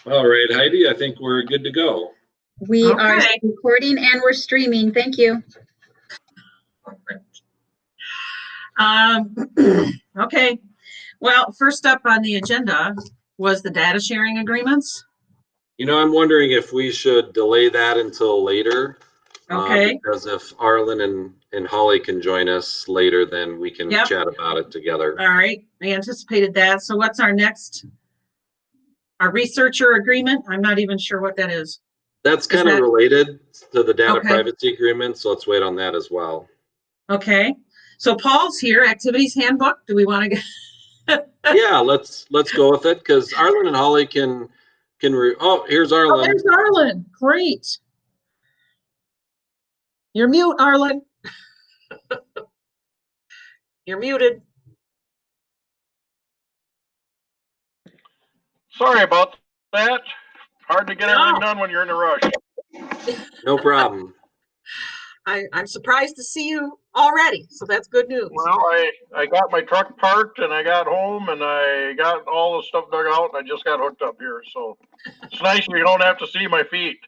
All right, Heidi, I think we're good to go. We are Okay. recording and we're streaming. Thank you. Okay. Well, first up on the agenda was the data sharing agreements. You know, I'm wondering if we should delay that until later. Okay. Because if Arlen and Holly can join us later, then we can Yep. chat about it together. All right. I anticipated that. So what's our next? Our researcher agreement? I'm not even sure what that is. That's kind of related to the data Okay. privacy agreement, so let's wait on that as well. Okay. So Paul's here, activities handbook. Do we want to get? Yeah, let's go with it because Arlen and Holly can oh, here's Oh, Arlen. there's Arlen. Great. You're mute, Arlen. You're muted. Sorry about that. Hard to get everything done when you're in a rush. No problem. I'm surprised to see you already, so that's good news. Well, I got my truck parked and I got home and I got all the stuff dug out and I just got hooked up here. So it's nice you don't have to see my feet.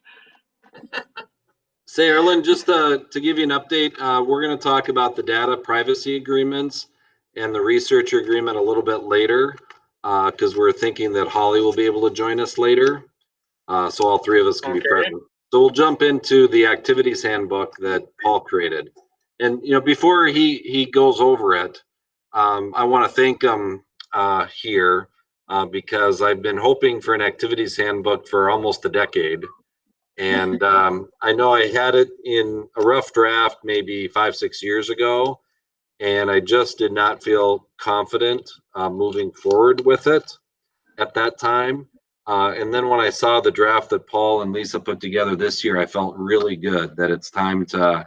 Say, Arlen, just to give you an update, we're going to talk about the data privacy agreements and the researcher agreement a little bit later because we're thinking that Holly will be able to join us later. So all three of us can be present. So we'll jump into the activities handbook that Paul created. And, you know, before he goes over it, I want to thank him here because I've been hoping for an activities handbook for almost a decade. And I know I had it in a rough draft maybe 5-6 years ago, and I just did not feel confident moving forward with it at that time. And then when I saw the draft that Paul and Lisa put together this year, I felt really good that it's time to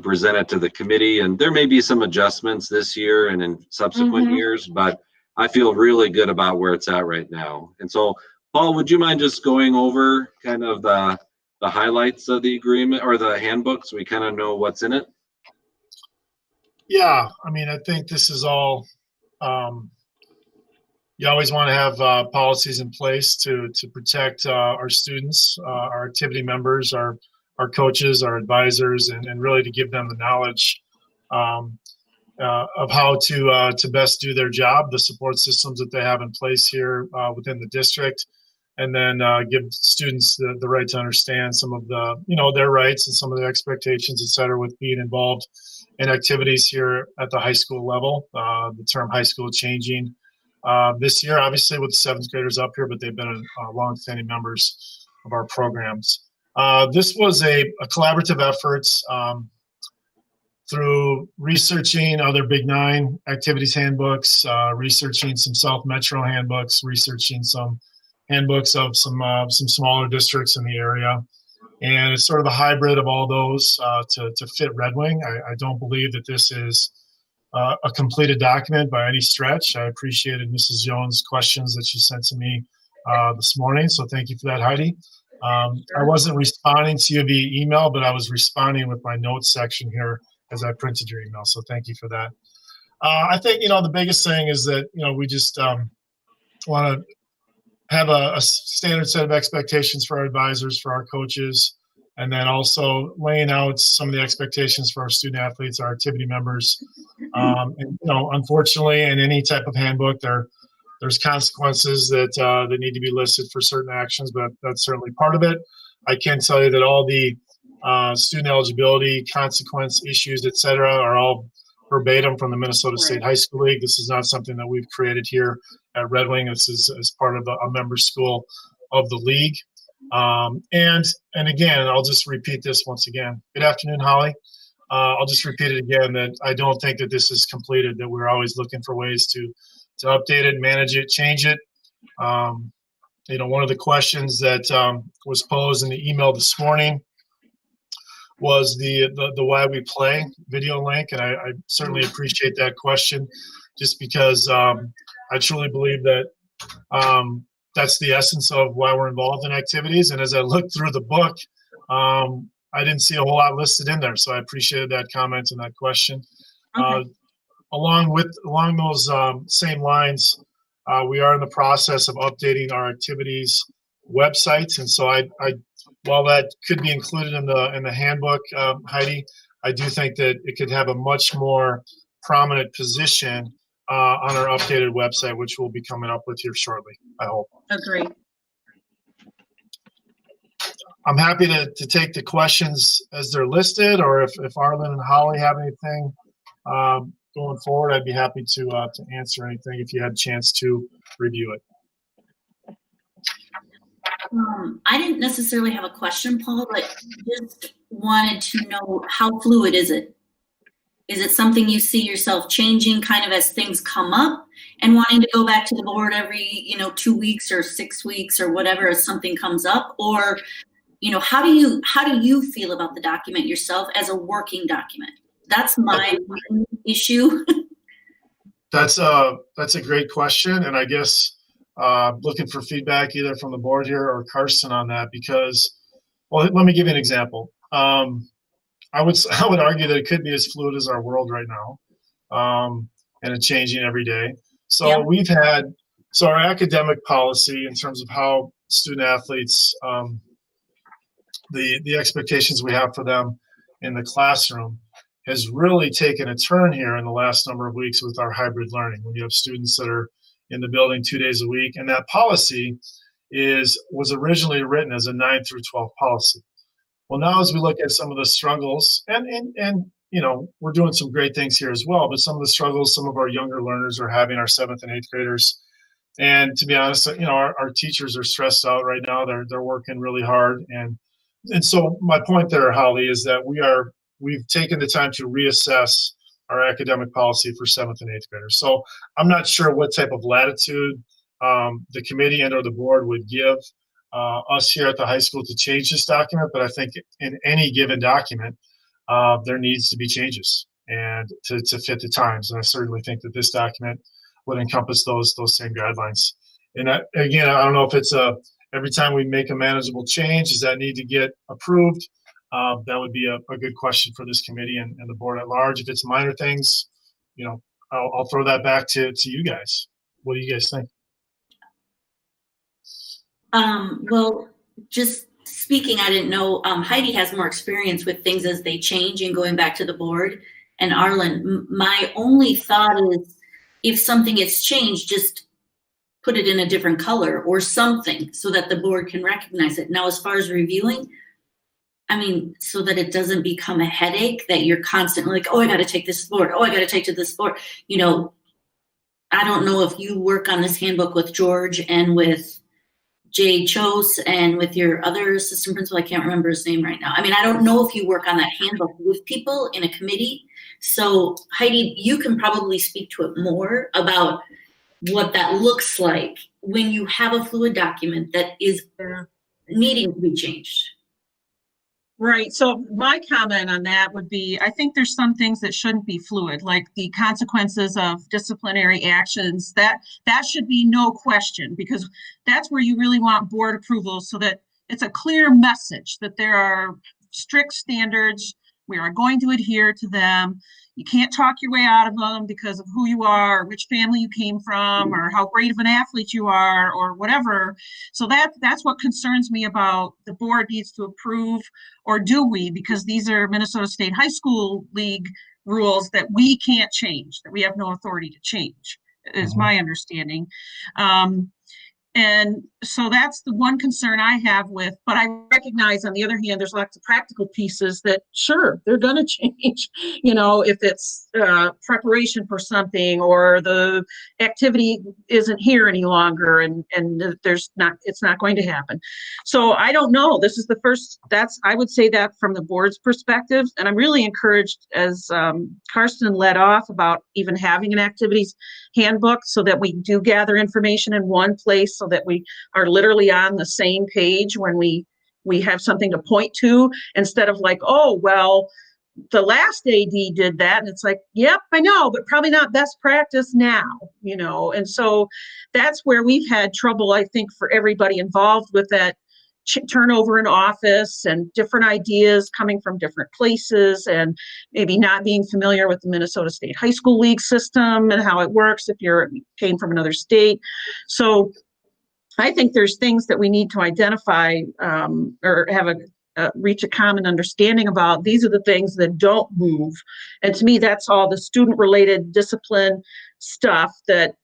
present it to the committee. And there may be some adjustments this year and in subsequent years, but I feel really good about where it's at right now. And so, Paul, would you mind just going over kind of the highlights of the agreement or the handbook so we kind of know what's in it? Yeah, I mean, I think this is all, you always want to have policies in place to protect our students, our activity members, our coaches, our advisors, and really to give them the knowledge of how to best do their job, the support systems that they have in place here within the district, and then give students the right to understand some of the, you know, their rights and some of their expectations, et cetera, with being involved in activities here at the high school level. The term high school changing this year, obviously with the 7th graders up here, but they've been long-standing members of our programs. This was a collaborative effort through researching other Big 9 activities handbooks, researching some South Metro handbooks, researching some handbooks of some smaller districts in the area. And it's sort of a hybrid of all those to fit Red Wing. I don't believe that this is a completed document by any stretch. I appreciated Mrs. Jones' questions that she sent to me this morning, so thank you for that, Heidi. I wasn't responding to you via email, but I was responding with my notes section here as I printed your email, so thank you for that. I think, you know, the biggest thing is that, you know, we just want to have a standard set of expectations for our advisors, for our coaches, and then also laying out some of the expectations for our student athletes, our activity members. And, you know, unfortunately, in any type of handbook, there's consequences that need to be listed for certain actions, but that's certainly part of it. I can tell you that all the student eligibility, consequence issues, et cetera, are all verbatim from the Minnesota State High School League. This is not something that we've created here at Red Wing. This is as part of a member school of the league. And again, I'll just repeat this once again. Good afternoon, Holly. I'll just repeat it again that I don't think that this is completed, that we're always looking for ways to update it, manage it, change it. You know, one of the questions that was posed in the email this morning was the Why We Play video link, and I certainly appreciate that question, just because I truly believe that that's the essence of why we're involved in activities. And as I looked through the book, I didn't see a whole lot listed in there, so I appreciated that comment and that question. Okay. Along those same lines, We are in the process of updating our activities websites, and so I while that could be included in the handbook, Heidi, I do think that it could have a much more prominent position on our updated website, which we'll be coming up with here shortly, I hope. Agree. I'm happy to take the questions as they're listed, or if Arlen and Holly have anything going forward, I'd be happy to answer anything if you had a chance to review it. I didn't necessarily have a question, Paul, but just wanted to know, how fluid is it? Is it something you see yourself changing kind of as things come up and wanting to go back to the board every, 2 weeks or 6 weeks or whatever as something comes up? Or, how do you feel about the document yourself as a working document? That's my issue. That's a great question, and I guess looking for feedback either from the board here or Karsten on that, because, well, let me give you an example. I would argue that it could be as fluid as our world right now, and it's changing every day. So Yeah. our academic policy in terms of how student athletes, the expectations we have for them in the classroom has really taken a turn here in the last number of weeks with our hybrid learning, when you have students that are in the building 2 days a week. And that policy was originally written as a 9 through 12 policy. Well, now as we look at some of the struggles, and we're doing some great things here as well, but some of the struggles some of our younger learners are having, our 7th and 8th graders. And to be honest, our teachers are stressed out right now. They're working really hard. And so my point there, Holly, is that we've taken the time to reassess our academic policy for 7th and 8th graders. So I'm not sure what type of latitude the committee and or the board would give us here at the high school to change this document, but I think in any given document, there needs to be changes and to fit the times. And I certainly think that this document would encompass those same guidelines. And again, I don't know if it's every time we make a manageable change, does that need to get approved? That would be a good question for this committee and the board at large. If it's minor things, I'll throw that back to you guys. What do you guys think? Well, just speaking, I didn't know, Heidi has more experience with things as they change and going back to the board. And Arlen, my only thought is, if something gets changed, just put it in a different color or something so that the board can recognize it. Now, as far as reviewing, so that it doesn't become a headache that you're constantly like, oh, I got to take this board. Oh, I got to take to this board. I don't know if you work on this handbook with George and with Jay Chose and with your other assistant principal. I can't remember his name right now. I don't know if you work on that handbook with people in a committee. So Heidi, you can probably speak to it more about what that looks like when you have a fluid document that is needing to be changed. Right. So my comment on that would be, I think there's some things that shouldn't be fluid, like the consequences of disciplinary actions. That should be no question, because that's where you really want board approval, so that it's a clear message that there are strict standards. We are going to adhere to them. You can't talk your way out of them because of who you are, or which family you came from, or how great of an athlete you are, or whatever. So that's what concerns me about the board needs to approve, or do we? Because these are Minnesota State High School League rules that we can't change, that we have no authority to change, is my understanding. And so that's the one concern I have with, but I recognize on the other hand, there's lots of practical pieces that, sure, they're going to change, if it's preparation for something, or the activity isn't here any longer, and it's not going to happen. So I don't know. This is the first, I would say that from the board's perspective. And I'm really encouraged, as Karsten led off, about even having an activities handbook so that we do gather information in one place, so that we are literally on the same page when we have something to point to, instead of like, oh, well, the last AD did that. And it's like, yep, I know, but probably not best practice now, And so that's where we've had trouble, I think, for everybody involved with that turnover in office and different ideas coming from different places, and maybe not being familiar with the Minnesota State High School League system and how it works if you're came from another state. So I think there's things that we need to identify or have reach a common understanding about. These are the things that don't move. And to me, that's all the student related discipline stuff that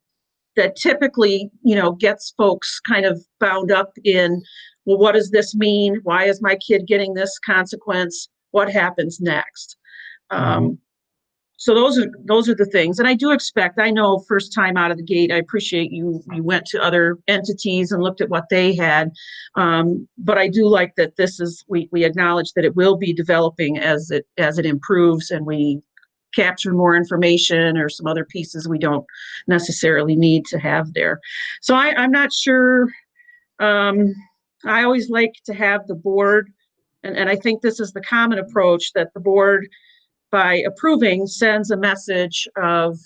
typically, gets folks kind of bound up in, well, what does this mean? Why is my kid getting this consequence? What happens next? So those are the things. And I do expect, I know first time out of the gate, I appreciate you went to other entities and looked at what they had. But I do like that this is, we acknowledge that it will be developing as it improves, and we capture more information or some other pieces we don't necessarily need to have there. So I'm not sure. I always like to have the board, and I think this is the common approach, that the board, by approving, sends a message of,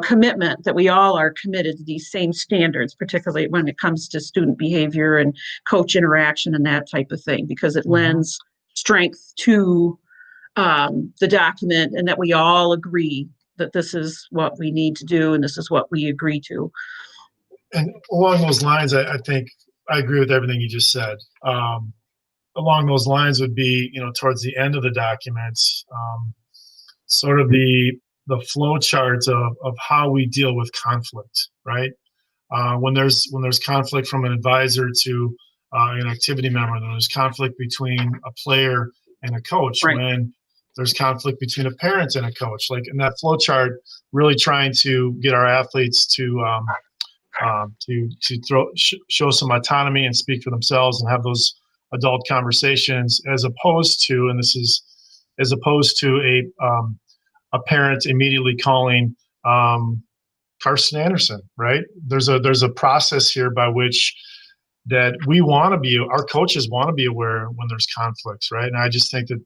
commitment, that we all are committed to these same standards, particularly when it comes to student behavior and coach interaction and that type of thing, because it lends strength to the document, and that we all agree that this is what we need to do and this is what we agree to. And along those lines, I think I agree with everything you just said. Along those lines would be, towards the end of the documents, sort of the flow charts of how we deal with conflict, right? When there's conflict from an advisor to an activity member, then there's conflict between a player and a coach. Right. When there's conflict between a parent and a coach, like in that flow chart, really trying to get our athletes to show some autonomy and speak for themselves and have those adult conversations, as opposed to a parent immediately calling Carson Anderson, right? There's a process here by which that our coaches want to be aware when there's conflicts, right? And I just think that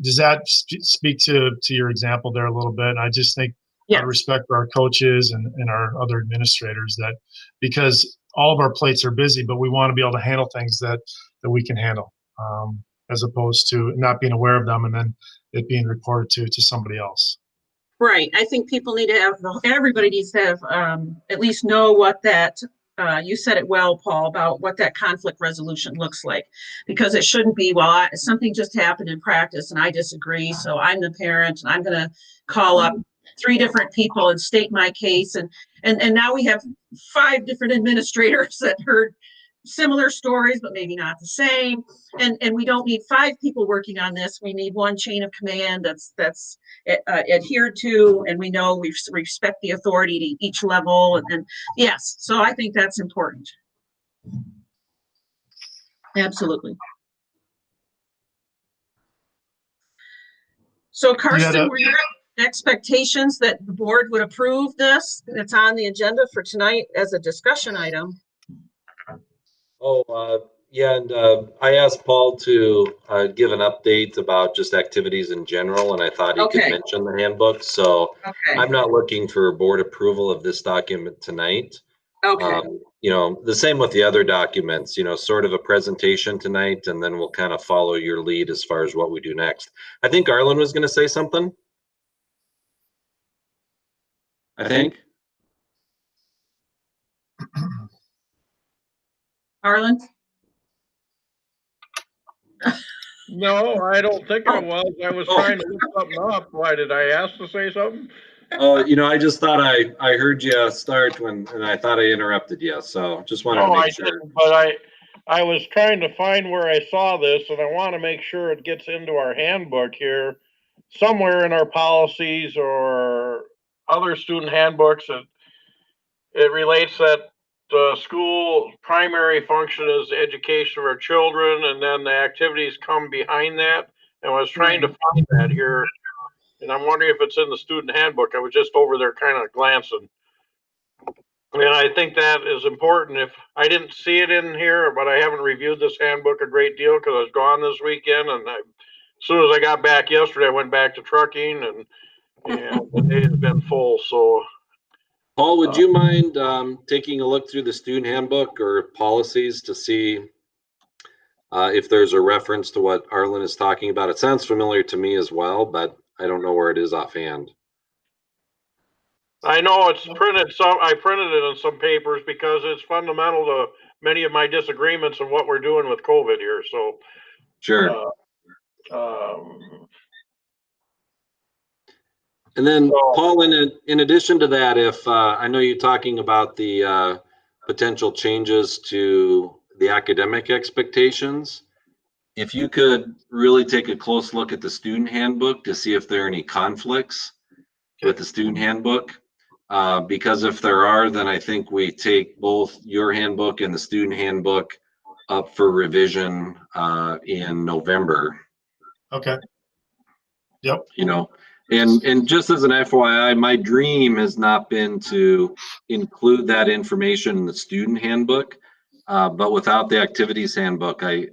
does that speak to your example there a little bit? And I just think out of respect for our coaches and our other administrators, that because all of our plates are busy, but we want to be able to handle things that we can handle, as opposed to not being aware of them and then it being reported to somebody else. Right. I think people need to have, everybody needs to have, at least know what that, you said it well, Paul, about what that conflict resolution looks like, because it shouldn't be, well, something just happened in practice and I disagree, so I'm the parent and I'm going to call up 3 different people and state my case. And now we have 5 different administrators that heard similar stories, but maybe not the same. And we don't need 5 people working on this. We need one chain of command that's adhered to, and we know we respect the authority to each level. And yes, so I think that's important. Absolutely. So Karsten, were your expectations that the board would approve this? It's on the agenda for tonight as a discussion item. Yeah, and I asked Paul to give an update about just activities in general, and I thought he could mention the handbook. So I'm not looking for board approval of this document tonight. Okay. The same with the other documents, sort of a presentation tonight, and then we'll kind of follow your lead as far as what we do next. I think Arlen was going to say something. I think. Arlen? No, I don't think I was. I was trying to look something up. Why, did I ask to say something? Oh, I just thought I heard you start and I thought I interrupted you. So just wanted to make sure. Didn't, but I was trying to find where I saw this, and I want to make sure it gets into our handbook here, somewhere in our policies or other student handbooks. It relates that the school primary function is the education of our children, and then the activities come behind that. And I was trying to find that here, and I'm wondering if it's in the student handbook. I was just over there kind of glancing. And I think that is important. If I didn't see it in here, but I haven't reviewed this handbook a great deal because I was gone this weekend, and as soon as I got back yesterday, I went back to trucking, and the day has been full. So Paul, would you mind taking a look through the student handbook or policies to see if there's a reference to what Arlen is talking about? It sounds familiar to me as well, but I don't know where it is offhand. I know it's printed I printed it in some papers because it's fundamental to many of my disagreements of what we're doing with COVID here, so. Sure. Um, And then, So- Paul, in addition to that, if I know you're talking about the potential changes to the academic expectations, if you could really take a close look at the student handbook to see if there are any conflicts with the student handbook. Because if there are, then I think we take both your handbook and the student handbook up for revision in November. Okay. Yep. You know, and just as an FYI, my dream has not been to include that information in the student handbook, but without the activities handbook, I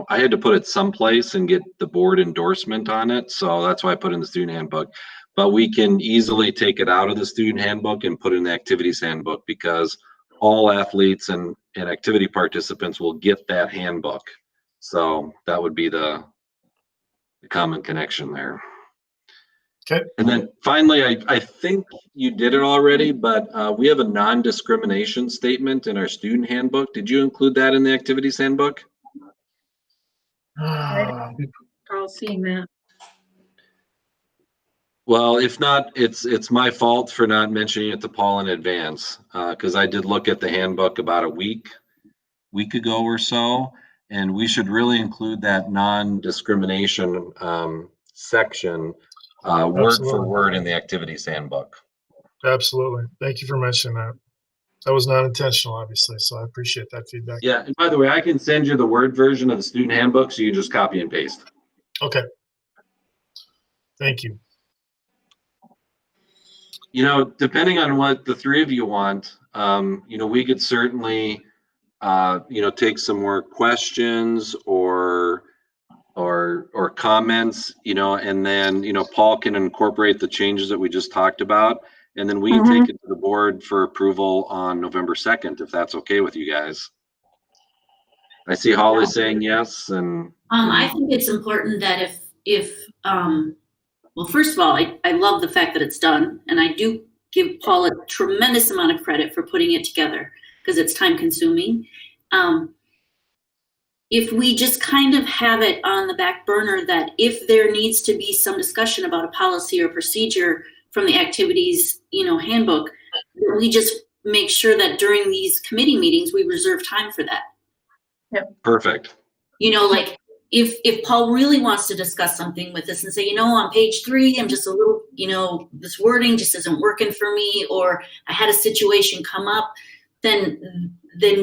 had to put it someplace and get the board endorsement on it. So that's why I put in the student handbook. But we can easily take it out of the student handbook and put in the activities handbook, because all athletes and activity participants will get that handbook. So that would be the common connection there. Okay. And then finally, I think you did it already, but we have a non-discrimination statement in our student handbook. Did you include that in the activities handbook? Carl, seeing that. Well, if not, it's my fault for not mentioning it to Paul in advance, because I did look at the handbook about a week ago or so, and we should really include that non-discrimination section word for Absolutely. word in the activities handbook. Absolutely. Thank you for mentioning that. That was not intentional, obviously, so I appreciate that feedback. Yeah, and by the way, I can send you the Word version of the student handbook, so you just copy and paste. Okay. Thank you. You know, depending on what the three of you want, we could certainly, take some more questions or comments, and then, Paul can incorporate the changes that we just talked about, and then we can take it to the board for approval on November 2nd, if that's okay with you guys. I see Holly saying yes, and I think it's important that well, first of all, I love the fact that it's done, and I do give Paul a tremendous amount of credit for putting it together, because it's time consuming. If we just kind of have it on the back burner that if there needs to be some discussion about a policy or procedure from the activities, handbook, we just make sure that during these committee meetings, we reserve time for that. perfect. Like if Paul really wants to discuss something with us and say, on page 3, I'm just a little, this wording just isn't working for me, or I had a situation come up, then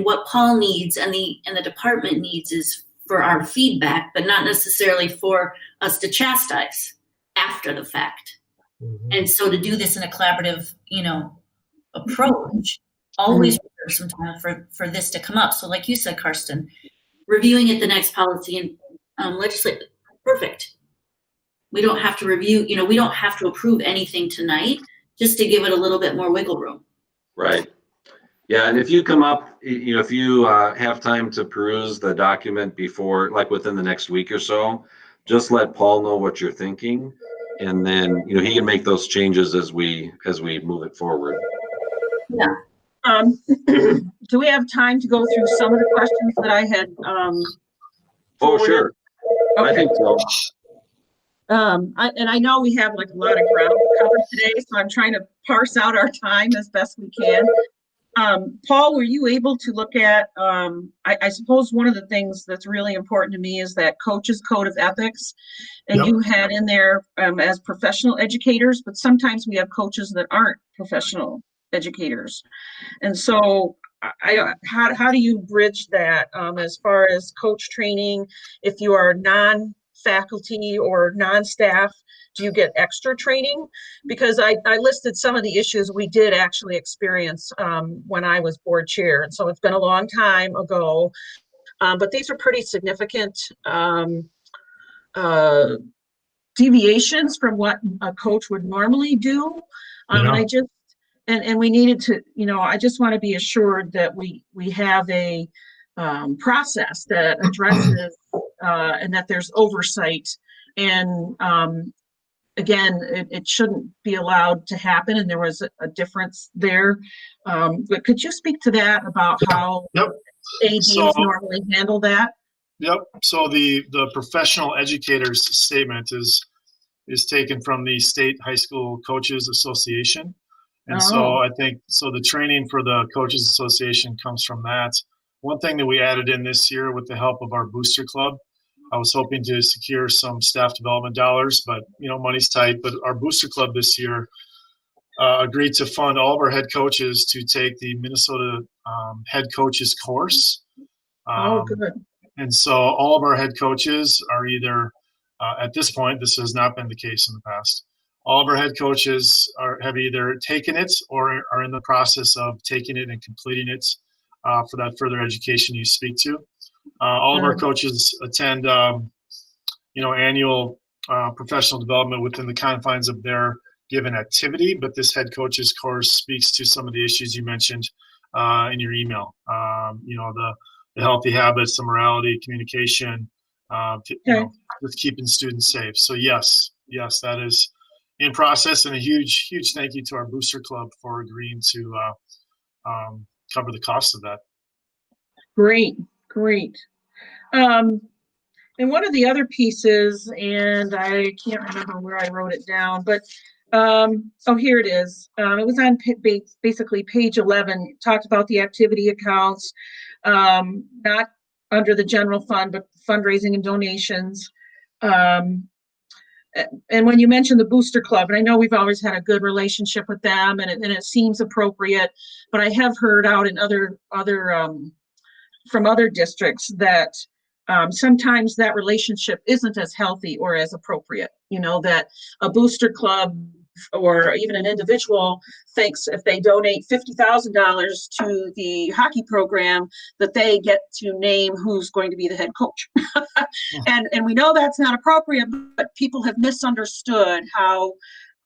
what Paul needs and the department needs is for our feedback, but not necessarily for us to chastise after the fact. Mhm. And so to do this in a collaborative, approach, always reserve some time for this to come up. So like you said, Karsten, reviewing it the next policy and legislate, perfect. We don't have to review, we don't have to approve anything tonight, just to give it a little bit more wiggle room. Right. Yeah, and if you come up, if you have time to peruse the document before, like within the next week or so, just let Paul know what you're thinking, and then he can make those changes as we move it forward. Yeah. Do we have time to go through some of the questions that I had? Oh, sure. I Okay. think so. I know we have like a lot of ground covered today, so I'm trying to parse out our time as best we can. Paul, were you able to look at, I suppose one of the things that's really important to me is that coach's code of ethics, and Yep. you had in there as professional educators, but sometimes we have coaches that aren't professional educators. And so how do you bridge that as far as coach training? If you are non-faculty or non-staff, do you get extra training? Because I listed some of the issues we did actually experience when I was board chair. And so it's been a long time ago, but these are pretty significant deviations from what a coach would normally do. Yeah. And and we needed to, I just want to be assured that we have a process that addresses and that there's oversight. And again, it shouldn't be allowed to happen, and there was a difference there. But could you speak to that about how Yep. ADs normally handle that? Yep. So the professional educators statement is taken from the State High School Coaches Association. And so I think, the training for the Coaches Association comes from that. One thing that we added in this year with the help of our booster club, I was hoping to secure some staff development dollars, but money's tight. But our booster club this year agreed to fund all of our head coaches to take the Minnesota head coaches course. Good. And so all of our head coaches are either, at this point, this has not been the case in the past. All of our head coaches have either taken it or are in the process of taking it and completing it for that further education you speak to. All of our coaches attend, annual professional development within the confines of their given activity. But this head coaches course speaks to some of the issues you mentioned in your email. The healthy habits, the morality, communication, just keeping students safe. So yes, that is in process, and a huge thank you to our booster club for agreeing to cover the cost of that. Great. And one of the other pieces, and I can't remember where I wrote it down, but here it is. It was on basically page 11. Talked about the activity accounts, not under the general fund, but fundraising and donations. And when you mentioned the booster club, and I know we've always had a good relationship with them, and it seems appropriate, but I have heard out in other from other districts that sometimes that relationship isn't as healthy or as appropriate. That a booster club or even an individual thinks if they donate $50,000 to the hockey program that they get to name who's going to be the head coach. And we know that's not appropriate, but people have misunderstood how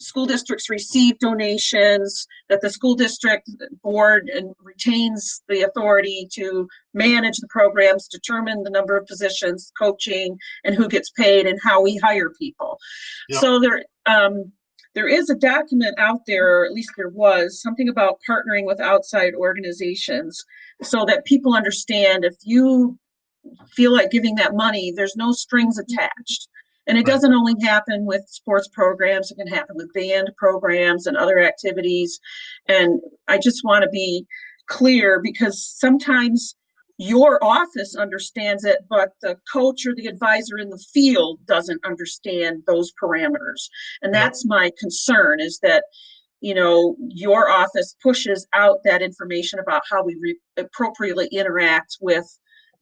school districts receive donations, that the school district board retains the authority to manage the programs, determine the number of positions, coaching, and who gets paid, and how we hire people. Yep. So there is a document out there, or at least there was, something about partnering with outside organizations so that people understand if you feel like giving that money, there's no strings attached. And it doesn't only happen with sports programs, it can happen with band programs and other activities. And I just want to be clear, because sometimes your office understands it, but the coach or the advisor in the field doesn't understand those parameters. And that's my concern, is that, your office pushes out that information about how we appropriately interact with,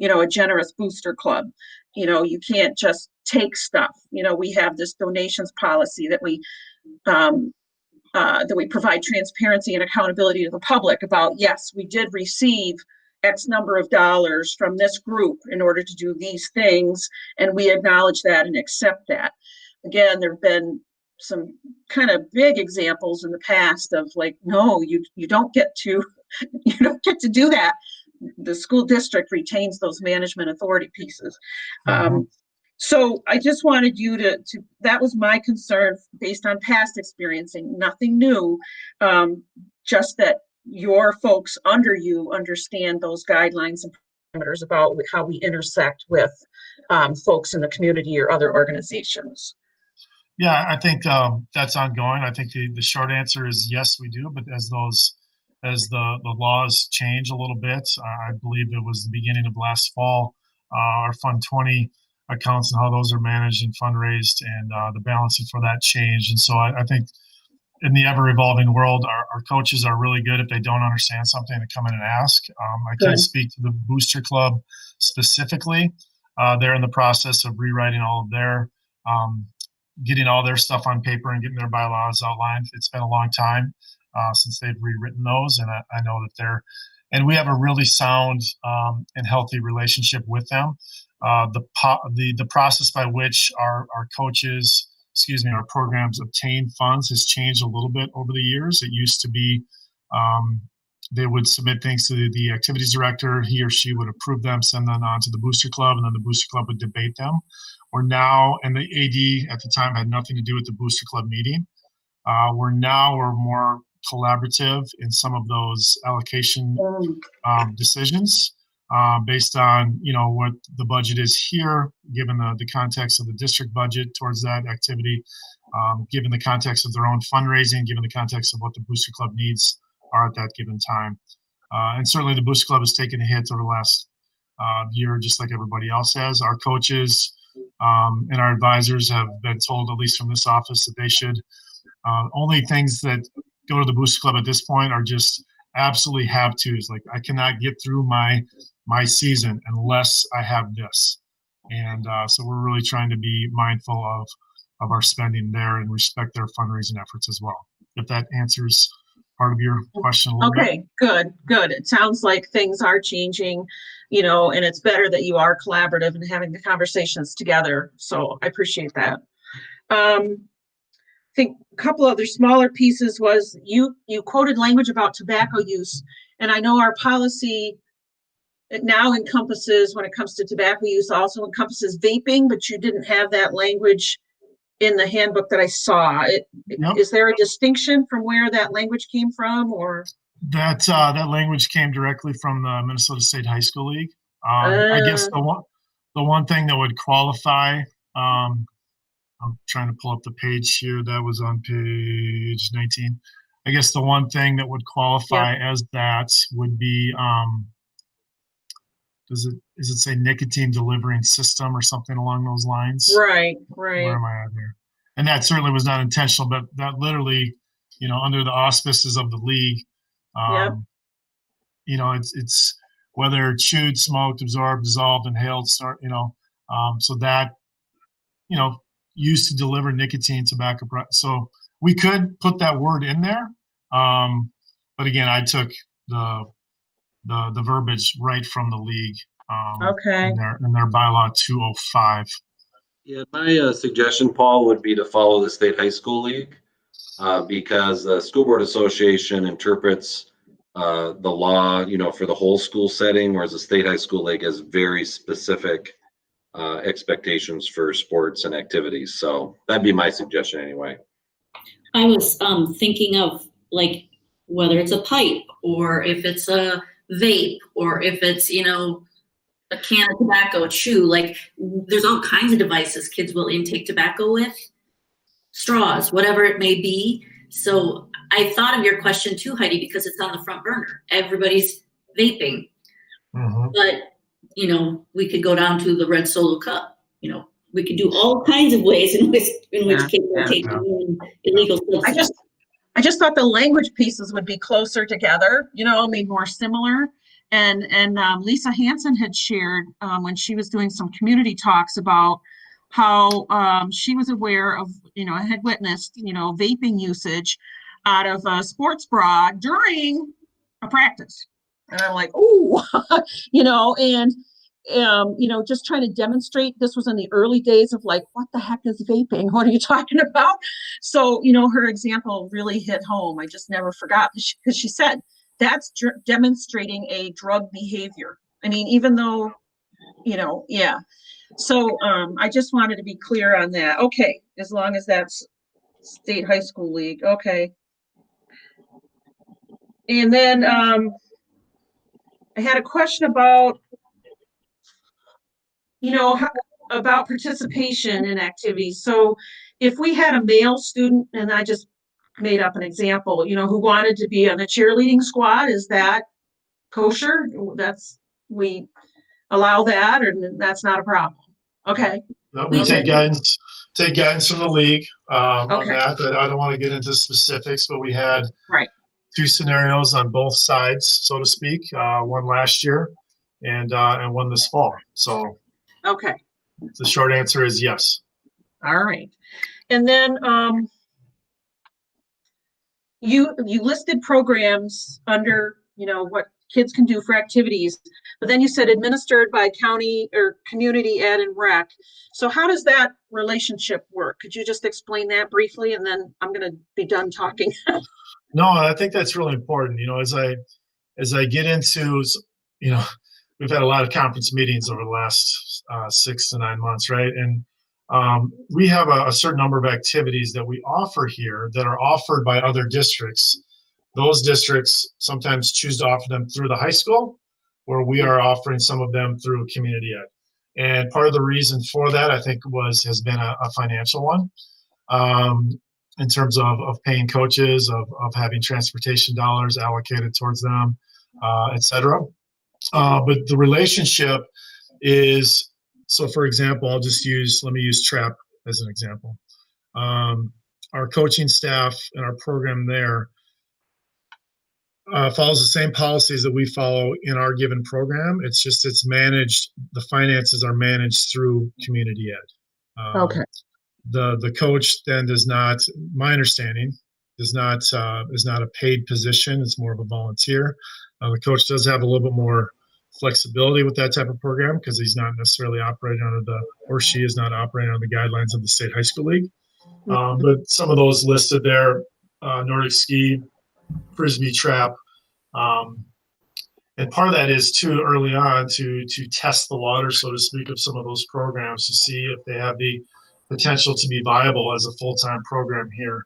a generous booster club. You can't just take stuff. We have this donations policy that we provide transparency and accountability to the public about, yes, we did receive X number of dollars from this group in order to do these things, and we acknowledge that and accept that. Again, there have been some kind of big examples in the past of like, no, you don't get to do that. The school district retains those management authority pieces. So I just wanted you to that was my concern based on past experiencing, nothing new, just that your folks under you understand those guidelines and parameters about how we intersect with folks in the community or other organizations. Yeah, I think that's ongoing. I think the short answer is yes, we do. But as the laws change a little bit, I believe it was the beginning of last fall, our Fund 20 accounts and how those are managed and fundraised, and the balancing for that changed. And so I think in the ever-evolving world, our coaches are really good if they don't understand something to come in and ask. I can't speak to the Booster Club specifically. They're in the process of rewriting all of their, getting all their stuff on paper and getting their bylaws outlined. It's been a long time since they've rewritten those, and I know that and we have a really sound and healthy relationship with them. The process by which our programs obtain funds has changed a little bit over the years. It used to be They would submit things to the activities director. He or she would approve them, send them on to the booster club, and then the booster club would debate them. We're now, and the AD at the time had nothing to do with the booster club meeting. We're more collaborative in some of those allocation decisions based on, what the budget is here, given the context of the district budget towards that activity, given the context of their own fundraising, given the context of what the booster club needs are at that given time. And certainly the booster club has taken a hit over the last year, just like everybody else has. Our coaches and our advisors have been told, at least from this office, that they should only things that go to the booster club at this point are just absolutely have to's. Like, I cannot get through my season unless I have this. And so we're really trying to be mindful of our spending there and respect their fundraising efforts as well. If that answers part of your question a little bit. Okay, good. It sounds like things are changing, and it's better that you are collaborative and having the conversations together. So I appreciate that. I think a couple other smaller pieces was you quoted language about tobacco use, and I know our policy it now encompasses, when it comes to tobacco use, also encompasses vaping, but you didn't have that language in the handbook that I saw. Yep. Is there a distinction from where that language came from, or? That language came directly from the Minnesota State High School League. I guess the one thing that would qualify, I'm trying to pull up the page here. That was on page 19. I guess the one thing that would qualify as that would be, does it say nicotine delivering system or something along those lines? Right. Where am I at here? And that certainly was not intentional, but that literally, under the auspices of the league, it's whether chewed, smoked, absorbed, dissolved, inhaled, so that, used to deliver nicotine, tobacco. So we could put that word in there. But again, I took the verbiage right from the league. In their bylaw 205. Yeah, my suggestion, Paul, would be to follow the State High School League because the School Board Association interprets the law, for the whole school setting, whereas the State High School League has very specific expectations for sports and activities. So that'd be my suggestion anyway. I was thinking of, like, whether it's a pipe or if it's a vape or if it's, a can of tobacco, a chew, like there's all kinds of devices kids will intake tobacco with, straws, whatever it may be. So I thought of your question too, Heidi, because it's on the front burner. Everybody's vaping, but we could go down to the red Solo cup. We could do all kinds of ways in which kids will take illegal substances. I just thought the language pieces would be closer together, made more similar. And Lisa Hansen had shared when she was doing some community talks about how she was aware of, had witnessed, vaping usage out of a sports bra during a practice. And I'm like, oh, just trying to demonstrate. This was in the early days of like, what the heck is vaping? What are you talking about? So, her example really hit home. I just never forgot because she said, that's demonstrating a drug behavior. I mean, even though, So I just wanted to be clear on that. Okay, as long as that's State High School League. Okay. And then I had a question about, about participation in activities. So if we had a male student, and I just made up an example, who wanted to be on the cheerleading squad, is that kosher? We allow that, or that's not a problem? Okay. No, we take guidance from the league on Okay. that. But I don't want to get into specifics, but we had Right. 2 scenarios on both sides, so to speak. One last year and one this fall. So Okay. the short answer is yes. All right. And then you listed programs under, what kids can do for activities, but then you said administered by county or community ed and rec. So how does that relationship work? Could you just explain that briefly, and then I'm going to be done talking? No, I think that's really important. As I get into, we've had a lot of conference meetings over the last 6 to 9 months, right? And we have a certain number of activities that we offer here that are offered by other districts. Those districts sometimes choose to offer them through the high school, where we are offering some of them through community ed. And part of the reason for that, I think, has been a financial one, in terms of paying coaches, of having transportation dollars allocated towards them, et cetera. But the relationship is, so for example, let me use TRAP as an example. Our coaching staff and our program there follows the same policies that we follow in our given program. It's managed, the finances are managed through community ed. Okay. The coach then does not, my understanding, is not a paid position. It's more of a volunteer. The coach does have a little bit more flexibility with that type of program because he's not necessarily operating or she is not operating under the guidelines of the State High School League. But some of those listed there, Nordic Ski, Frisbee, Trap, and part of that is too early on to test the water, so to speak, of some of those programs to see if they have the potential to be viable as a full-time program here,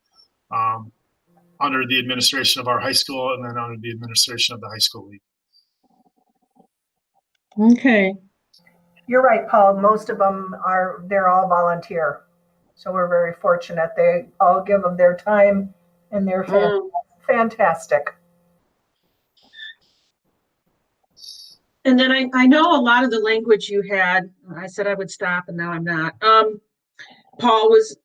under the administration of our high school and then under the administration of the high school league. Okay. You're right, Paul. Most of them they're all volunteer. So we're very fortunate. They all give of their time and they're fantastic. And then I know a lot of the language you had, I said I would stop and now I'm not. Paul, was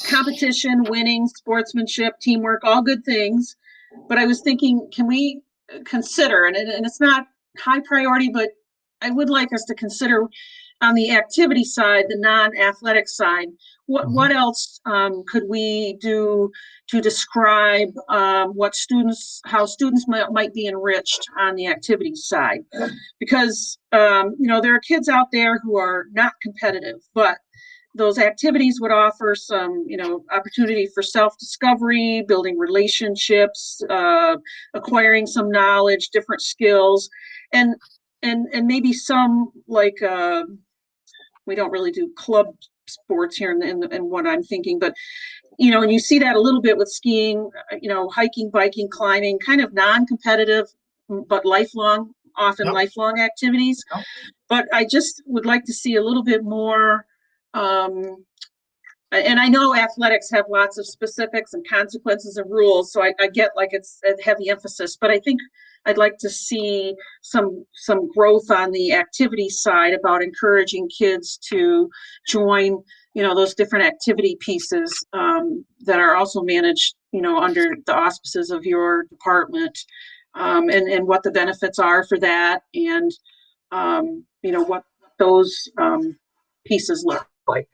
competition, winning, sportsmanship, teamwork, all good things. But I was thinking, can we consider, and it's not high priority, but I would like us to consider on the activity side, the non-athletic side, what else could we do to describe how students might be enriched on the activity side? Because there are kids out there who are not competitive, but those activities would offer some, opportunity for self-discovery, building relationships, acquiring some knowledge, different skills, and maybe some we don't really do club sports here in what I'm thinking, but and you see that a little bit with skiing, hiking, biking, climbing, kind of non-competitive, but often lifelong activities. Yep. But I just would like to see a little bit more. And I know athletics have lots of specifics and consequences and rules, so I get it's a heavy emphasis, but I think I'd like to see some growth on the activity side about encouraging kids to join, those different activity pieces that are also managed, under the auspices of your department, and what the benefits are for that, and what those pieces look like.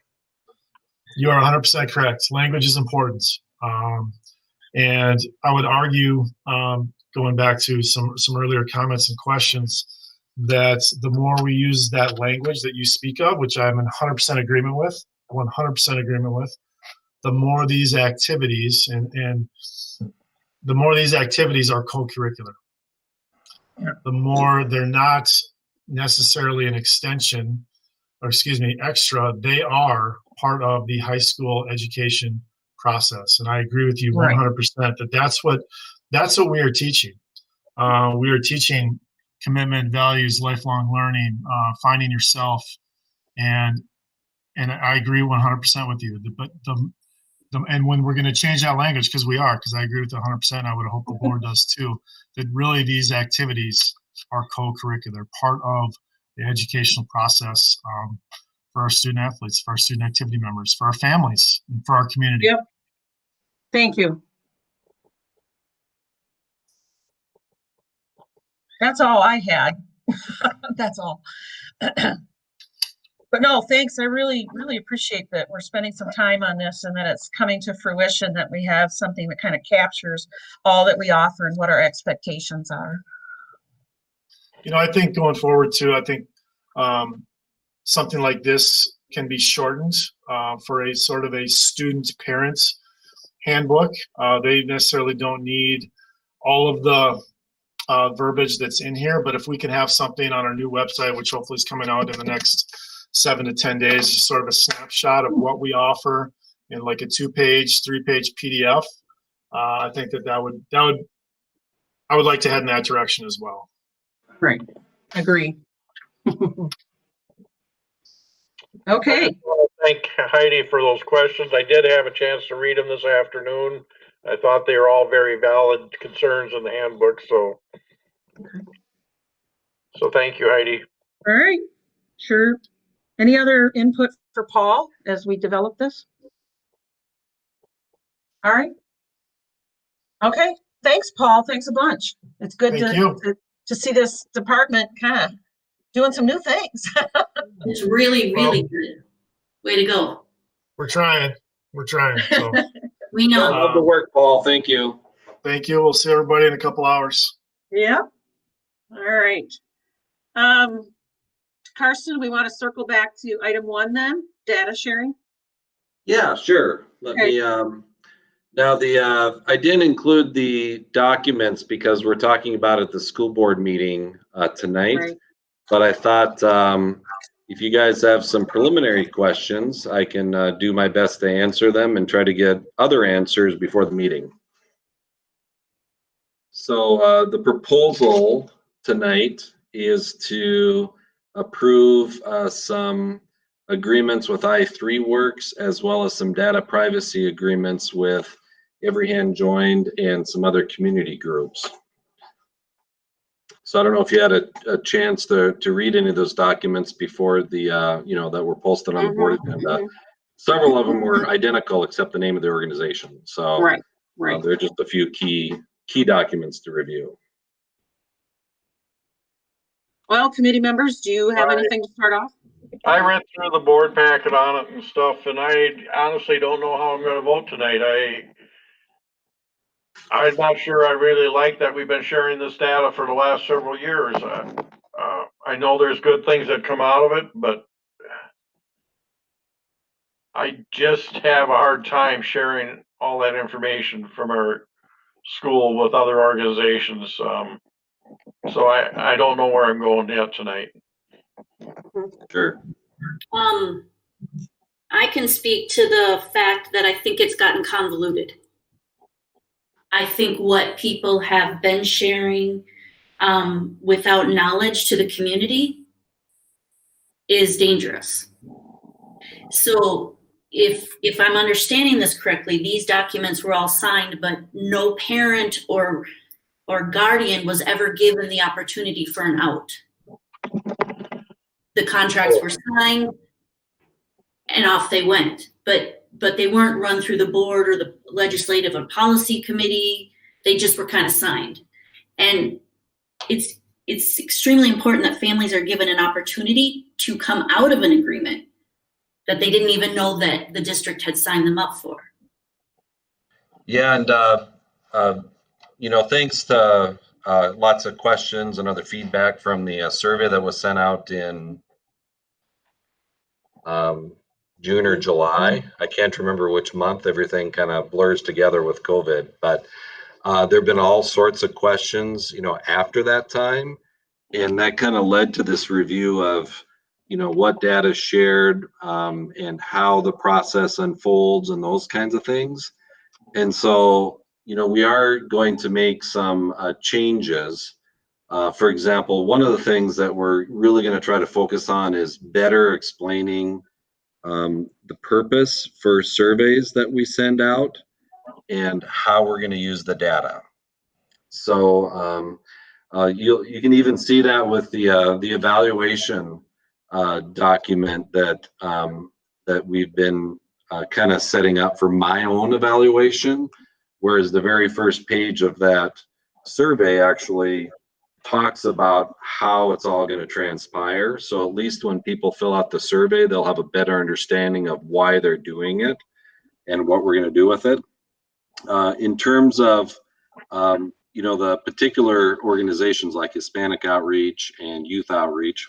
You are 100% correct. Language is important. And I would argue, going back to some earlier comments and questions, that the more we use that language that you speak of, which I'm in 100% agreement with, the more these activities and the more these activities are co-curricular. The more they're not necessarily an extension, extra, they are part of the high school education process. And I agree with you 100% that that's what we are teaching. We are teaching commitment, values, lifelong learning, finding yourself, and I agree 100% with you. But and when we're going to change that language, because I agree with you 100%, I would hope the board does too, that really these activities are co-curricular, part of the educational process for our student athletes, for our student activity members, for our families, and for our community. Yep. Thank you. That's all I had. That's all. But no, thanks. I really, really appreciate that we're spending some time on this and that it's coming to fruition, that we have something that kind of captures all that we offer and what our expectations are. I think going forward too, something like this can be shortened for a sort of a student parent handbook. They necessarily don't need all of the verbiage that's in here, but if we can have something on our new website, which hopefully is coming out in the next 7 to 10 days, just sort of a snapshot of what we offer in like a 2-page, 3-page PDF. I think that would I would like to head in that direction as well. Right. Agree. Okay. I want to thank Heidi for those questions. I did have a chance to read them this afternoon. I thought they were all very valid concerns in the handbook, so thank you, Heidi. All right. Sure. Any other input for Paul as we develop this? All right. Okay. Thanks, Paul. Thanks a bunch. It's good Thank you. to see this department kind of doing some new things. It's really, really good. Way to go. We're trying. So We I know. love the work, Paul. Thank you. thank you. We'll see everybody in a couple hours. Yeah. All right. Carson, we want to circle back to item 1 then, data sharing. Yeah, sure. Let Okay. me, now I didn't include the documents because we're talking about it at the school board meeting tonight. Right. But I thought if you guys have some preliminary questions, I can do my best to answer them and try to get other answers before the meeting. So the proposal tonight is to approve some agreements with i3Works as well as some data privacy agreements with Every Hand Joined and some other community groups. So I don't know if you had a chance to read any of those documents before the, that were posted on the board agenda. Several of them were identical except the name of the organization. So Right. there are just a few key documents to review. Well, committee members, do you have anything to start off? I read through the board packet on it and stuff, and I honestly don't know how I'm gonna vote tonight. I'm not sure I really like that we've been sharing this data for the last several years. I know there's good things that come out of it, but I just have a hard time sharing all that information from our school with other organizations. So I don't know where I'm going yet tonight. Sure. I can speak to the fact that I think it's gotten convoluted. I think what people have been sharing without knowledge to the community is dangerous. So if I'm understanding this correctly, these documents were all signed, but no parent or guardian was ever given the opportunity for an out. The contracts were signed and off they went, but they weren't run through the board or the legislative or policy committee. They just were kind of signed. And it's extremely important that families are given an opportunity to come out of an agreement that they didn't even know that the district had signed them up for. Yeah, and thanks to lots of questions and other feedback from the survey that was sent out in June or July. I can't remember which month. Everything kind of blurs together with COVID, but there have been all sorts of questions, after that time. And that kind of led to this review of, what data is shared and how the process unfolds and those kinds of things. And so, we are going to make some changes. For example, one of the things that we're really going to try to focus on is better explaining the purpose for surveys that we send out and how we're going to use the data. So you can even see that with the evaluation document that we've been kind of setting up for my own evaluation, whereas the very first page of that survey actually talks about how it's all going to transpire. So at least when people fill out the survey, they'll have a better understanding of why they're doing it and what we're going to do with it. In terms of, the particular organizations like Hispanic Outreach and Youth Outreach,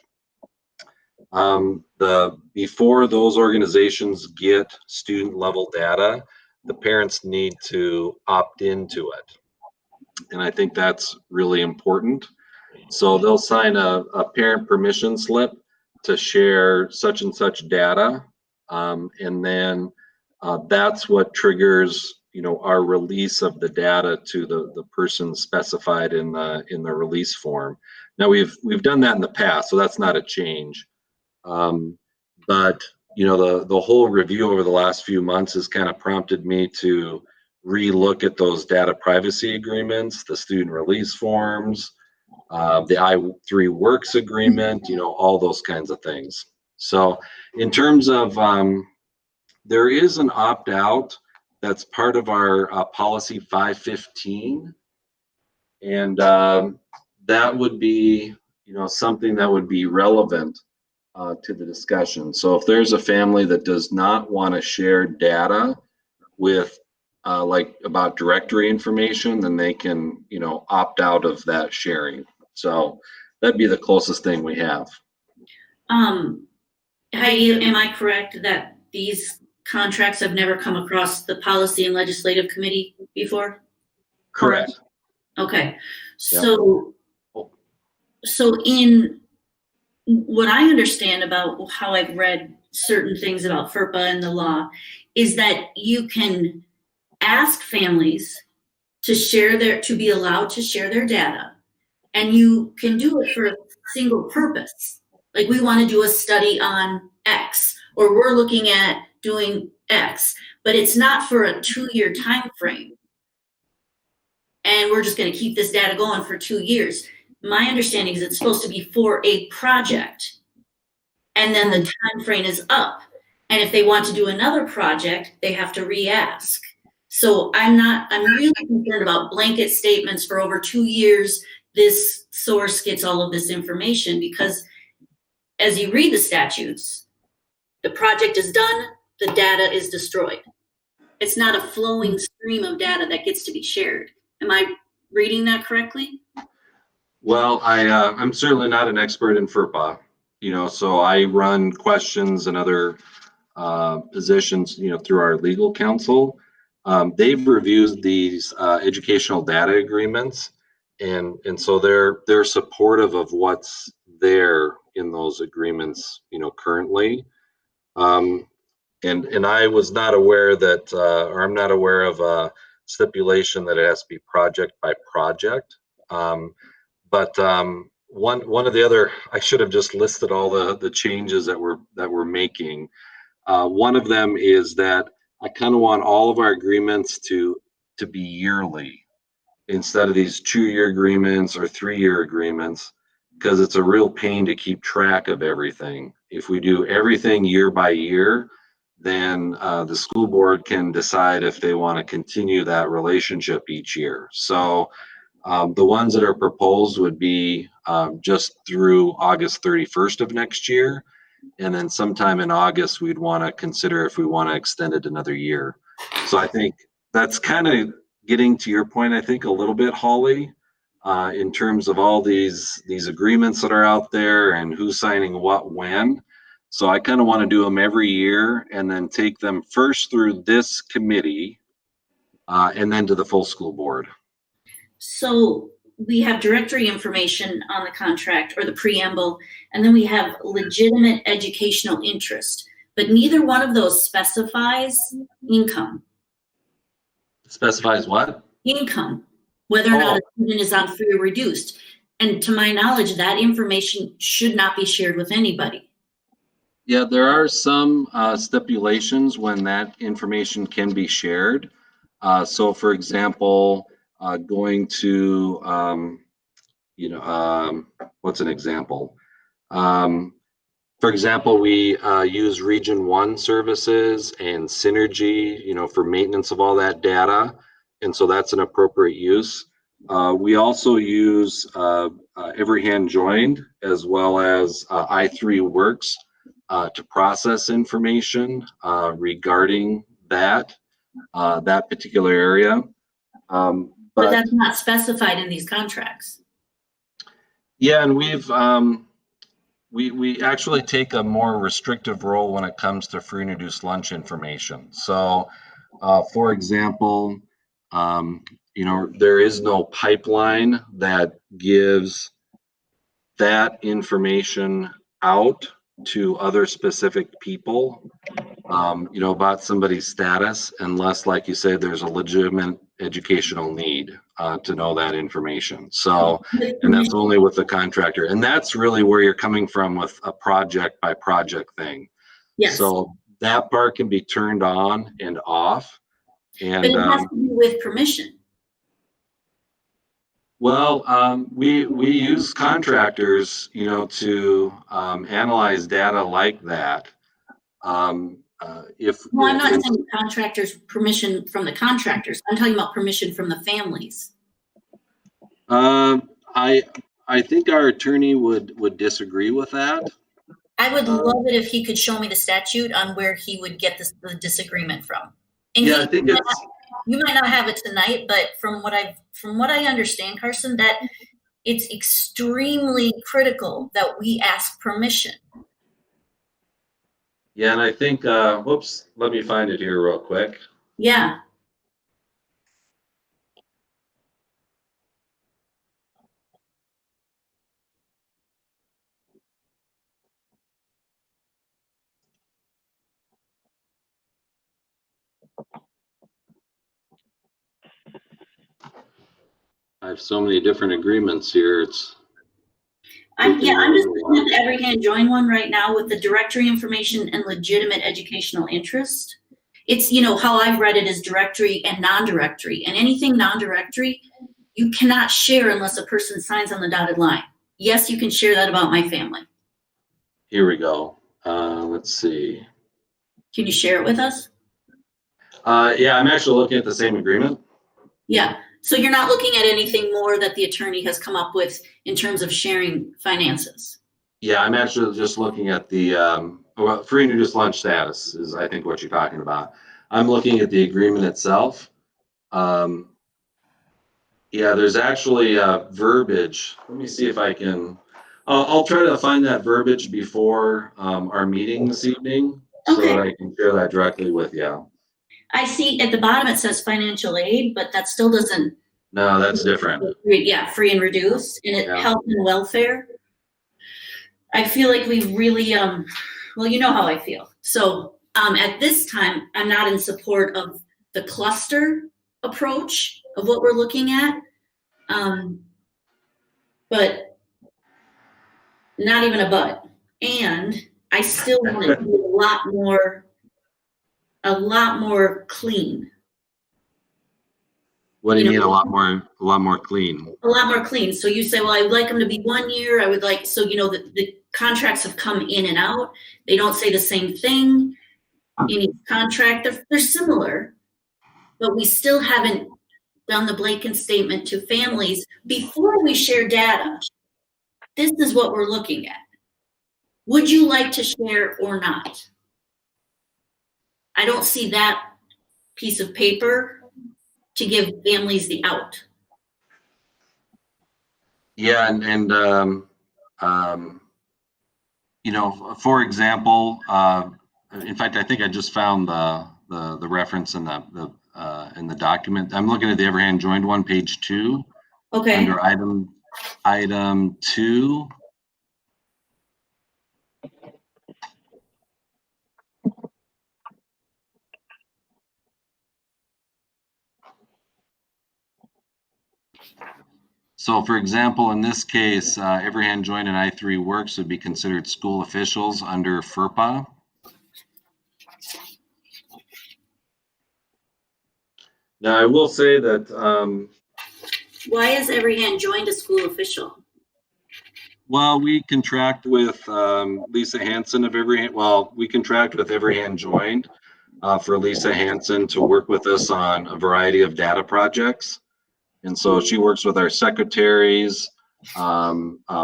before those organizations get student level data, the parents need to opt into it. And I think that's really important. So they'll sign a parent permission slip to share such and such data. And then that's what triggers, our release of the data to the person specified in the release form. Now we've done that in the past, so that's not a change. But the whole review over the last few months has kind of prompted me to re-look at those data privacy agreements, the student release forms, the I3 Works agreement, all those kinds of things. So in terms of, there is an opt-out that's part of our policy 515. And that would be, something that would be relevant to the discussion. So if there's a family that does not want to share data with like about directory information, then they can, opt out of that sharing. So that'd be the closest thing we have. Heidi, am I correct that these contracts have never come across the Policy and Legislative Committee before? Correct. Okay, so in what I understand about how I've read certain things about FERPA and the law is that you can ask families to be allowed to share their data, and you can do it for a single purpose. Like, we want to do a study on X, or we're looking at doing X, but it's not for a 2-year time frame. And we're just going to keep this data going for 2 years. My understanding is it's supposed to be for a project, and then the time frame is up. And if they want to do another project, they have to re-ask. So I'm really concerned about blanket statements for over 2 years. This source gets all of this information, because as you read the statutes, the project is done, the data is destroyed. It's not a flowing stream of data that gets to be shared. Am I reading that correctly? Well, I'm certainly not an expert in FERPA, so I run questions and other positions, through our legal counsel. They've reviewed these educational data agreements, and so they're supportive of what's there in those agreements, currently. And I was not aware that, or I'm not aware of a stipulation that it has to be project by project. But one of the other, I should have just listed all the changes that we're making. One of them is that I kind of want all of our agreements to be yearly instead of these 2-year agreements or 3-year agreements, because it's a real pain to keep track of everything. If we do everything year by year, then the school board can decide if they want to continue that relationship each year. So the ones that are proposed would be just through August 31st of next year. And then sometime in August, we'd want to consider if we want to extend it another year. So I think that's kind of getting to your point, I think, a little bit, Holly, in terms of all these agreements that are out there and who's signing what when. So I kind of want to do them every year and then take them first through this committee and then to the full school board. So we have directory information on the contract or the preamble, and then we have legitimate educational interest, but neither one of those specifies income. Specifies what? Income, whether or not a student is on free or reduced. And to my knowledge, that information should not be shared with anybody. Yeah, there are some stipulations when that information can be shared. So for example, going to, what's an example? For example, we use Region 1 services and Synergy, for maintenance of all that data. And so that's an appropriate use. We also use Every Hand Joined, as well as I3 Works to process information regarding that particular area. But that's not specified in these contracts. Yeah, and we actually take a more restrictive role when it comes to free and reduced lunch information. So For example, there is no pipeline that gives that information out to other specific people, about somebody's status, unless, like you said, there's a legitimate educational need to know that information. So, and that's only with the contractor. And that's really where you're coming from with a project by project thing. Yes. So that part can be turned on and off. And But it has to be with permission. well, we use contractors, to analyze data like that. If No, I'm not saying contractors, permission from the contractors. I'm talking about permission from the families. I think our attorney would disagree with that. I would love it if he could show me the statute on where he would get the disagreement from. And Yeah, I think you might not have it tonight, but from what I understand, Carson, that it's extremely critical that we ask permission. yeah, and I think, whoops, let me find it here real quick. Yeah. I have so many different agreements here. I'm just looking at the Everyhand Join one right now with the directory information and legitimate educational interest. It's, how I've read it is directory and non-directory, and anything non-directory, you cannot share unless a person signs on the dotted line. Yes, you can share that about my family. Here we go. Let's see. Can you share it with us? Yeah, I'm actually looking at the same agreement. Yeah. So you're not looking at anything more that the attorney has come up with in terms of sharing finances? Yeah, I'm actually just looking at the free and reduced lunch status is, I think, what you're talking about. I'm looking at the agreement itself. Yeah, there's actually verbiage. Let me see if I can. I'll try to find that verbiage before our meeting this evening, so that I can share that directly with you. I see at the bottom it says financial aid, but that still doesn't. No, that's different. Yeah, free and reduced, and health and welfare. I feel like we really, well, you know how I feel. So at this time, I'm not in support of the cluster approach of what we're looking at, but not even a but. And I still want it to be a lot more clean. What do you mean a lot more clean? A lot more clean. So you say, well, I would like them to be 1 year. I would like, so the contracts have come in and out. They don't say the same thing in each contract. They're similar, but we still haven't done the blanket statement to families before we share data. This is what we're looking at. Would you like to share or not? I don't see that piece of paper to give families the out. Yeah, and for example, in fact, I think I just found the reference in the document. I'm looking at the Everhand Joined one, page 2. Okay. Under item 2. So, for example, in this case, Everhand Joined and I3 Works would be considered school officials under FERPA. Now, I will say that. Why is Everhand Joined a school official? Well, we contract with Lisa Hanson of Everhand. Well, we contract with Everhand Joined for Lisa Hanson to work with us on a variety of data projects. And so she works with our secretaries,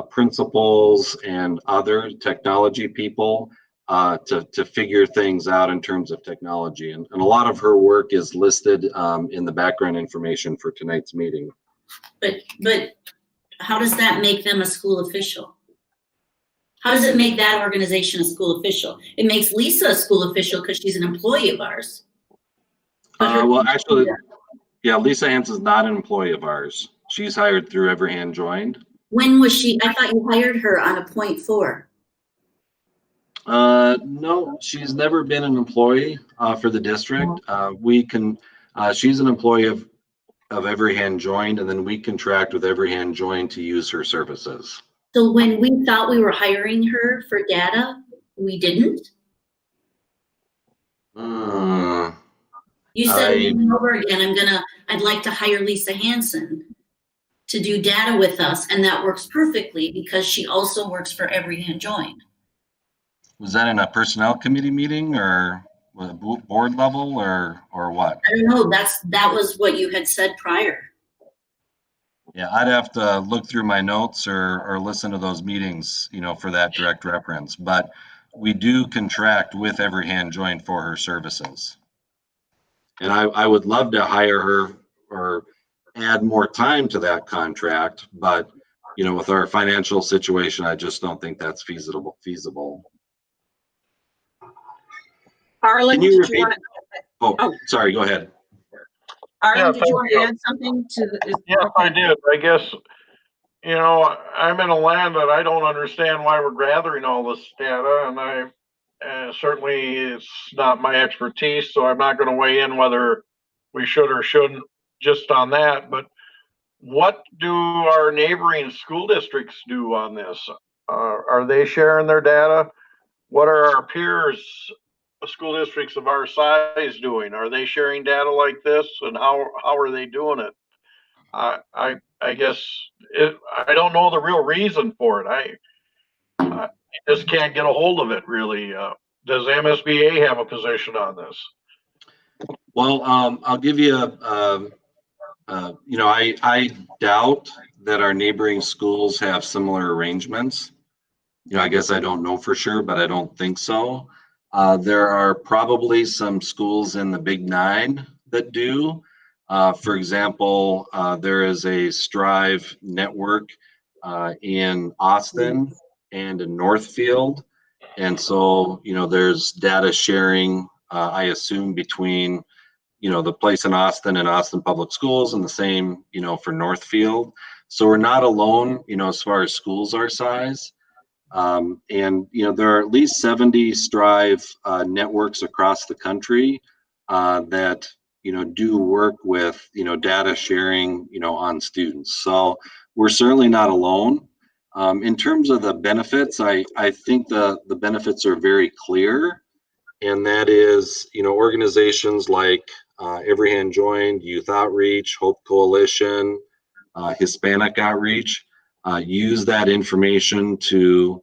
principals, and other technology people to figure things out in terms of technology. And a lot of her work is listed in the background information for tonight's meeting. But how does that make them a school official? How does it make that organization a school official? It makes Lisa a school official because she's an employee of ours. Well, actually, yeah, Lisa Hansen's not an employee of ours. She's hired through Every Hand Joined. When was she? I thought you hired her on a .4. No, she's never been an employee for the district. She's an employee of Every Hand Joined, and then we contract with Every Hand Joined to use her services. So when we thought we were hiring her for data, we didn't? You said over and over again, I'd like to hire Lisa Hansen to do data with us, and that works perfectly because she also works for Every Hand Joined. Was that in a personnel committee meeting or was it board level or what? I don't know, that was what you had said prior. Yeah, I'd have to look through my notes or listen to those meetings, for that direct reference. But we do contract with Every Hand Joined for her services. And I would love to hire her or add more time to that contract, but with our financial situation, I just don't think that's feasible. Arlen, Can you did repeat? you want Oh, sorry, go ahead. Arlen, did thank you want you. to add something to the? Yes, I did. I guess, I'm in a land that I don't understand why we're gathering all this data, and certainly it's not my expertise, so I'm not going to weigh in whether we should or shouldn't just on that. But what do our neighboring school districts do on this? Are they sharing their data? What are our peers, school districts of our size, doing? Are they sharing data like this, and how are they doing it? I guess I don't know the real reason for it. I just can't get a hold of it really. Does MSBA have a position on this? Well, I'll give you I doubt that our neighboring schools have similar arrangements. I guess I don't know for sure, but I don't think so. There are probably some schools in the Big Nine that do. For example, there is a Strive network in Austin and in Northfield. And so, there's data sharing, I assume, between, the place in Austin and Austin Public Schools, and the same, for Northfield. So we're not alone, as far as schools our size. And, there are at least 70 Strive networks across the country that, do work with, data sharing, on students. So we're certainly not alone. In terms of the benefits, I think the benefits are very clear. And that is, organizations like Every Hand Joined, Youth Outreach, Hope Coalition, Hispanic Outreach, use that information to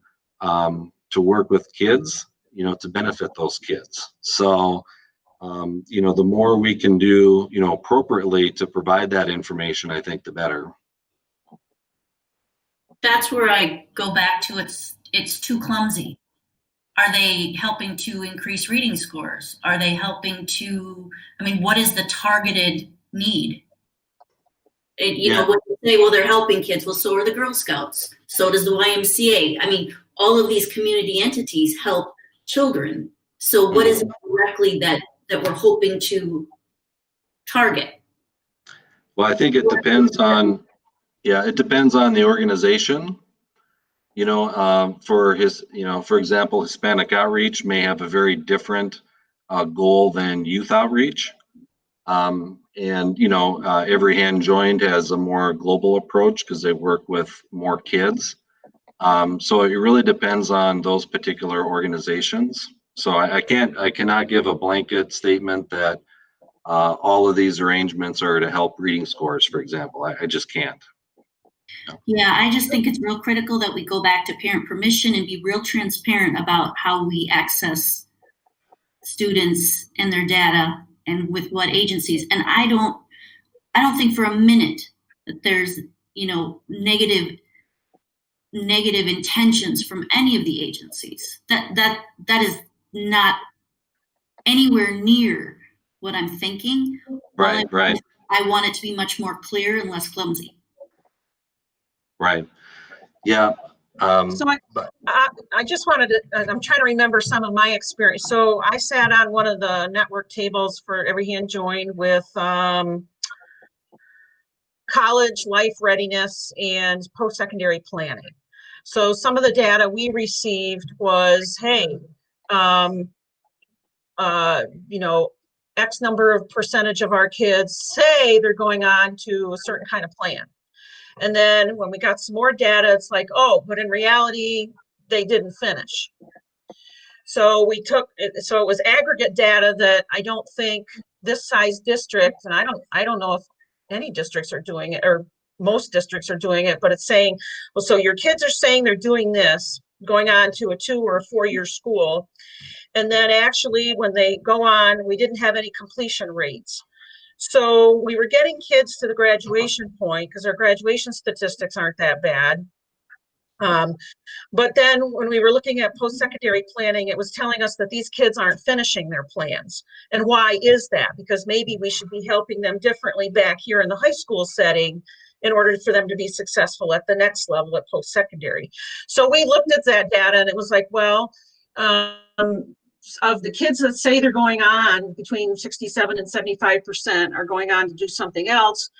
work with kids, to benefit those kids. So, the more we can do, appropriately to provide that information, I think the better. That's where I go back to it's too clumsy. Are they helping to increase reading scores? Are they helping to, what is the targeted need? When you say, well, they're helping kids, well, so are the Girl Scouts. So does the YMCA. All of these community entities help children. So what is it directly that we're hoping to target? Well, I think it depends on, the organization. For example, Hispanic Outreach may have a very different goal than Youth Outreach. Every Hand Joined has a more global approach because they work with more kids. So it really depends on those particular organizations. So I cannot give a blanket statement that all of these arrangements are to help reading scores, for example. I just can't. Yeah, I just think it's real critical that we go back to parent permission and be real transparent about how we access students and their data and with what agencies. And I don't think for a minute that there's, negative intentions from any of the agencies. That is not anywhere near what I'm thinking. Right. I want it to be much more clear and less clumsy. Right. Yeah. So I just wanted to, I'm trying to remember some of my experience. So I sat on one of the network tables for Every Hand Joined with college life readiness and post-secondary planning. So some of the data we received was, hey, X number of percentage of our kids say they're going on to a certain kind of plan. And then when we got some more data, it's like, oh, but in reality, they didn't finish. So so it was aggregate data that I don't think this size district, and I don't know if any districts are doing it or most districts are doing it, but it's saying, well, so your kids are saying they're doing this, going on to a 2 or a 4-year school. And then actually when they go on, we didn't have any completion rates. So we were getting kids to the graduation point because our graduation statistics aren't that bad. But then when we were looking at post-secondary planning, it was telling us that these kids aren't finishing their plans. And why is that? Because maybe we should be helping them differently back here in the high school setting in order for them to be successful at the next level at post-secondary. So we looked at that data and it was like, well, of the kids that say they're going on, between 67 and 75% are going on to do something else,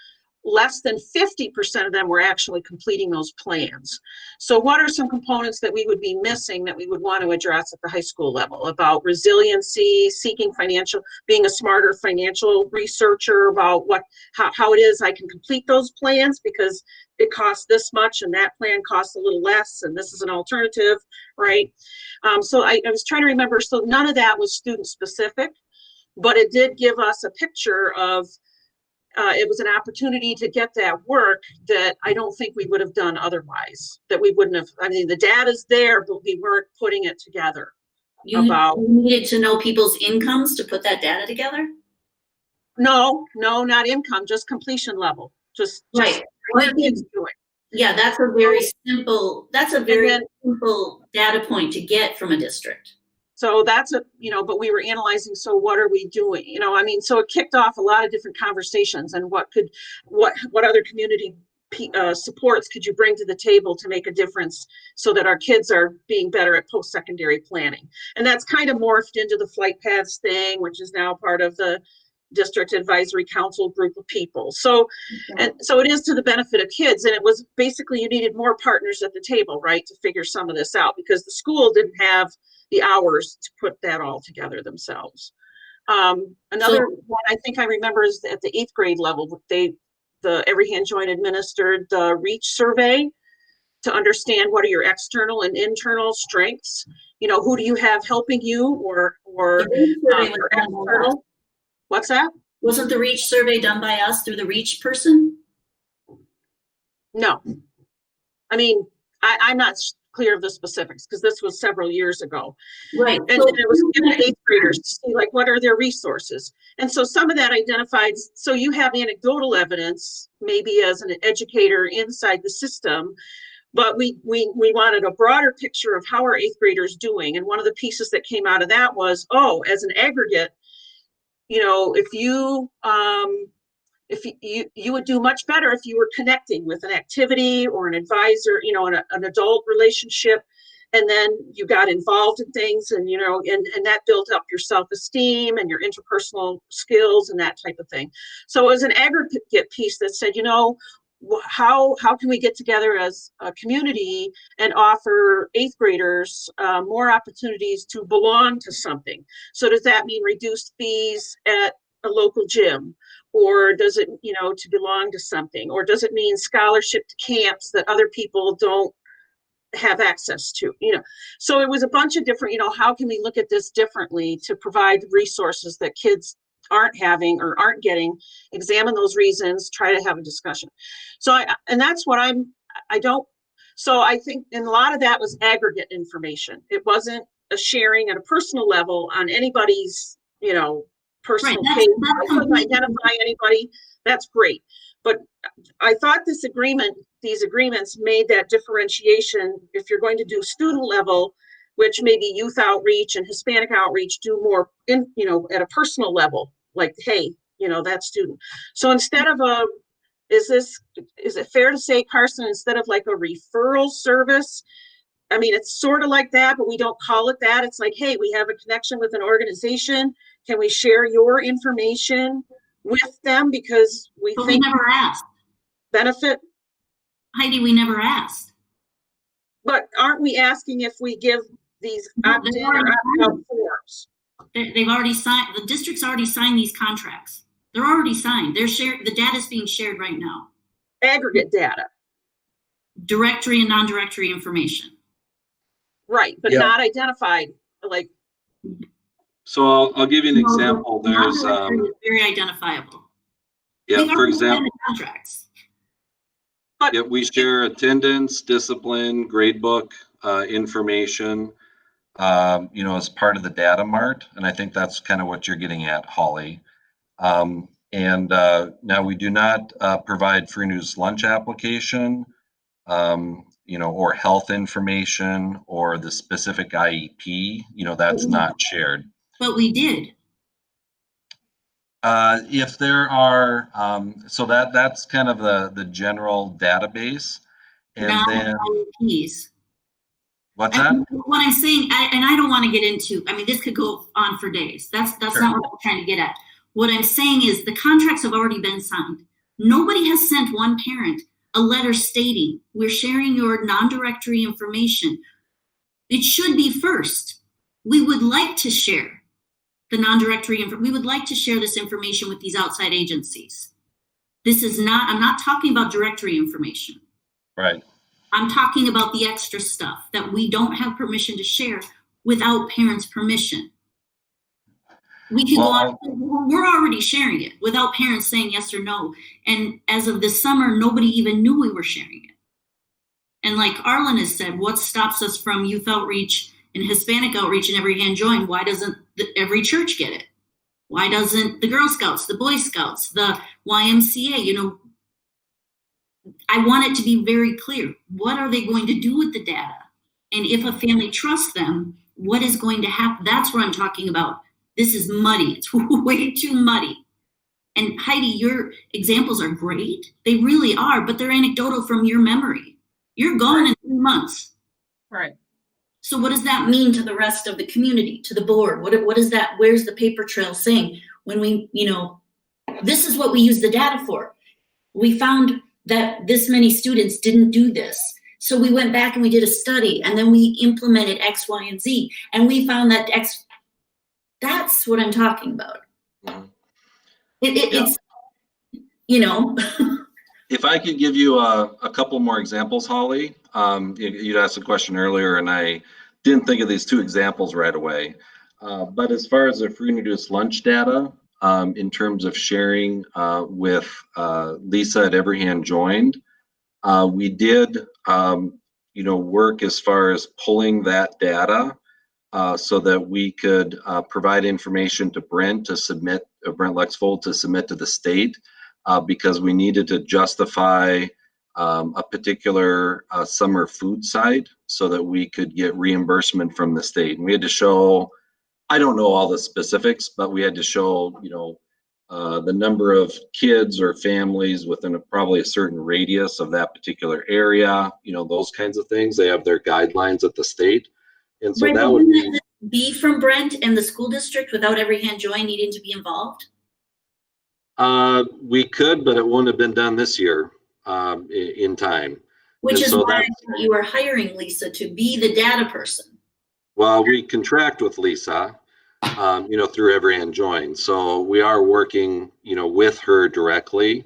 less than 50% of them were actually completing those plans. So what are some components that we would be missing that we would want to address at the high school level about resiliency, seeking financial, being a smarter financial researcher about how it is I can complete those plans because it costs this much and that plan costs a little less and this is an alternative, right? So I was trying to remember, so none of that was student specific, but it did give us a picture of it was an opportunity to get that work that I don't think we would have done otherwise, that we wouldn't have, I mean, the data's there, but we weren't putting it together. You needed to know people's incomes to put that data together? No, not income, just completion level, just Right. what are kids doing? Yeah, that's a very simple data point to get from a district. So that's but we were analyzing, so what are we doing? I mean, so it kicked off a lot of different conversations and what other community supports could you bring to the table to make a difference so that our kids are being better at post-secondary planning. And that's kind of morphed into the Flight Paths thing, which is now part of the District Advisory Council group of people. So, and so it is to the benefit of kids. And it was basically, you needed more partners at the table, right, to figure some of this out because the school didn't have the hours to put that all together themselves. Another one I think I remember is at the 8th grade level, the Every Hand Joined administered the REACH survey to understand what are your external and internal strengths. Who do you have helping you or your external? What's that? Wasn't the REACH survey done by us through the REACH person? No. I mean, I'm not clear of the specifics because this was several years ago. Right. And it was given to 8th graders to see what are their resources. And so some of that identified, so you have anecdotal evidence, maybe as an educator inside the system, but we wanted a broader picture of how are 8th graders doing. And one of the pieces that came out of that was, as an aggregate, if you would do much better if you were connecting with an activity or an advisor, an adult relationship, and then you got involved in things and that built up your self-esteem and your interpersonal skills and that type of thing. So it was an aggregate piece that said, how can we get together as a community and offer 8th graders more opportunities to belong to something? So does that mean reduced fees at a local gym? Or does it, to belong to something? Or does it mean scholarship to camps that other people don't have access to? So it was a bunch of different, how can we look at this differently to provide resources that kids aren't having or aren't getting, examine those reasons, try to have a discussion. So I think in a lot of that was aggregate information. It wasn't a sharing at a personal level on anybody's, personal case. I couldn't identify anybody. That's great. But I thought these agreements made that differentiation. If you're going to do student level, which maybe youth outreach and Hispanic outreach do more at a personal level, like, hey, that student. So instead of is it fair to say, Carson, instead of like a referral service? I mean, it's sort of like that, but we don't call it that. It's like, hey, we have a connection with an organization. Can we share your information with them because we But we think never asked. benefit? Heidi, we never asked. But aren't we asking if we give these No, opt-in they've or already opt-out signed. forms? They've already signed, the district's already signed these contracts. They're already signed. They're shared, the data's being shared right now. Aggregate data, Directory and non-directory information. right, but Yeah. not identified, like, So I'll give you an example. There's, Non-directory is very identifiable. yeah, We've for already signed example, the contracts. yeah, we share attendance, discipline, gradebook, information, as part of the data mart. And I think that's kind of what you're getting at, Holly. And now we do not provide free news lunch application, or health information or the specific IEP, that's not shared. But we did. If there are, so that's kind of the general database. And then, Non-IEPs. what's that? What I'm saying, and I don't want to get into, I mean, this could go on for days. That's Sure. not what I'm trying to get at. What I'm saying is the contracts have already been signed. Nobody has sent one parent a letter stating, we're sharing your non-directory information. It should be first. We would like to share the non-directory info. We would like to share this information with these outside agencies. This is not, I'm not talking about directory information. Right. I'm talking about the extra stuff that we don't have permission to share without parents' permission. We can go on, we're already sharing it without parents saying yes or no. And as of this summer, nobody even knew we were sharing it. And like Arlen has said, what stops us from youth outreach and Hispanic outreach and Every Hand Joined? Why doesn't every church get it? Why doesn't the Girl Scouts, the Boy Scouts, the YMCA, I want it to be very clear. What are they going to do with the data? And if a family trusts them, what is going to happen? That's what I'm talking about. This is muddy. It's way too muddy. And Heidi, your examples are great. They really are, but they're anecdotal from your memory. You're gone in 3 months. right. So what does that mean to the rest of the community, to the board? What is that? Where's the paper trail saying when we, this is what we use the data for. We found that this many students didn't do this. So we went back and we did a study and then we implemented X, Y, and Z. And we found that that's what I'm talking about. Mhm. It's, If I could give you a couple more examples, Holly, you'd asked a question earlier and I didn't think of these two examples right away. But as far as the free and reduced lunch data, in terms of sharing with Lisa at Every Hand Joined, we did, work as far as pulling that data so that we could provide information to Brent to submit, Brent Lexfold to submit to the state. Because we needed to justify a particular summer food site so that we could get reimbursement from the state. And we had to show, I don't know all the specifics, but we had to show, the number of kids or families within probably a certain radius of that particular area, those kinds of things. They have their guidelines at the state. And so that would be from Brent and the school district without Every Hand Joined needing to be involved. We could, but it wouldn't have been done this year in time. Which And is so why I thought you were hiring Lisa to be the data person. Well, we contract with Lisa, through Every Hand Joined. So we are working, with her directly.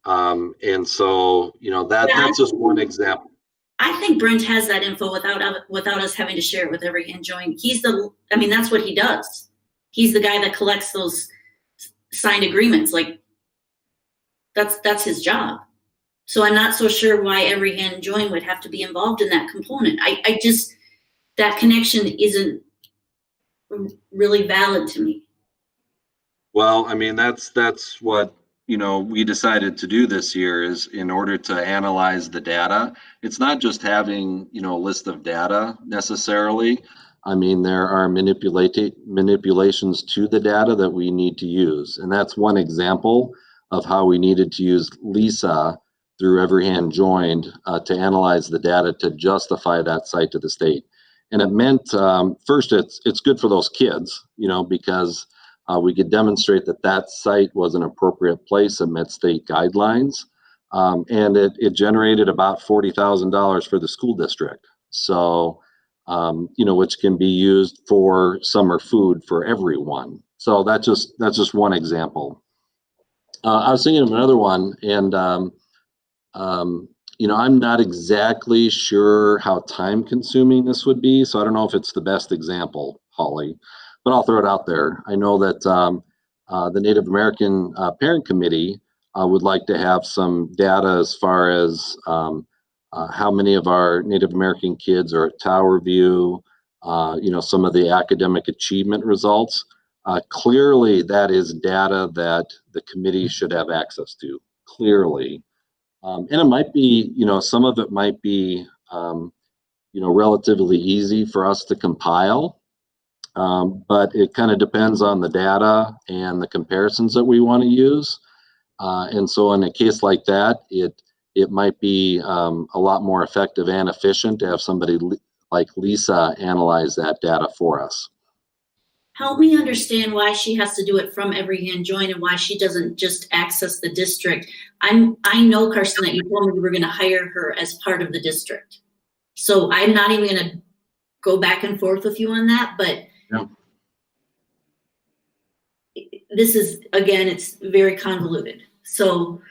And so, that's just one example. I think Brent has that info without us having to share it with Every Hand Joined. That's what he does. He's the guy that collects those signed agreements. Like that's his job. So I'm not so sure why Every Hand Joined would have to be involved in that component. I just, that connection isn't really valid to me. Well, that's what, we decided to do this year is in order to analyze the data. It's not just having, a list of data necessarily. There are manipulations to the data that we need to use. And that's one example of how we needed to use Lisa through Every Hand Joined to analyze the data to justify that site to the state. And it meant, first, it's good for those kids, because we could demonstrate that that site was an appropriate place and met state guidelines. And it generated about $40,000 for the school district. So, which can be used for summer food for everyone. So that's just one example. I was thinking of another one, and I'm not exactly sure how time consuming this would be. So I don't know if it's the best example, Holly, but I'll throw it out there. I know that the Native American Parent Committee would like to have some data as far as how many of our Native American kids are at Tower View, some of the academic achievement results. Clearly, that is data that the committee should have access to, clearly. And it might be, some of it might be, relatively easy for us to compile. But it kind of depends on the data and the comparisons that we want to use. And so in a case like that, it might be a lot more effective and efficient to have somebody like Lisa analyze that data for us. Help me understand why she has to do it from Every Hand Joined and why she doesn't just access the district. I know, Carson, that you told me you were going to hire her as part of the district. So I'm not even going to go back and forth with you on that, but yeah. This is, again, it's very convoluted. So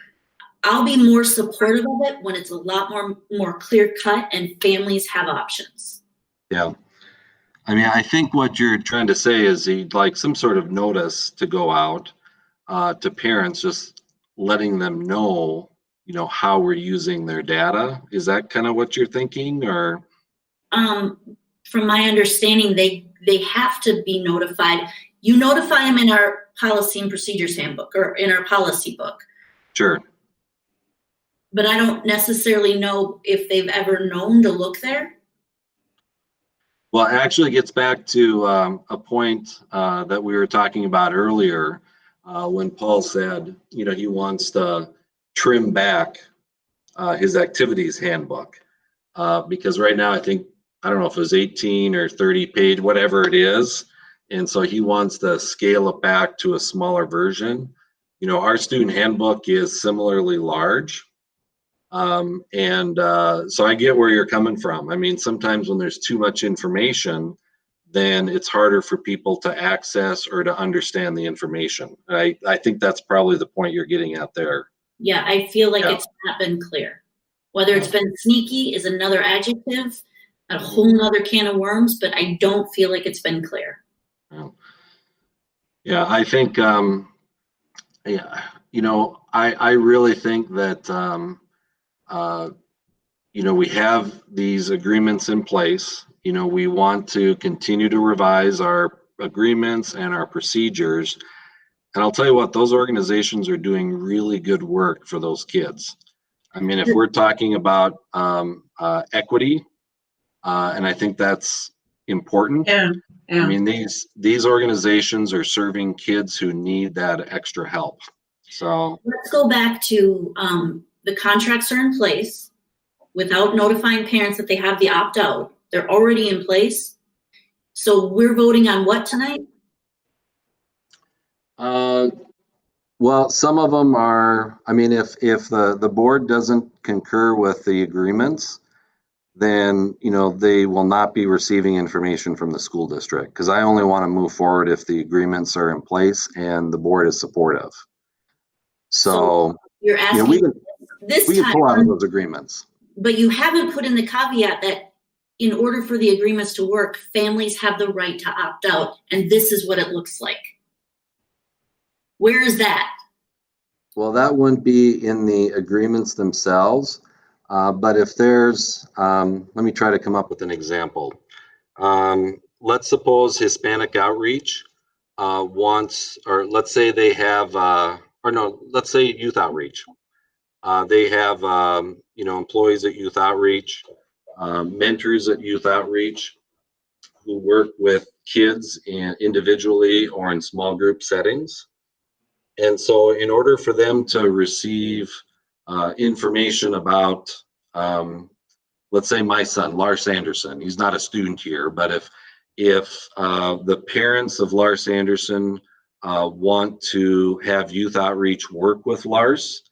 I'll be more supportive of it when it's a lot more clear cut and families have options. Yeah. I mean, I think what you're trying to say is you'd like some sort of notice to go out to parents, just letting them know, how we're using their data. Is that kind of what you're thinking, or? From my understanding, they have to be notified. You notify them in our policy and procedures handbook or in our policy book. Sure. But I don't necessarily know if they've ever known to look there. Well, it actually gets back to a point that we were talking about earlier when Paul said, he wants to trim back his activities handbook because right now I don't know if it was 18 or 30 page, whatever it is. And so he wants to scale it back to a smaller version. Our student handbook is similarly large. So I get where you're coming from. I mean, sometimes when there's too much information, then it's harder for people to access or to understand the information. I think that's probably the point you're getting at there. Yeah, I feel like it's not been clear. Whether it's been sneaky is another adjective, a whole nother can of worms, but I don't feel like it's been clear. Yeah, I think, I really think that, we have these agreements in place. We want to continue to revise our agreements and our procedures. And I'll tell you what, those organizations are doing really good work for those kids. I mean, if we're talking about equity, and I think that's important. Yeah. I mean, these organizations are serving kids who need that extra help. So let's go back to the contracts are in place without notifying parents that they have the opt-out. They're already in place. So we're voting on what tonight? Well, some of them are, I mean, if the board doesn't concur with the agreements, then, they will not be receiving information from the school district, because I only want to move forward if the agreements are in place and the board is supportive. So you're asking we can time, pull out of those agreements. But you haven't put in the caveat that in order for the agreements to work, families have the right to opt out, and this is what it looks like. Where is that? Well, that wouldn't be in the agreements themselves. But if there's, let me try to come up with an example. Let's suppose Hispanic Outreach wants, or let's say they have, let's say Youth Outreach. They have, employees at Youth Outreach, mentors at Youth Outreach who work with kids individually or in small group settings. And so in order for them to receive information about, let's say my son, Lars Anderson, he's not a student here, but if the parents of Lars Anderson want to have youth outreach work with Lars,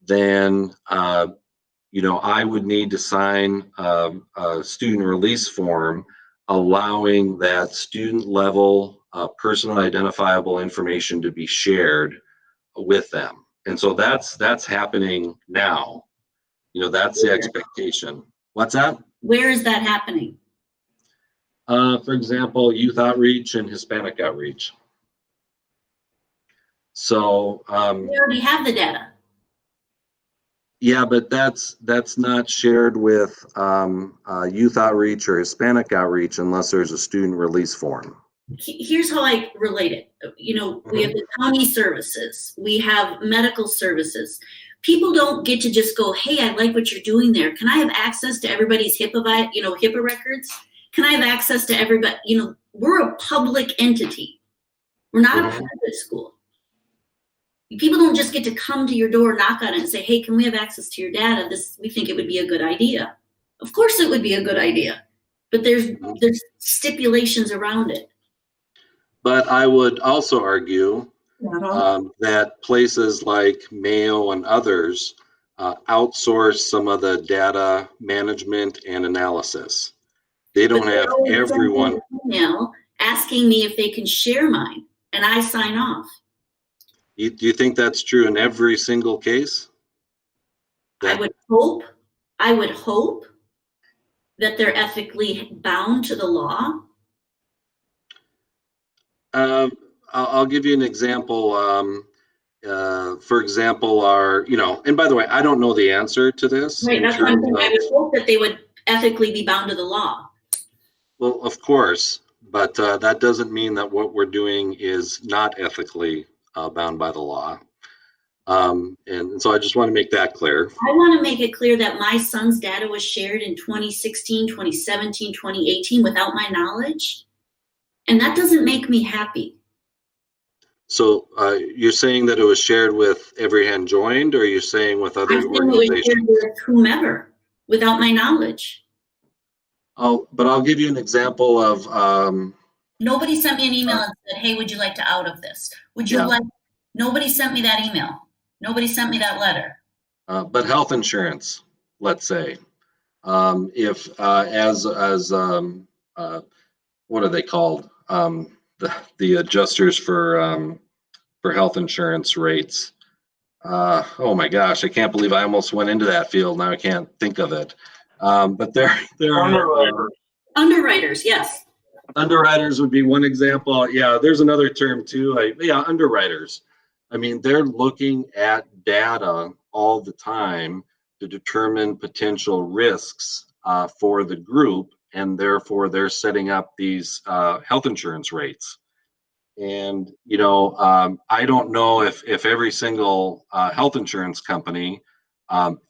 then I would need to sign a student release form allowing that student level personal identifiable information to be shared with them. And so that's happening now. That's the expectation. What's that? Where is that happening? For example, youth outreach and Hispanic outreach. So We already have the data. yeah, but that's not shared with youth outreach or Hispanic outreach unless there's a student release form. Here's how I relate it. We have the county services, we have medical services. People don't get to just go, hey, I like what you're doing there. Can I have access to everybody's HIPAA records? Can I have access to everybody? We're a public entity. We're not a private school. People don't just get to come to your door, knock on it, and say, hey, can we have access to your data? We think it would be a good idea. Of course it would be a good idea, but there's stipulations around it. But I would also argue that places like Mayo and others outsource some of the data management and analysis. They don't have everyone. Email asking me if they can share mine, and I sign off. Do you think that's true in every single case? I would hope that they're ethically bound to the law. I'll give you an example. For example, and by the way, I don't know the answer to this. Right, that's one thing. I would hope that they would ethically be bound to the law. Well, of course, but that doesn't mean that what we're doing is not ethically bound by the law. And so I just want to make that clear. I want to make it clear that my son's data was shared in 2016, 2017, 2018 without my knowledge. And that doesn't make me happy. So you're saying that it was shared with Every Hand Joined, or you're saying with other organizations? Was shared with whomever without my knowledge. But I'll give you an example of. Nobody sent me an email and said, hey, would you like to out of this? Nobody sent me that email. Nobody sent me that letter. But health insurance, let's say, if what are they called? The adjusters for health insurance rates. Oh my gosh, I can't believe I almost went into that field. Now I can't think of it. But there are underwriters, yes. Underwriters would be one example. Yeah, there's another term too. Underwriters. I mean, they're looking at data all the time to determine potential risks for the group, and therefore they're setting up these health insurance rates. And I don't know if every single health insurance company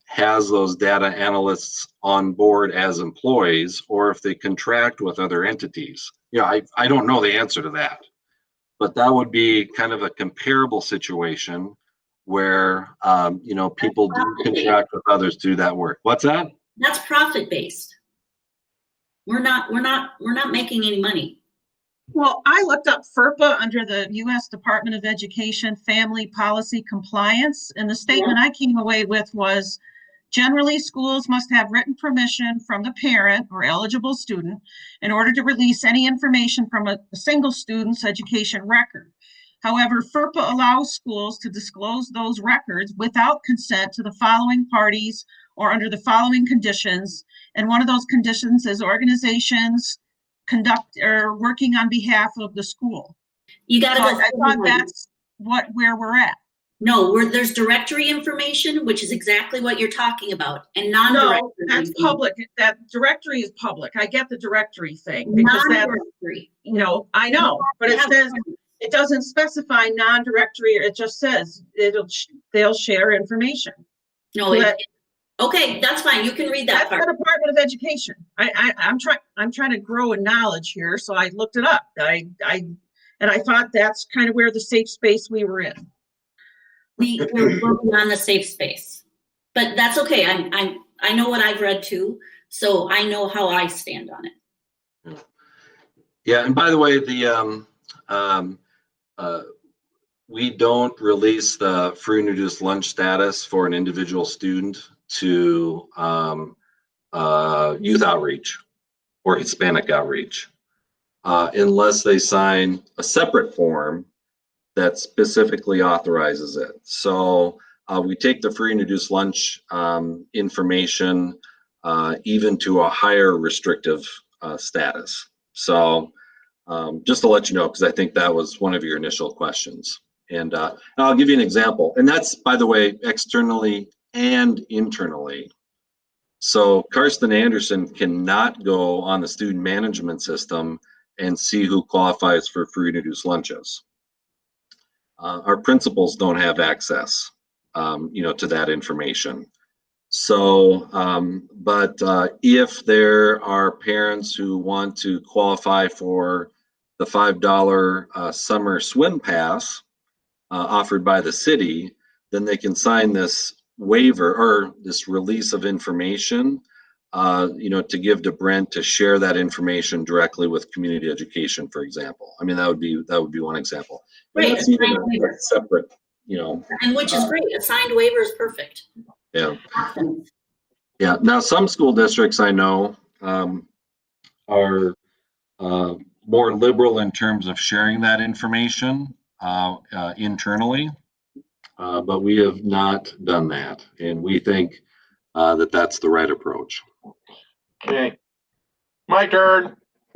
has those data analysts on board as employees, or if they contract with other entities. I don't know the answer to that, but that would be kind of a comparable situation where people do contract with others to do that work. What's that? That's profit based. We're not making any money. Well, I looked up FERPA under the U.S. Department of Education Family Policy Compliance, and the statement I came away with was, generally, schools must have written permission from the parent or eligible student in order to release any information from a single student's education record. However, FERPA allows schools to disclose those records without consent to the following parties or under the following conditions. And one of those conditions is organizations conduct or working on behalf of the school. You got to go. I thought that's where we're at. No, there's directory information, which is exactly what you're talking about, and non-directory. No, that's public. That directory is public. I get the directory thing because non-directory. I know, but it says it doesn't specify non-directory. It just says they'll share information. No, okay, that's fine. You can read that part. That's the Department of Education. I'm trying to grow in knowledge here, so I looked it up. I thought that's kind of where the safe space we were in. we're beyond the safe space. But that's okay. I know what I've read too, so I know how I stand on it. Yeah, and by the way, we don't release the free and reduced lunch status for an individual student to youth outreach or Hispanic outreach unless they sign a separate form that specifically authorizes it. So we take the free and reduced lunch information even to a higher restrictive status. So just to let you know, because I think that was one of your initial questions. And I'll give you an example. And that's, by the way, externally and internally. So Karsten Anderson cannot go on the student management system and see who qualifies for free and reduced lunches. Our principals don't have access, to that information. So, but if there are parents who want to qualify for the $5 summer swim pass offered by the city, then they can sign this waiver or this release of information, to give to Brent to share that information directly with community education, for example. I mean, that would be one example. Great, That's even a waiver. separate, And which is great. A signed waiver is perfect. Yeah. Awesome. Yeah. Now, some school districts I know are more liberal in terms of sharing that information internally, but we have not done that, and we think that that's the right approach. Okay. My turn,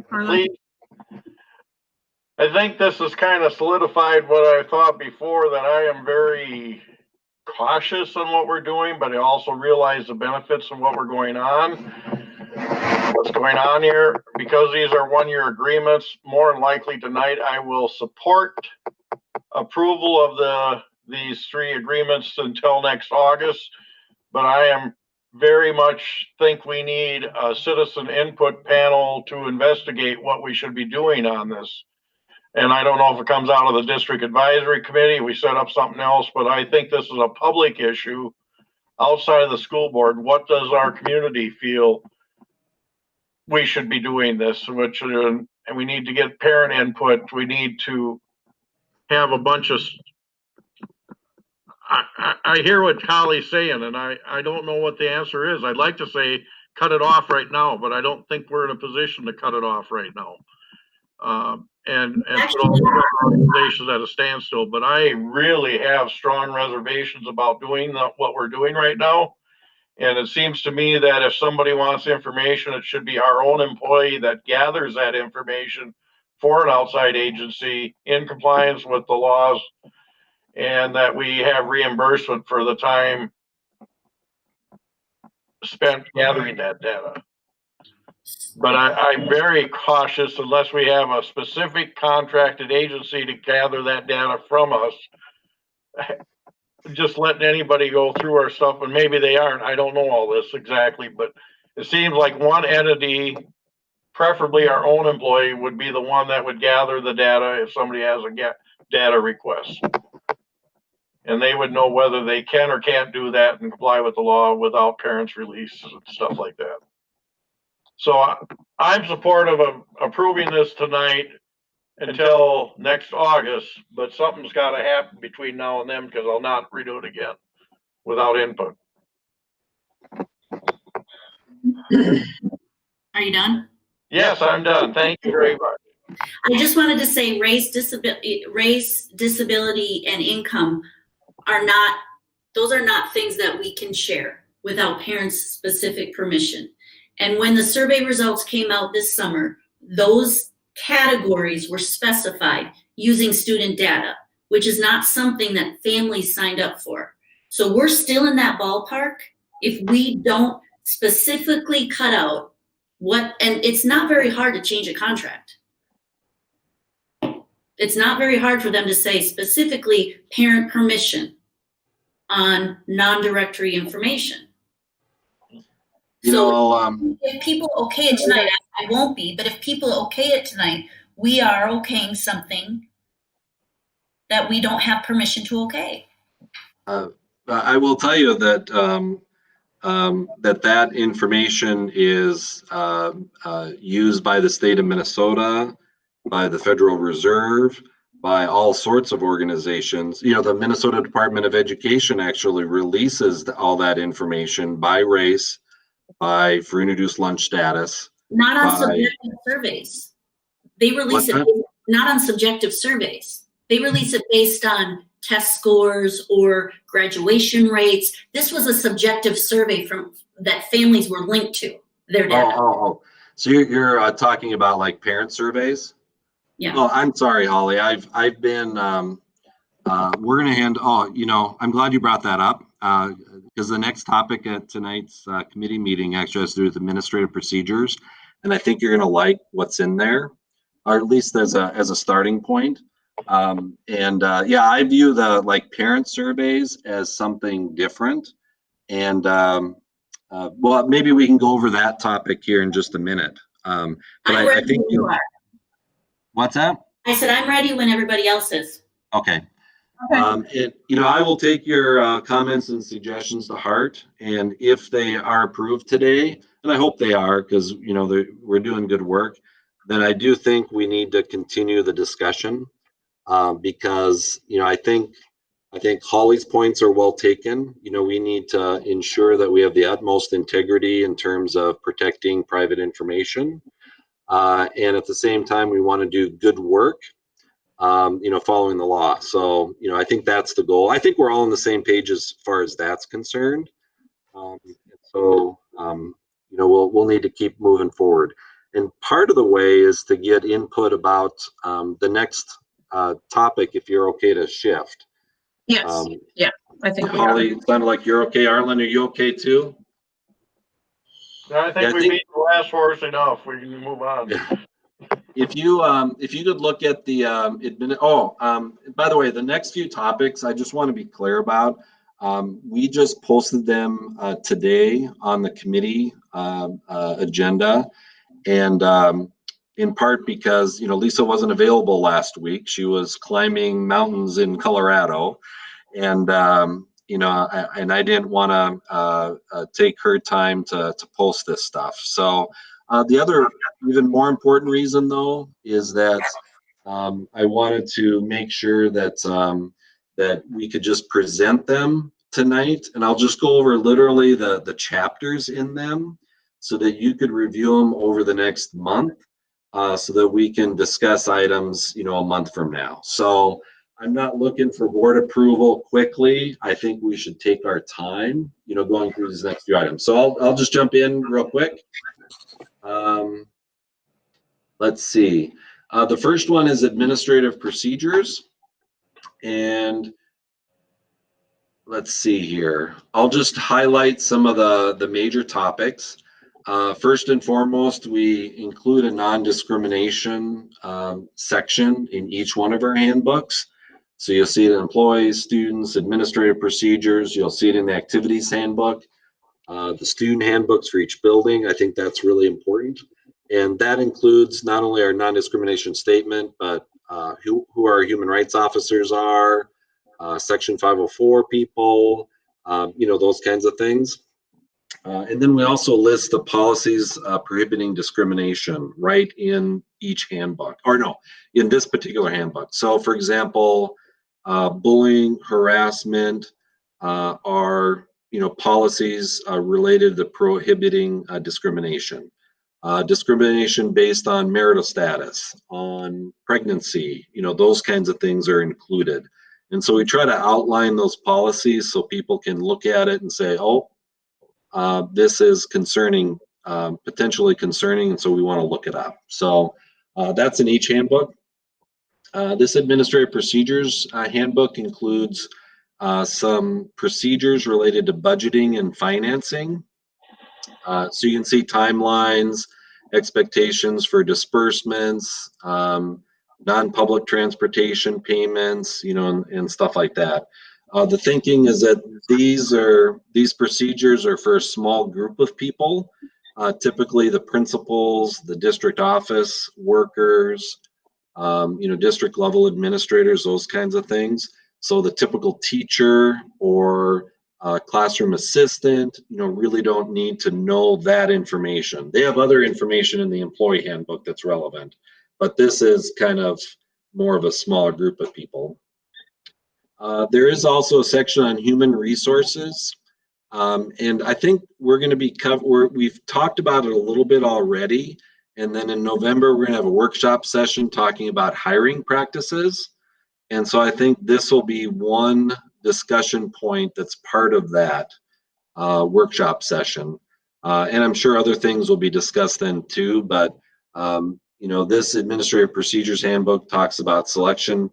Carla? please. I think this has kind of solidified what I thought before, that I am very cautious on what we're doing, but I also realize the benefits of what's going on here. Because these are one-year agreements, more than likely tonight I will support approval of these 3 agreements until next August. But I am very much think we need a citizen input panel to investigate what we should be doing on this. And I don't know if it comes out of the district advisory committee, we set up something else, but I think this is a public issue outside of the school board. What does our community feel we should be doing this? And we need to get parent input. We need to have a bunch of, I hear what Holly's saying, and I don't know what the answer is. I'd like to say cut it off right now, but I don't think we're in a position to cut it off right now. And put all the organizations at a standstill. But I really have strong reservations about doing what we're doing right now. And it seems to me that if somebody wants information, it should be our own employee that gathers that information for an outside agency in compliance with the laws, and that we have reimbursement for the time spent gathering that data. But I'm very cautious unless we have a specific contracted agency to gather that data from us. Just letting anybody go through our stuff, and maybe they aren't. I don't know all this exactly, but it seems like one entity, preferably our own employee, would be the one that would gather the data if somebody has a data request. And they would know whether they can or can't do that and comply with the law without parents' release and stuff like that. So I'm supportive of approving this tonight until next August, but something's got to happen between now and then, because I'll not redo it again without input. Are you done? Yes, I'm done. Thank you very much. I just wanted to say race, disability, and income those are not things that we can share without parents' specific permission. And when the survey results came out this summer, those categories were specified using student data, which is not something that families signed up for. So we're still in that ballpark if we don't specifically cut out and it's not very hard to change a contract. It's not very hard for them to say specifically parent permission on non-directory information. If people okay it tonight, I won't be, but if people okay it tonight, we are okaying something that we don't have permission to okay. I will tell you that that information is used by the state of Minnesota, by the Federal Reserve, by all sorts of organizations. You know, the Minnesota Department of Education actually releases all that information by race, by free and reduced lunch status. Not on By- subjective surveys. They release What's it that? not on subjective surveys. They release it based on test scores or graduation rates. This was a subjective survey from that families were linked to their data. Oh. So you're talking about like parent surveys? Yeah. Oh, I'm sorry, Holly. I've been, we're going to hand, I'm glad you brought that up because the next topic at tonight's committee meeting actually has to do with administrative procedures. And I think you're going to like what's in there, or at least as a starting point. I view the like parent surveys as something different. And well, maybe we can go over that topic here in just a minute. But I'm I ready think when you are. What's that? I said I'm ready when everybody else is. Okay. Okay. I will take your comments and suggestions to heart, and if they are approved today, and I hope they are, because we're doing good work, then I do think we need to continue the discussion because I think Holly's points are well taken. We need to ensure that we have the utmost integrity in terms of protecting private information. And at the same time, we want to do good work, following the law. So, I think that's the goal. I think we're all on the same page as far as that's concerned. We'll need to keep moving forward. And part of the way is to get input about the next topic, if you're okay to shift. Yes. I think we are. Holly, it sounded like you're okay. Arlen, are you okay too? I think Yeah, we beat the last horse enough. We can move on. If you could look at the by the way, the next few topics I just want to be clear about. We just posted them today on the committee agenda, and in part because Lisa wasn't available last week. She was climbing mountains in Colorado, and and I didn't want to take her time to post this stuff. So the other even more important reason, though, is that I wanted to make sure that that we could just present them tonight, and I'll just go over literally the chapters in them so that you could review them over the next month, so that we can discuss items a month from now. So I'm not looking for board approval quickly. I think we should take our time, going through these next few items. So I'll just jump in real quick. Let's see. The first one is administrative procedures. And let's see here. I'll just highlight some of the major topics. First and foremost, we include a non-discrimination section in each one of our handbooks. So you'll see it in employees, students, administrative procedures. You'll see it in the activities handbook, the student handbooks for each building. I think that's really important. And that includes not only our non-discrimination statement, but who our human rights officers are, Section 504 people, those kinds of things. And then we also list the policies prohibiting discrimination right in each handbook, or no, in this particular handbook. So for example, bullying, harassment are policies related to prohibiting discrimination. Discrimination based on marital status, on pregnancy, those kinds of things are included. And so we try to outline those policies so people can look at it and say, oh, this is concerning, potentially concerning, and so we want to look it up. So that's in each handbook. This administrative procedures handbook includes some procedures related to budgeting and financing. So you can see timelines, expectations for disbursements, non-public transportation payments, and stuff like that. The thinking is that these procedures are for a small group of people, typically the principals, the district office workers, district level administrators, those kinds of things. So the typical teacher or classroom assistant, really don't need to know that information. They have other information in the employee handbook that's relevant, but this is kind of more of a smaller group of people. There is also a section on human resources. And I think we're going to be we've talked about it a little bit already. And then in November, we're going to have a workshop session talking about hiring practices. And so I think this will be one discussion point that's part of that workshop session. And I'm sure other things will be discussed then too, but this Administrative Procedures Handbook talks about selection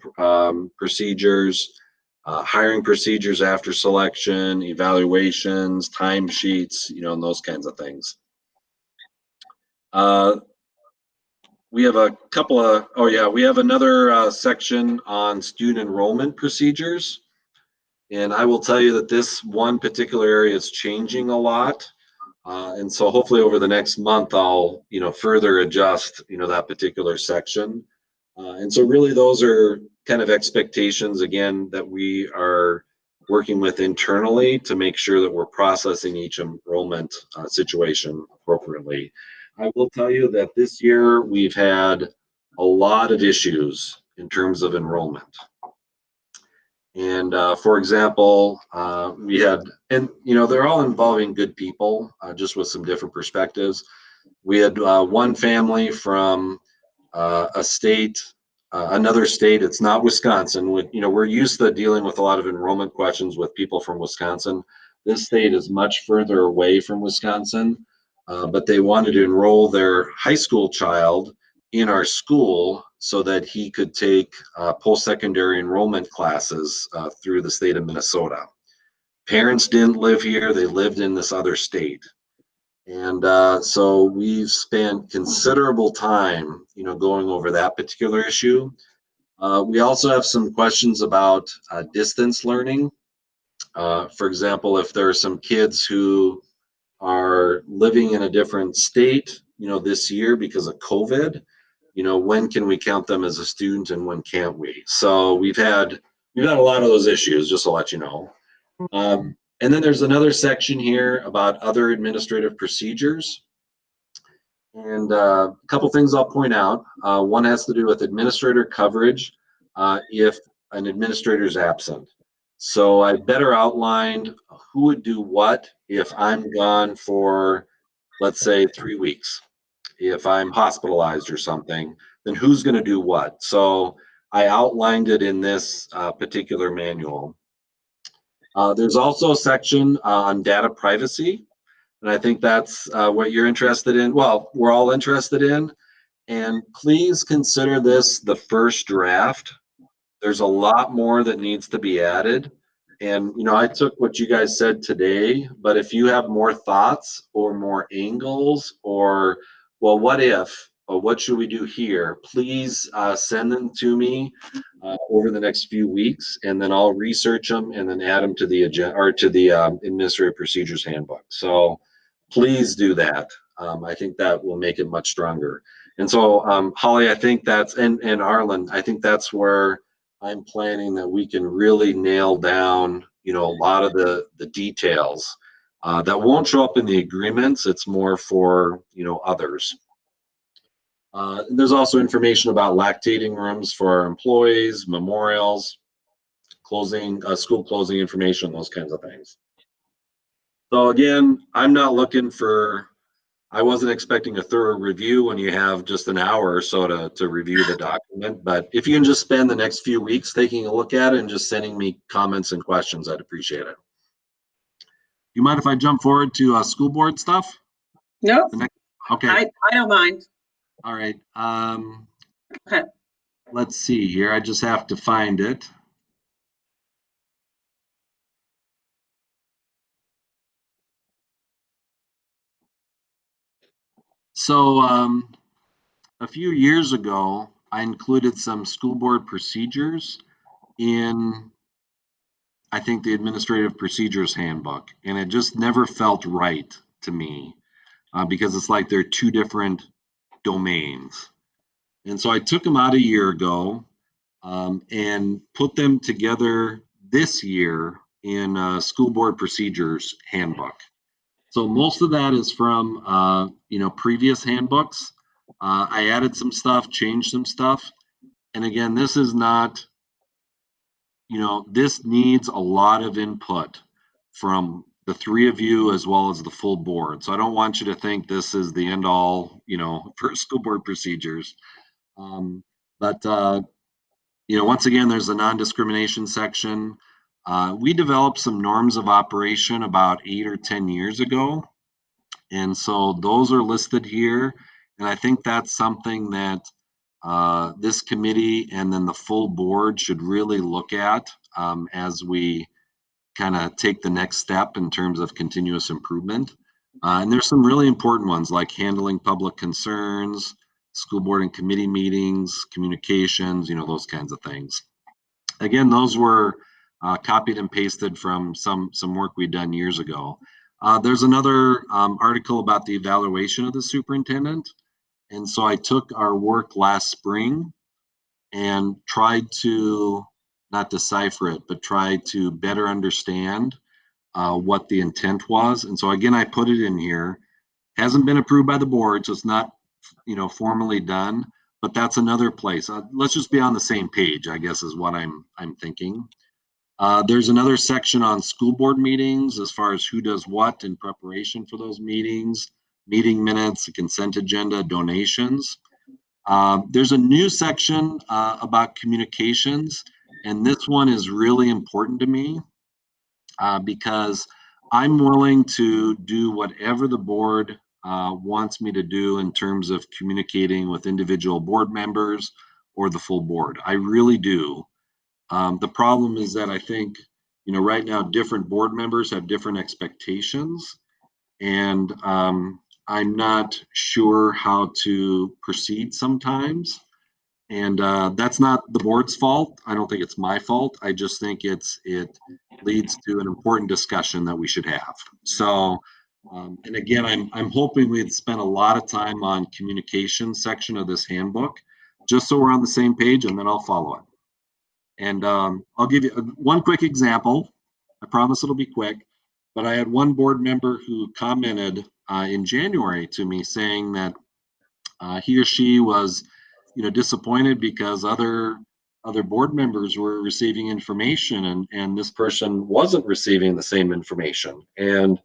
procedures, hiring procedures after selection, evaluations, timesheets, and those kinds of things. We have a couple of, we have another section on student enrollment procedures. And I will tell you that this one particular area is changing a lot. And so hopefully over the next month, I'll, further adjust, that particular section. And so really those are kind of expectations, again, that we are working with internally to make sure that we're processing each enrollment situation appropriately. I will tell you that this year we've had a lot of issues in terms of enrollment. And for example, we had, and they're all involving good people, just with some different perspectives. We had one family from a state, another state. It's not Wisconsin. We're used to dealing with a lot of enrollment questions with people from Wisconsin. This state is much further away from Wisconsin, but they wanted to enroll their high school child in our school so that he could take post-secondary enrollment classes through the state of Minnesota. Parents didn't live here, they lived in this other state. And so we've spent considerable time, going over that particular issue. We also have some questions about distance learning. For example, if there are some kids who are living in a different state, this year because of COVID, when can we count them as a student and when can't we? So we've had a lot of those issues, just to let you know. And then there's another section here about other administrative procedures. And a couple things I'll point out. One has to do with administrator coverage if an administrator is absent. So I better outlined who would do what if I'm gone for, let's say, 3 weeks. If I'm hospitalized or something, then who's going to do what? So I outlined it in this particular manual. There's also a section on data privacy, and I think that's what you're interested in. Well, we're all interested in, and please consider this the first draft. There's a lot more that needs to be added. And, I took what you guys said today, but if you have more thoughts or more angles or, well, what if, or what should we do here, please send them to me over the next few weeks, and then I'll research them and then add them to the agenda or to the Administrative Procedures Handbook. So please do that. I think that will make it much stronger. And so, Holly, I think that's, and Arlen, I think that's where I'm planning that we can really nail down, a lot of the details that won't show up in the agreements. It's more for, others. There's also information about lactating rooms for our employees, memorials, closing, school closing information, those kinds of things. So again, I'm not looking for, I wasn't expecting a thorough review when you have just an hour or so to review the document, but if you can just spend the next few weeks taking a look at it and just sending me comments and questions, I'd appreciate it. You mind if I jump forward to school board stuff? Nope. Okay. I don't mind. All right. Okay. Let's see here. I just have to find it. So a few years ago, I included some school board procedures in, I think, the Administrative Procedures Handbook, and it just never felt right to me because it's like they're two different domains. And so I took them out a year ago, and put them together this year in a school board procedures handbook. So most of that is from, previous handbooks. I added some stuff, changed some stuff. And again, this is not, this needs a lot of input from the three of you as well as the full board. So I don't want you to think this is the end all, for school board procedures. But once again, there's a non-discrimination section. We developed some norms of operation about 8 or 10 years ago. And so those are listed here. And I think that's something that this committee and then the full board should really look at as we kind of take the next step in terms of continuous improvement. And there's some really important ones like handling public concerns, school board and committee meetings, communications, those kinds of things. Again, those were copied and pasted from some work we'd done years ago. There's another article about the evaluation of the superintendent. And so I took our work last spring and tried to not decipher it, but tried to better understand what the intent was. And so again, I put it in here. Hasn't been approved by the board, so it's not, formally done. But that's another place. Let's just be on the same page, I guess, is what I'm thinking. There's another section on school board meetings as far as who does what in preparation for those meetings, meeting minutes, the consent agenda, donations. There's a new section about communications, and this one is really important to me because I'm willing to do whatever the board wants me to do in terms of communicating with individual board members or the full board. I really do. The problem is that I think, right now different board members have different expectations, and I'm not sure how to proceed sometimes. And that's not the board's fault. I don't think it's my fault. I just think it leads to an important discussion that we should have. So, and again, I'm hoping we'd spend a lot of time on communication section of this handbook, just so we're on the same page, and then I'll follow it. And I'll give you one quick example. I promise it'll be quick, but I had one board member who commented in January to me saying that he or she was, disappointed because other board members were receiving information and this person wasn't receiving the same information. And,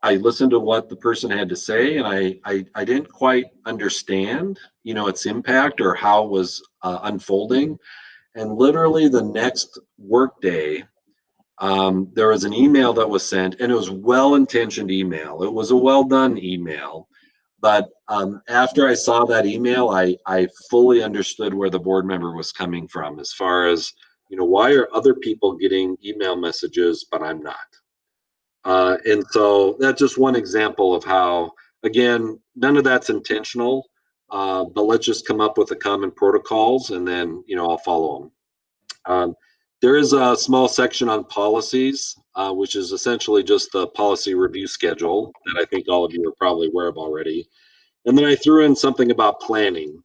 I listened to what the person had to say, and I didn't quite understand, its impact or how it was unfolding. And literally the next workday, there was an email that was sent, and it was well-intentioned email. It was a well-done email. But after I saw that email, I fully understood where the board member was coming from as far as, why are other people getting email messages, but I'm not? And so that's just one example of how, again, none of that's intentional, but let's just come up with the common protocols and then, I'll follow them. There is a small section on policies, which is essentially just the policy review schedule that I think all of you are probably aware of already. And then I threw in something about planning.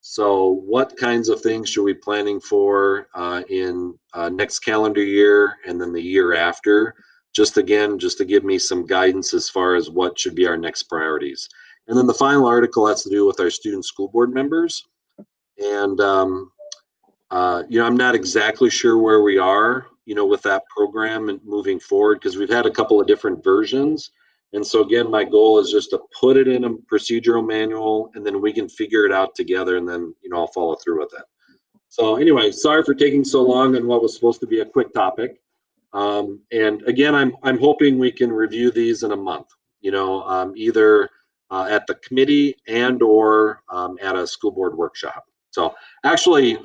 So what kinds of things should we be planning for in next calendar year and then the year after? Just to give me some guidance as far as what should be our next priorities. And then the final article has to do with our student school board members. And, I'm not exactly sure where we are, with that program and moving forward, because we've had a couple of different versions. And so again, my goal is just to put it in a procedural manual, and then we can figure it out together, and then, I'll follow through with it. So anyway, sorry for taking so long on what was supposed to be a quick topic. And again, I'm hoping we can review these in a month, either at the committee and or at a school board workshop. So actually,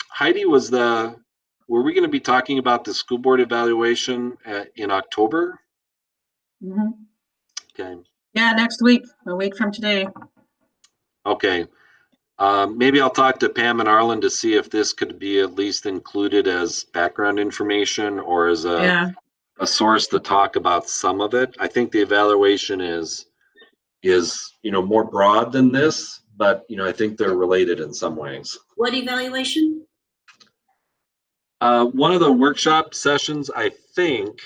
Heidi, were we going to be talking about the school board evaluation in October? Mm-hmm. Okay. Yeah, next week, a week from today. Okay. Maybe I'll talk to Pam and Arlen to see if this could be at least included as background information or as a source to talk about some of it. I think the evaluation is more broad than this, but I think they're related in some ways. What evaluation? One of the workshop sessions, I think,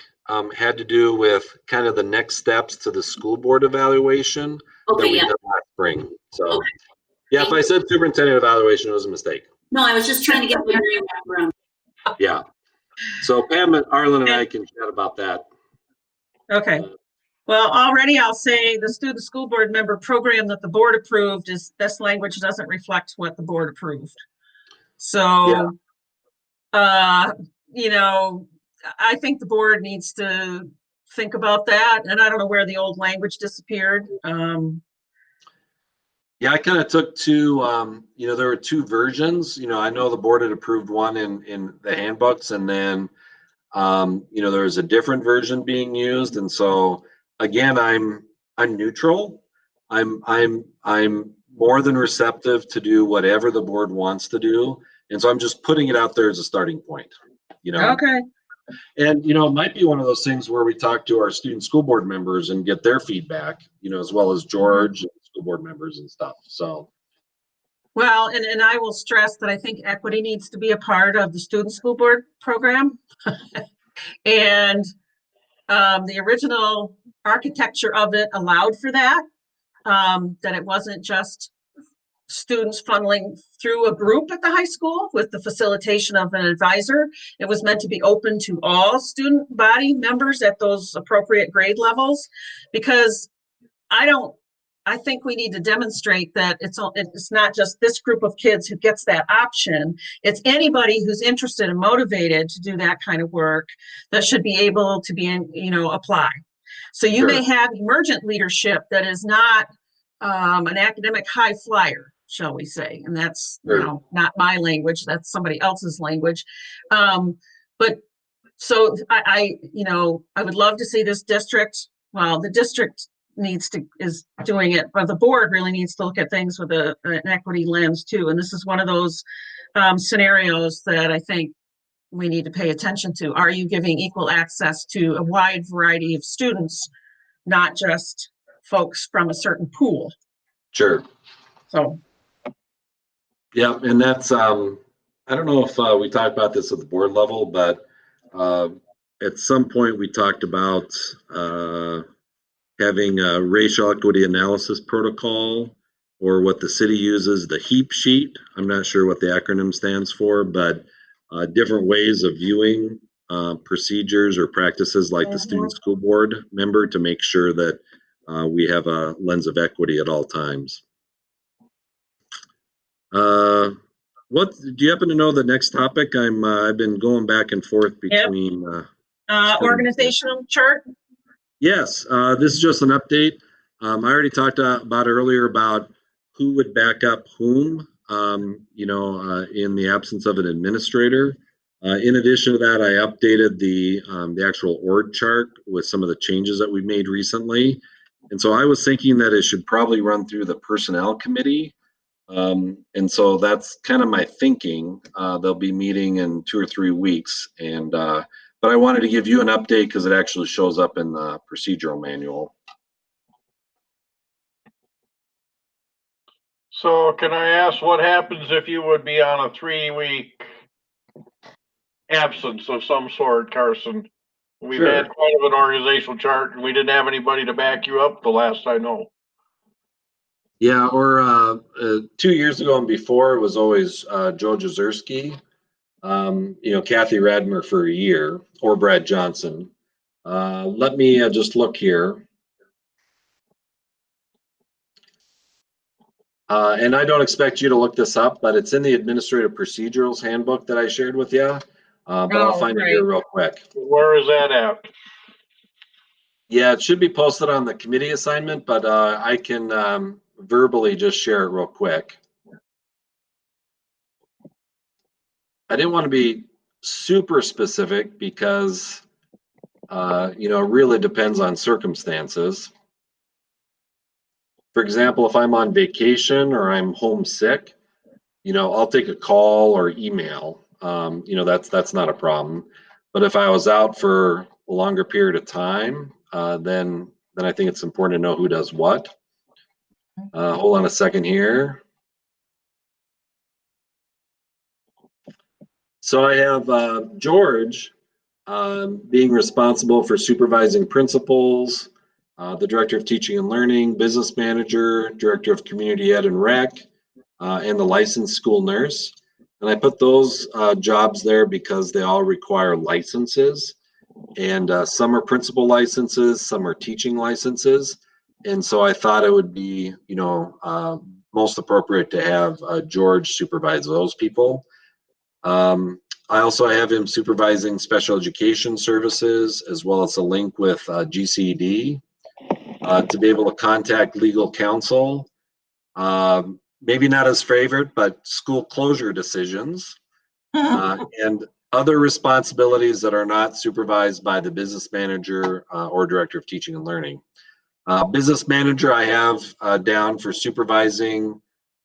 had to do with kind of the next steps to the school board evaluation that Okay, we yeah. did last spring. So, Okay. yeah, if I said superintendent evaluation, it was a mistake. No, I was just trying to get my brain wrapped around. Yeah. So Pam and Arlen and I can chat about that. Okay. Well, already I'll say the student school board member program that the board approved is, this language doesn't reflect what the board approved. So, I think the board needs to think about that. And I don't know where the old language disappeared. Yeah, I kind of took two, there were two versions. I know the board had approved one in the handbooks, and then, there was a different version being used. And so again, I'm neutral. I'm more than receptive to do whatever the board wants to do. And so I'm just putting it out there as a starting point, Okay. And, it might be one of those things where we talk to our student school board members and get their feedback, as well as George and school board members and stuff. So. Well, and I will stress that I think equity needs to be a part of the student school board program. And the original architecture of it allowed for that, that it wasn't just students funneling through a group at the high school with the facilitation of an advisor. It was meant to be open to all student body members at those appropriate grade levels, because I think we need to demonstrate that it's not just this group of kids who gets that option. It's anybody who's interested and motivated to do that kind of work that should be able to apply. So you may have emergent leadership that is not an academic high flyer, shall we say, and that's not my language, that's somebody else's language. But so I would love to see this district. Well, the district is doing it, but the board really needs to look at things with an equity lens too. And this is one of those scenarios that I think we need to pay attention to. Are you giving equal access to a wide variety of students, not just folks from a certain pool? Sure. So. Yeah, and that's, I don't know if we talked about this at the board level, but at some point we talked about having a racial equity analysis protocol, or what the city uses, the HEAP sheet. I'm not sure what the acronym stands for, but different ways of viewing procedures or practices like the student school board member, to make sure that we have a lens of equity at all times. What do you happen to know the next topic? I've been going back and forth between Organizational chart. Yes, this is just an update. I already talked about earlier about who would back up whom, in the absence of an administrator. In addition to that, I updated the actual org chart with some of the changes that we made recently. And so I was thinking that it should probably run through the personnel committee. And so that's kind of my thinking. They'll be meeting in 2 or 3 weeks, and but I wanted to give you an update because it actually shows up in the procedural manual. So can I ask what happens if you would be on a 3-week absence of some sort, Carson? We've Sure. had quite of an organizational chart, and we didn't have anybody to back you up the last I know. Yeah, or 2 years ago and before, it was always Joe Jazerski, Kathy Radmer for a year, or Brad Johnson. Let me just look here. And I don't expect you to look this up, but it's in the Administrative Procedurals Handbook that I shared with you. But I'll find it here real quick. Where is that at? Yeah, it should be posted on the committee assignment, but I can verbally just share it real quick. I didn't want to be super specific because, it really depends on circumstances. For example, if I'm on vacation or I'm homesick, I'll take a call or email. That's not a problem. But if I was out for a longer period of time, then I think it's important to know who does what. Hold on a second here. So I have George being responsible for supervising principals, the director of teaching and learning, business manager, director of community ed and rec, and the licensed school nurse. And I put those jobs there because they all require licenses. And some are principal licenses, some are teaching licenses. And so I thought it would be, most appropriate to have George supervise those people. I also have him supervising special education services, as well as a link with GCD to be able to contact legal counsel. Maybe not his favorite, but school closure decisions and other responsibilities that are not supervised by the business manager or director of teaching and learning. Business manager I have down for supervising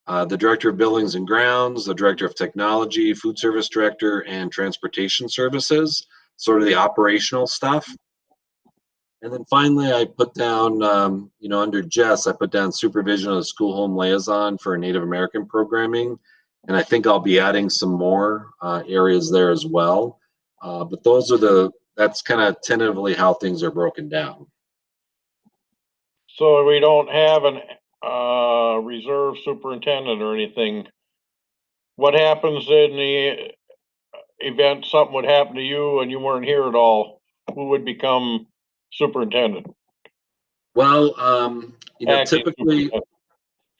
the director of buildings and grounds, the director of technology, food service director, and transportation services, sort of the operational stuff. And then finally, I put down, under Jess, I put down supervision of the school home liaison for Native American programming. And I think I'll be adding some more areas there as well. But that's kind of tentatively how things are broken down. So we don't have an reserve superintendent or anything. What happens in the event something would happen to you and you weren't here at all? Who would become superintendent? Well, Acting typically, superintendent.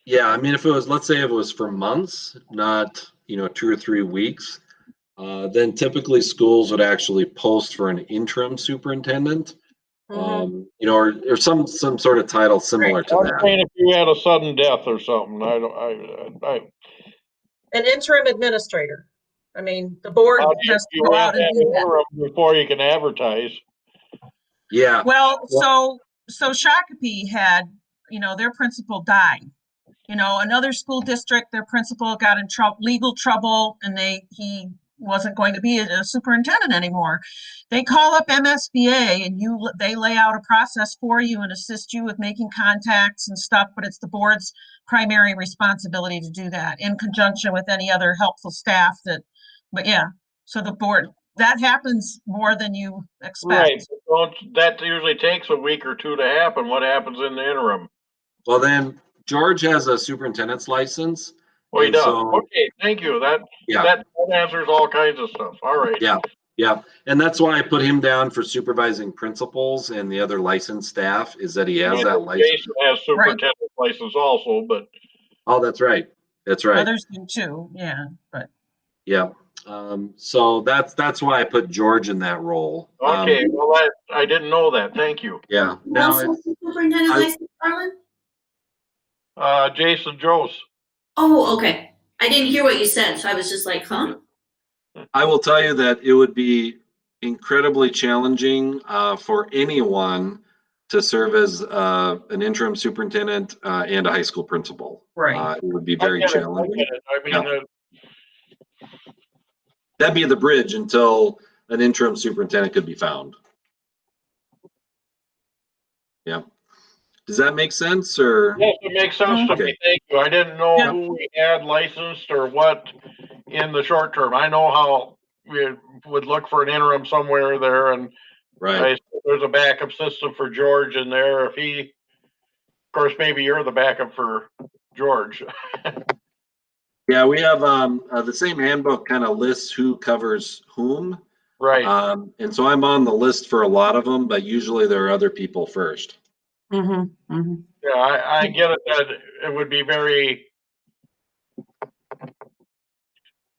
yeah, I mean, if it was, let's say if it was for months, not, 2 or 3 weeks, then typically schools would actually post for an interim superintendent. Or some sort of title similar to I'm that. saying if you had a sudden death or something, An interim administrator. I mean, the board how do has to you go have out and that do that. interim before you can advertise? Yeah. Well, so Shakopee had, their principal died. Another school district, their principal got in legal trouble, and he wasn't going to be a superintendent anymore. They call up MSBA and they lay out a process for you and assist you with making contacts and stuff, but it's the board's primary responsibility to do that in conjunction with any other helpful staff so the board, that happens more than you expect. Right. Well, that usually takes a week or two to happen. What happens in the interim? Well, then George has a superintendent's license. Well, he and does. so- Okay, thank you. That answers all kinds of stuff. All right. Yeah. And that's why I put him down for supervising principals, and the other licensed staff is that he has that license. Jason has superintendent license also, but Oh, that's right. That's right. Others do too, but. Yeah. So that's why I put George in that role. okay. Well, I didn't know that. Thank you. Yeah. Now Also, superintendent license, Arlen? Jason Jose. Oh, okay. I didn't hear what you said, so I was just like, huh? I will tell you that it would be incredibly challenging for anyone to serve as an interim superintendent and a high school principal. Right. It would be very challenging. I mean, That'd be the bridge until an interim superintendent could be found. Yeah. Does that make sense, or? yes, it makes sense to Okay. me. Thank you. I didn't know Yeah. who we had licensed or what in the short term. I know how we would look for an interim somewhere there, and Right. there's a backup system for George in there. If he, of course, maybe you're the backup for George. Yeah, we have the same handbook kind of lists who covers whom. Right. And so I'm on the list for a lot of them, but usually there are other people first. Yeah, I get it that it would be very,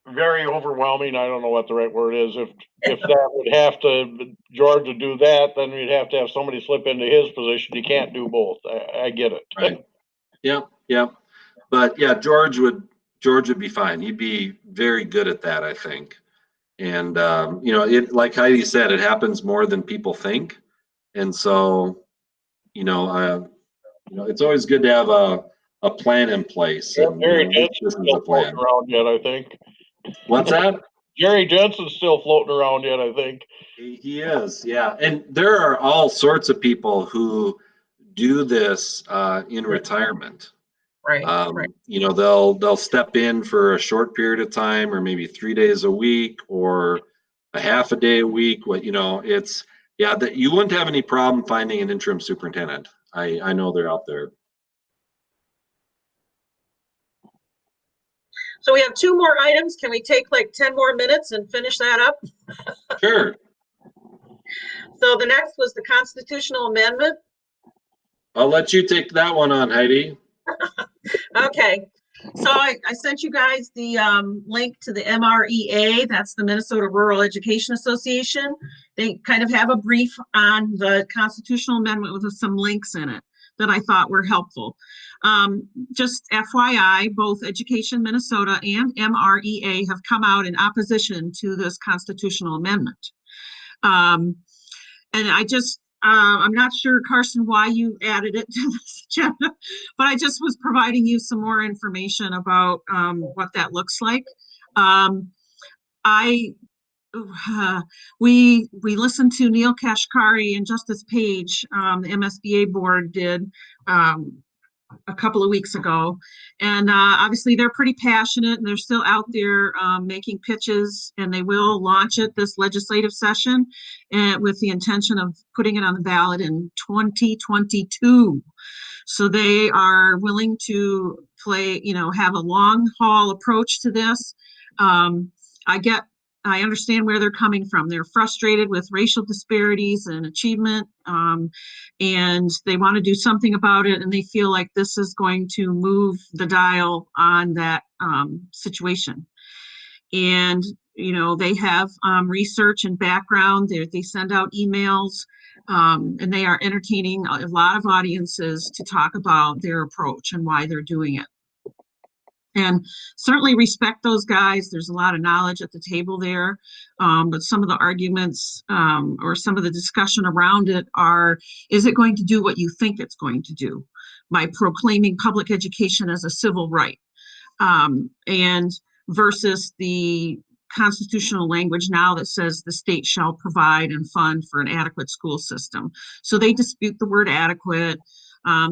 very overwhelming. I don't know what the right word is. If that would have to, George would do that, then we'd have to have somebody slip into his position. You can't do both. I get it. Right. Yep. But yeah, George would be fine. He'd be very good at that, I think. And like Heidi said, it happens more than people think. And so, it's always good to have a plan in place. And, Jerry this Jensen's is still the plan. floating around yet, I think. What's that? Jerry Jensen's still floating around yet, I think. He is, yeah. And there are all sorts of people who do this in retirement. Right, right. You know, they'll step in for a short period of time, or maybe 3 days a week, or a half a day a week. What, you know, it's, yeah, that you wouldn't have any problem finding an interim superintendent. I know they're out there. So we have 2 more items. Can we take like 10 more minutes and finish that up? Sure. So the next was the constitutional amendment. I'll let you take that one on, Heidi. Okay, so I sent you guys the link to the MREA, that's the Minnesota Rural Education Association. They kind of have a brief on the constitutional amendment with some links in it that I thought were helpful. Just FYI, both Education Minnesota and MREA have come out in opposition to this constitutional amendment. And I just, I'm not sure, Carson, why you added it to this agenda, but I just was providing you some more information about what that looks like. We listened to Neil Kashkari and Justice Page, the MSBA board did a couple of weeks ago, and obviously they're pretty passionate and they're still out there making pitches, and they will launch it this legislative session and with the intention of putting it on the ballot in 2022. So they are willing to have a long haul approach to this. I understand where they're coming from. They're frustrated with racial disparities and achievement, and they want to do something about it, and they feel like this is going to move the dial on that situation. And, you know, they have research and background. They send out emails, and they are entertaining a lot of audiences to talk about their approach and why they're doing it. And certainly respect those guys. There's a lot of knowledge at the table there. But some of the arguments or some of the discussion around it are, is it going to do what you think it's going to do by proclaiming public education as a civil right? And versus the constitutional language now that says the state shall provide and fund for an adequate school system. So they dispute the word adequate.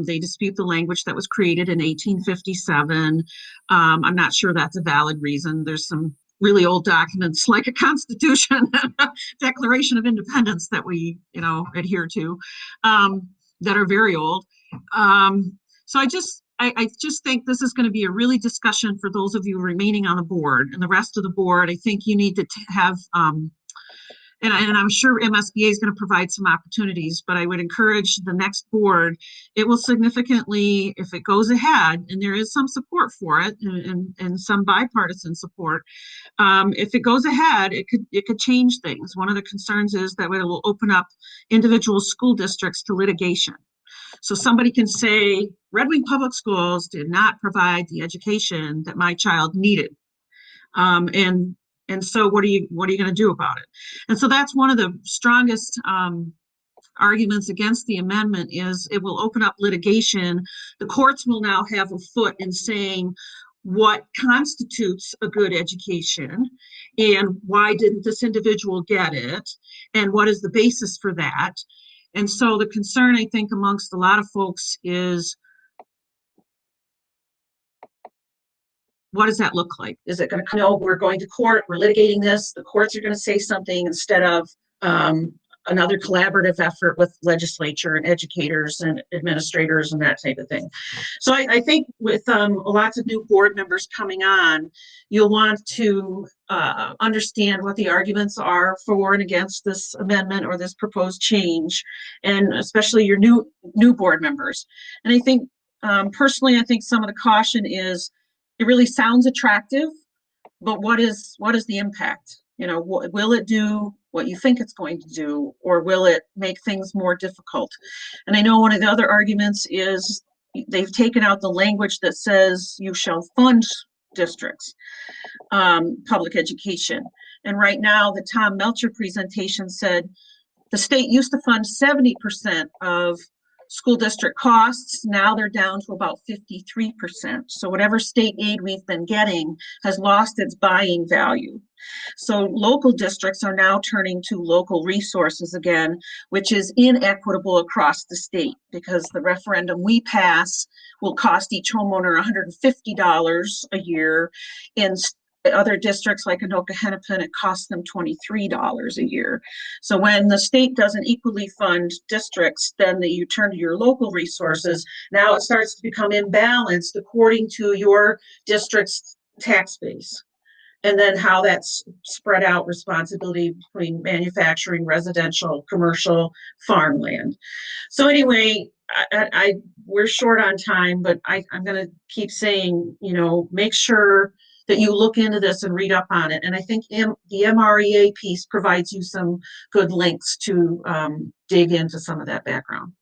They dispute the language that was created in 1857. I'm not sure that's a valid reason. There's some really old documents like a Constitution, Declaration of Independence that we, adhere to, that are very old. So I just think this is going to be a really discussion for those of you remaining on the board and the rest of the board. I think you need to have, and I'm sure MSBA is going to provide some opportunities, but I would encourage the next board. It will significantly, if it goes ahead, and there is some support for it and some bipartisan support, if it goes ahead, it could change things. One of the concerns is that it will open up individual school districts to litigation. So somebody can say, Red Wing Public Schools did not provide the education that my child needed. And so what are you going to do about it? And so that's one of the strongest arguments against the amendment is it will open up litigation. The courts will now have a foot in saying what constitutes a good education and why didn't this individual get it and what is the basis for that. And so the concern, I think, amongst a lot of folks is, what does that look like? Is it going to come, we're going to court, we're litigating this, the courts are going to say something instead of another collaborative effort with legislature and educators and administrators and that type of thing. So I think with lots of new board members coming on, you'll want to understand what the arguments are for and against this amendment or this proposed change, and especially your new board members. And I think personally, I think some of the caution is it really sounds attractive, but what is the impact? Will it do what you think it's going to do, or will it make things more difficult? And I know one of the other arguments is they've taken out the language that says you shall fund districts, public education. And right now, the Tom Melcher presentation said the state used to fund 70% of school district costs, now they're down to about 53%. So whatever state aid we've been getting has lost its buying value. So local districts are now turning to local resources again, which is inequitable across the state because the referendum we pass will cost each homeowner $150 a year. In other districts like Anoka Hennepin, it costs them $23 a year. So when the state doesn't equally fund districts, then you turn to your local resources. Now it starts to become imbalanced according to your district's tax base. And then how that's spread out responsibility between manufacturing, residential, commercial, farmland. So anyway, we're short on time, but I'm going to keep saying, make sure that you look into this and read up on it. And I think the MREA piece provides you some good links to dig into some of that background.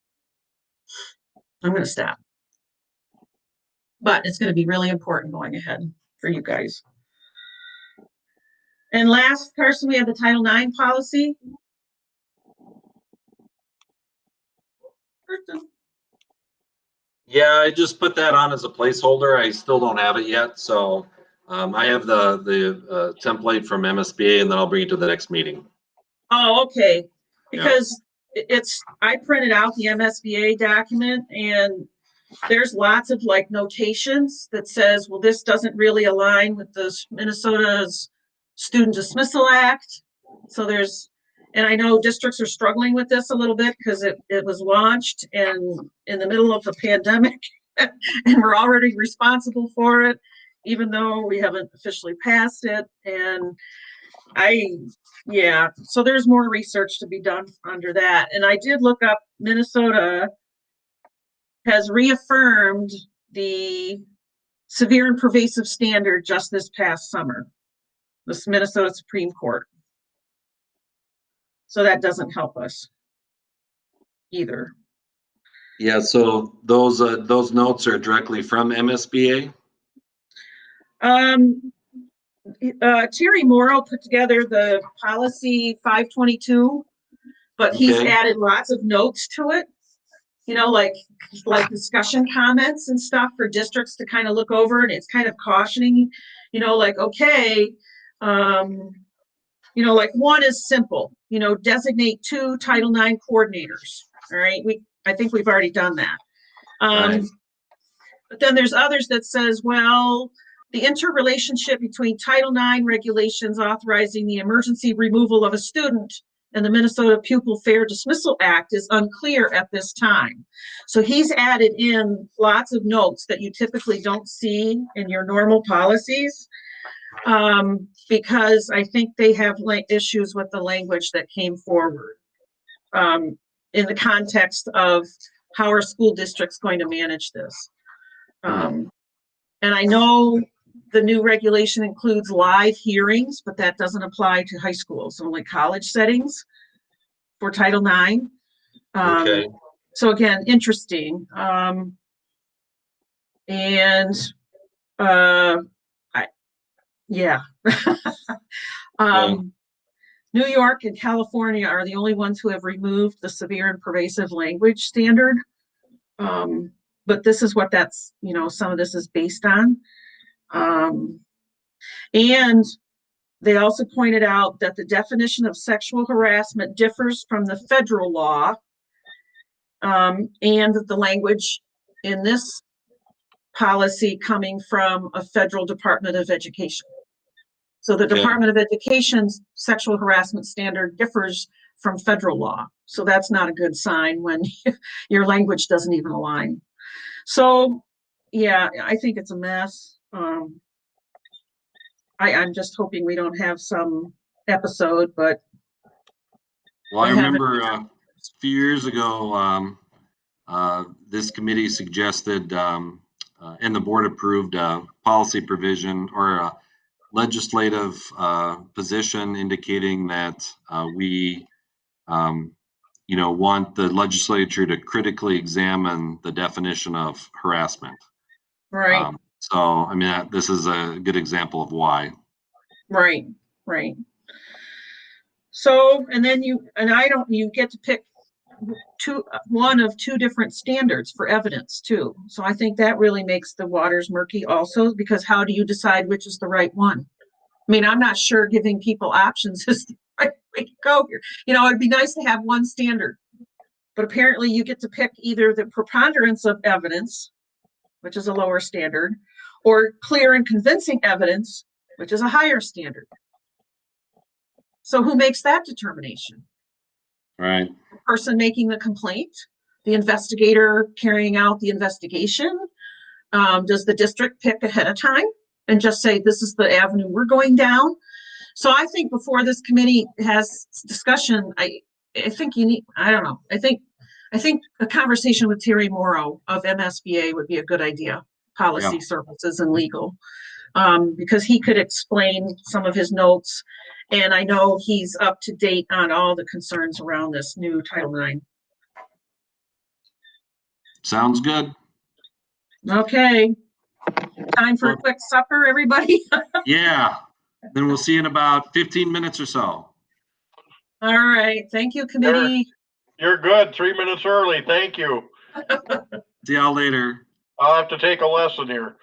I'm going to stop. But it's going to be really important going ahead for you guys. And last, Carson, we have the Title IX policy. Yeah, I just put that on as a placeholder. I still don't have it yet. So I have the template from MSBA, and then I'll bring it to the next meeting. Oh, okay. Because I printed out the MSBA document, and there's lots of like notations that says, well, this doesn't really align with the Minnesota's Student Dismissal Act. So and I know districts are struggling with this a little bit because it was launched in the middle of the pandemic and we're already responsible for it, even though we haven't officially passed it. And so there's more research to be done under that. And I did look up, Minnesota has reaffirmed the severe and pervasive standard just this past summer, the Minnesota Supreme Court. So that doesn't help us either. Yeah, so those notes are directly from MSBA? Terry Morrow put together the policy 522, but he's added lots of notes to it, like discussion comments and stuff for districts to kind of look over, and it's kind of cautioning, like one is simple, designate 2 Title IX coordinators. All right. I think we've already done that. Right. But then there's others that says, well, the interrelationship between Title IX regulations authorizing the emergency removal of a student and the Minnesota Pupil Fair Dismissal Act is unclear at this time. So he's added in lots of notes that you typically don't see in your normal policies. Because I think they have issues with the language that came forward in the context of how are school districts going to manage this. And I know the new regulation includes live hearings, but that doesn't apply to high schools, only college settings for Title IX. So again, interesting. New York and California are the only ones who have removed the severe and pervasive language standard. But this is what some of this is based on. And they also pointed out that the definition of sexual harassment differs from the federal law, and that the language in this policy coming from a federal Department of Education. So the Department of Education's sexual harassment standard differs from federal law. So that's not a good sign when your language doesn't even align. So I think it's a mess. I'm just hoping we don't have some episode, but. Well, I remember a few years ago, this committee suggested and the board approved a policy provision or a legislative position indicating that we, want the legislature to critically examine the definition of harassment. Right. This is a good example of why. Right. So, and then you get to pick one of two different standards for evidence too. So I think that really makes the waters murky also, because how do you decide which is the right one? I mean, I'm not sure giving people options is the right way to go here. It'd be nice to have one standard, but apparently you get to pick either the preponderance of evidence, which is a lower standard, or clear and convincing evidence, which is a higher standard. So who makes that determination? Right. The person making the complaint, the investigator carrying out the investigation? Does the district pick ahead of time and just say, this is the avenue we're going down? So I think before this committee has discussion, I think you need, I don't know, I think a conversation with Terry Morrow of MSBA would be a good idea, policy services and legal, because he could explain some of his notes. And I know he's up to date on all the concerns around this new Title IX. Sounds good. Okay. Time for a quick supper, everybody. Yeah. Then we'll see you in about 15 minutes or so. All right. Thank you, committee. You're good. 3 minutes early. Thank you. See y'all later. I'll have to take a lesson here.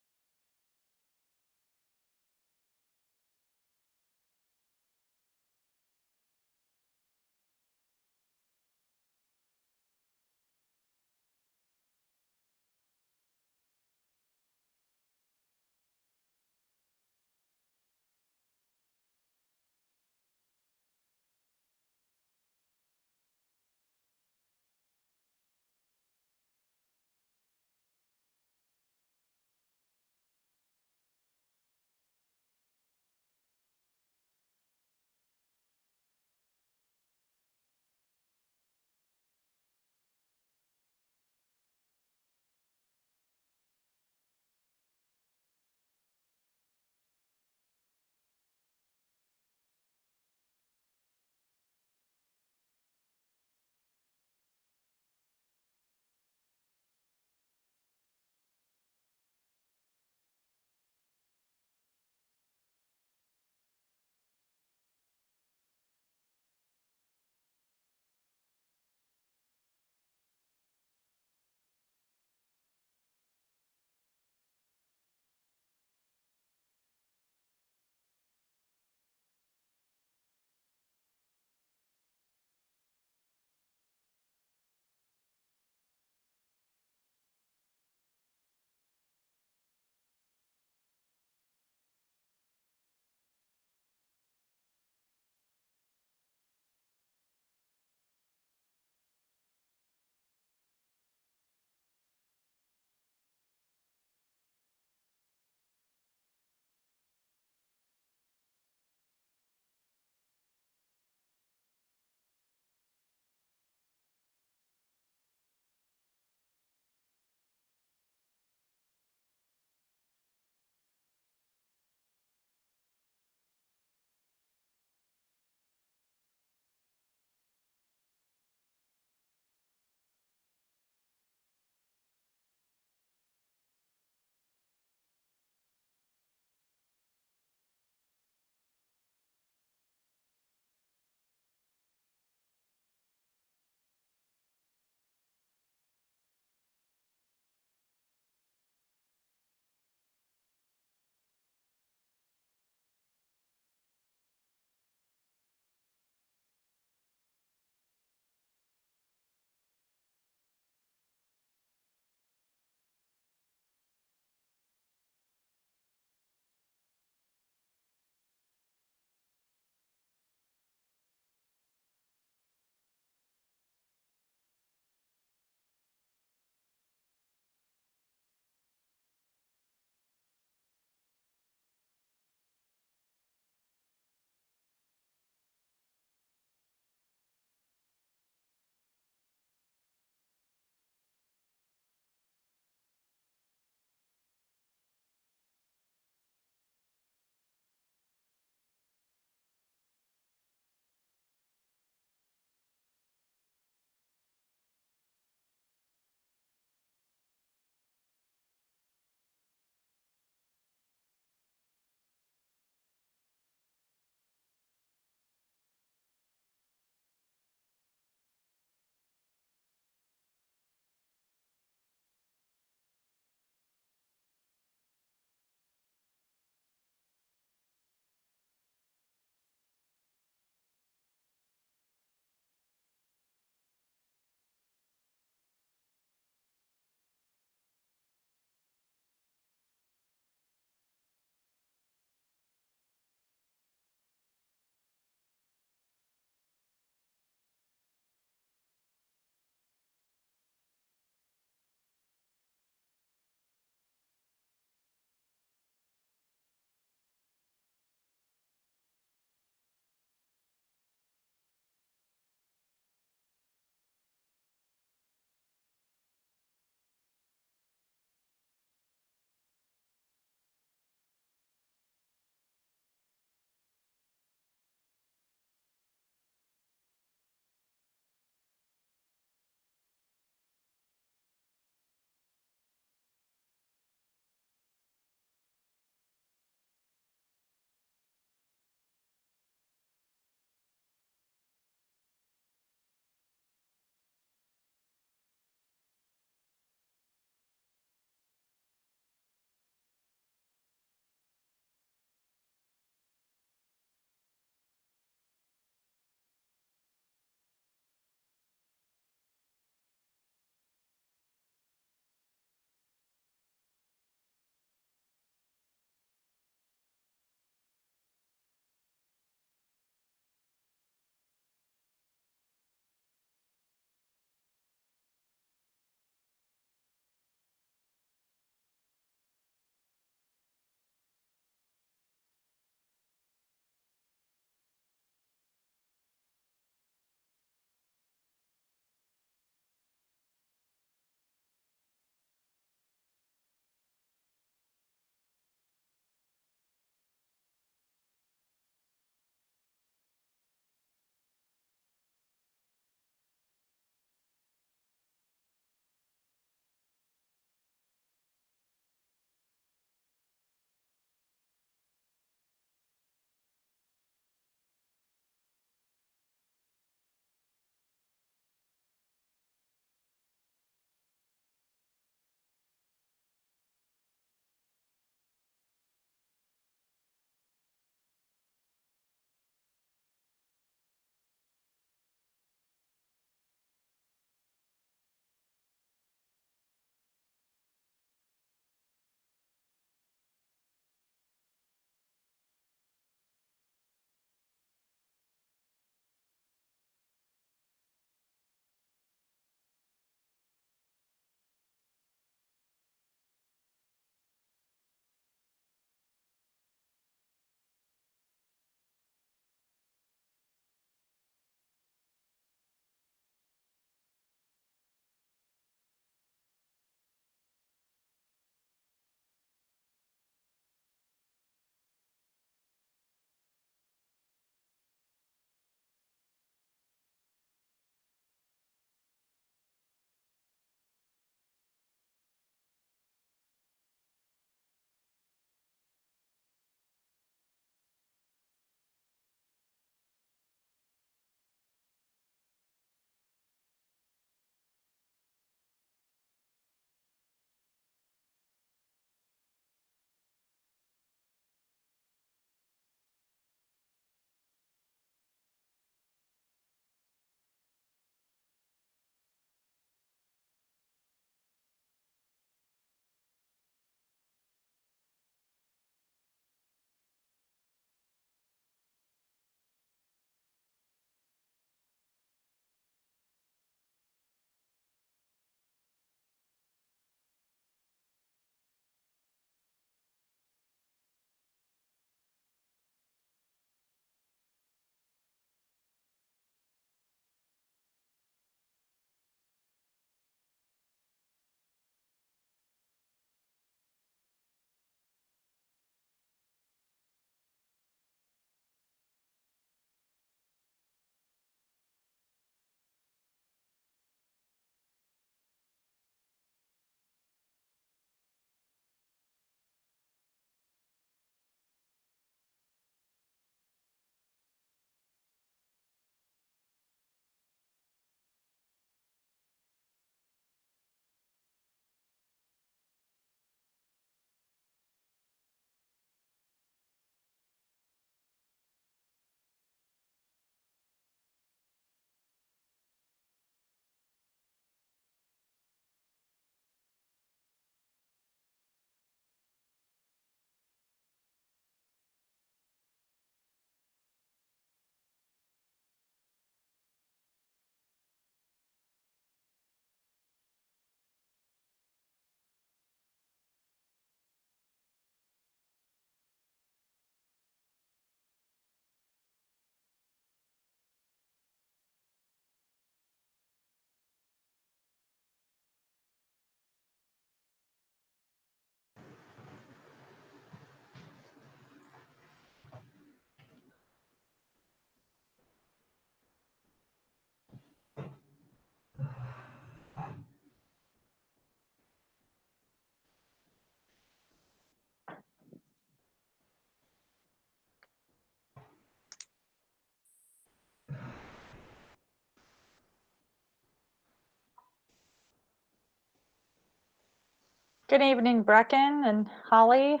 Good evening, Brecken and Holly.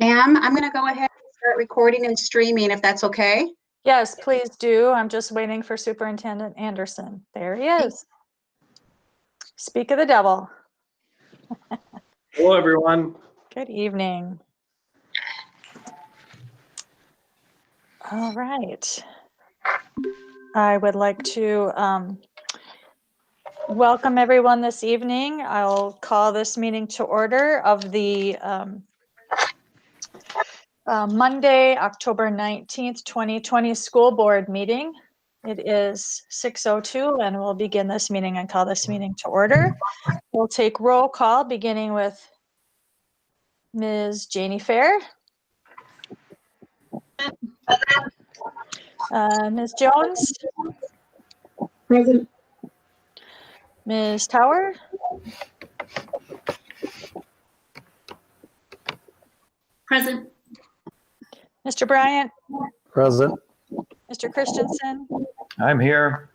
Pam, I'm going to go ahead and start recording and streaming if that's okay. Yes, please do. I'm just waiting for Superintendent Anderson. There he is. Speak of the devil. Hello, everyone. Good evening. All right. I would like to welcome everyone this evening. I'll call this meeting to order of the Monday, October 19th, 2020 school board meeting. It is 6:02 and we'll begin this meeting and call this meeting to order. We'll take roll call beginning with Ms. Janie Fair. Ms. Jones. Present. Ms. Tower. Present. Mr. Bryant. Present. Mr. Christensen. I'm here.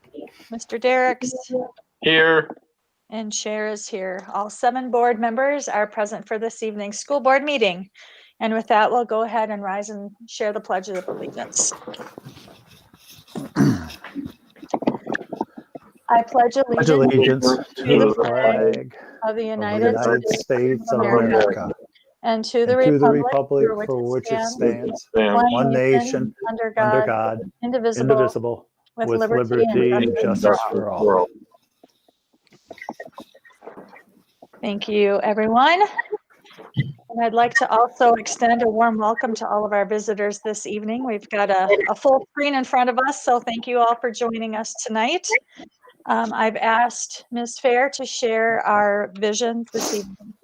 Mr. Derricks. Here. And Chair is here. All 7 board members are present for this evening's school board meeting. And with that, we'll go ahead and rise and share the Pledge of Allegiance. I pledge allegiance To the flag of the of United the United States of America, America and to the and to the republic republic for which it stands, Sam. one nation, under under God, God, indivisible, indivisible, with with liberty liberty and justice for all. Thank you, everyone. And I'd like to also extend a warm welcome to all of our visitors this evening. We've got a full screen in front of us, so thank you all for joining us tonight. I've asked Ms. Fair to share our vision this evening.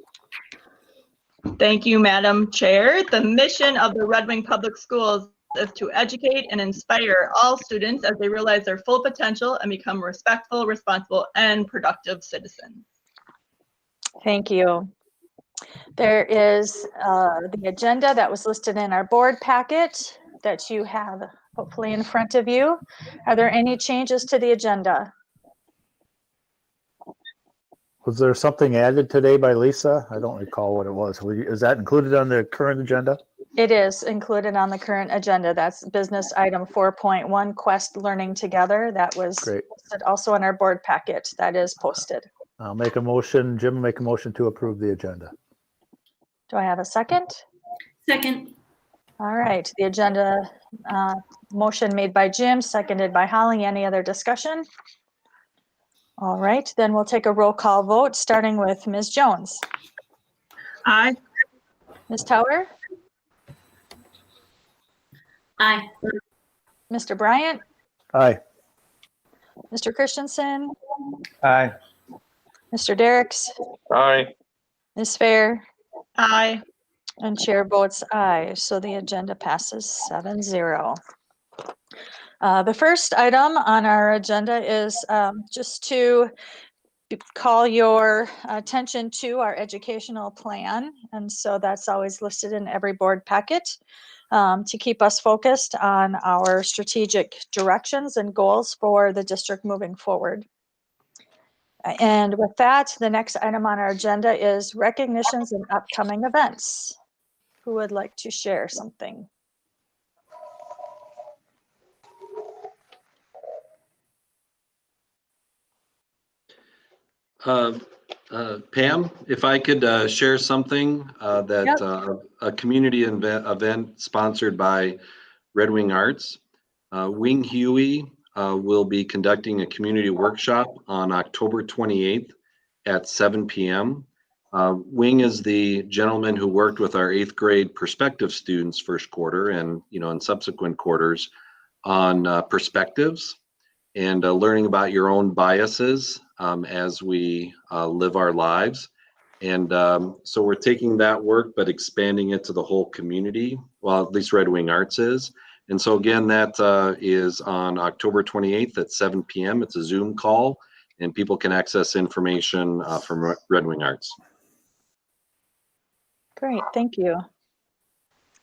Thank you, Madam Chair. The mission of the Red Wing Public Schools is to educate and inspire all students as they realize their full potential and become respectful, responsible, and productive citizens. Thank you. There is the agenda that was listed in our board packet that you have hopefully in front of you. Are there any changes to the agenda? Was there something added today by Lisa? I don't recall what it was. Is that included on the current agenda? It is included on the current agenda. That's business item 4.1, Quest Learning Together. That was Great. posted also in our board packet. That is posted. I'll make a motion. Jim will make a motion to approve the agenda. Do I have a second? Second. All right, the agenda motion made by Jim, seconded by Holly. Any other discussion? All right, then we'll take a roll call vote, starting with Ms. Jones. Aye. Ms. Tower? Aye. Mr. Bryant? Aye. Mr. Christensen? Aye. Mr. Derricks? Aye. Ms. Fair? Aye. And chair votes aye, so the agenda passes 7-0. The first item on our agenda is just to call your attention to our educational plan. And so that's always listed in every board packet to keep us focused on our strategic directions and goals for the district moving forward. And with that, the next item on our agenda is recognitions and upcoming events. Who would like to share something? Pam, if I could share something that a community event sponsored by Red Wing Arts. Wing Huey will be conducting a community workshop on October 28th at 7 p.m. Wing is the gentleman who worked with our 8th grade perspective students first quarter and in subsequent quarters on perspectives and learning about your own biases as we live our lives. And so we're taking that work, but expanding it to the whole community. Well, at least Red Wing Arts is. And so again, that is on October 28th at 7 p.m. It's a Zoom call and people can access information from Red Wing Arts. Great, thank you.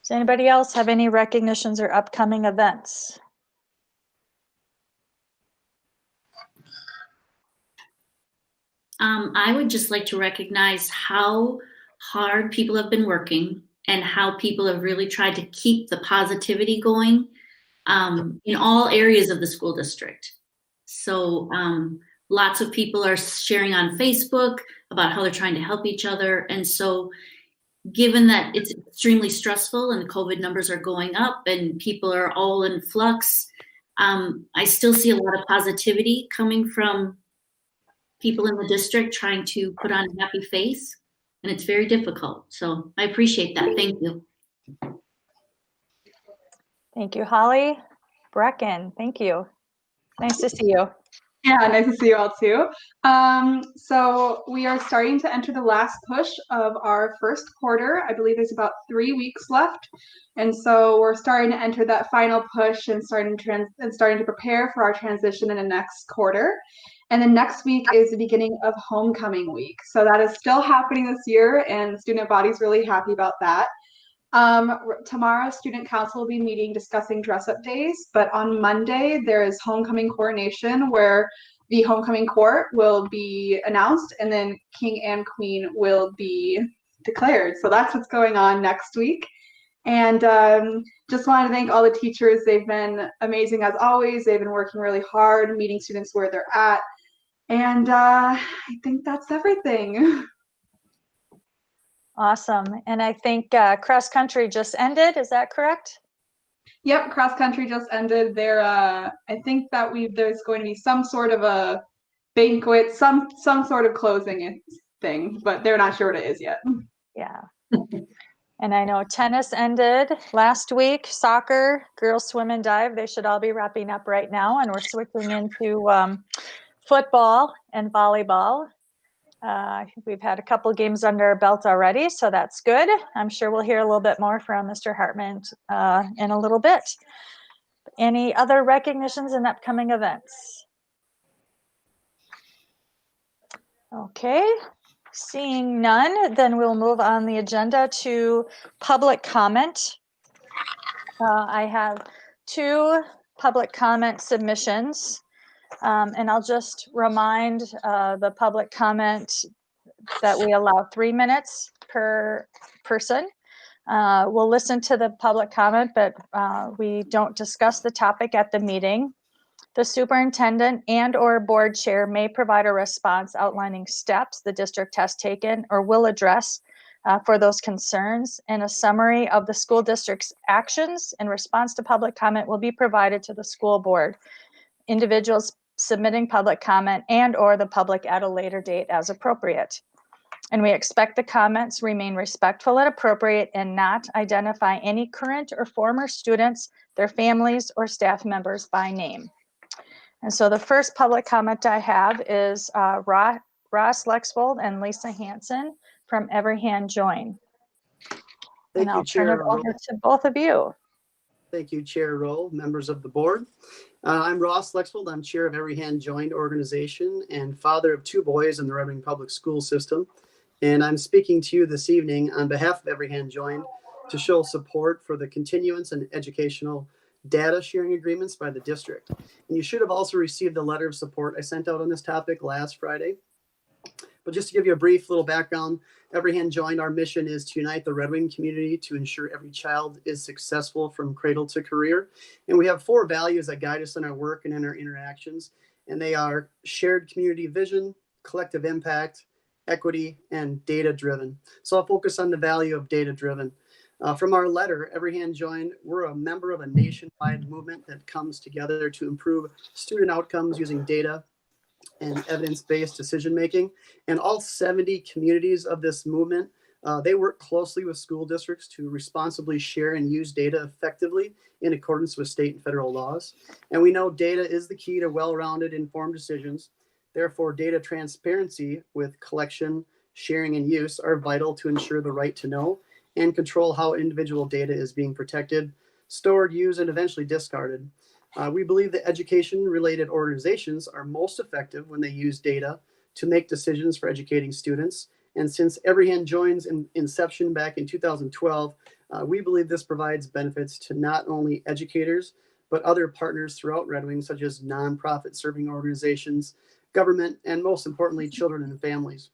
Does anybody else have any recognitions or upcoming events? I would just like to recognize how hard people have been working and how people have really tried to keep the positivity going in all areas of the school district. So lots of people are sharing on Facebook about how they're trying to help each other. And so given that it's extremely stressful and COVID numbers are going up and people are all in flux, I still see a lot of positivity coming from people in the district trying to put on a happy face, and it's very difficult. So I appreciate that. Thank you. Thank you, Holly. Brecken, thank you. Nice to see you. Yeah, nice to see you all too. So we are starting to enter the last push of our first quarter. I believe there's about 3 weeks left. And so we're starting to enter that final push and starting to prepare for our transition in the next quarter. And then next week is the beginning of homecoming week. So that is still happening this year, and the student body's really happy about that. Tomorrow, student council will be meeting discussing dress-up days, but on Monday, there is homecoming coronation where the homecoming court will be announced and then king and queen will be declared. So that's what's going on next week. And just wanted to thank all the teachers. They've been amazing as always. They've been working really hard, meeting students where they're at. And I think that's everything. Awesome. And I think cross country just ended. Is that correct? Yep, cross country just ended. I think that there's going to be some sort of a banquet, some sort of closing thing, but they're not sure what it is yet. Yeah. And I know tennis ended last week, soccer, girls swim and dive. They should all be wrapping up right now. And we're switching into football and volleyball. I think we've had a couple games under our belt already, so that's good. I'm sure we'll hear a little bit more from Mr. Hartman in a little bit. Any other recognitions and upcoming events? Okay, seeing none, then we'll move on the agenda to public comment. I have 2 public comment submissions. And I'll just remind the public comment that we allow 3 minutes per person. We'll listen to the public comment, but we don't discuss the topic at the meeting. The superintendent and/or board chair may provide a response outlining steps the district has taken or will address for those concerns, and a summary of the school district's actions in response to public comment will be provided to the school board. Individuals submitting public comment and/or the public at a later date as appropriate. And we expect the comments remain respectful and appropriate and not identify any current or former students, their families, or staff members by name. And so the first public comment I have is Ross Lexvold and Lisa Hanson from Every Hand Join. And I'll turn it over to both of you. Thank you, Chair Rowe, members of the board. I'm Ross Lexvold. I'm chair of Every Hand Joined organization and father of 2 boys in the Red Wing Public School System. And I'm speaking to you this evening on behalf of Every Hand Joined to show support for the continuance and educational data sharing agreements by the district. And you should have also received the letter of support I sent out on this topic last Friday. But just to give you a brief little background, Every Hand Joined, our mission is to unite the Red Wing community to ensure every child is successful from cradle to career. And we have 4 values that guide us in our work and in our interactions. And they are shared community vision, collective impact, equity, and data-driven. So I'll focus on the value of data-driven. From our letter, Every Hand Joined, we're a member of a nationwide movement that comes together to improve student outcomes using data and evidence-based decision-making. And all 70 communities of this movement, they work closely with school districts to responsibly share and use data effectively in accordance with state and federal laws. And we know data is the key to well-rounded, informed decisions. Therefore, data transparency with collection, sharing, and use are vital to ensure the right to know and control how individual data is being protected, stored, used, and eventually discarded. We believe that education-related organizations are most effective when they use data to make decisions for educating students. And since Every Hand Joined's inception back in 2012, We believe this provides benefits to not only educators, but other partners throughout Red Wing, such as nonprofit serving organizations, government, and most importantly, children and families.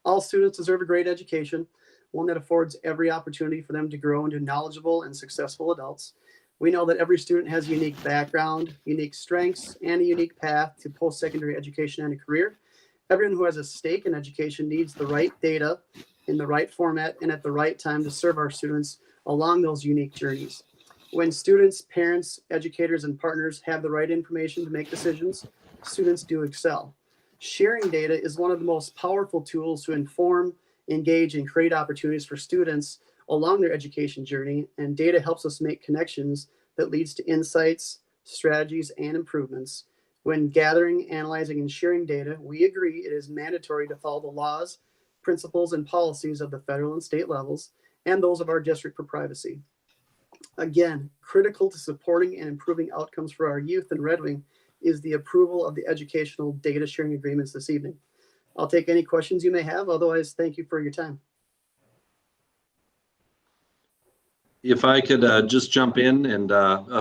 All students deserve a great education, one that affords every opportunity for them to grow into knowledgeable and successful adults. We know that every student has a unique background, unique strengths, and a unique path to post-secondary education and a career. Everyone who has a stake in education needs the right data in the right format and at the right time to serve our students along those unique journeys. When students, parents, educators, and partners have the right information to make decisions, students do excel. Sharing data is one of the most powerful tools to inform, engage, and create opportunities for students along their education journey, and data helps us make connections that leads to insights, strategies, and improvements. When gathering, analyzing, and sharing data, we agree it is mandatory to follow the laws, principles, and policies of the federal and state levels, and those of our district for privacy. Again, critical to supporting and improving outcomes for our youth in Red Wing is the approval of the educational data sharing agreements this evening. I'll take any questions you may have. Otherwise, thank you for your time. If I could just jump in and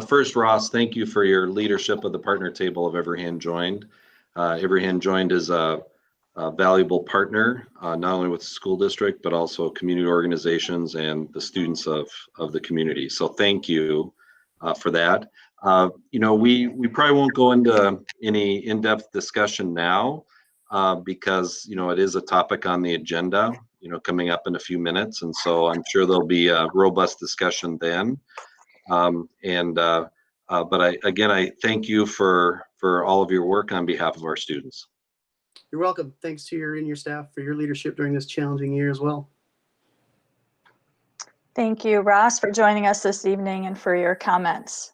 first, Ross, thank you for your leadership of the partner table of Every Hand Joined. Every Hand Joined is a valuable partner, not only with the school district, but also community organizations and the students of the community. So thank you for that. You know, we probably won't go into any in-depth discussion now because, you know, it is a topic on the agenda, you know, coming up in a few minutes. And so I'm sure there'll be a robust discussion then. But I thank you for all of your work on behalf of our students. You're welcome. Thanks to you and your staff for your leadership during this challenging year as well. Thank you, Ross, for joining us this evening and for your comments.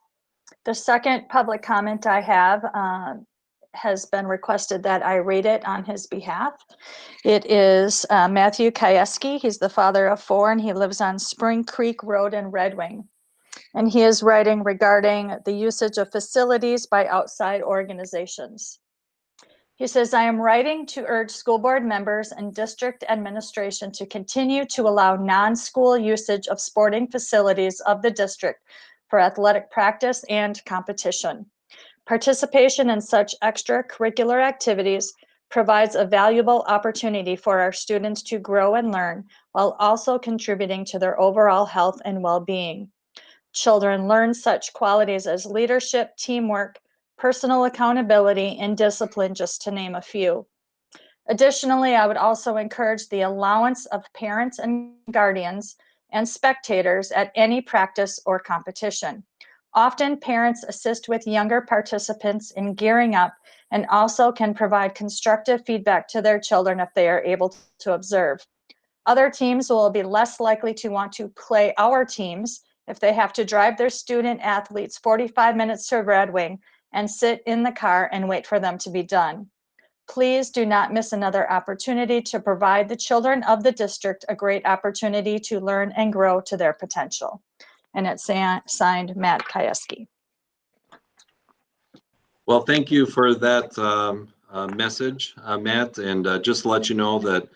The second public comment I have has been requested that I read it on his behalf. It is Matthew Kieski. He's the father of 4, and he lives on Spring Creek Road in Red Wing. And he is writing regarding the usage of facilities by outside organizations. He says, I am writing to urge school board members and district administration to continue to allow non-school usage of sporting facilities of the district for athletic practice and competition. Participation in such extracurricular activities provides a valuable opportunity for our students to grow and learn while also contributing to their overall health and well-being. Children learn such qualities as leadership, teamwork, personal accountability, and discipline, just to name a few. Additionally, I would also encourage the allowance of parents and guardians and spectators at any practice or competition. Often, parents assist with younger participants in gearing up and also can provide constructive feedback to their children if they are able to observe. Other teams will be less likely to want to play our teams if they have to drive their student athletes 45 minutes to Red Wing and sit in the car and wait for them to be done. Please do not miss another opportunity to provide the children of the district a great opportunity to learn and grow to their potential. And it's signed Matt Kieski. Well, thank you for that message, Matt. And just to let you know that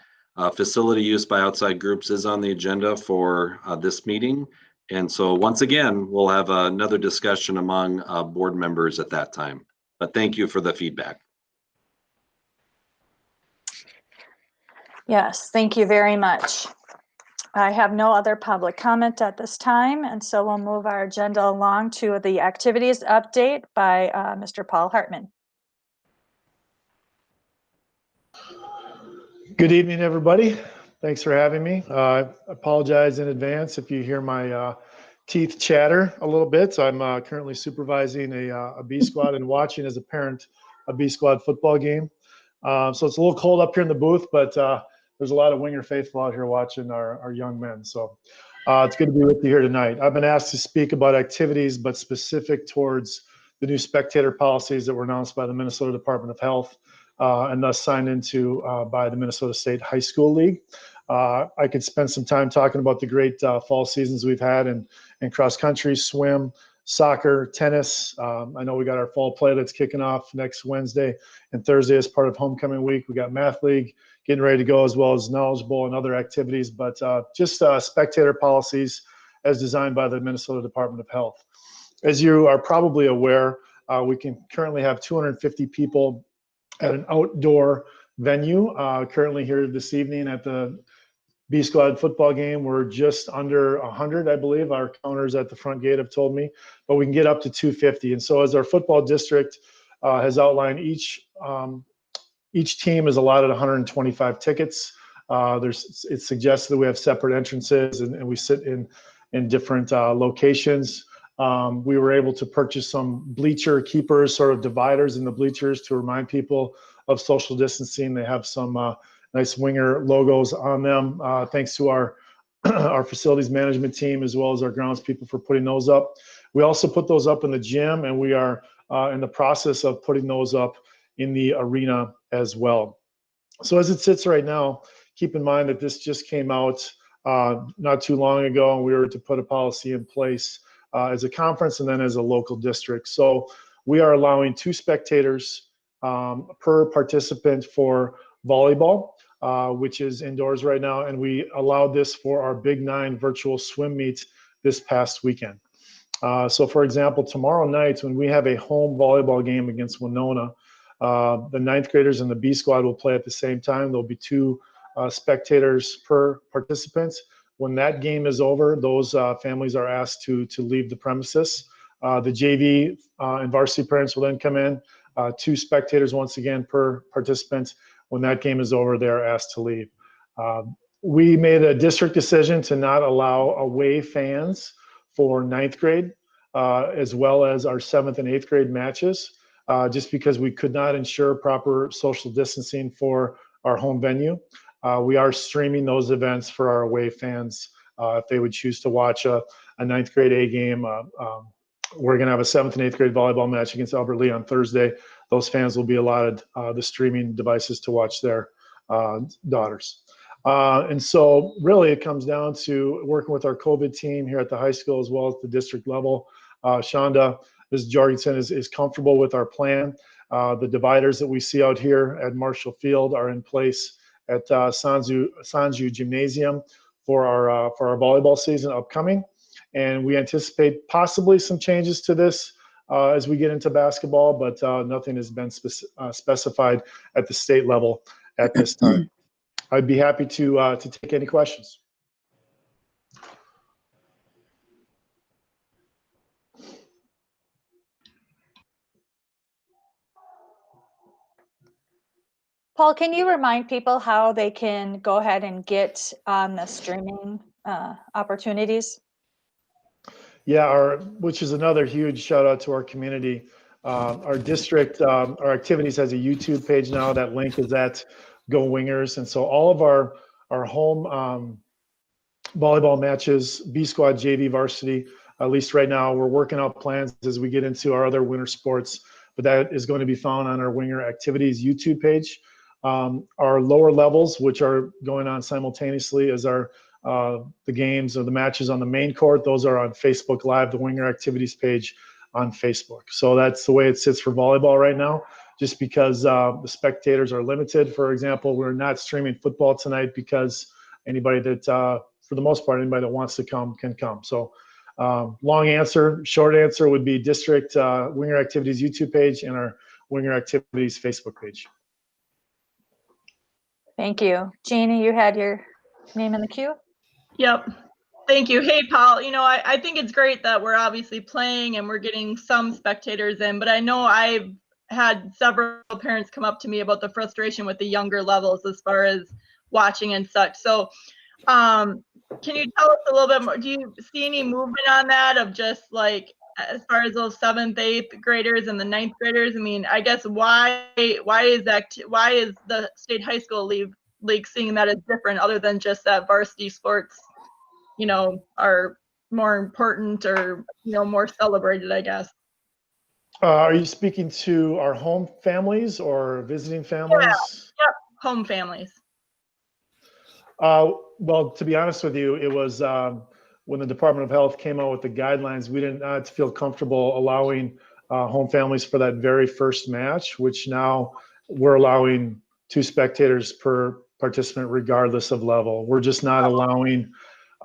facility use by outside groups is on the agenda for this meeting. And so once again, we'll have another discussion among board members at that time. But thank you for the feedback. Yes, thank you very much. I have no other public comment at this time, and so we'll move our agenda along to the activities update by Mr. Paul Hartman. Good evening, everybody. Thanks for having me. I apologize in advance if you hear my teeth chatter a little bit. So I'm currently supervising a B squad and watching as a parent a B squad football game. So it's a little cold up here in the booth, but there's a lot of Winger faithful out here watching our young men. So it's good to be with you here tonight. I've been asked to speak about activities, but specific towards the new spectator policies that were announced by the Minnesota Department of Health and thus signed into by the Minnesota State High School League. I could spend some time talking about the great fall seasons we've had in cross country, swim, soccer, tennis. I know we got our fall play that's kicking off next Wednesday and Thursday as part of homecoming week. We got math league getting ready to go, as well as knowledgeable and other activities, but just spectator policies as designed by the Minnesota Department of Health. As you are probably aware, we can currently have 250 people at an outdoor venue. Currently here this evening at the B Squad football game, we're just under 100, I believe. Our counters at the front gate have told me, but we can get up to 250. And so as our football district has outlined, each team is allotted 125 tickets. It suggests that we have separate entrances and we sit in different locations. We were able to purchase some bleacher keepers, sort of dividers in the bleachers to remind people of social distancing. They have some nice Winger logos on them. Thanks to our facilities management team, as well as our grounds people, for putting those up. We also put those up in the gym, and we are in the process of putting those up in the arena as well. So as it sits right now, keep in mind that this just came out not too long ago, and we were to put a policy in place as a conference and then as a local district. So we are allowing 2 spectators per participant for volleyball, which is indoors right now, and we allowed this for our Big 9 virtual swim meet this past weekend. So for example, tomorrow night when we have a home volleyball game against Winona, the 9th graders and the B Squad will play at the same time. There'll be 2 spectators per participant. When that game is over, those families are asked to leave the premises. The JV and varsity parents will then come in, 2 spectators once again per participant. When that game is over, they're asked to leave. We made a district decision to not allow away fans for 9th grade, as well as our 7th and 8th grade matches, just because we could not ensure proper social distancing for our home venue. We are streaming those events for our away fans if they would choose to watch a 9th grade A game. We're going to have a 7th and 8th grade volleyball match against Albert Lee on Thursday. Those fans will be allotted the streaming devices to watch their daughters. And so really it comes down to working with our COVID team here at the high school as well as the district level. Shonda, Ms. Jorgensen is comfortable with our plan. The dividers that we see out here at Marshall Field are in place at Sanju Gymnasium for our volleyball season upcoming. And we anticipate possibly some changes to this as we get into basketball, but nothing has been specified at the state level at this time. I'd be happy to take any questions. Paul, can you remind people how they can go ahead and get on the streaming opportunities? Yeah, which is another huge shout out to our community. Our district, our activities has a YouTube page now. That link is at Go Wingers. And so all of our home volleyball matches, B Squad, JV, varsity, at least right now, we're working out plans as we get into our other winter sports, but that is going to be found on our Winger Activities YouTube page. Our lower levels, which are going on simultaneously as the games or the matches on the main court, those are on Facebook Live, the Winger Activities page on Facebook. So that's the way it sits for volleyball right now, just because the spectators are limited. For example, we're not streaming football tonight because anybody that, for the most part, anybody that wants to come can come. So long answer, short answer would be district Winger Activities YouTube page and our Winger Activities Facebook page. Thank you. Jeannie, you had your name in the queue? Yep. Thank you. Hey, Paul, I think it's great that we're obviously playing and we're getting some spectators in, but I know I've had several parents come up to me about the frustration with the younger levels as far as watching and such. So can you tell us a little bit more? Do you see any movement on that of just like, as far as those 7th, 8th graders and the 9th graders? I mean, I guess why is the state high school league seeing that as different other than just that varsity sports, are more important or, more celebrated, I guess? Are you speaking to our home families or visiting families? Yeah. Yep. Home families. Well, to be honest with you, it was when the Department of Health came out with the guidelines, we did not feel comfortable allowing home families for that very first match, which now we're allowing 2 spectators per participant regardless of level. We're just not allowing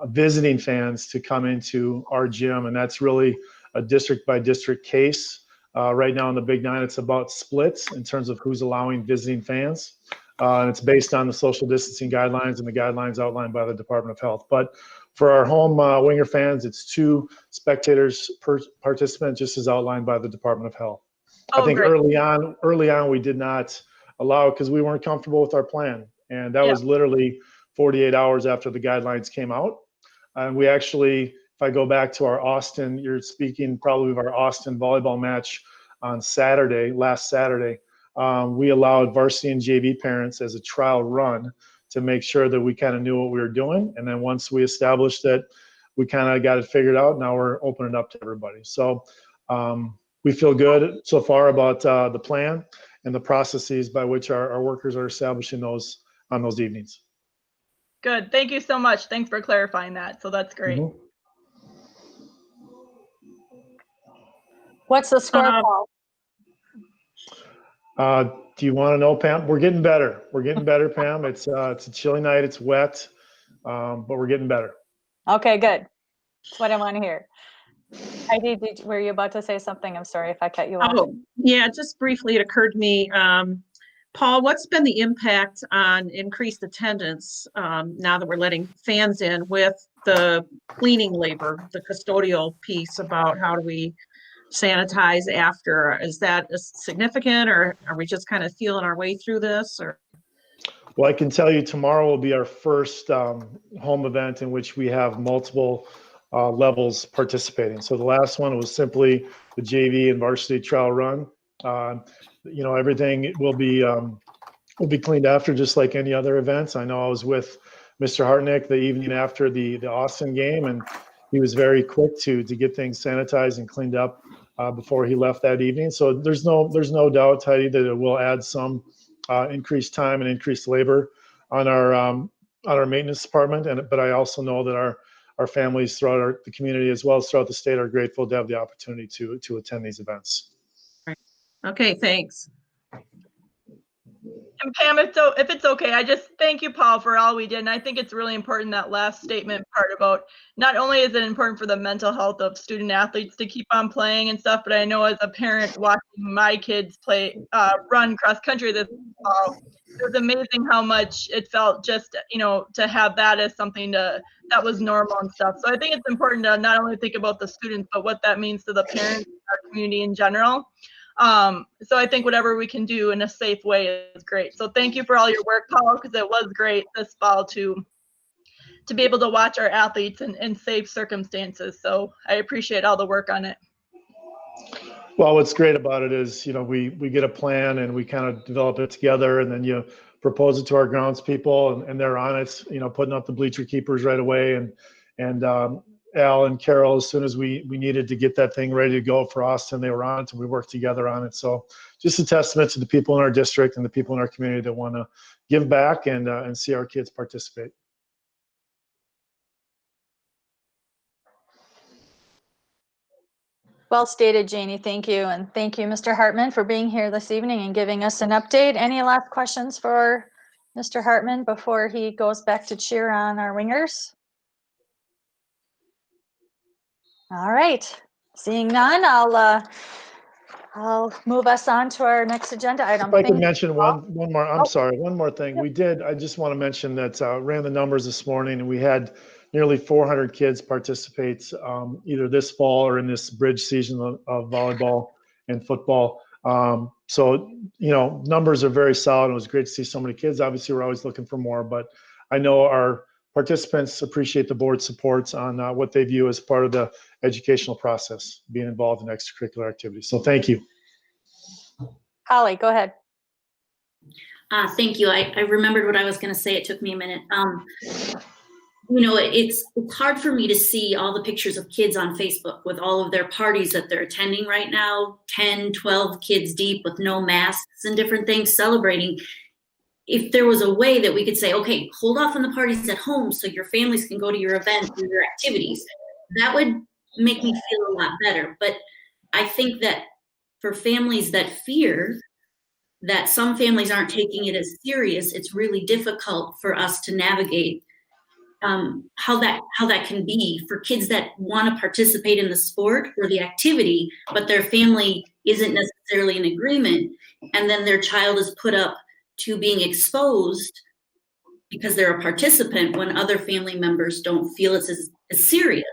visiting fans to come into our gym, and that's really a district by district case. Right now in the Big Nine, it's about splits in terms of who's allowing visiting fans. And it's based on the social distancing guidelines and the guidelines outlined by the Department of Health. But for our home Winger fans, it's 2 spectators per participant, just as outlined by the Department of Health. I think great. early on, we did not allow it because we weren't comfortable with our plan. And that was literally 48 hours after the guidelines came out. And we actually, if I go back to our Austin, you're speaking probably of our Austin volleyball match on Saturday, last Saturday. We allowed varsity and JV parents as a trial run to make sure that we kind of knew what we were doing. And then once we established that we kind of got it figured out, now we're opening up to everybody. So we feel good so far about the plan and the processes by which our workers are establishing those on those evenings. Good. Thank you so much. Thanks for clarifying that. So that's great. Mhm. What's the score, Paul? Do you want to know, Pam? We're getting better. We're getting better, Pam. It's a chilly night. It's wet, but we're getting better. Okay, good. That's what I want to hear. Heidi, were you about to say something? I'm sorry if I cut you off. Oh, yeah, just briefly, it occurred to me, Paul, what's been the impact on increased attendance now that we're letting fans in with the cleaning labor, the custodial piece about how do we sanitize after? Is that significant, or are we just kind of feeling our way through this? Or Well, I can tell you tomorrow will be our first home event in which we have multiple levels participating. So the last one was simply the JV and varsity trial run. Everything will be cleaned after, just like any other events. I know I was with Mr. Hartnick the evening after the Austin game, and he was very quick to get things sanitized and cleaned up before he left that evening. So there's no doubt, Heidi, that it will add some increased time and increased labor on our maintenance department. But I also know that our families throughout the community, as well as throughout the state, are grateful to have the opportunity to attend these events. okay, thanks. And Pam, if it's okay, I just thank you, Paul, for all we did. And I think it's really important, that last statement part about not only is it important for the mental health of student athletes to keep on playing and stuff, but I know as a parent watching my kids run cross country this fall, it was amazing how much it felt just, to have that as something that was normal and stuff. So I think it's important to not only think about the students, but what that means to the parents, our community in general. So I think whatever we can do in a safe way is great. So thank you for all your work, Paul, because it was great this fall to be able to watch our athletes in safe circumstances. So I appreciate all the work on it. Well, what's great about it is, we get a plan and we kind of develop it together, and then you propose it to our grounds people, and they're on it, putting up the bleacher keepers right away. And Al and Carol, as soon as we needed to get that thing ready to go for Austin, they were on it, and we worked together on it. So just a testament to the people in our district and the people in our community that want to give back and see our kids participate. Well stated, Janie. Thank you. And thank you, Mr. Hartman, for being here this evening and giving us an update. Any last questions for Mr. Hartman before he goes back to cheer on our Wingers? All right. Seeing none, I'll move us on to our next agenda item. If I could mention one more, I'm sorry, one more thing. I just want to mention that ran the numbers this morning, and we had nearly 400 kids participate either this fall or in this bridge season of volleyball and football. So, numbers are very solid. It was great to see so many kids. Obviously, we're always looking for more, but I know our participants appreciate the board's supports on what they view as part of the educational process, being involved in extracurricular activities. So thank you. Holly, go ahead. Thank you. I remembered what I was going to say. It took me a minute. It's hard for me to see all the pictures of kids on Facebook with all of their parties that they're attending right now, 10, 12 kids deep with no masks and different things celebrating. If there was a way that we could say, okay, hold off on the parties at home so your families can go to your events and your activities, that would make me feel a lot better. But I think that for families that fear that some families aren't taking it as serious, it's really difficult for us to navigate how that can be for kids that want to participate in the sport or the activity, but their family isn't necessarily in agreement, and then their child is put up to being exposed because they're a participant when other family members don't feel it's as serious.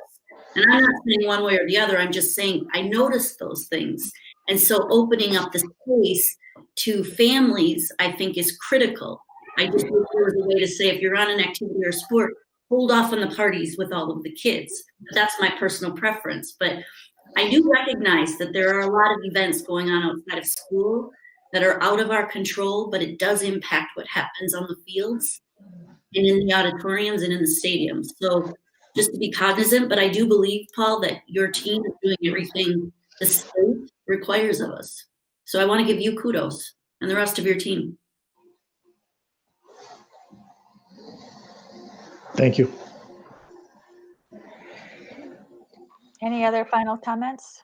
And I'm not saying one way or the other, I'm just saying I noticed those things. And so opening up the space to families, I think, is critical. I just wish there was a way to say, if you're on an activity or sport, hold off on the parties with all of the kids. That's my personal preference. But I do recognize that there are a lot of events going on outside of school that are out of our control, but it does impact what happens on the fields and in the auditoriums and in the stadiums. So just to be cognizant, but I do believe, Paul, that your team is doing everything the state requires of us. So I want to give you kudos and the rest of your team. Thank you. Any other final comments?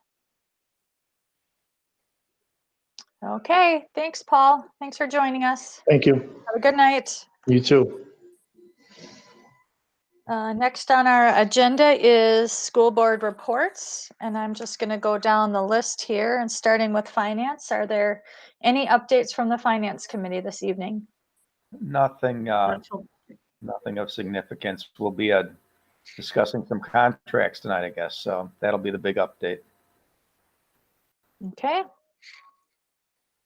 Okay, thanks, Paul. Thanks for joining us. Thank you. Have a good night. You too. Next on our agenda is school board reports, and I'm just going to go down the list here and starting with finance. Are there any updates from the finance committee this evening? Nothing, nothing of significance. We'll be discussing some contracts tonight, I guess. So that'll be the big update. Okay.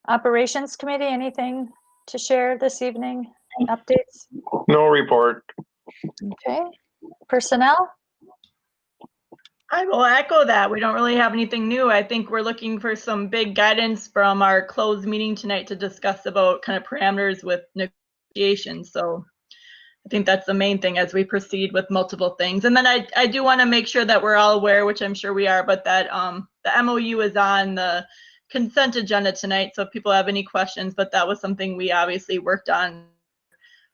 Operations committee, anything to share this evening? Updates? No report. Okay. Personnel? I will echo that. We don't really have anything new. I think we're looking for some big guidance from our closed meeting tonight to discuss about kind of parameters with negotiations. So I think that's the main thing as we proceed with multiple things. And then I do want to make sure that we're all aware, which I'm sure we are, but that the MOU is on the consent agenda tonight. So if people have any questions, but that was something we obviously worked on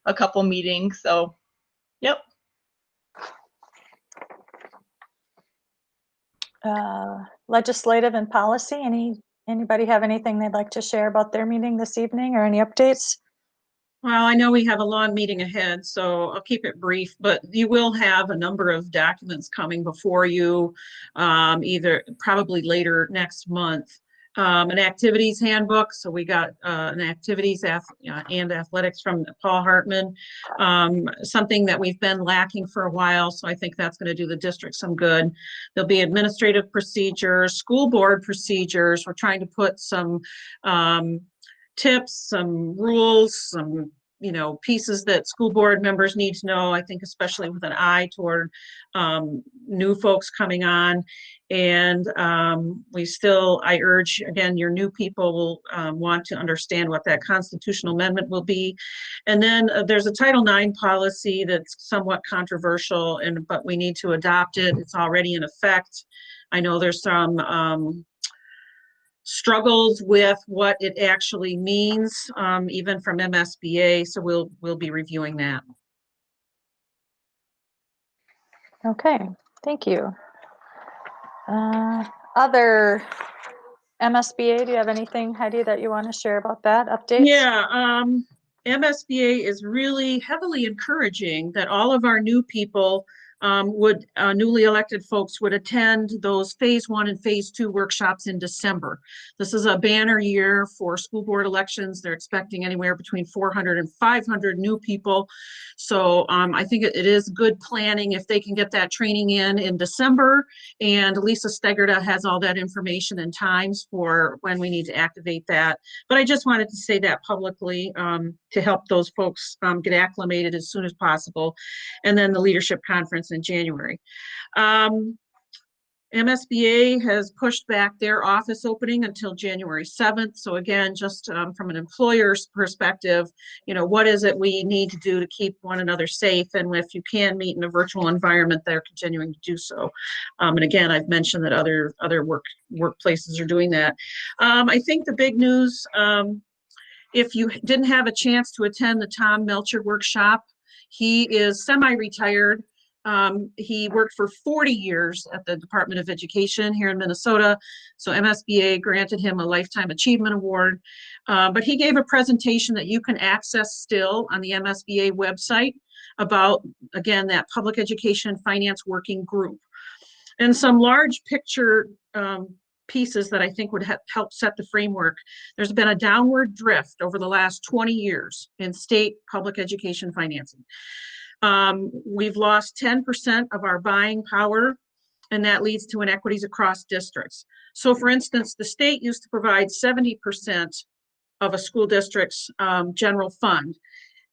a couple meetings. So, yep. Legislative and policy, anybody have anything they'd like to share about their meeting this evening or any updates? Well, I know we have a long meeting ahead, so I'll keep it brief, but you will have a number of documents coming before you, either probably later next month. An activities handbook. So we got an activities and athletics from Paul Hartman, something that we've been lacking for a while. So I think that's going to do the district some good. There'll be administrative procedures, school board procedures. We're trying to put some tips, some rules, some pieces that school board members need to know, I think, especially with an eye toward new folks coming on. And I urge, again, your new people will want to understand what that constitutional amendment will be. And then there's a Title IX policy that's somewhat controversial, but we need to adopt it. It's already in effect. I know there's some struggles with what it actually means, even from MSBA. So we'll be reviewing that. Okay, thank you. Other MSBA, do you have anything, Heidi, that you want to share about that update? Yeah, MSBA is really heavily encouraging that all of our new people newly elected folks would attend those phase 1 and phase 2 workshops in December. This is a banner year for school board elections. They're expecting anywhere between 400 and 500 new people. So I think it is good planning if they can get that training in December. And Lisa Stegerda has all that information and times for when we need to activate that. But I just wanted to say that publicly to help those folks get acclimated as soon as possible. And then the leadership conference in January. MSBA has pushed back their office opening until January 7th. So again, just from an employer's perspective, what is it we need to do to keep one another safe? And if you can meet in a virtual environment, they're continuing to do so. And again, I've mentioned that other workplaces are doing that. I think the big news, if you didn't have a chance to attend the Tom Melcher workshop, he is semi-retired. He worked for 40 years at the Department of Education here in Minnesota. So MSBA granted him a Lifetime Achievement Award. But he gave a presentation that you can access still on the MSBA website about, again, that Public Education Finance Working Group. And some large picture pieces that I think would help set the framework. There's been a downward drift over the last 20 years in state public education financing. We've lost 10% of our buying power, and that leads to inequities across districts. So for instance, the state used to provide 70% of a school district's general fund.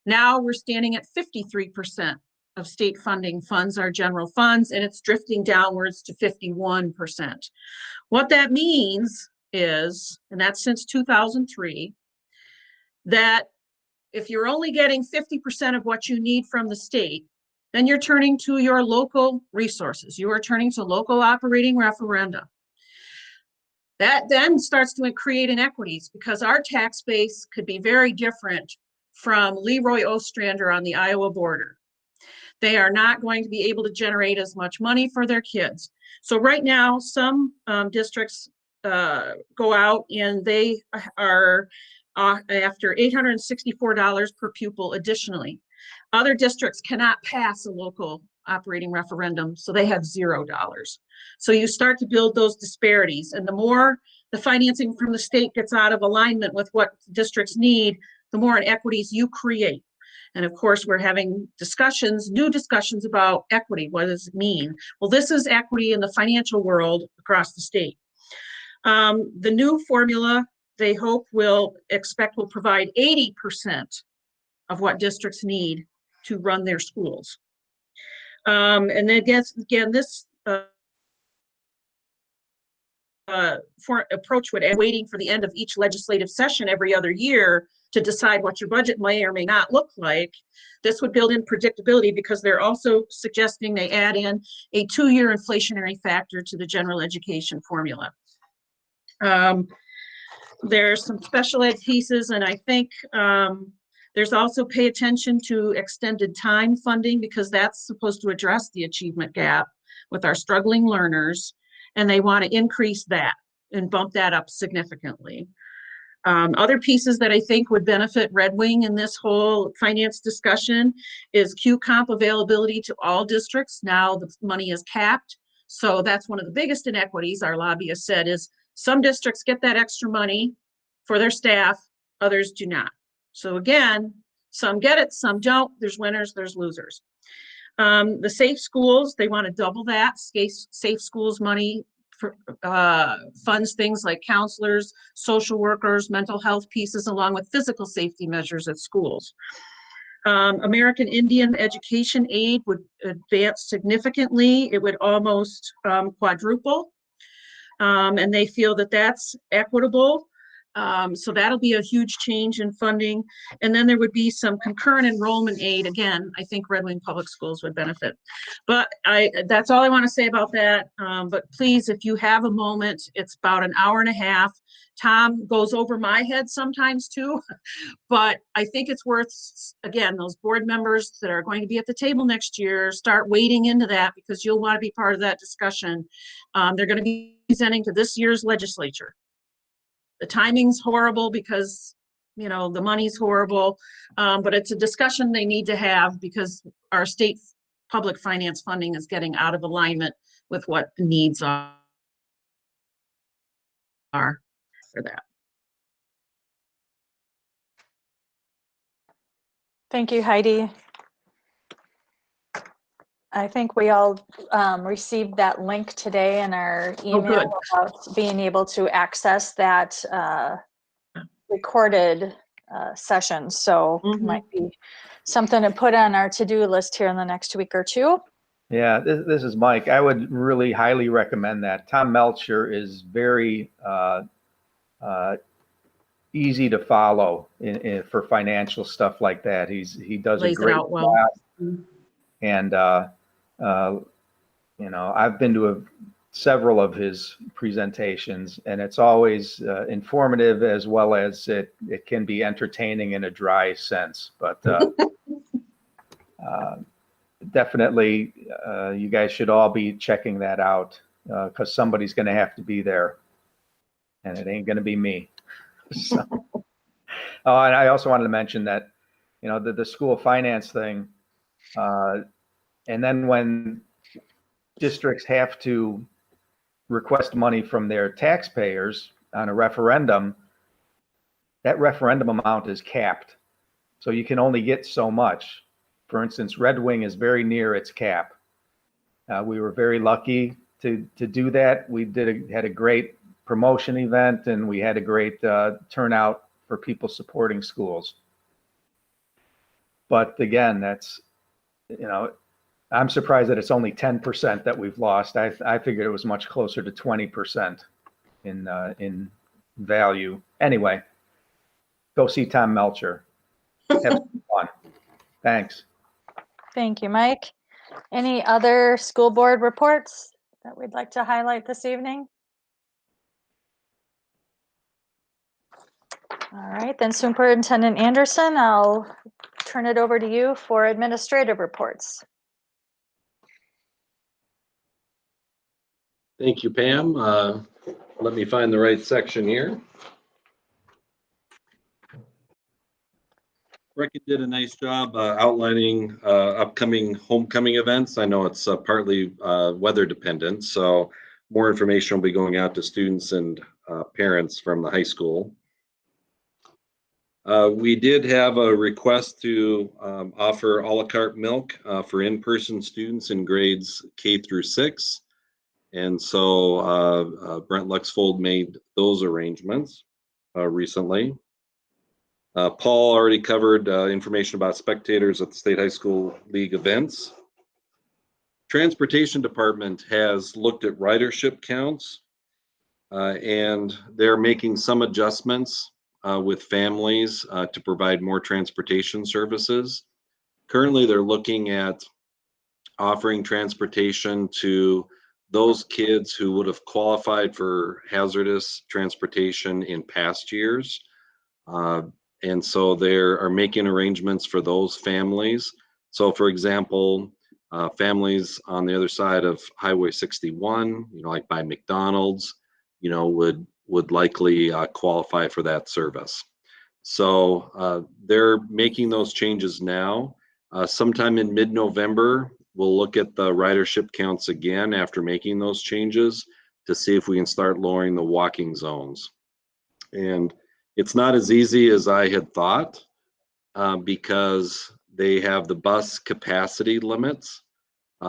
Now we're standing at 53% of state funding funds our general funds, and it's drifting downwards to 51%. What that means is, and that's since 2003, that if you're only getting 50% of what you need from the state, then you're turning to your local resources. You are turning to local operating referenda. That then starts to create inequities because our tax base could be very different from Leroy Ostrander on the Iowa border. They are not going to be able to generate as much money for their kids. So right now, some districts go out and they are after $864 per pupil additionally. Other districts cannot pass a local operating referendum, so they have $0. So you start to build those disparities, and the more the financing from the state gets out of alignment with what districts need, the more inequities you create. And of course, we're having discussions, new discussions about equity. What does it mean? Well, this is equity in the financial world across the state. The new formula, they hope will provide 80% of what districts need to run their schools. And then again, this approach would end waiting for the end of each legislative session every other year to decide what your budget may or may not look like. This would build in predictability because they're also suggesting they add in a 2-year inflationary factor to the general education formula. There's some special ed pieces, and I think there's also pay attention to extended time funding because that's supposed to address the achievement gap with our struggling learners, and they want to increase that and bump that up significantly. Other pieces that I think would benefit Red Wing in this whole finance discussion is Q-Comp availability to all districts. Now the money is capped. So that's one of the biggest inequities, our lobbyist said, is some districts get that extra money for their staff, others do not. So again, some get it, some don't. There's winners, there's losers. The safe schools, they want to double that. Safe schools money for, funds things like counselors, social workers, mental health pieces, along with physical safety measures at schools. American Indian Education Aid would advance significantly. It would almost quadruple. And they feel that that's equitable. So that'll be a huge change in funding. And then there would be some concurrent enrollment aid. Again, I think Red Wing Public Schools would benefit. But that's all I want to say about that. But please, if you have a moment, it's about an hour and a half. Tom goes over my head sometimes too, but I think it's worth, again, those board members that are going to be at the table next year, start wading into that because you'll want to be part of that discussion. They're going to be presenting to this year's legislature. The timing's horrible because, you know, the money's horrible, but it's a discussion they need to have because our state public finance funding is getting out of alignment with what the needs are for that. Thank you, Heidi. I think we all received that link today in our email about being able to access that recorded session. So might be something to put on our to-do list here in the next week or two. Yeah, this is Mike. I would really highly recommend that. Tom Melcher is very easy to follow for financial stuff like that. He does a great job. And you know, I've been to several of his presentations, and it's always informative as well as it can be entertaining in a dry sense. But definitely, you guys should all be checking that out, because somebody's going to have to be there, and it ain't going to be me. So, oh, and I also wanted to mention that, you know, the school finance thing, and then when districts have to request money from their taxpayers on a referendum, that referendum amount is capped. So you can only get so much. For instance, Red Wing is very near its cap. We were very lucky to do that. We had a great promotion event, and we had a great turnout for people supporting schools. But again, that's, you know, I'm surprised that it's only 10% that we've lost. I figured it was much closer to 20% in value. Anyway, go see Tom Melcher. Have some fun. Thanks. Thank you, Mike. Any other school board reports that we'd like to highlight this evening? All right, then Superintendent Anderson, I'll turn it over to you for administrative reports. Thank you, Pam. Let me find the right section here. Brecken did a nice job outlining upcoming homecoming events. I know it's partly weather dependent, so more information will be going out to students and parents from the high school. We did have a request to offer a la carte milk for in-person students in grades K through 6. And so Brent Luxfold made those arrangements recently. Paul already covered information about spectators at the State High School League events. Transportation Department has looked at ridership counts, and they're making some adjustments with families to provide more transportation services. Currently, they're looking at offering transportation to those kids who would have qualified for hazardous transportation in past years. And so they are making arrangements for those families. So for example, families on the other side of Highway 61, you know, like by McDonald's, you know, would likely qualify for that service. So they're making those changes now. Sometime in mid-November, we'll look at the ridership counts again after making those changes to see if we can start lowering the walking zones. And it's not as easy as I had thought because they have the bus capacity limits.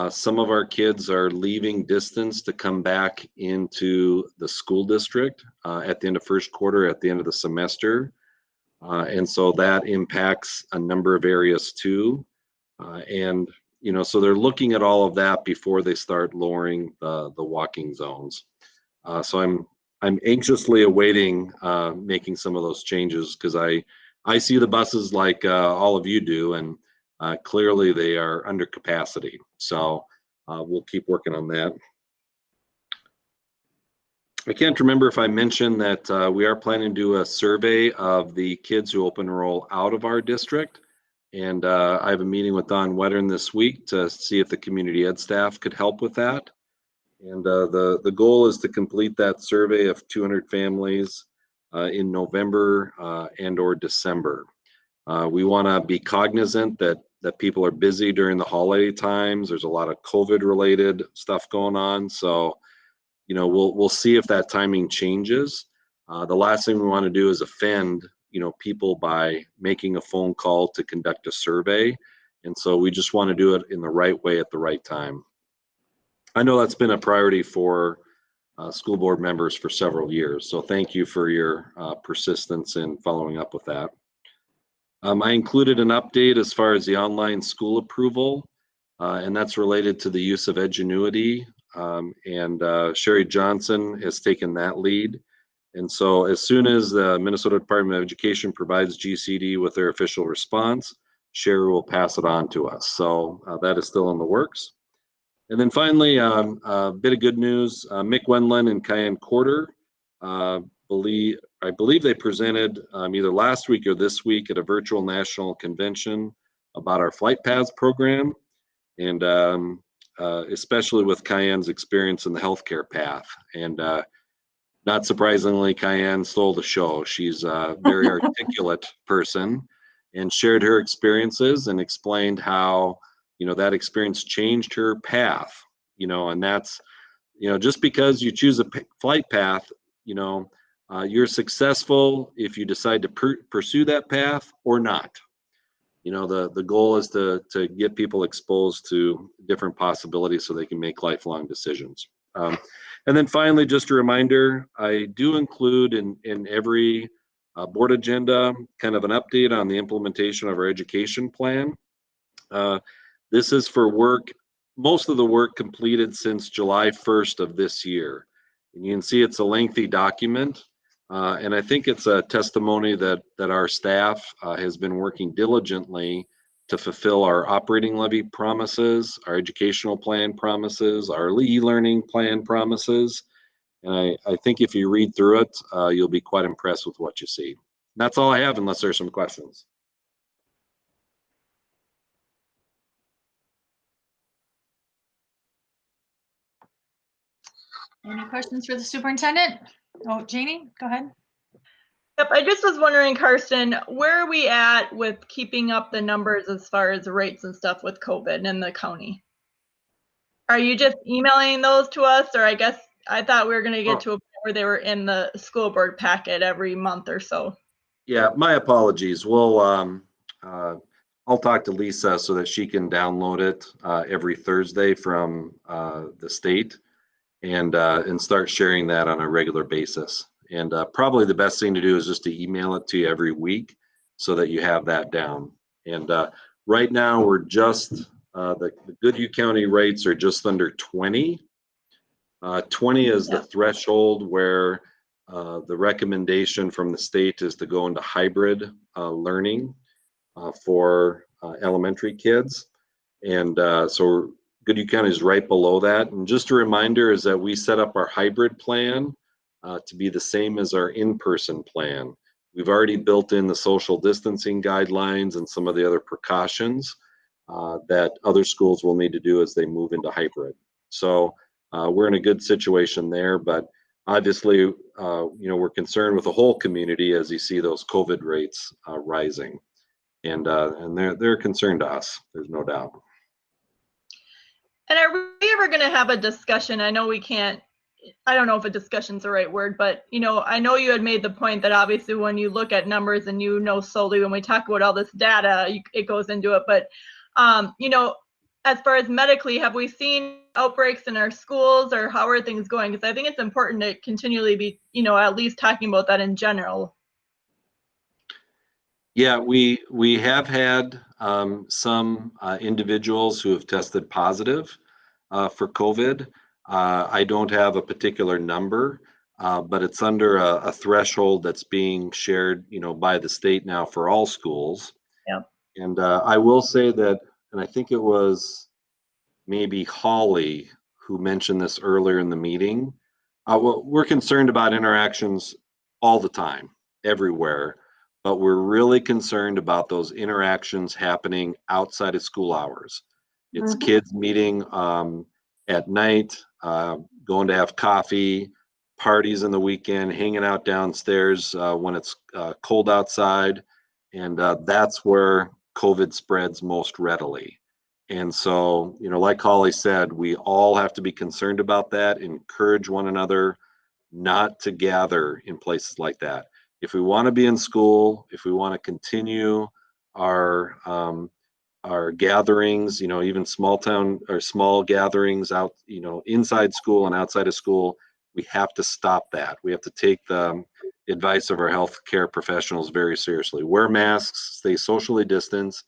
Some of our kids are leaving distance to come back into the school district at the end of first quarter, at the end of the semester. And so that impacts a number of areas too. And, you know, so they're looking at all of that before they start lowering the walking zones. So I'm anxiously awaiting making some of those changes because I see the buses like all of you do, and clearly they are under capacity. So we'll keep working on that. I can't remember if I mentioned that we are planning to do a survey of the kids who open enroll out of our district. And I have a meeting with Don Wettern this week to see if the community ed staff could help with that. And the goal is to complete that survey of 200 families in November and or December. We want to be cognizant that people are busy during the holiday times. There's a lot of COVID related stuff going on. So, you know, we'll see if that timing changes. The last thing we want to do is offend, you know, people by making a phone call to conduct a survey. And so we just want to do it in the right way at the right time. I know that's been a priority for school board members for several years. So thank you for your persistence in following up with that. I included an update as far as the online school approval, and that's related to the use of Edgenuity. And Sherry Johnson has taken that lead. And so as soon as the Minnesota Department of Education provides GCD with their official response, Sherry will pass it on to us. So that is still in the works. And then finally, a bit of good news. Mick Wendland and Cayenne Quarter, I believe they presented either last week or this week at a virtual national convention about our Flight Paths program. and especially with Cayenne's experience in the healthcare path. And not surprisingly, Cayenne stole the show. She's a very articulate person and shared her experiences and explained how, that experience changed her path, and that's, just because you choose a flight path, you're successful if you decide to pursue that path or not. The goal is to get people exposed to different possibilities so they can make lifelong decisions. And then finally, just a reminder, I do include in every board agenda kind of an update on the implementation of our education plan. This is for work, most of the work completed since July 1st of this year. And you can see it's a lengthy document. And I think it's a testimony that our staff has been working diligently to fulfill our operating levy promises, our educational plan promises, our e-learning plan promises. And I think if you read through it, you'll be quite impressed with what you see. And that's all I have, unless there's some questions. Any questions for the superintendent? Oh, Janie, go ahead. Yep, I just was wondering, Karsten, where are we at with keeping up the numbers as far as rates and stuff with COVID in the county? Are you just emailing those to us, or I guess I thought we were going to get to a point where they were in the school board packet every month or so? Yeah, my apologies. I'll talk to Lisa so that she can download it every Thursday from the state and start sharing that on a regular basis. And probably the best thing to do is just to email it to you every week so that you have that down. And right now we're just, the Goodhue County rates are just under 20. 20 is the threshold where the recommendation from the state is to go into hybrid learning for elementary kids. And so Goodhue County is right below that. And just a reminder is that we set up our hybrid plan to be the same as our in-person plan. We've already built in the social distancing guidelines and some of the other precautions that other schools will need to do as they move into hybrid. So we're in a good situation there, but obviously, we're concerned with the whole community as you see those COVID rates rising, and they're concerned to us. There's no doubt. And are we ever going to have a discussion? I know we can't. I don't know if a discussion's the right word, but I know you had made the point that obviously when you look at numbers and solely when we talk about all this data, it goes into it. But as far as medically, have we seen outbreaks in our schools, or how are things going? Because I think it's important to continually be, at least talking about that in general. Yeah, we have had some individuals who have tested positive for COVID. I don't have a particular number, but it's under a threshold that's being shared, by the state now for all schools. Yeah. And I will say that, and I think it was maybe Holly who mentioned this earlier in the meeting. We're concerned about interactions all the time, everywhere, but we're really concerned about those interactions happening outside of school hours. It's kids meeting at night, going to have coffee, parties in the weekend, hanging out downstairs when it's cold outside, and that's where COVID spreads most readily. And so, like Holly said, we all have to be concerned about that, encourage one another not to gather in places like that. If we want to be in school, if we want to continue our gatherings, even small town or small gatherings out, inside school and outside of school, we have to stop that. We have to take the advice of our healthcare professionals very seriously. Wear masks, stay socially distanced.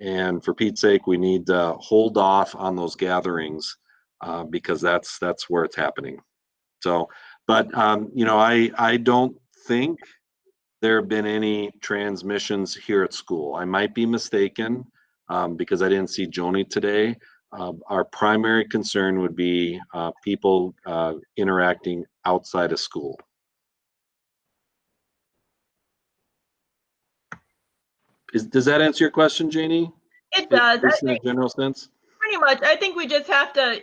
And for Pete's sake, we need to hold off on those gatherings because that's where it's happening. So, but I don't think there have been any transmissions here at school. I might be mistaken because I didn't see Joni today. Our primary concern would be people interacting outside of school. Does that answer your question, Janie? It does. In a general sense? Pretty much. I think we just have to,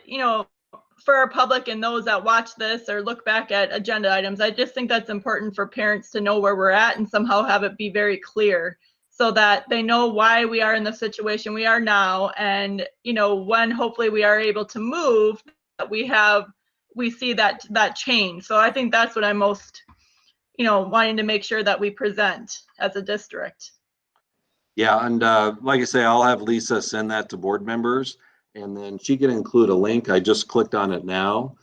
for our public and those that watch this or look back at agenda items, I just think that's important for parents to know where we're at and somehow have it be very clear so that they know why we are in the situation we are now. And, when hopefully we are able to move, that we see that change. So I think that's what I'm most, wanting to make sure that we present as a district. Yeah, and like I say, I'll have Lisa send that to board members, and then she can include a link. I just clicked on it now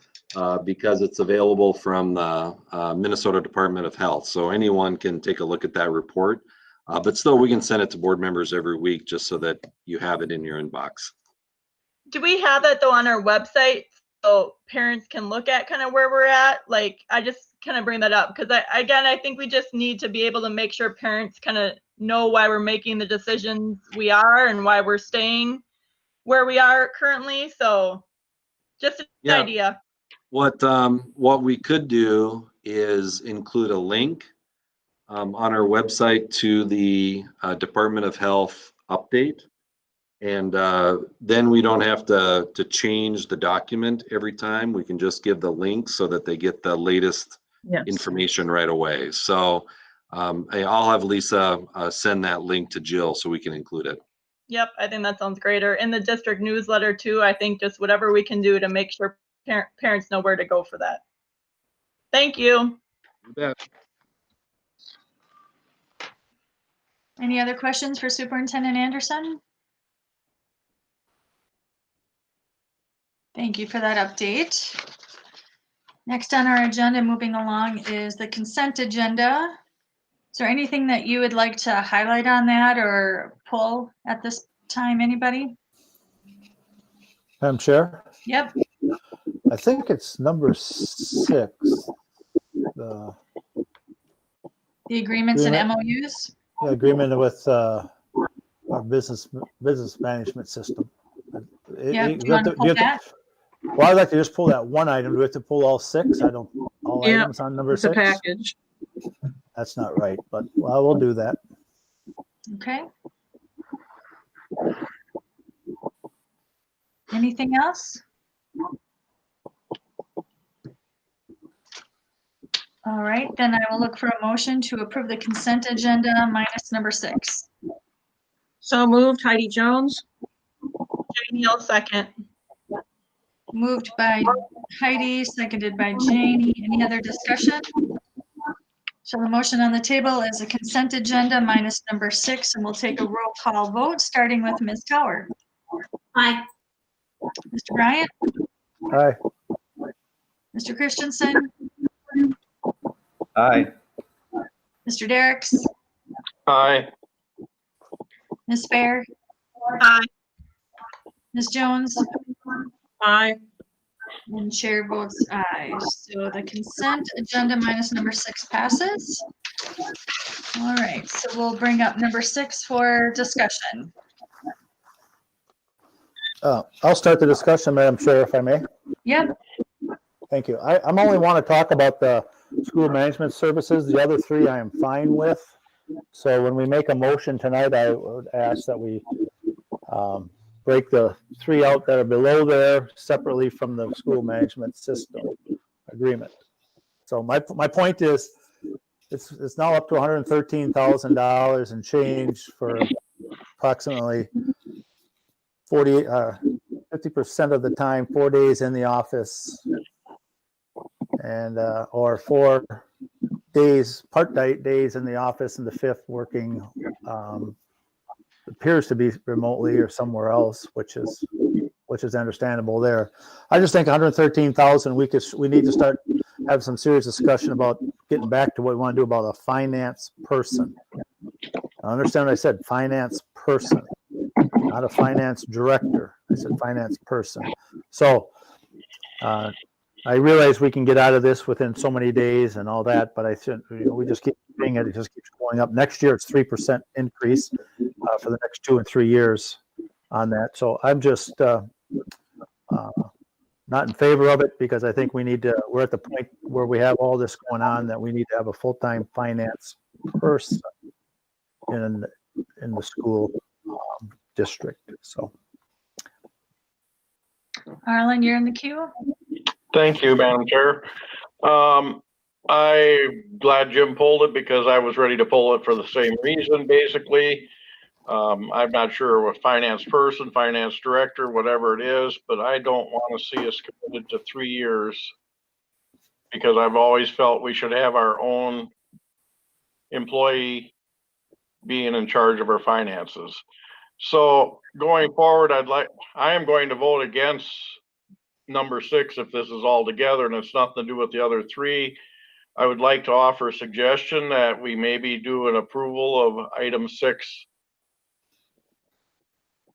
because it's available from the Minnesota Department of Health. So anyone can take a look at that report. But still, we can send it to board members every week just so that you have it in your inbox. Do we have that though on our website so parents can look at kind of where we're at? Like, I just kind of bring that up because I think we just need to be able to make sure parents kind of know why we're making the decisions we are and why we're staying where we are currently. So just an idea. What we could do is include a link on our website to the Department of Health update. And then we don't have to change the document every time. We can just give the link so that they get the latest information right away. So I'll have Lisa send that link to Jill so we can include it. Yep, I think that sounds great. Or in the district newsletter too, I think just whatever we can do to make sure parents know where to go for that. Thank you. You bet. Any other questions for Superintendent Anderson? Thank you for that update. Next on our agenda, moving along, is the consent agenda. Is there anything that you would like to highlight on that or pull at this time, anybody? Madam Chair? Yep. I think it's number 6. The agreements and MOUs? The agreement with our business management system. Yeah, do you want to pull that? Well, I'd like to just pull that one item. Do we have to pull all 6? All items on number 6? It's a package. That's not right, but well, we'll do that. Okay. Anything else? All right, then I will look for a motion to approve the consent agenda minus number 6. So moved, Heidi Jones. Janie, I'll second. Moved by Heidi, seconded by Janie. Any other discussion? So the motion on the table is a consent agenda minus number 6, and we'll take a roll call vote, starting with Ms. Tower. Aye. Mr. Bryant? Aye. Mr. Christensen? Aye. Mr. Derricks? Aye. Ms. Fair? Aye. Ms. Jones? Aye. And chair votes aye. So the consent agenda minus number 6 passes. All right, so we'll bring up number 6 for discussion. I'll start the discussion, Madam Chair, if I may. Yep. Thank you. I'm only want to talk about the school management services. The other 3 I am fine with. So when we make a motion tonight, I would ask that we break the 3 out that are below there separately from the school management system agreement. So my point is, it's now up to $113,000 and change for approximately 50% of the time, 4 days in the office, and or 4 days, days in the office, and the 5th working. Appears to be remotely or somewhere else, which is understandable there. I just think 113,000. We need to start have some serious discussion about getting back to what we want to do about a finance person. I understand what I said, finance person, not a finance director. I said finance person. So I realize we can get out of this within so many days and all that, but I think we just keep doing it. It just keeps going up. Next year, it's 3% increase for the next 2 and 3 years on that. So I'm just not in favor of it because I think we need to. We're at the point where we have all this going on that we need to have a full-time finance person in the school district. So Arlen, you're in the queue. Thank you, Madam Chair. I'm glad Jim pulled it because I was ready to pull it for the same reason, basically. I'm not sure what finance person, finance director, whatever it is, but I don't want to see us committed to 3 years because I've always felt we should have our own employee being in charge of our finances. So going forward, I am going to vote against number 6 if this is all together and it's nothing to do with the other 3. I would like to offer a suggestion that we maybe do an approval of item 6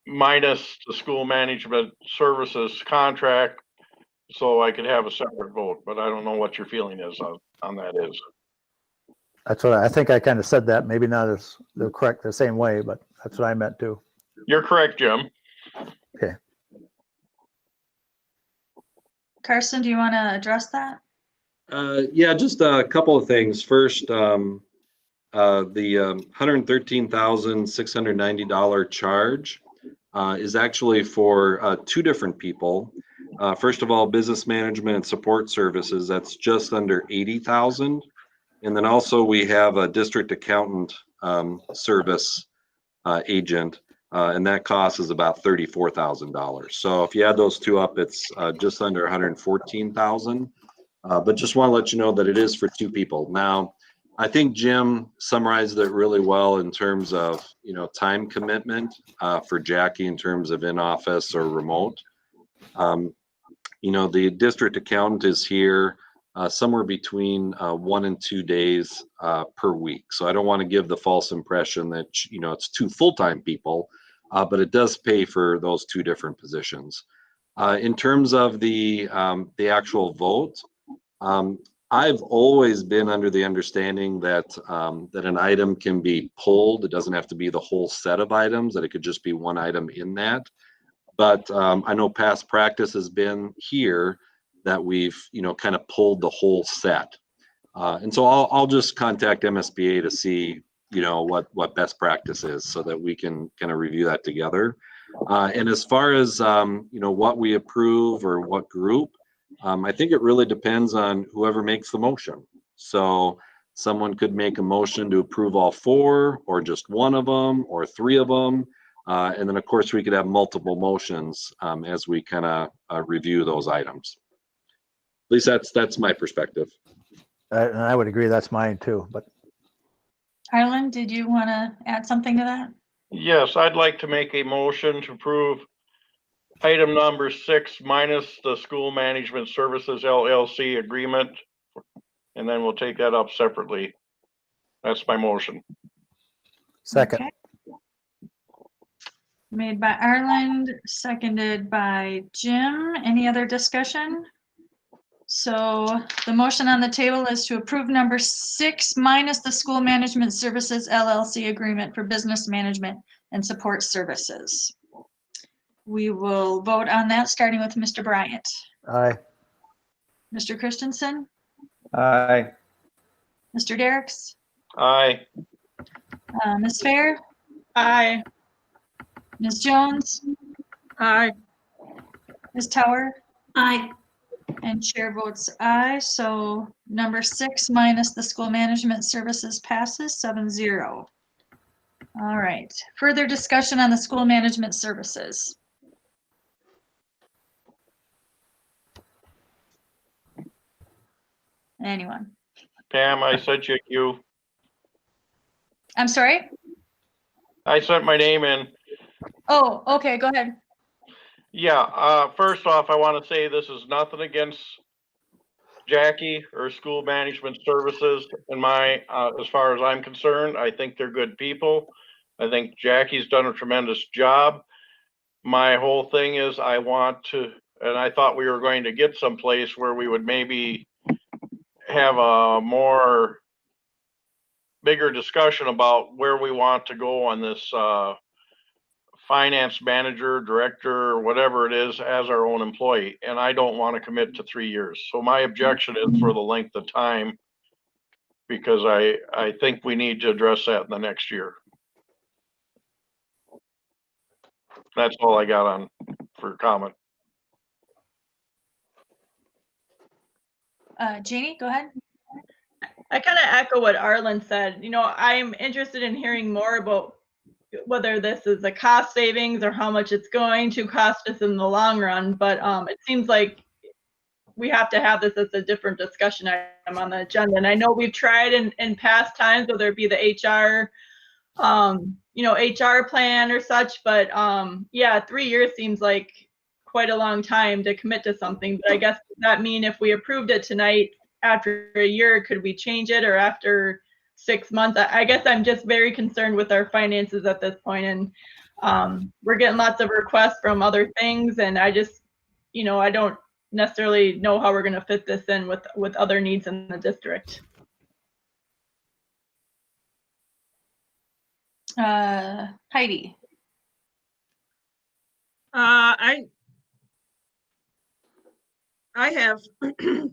minus the school management services contract, so I could have a separate vote, but I don't know what your feeling is on that is. That's what I think I kind of said that, maybe not as the correct, the same way, but that's what I meant too. You're correct, Jim. Okay. Carson, do you want to address that? Yeah, just a couple of things. First, the $113,690 charge is actually for 2 different people. First of all, business management and support services, that's just under 80,000. And then also we have a district accountant service agent, and that cost is about $34,000. So if you add those 2 up, it's just under 114,000. But just want to let you know that it is for 2 people. Now, I think Jim summarized it really well in terms of, time commitment for Jackie in terms of in office or remote. The district accountant is here somewhere between 1 and 2 days per week. So I don't want to give the false impression that, it's 2 full-time people, but it does pay for those 2 different positions. In terms of the actual vote, I've always been under the understanding that that an item can be pulled. It doesn't have to be the whole set of items, that it could just be one item in that. But I know past practice has been here that we've, kind of pulled the whole set. And so I'll just contact MSBA to see, what best practice is so that we can kind of review that together. And as far as, what we approve or what group, I think it really depends on whoever makes the motion. So someone could make a motion to approve all 4 or just one of them or 3 of them. And then of course we could have multiple motions as we kind of review those items. At least that's my perspective. And I would agree, that's mine too, but. Arlen, did you want to add something to that? Yes, I'd like to make a motion to approve item number 6 minus the school management services LLC agreement. And then we'll take that up separately. That's my motion. Second. Okay. Made by Arlen, seconded by Jim. Any other discussion? So the motion on the table is to approve number 6 minus the school management services LLC agreement for business management and support services. We will vote on that, starting with Mr. Bryant. Aye. Mr. Christensen, Aye. Mr. Derricks, Aye. Ms. Fair, Aye. Ms. Jones, Aye. Ms. Tower, Aye. and chair votes aye. So number 6 minus the school management services passes 7-0. All right. Further discussion on the school management services. Anyone? Pam, I sent you. I'm sorry? I sent my name in. Oh, okay, go ahead. Yeah, first off, I want to say this is nothing against Jackie or school management services in my, as far as I'm concerned. I think they're good people. I think Jackie's done a tremendous job. My whole thing is I want to, and I thought we were going to get someplace where we would maybe have a more bigger discussion about where we want to go on this finance manager, director, whatever it is, as our own employee. And I don't want to commit to 3 years. So my objection is for the length of time, because I think we need to address that in the next year. That's all I got on for comment. Janie, go ahead. I kind of echo what Arlen said. You know, I'm interested in hearing more about whether this is a cost savings or how much it's going to cost us in the long run. But it seems like we have to have this as a different discussion item on the agenda. And I know we've tried in past times, whether it be the HR, HR plan or such. But yeah, 3 years seems like quite a long time to commit to something. But I guess does that mean if we approved it tonight, after a year, could we change it, or after 6 months? I guess I'm just very concerned with our finances at this point, and we're getting lots of requests from other things, and I just, I don't necessarily know how we're going to fit this in with other needs in the district. Heidi. I have,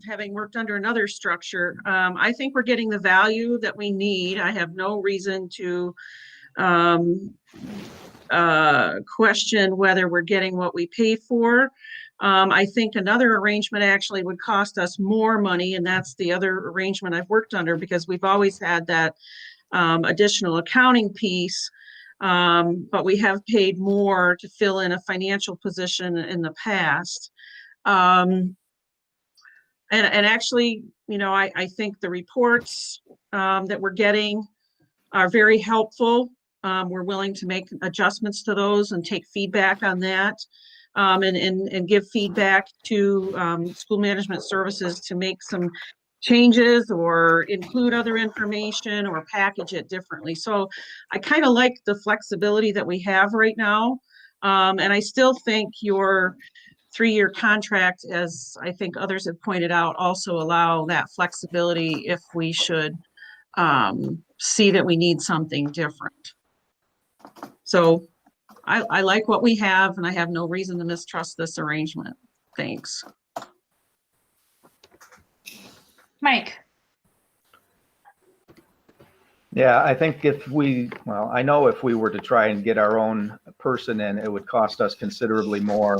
having worked under another structure, I think we're getting the value that we need. I have no reason to question whether we're getting what we pay for. I think another arrangement actually would cost us more money, and that's the other arrangement I've worked under, because we've always had that additional accounting piece, but we have paid more to fill in a financial position in the past. And actually, I think the reports that we're getting are very helpful. We're willing to make adjustments to those and take feedback on that, and give feedback to school management services to make some changes or include other information or package it differently. So I kind of like the flexibility that we have right now. And I still think your 3-year contract, as I think others have pointed out, also allow that flexibility if we should see that we need something different. So I like what we have, and I have no reason to mistrust this arrangement. Thanks. Mike. Yeah, I think I know if we were to try and get our own person in, it would cost us considerably more,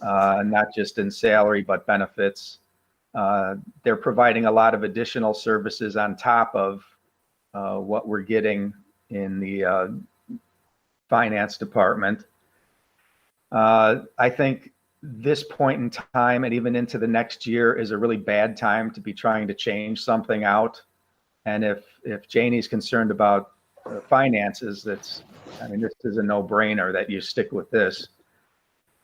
not just in salary, but benefits. They're providing a lot of additional services on top of what we're getting in the finance department. I think this point in time and even into the next year is a really bad time to be trying to change something out. And if Janie's concerned about finances, this is a no-brainer that you stick with this.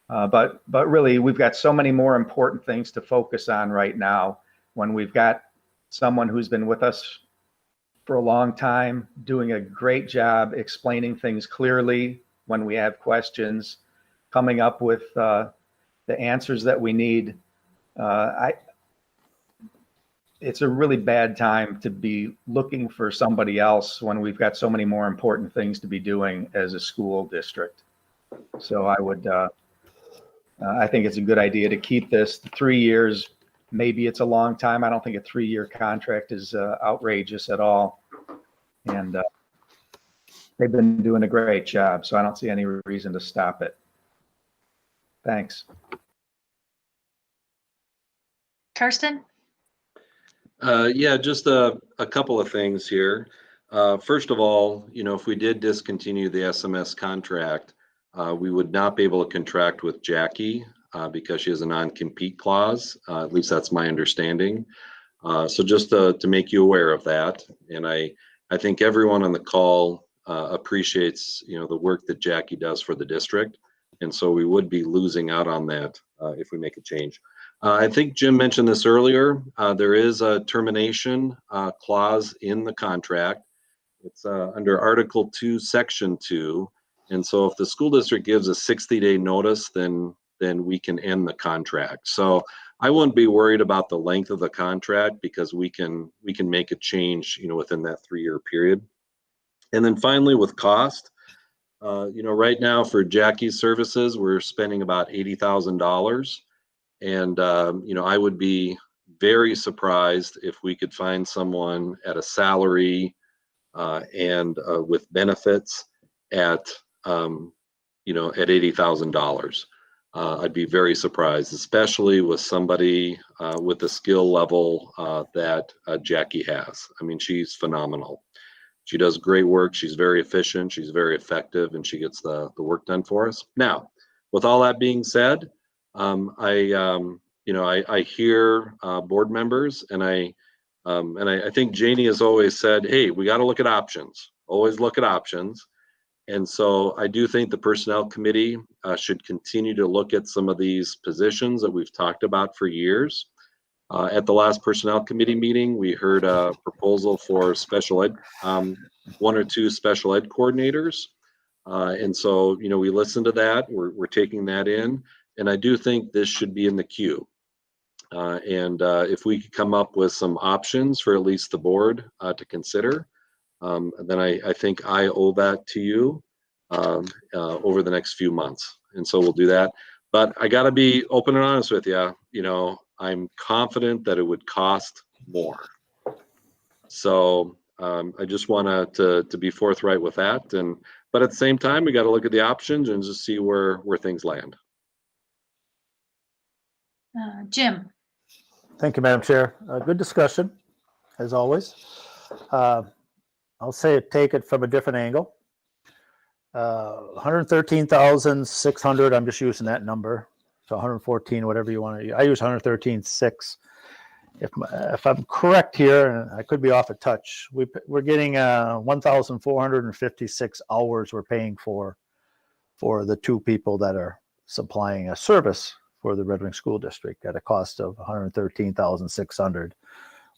But really, we've got so many more important things to focus on right now when we've got someone who's been with us for a long time, doing a great job explaining things clearly when we have questions, coming up with the answers that we need. It's a really bad time to be looking for somebody else when we've got so many more important things to be doing as a school district. So I think it's a good idea to keep this 3 years. Maybe it's a long time. I don't think a 3-year contract is outrageous at all. And they've been doing a great job, so I don't see any reason to stop it. Thanks. Karsten? Yeah, just a couple of things here. First of all, if we did discontinue the SMS contract, we would not be able to contract with Jackie because she has a non-compete clause. At least that's my understanding. So just to make you aware of that. And I think everyone on the call appreciates, the work that Jackie does for the district. And so we would be losing out on that if we make a change. I think Jim mentioned this earlier. There is a termination clause in the contract. It's under Article 2, Section 2. And so if the school district gives a 60-day notice, then we can end the contract. So I wouldn't be worried about the length of the contract because we can make a change, within that 3-year period. And then finally with cost, right now for Jackie's services, we're spending about $80,000. And, I would be very surprised if we could find someone at a salary and with benefits at $80,000. I'd be very surprised, especially with somebody with the skill level that Jackie has. I mean, she's phenomenal. She does great work. She's very efficient. She's very effective, and she gets the work done for us. Now, with all that being said, I hear board members, and I think Janie has always said, hey, we got to look at options. Always look at options. And so I do think the personnel committee should continue to look at some of these positions that we've talked about for years. At the last personnel committee meeting, we heard a proposal for special ed, 1 or 2 special ed coordinators. And so, we listened to that. We're taking that in. And I do think this should be in the queue. If we could come up with some options for at least the board to consider, then I think I owe that to you over the next few months. And so we'll do that. But I got to be open and honest with you. I'm confident that it would cost more. So I just want to be forthright with that. But at the same time, we got to look at the options and just see where things land. Jim. Thank you, Madam Chair. Good discussion, as always. I'll take it from a different angle. 113,600, I'm just using that number. So 114, whatever you want to use. I use 113,600. If I'm correct here, and I could be off a touch, we're getting 1,456 hours we're paying for the 2 people that are supplying a service for the Red Wing School District at a cost of 113,600,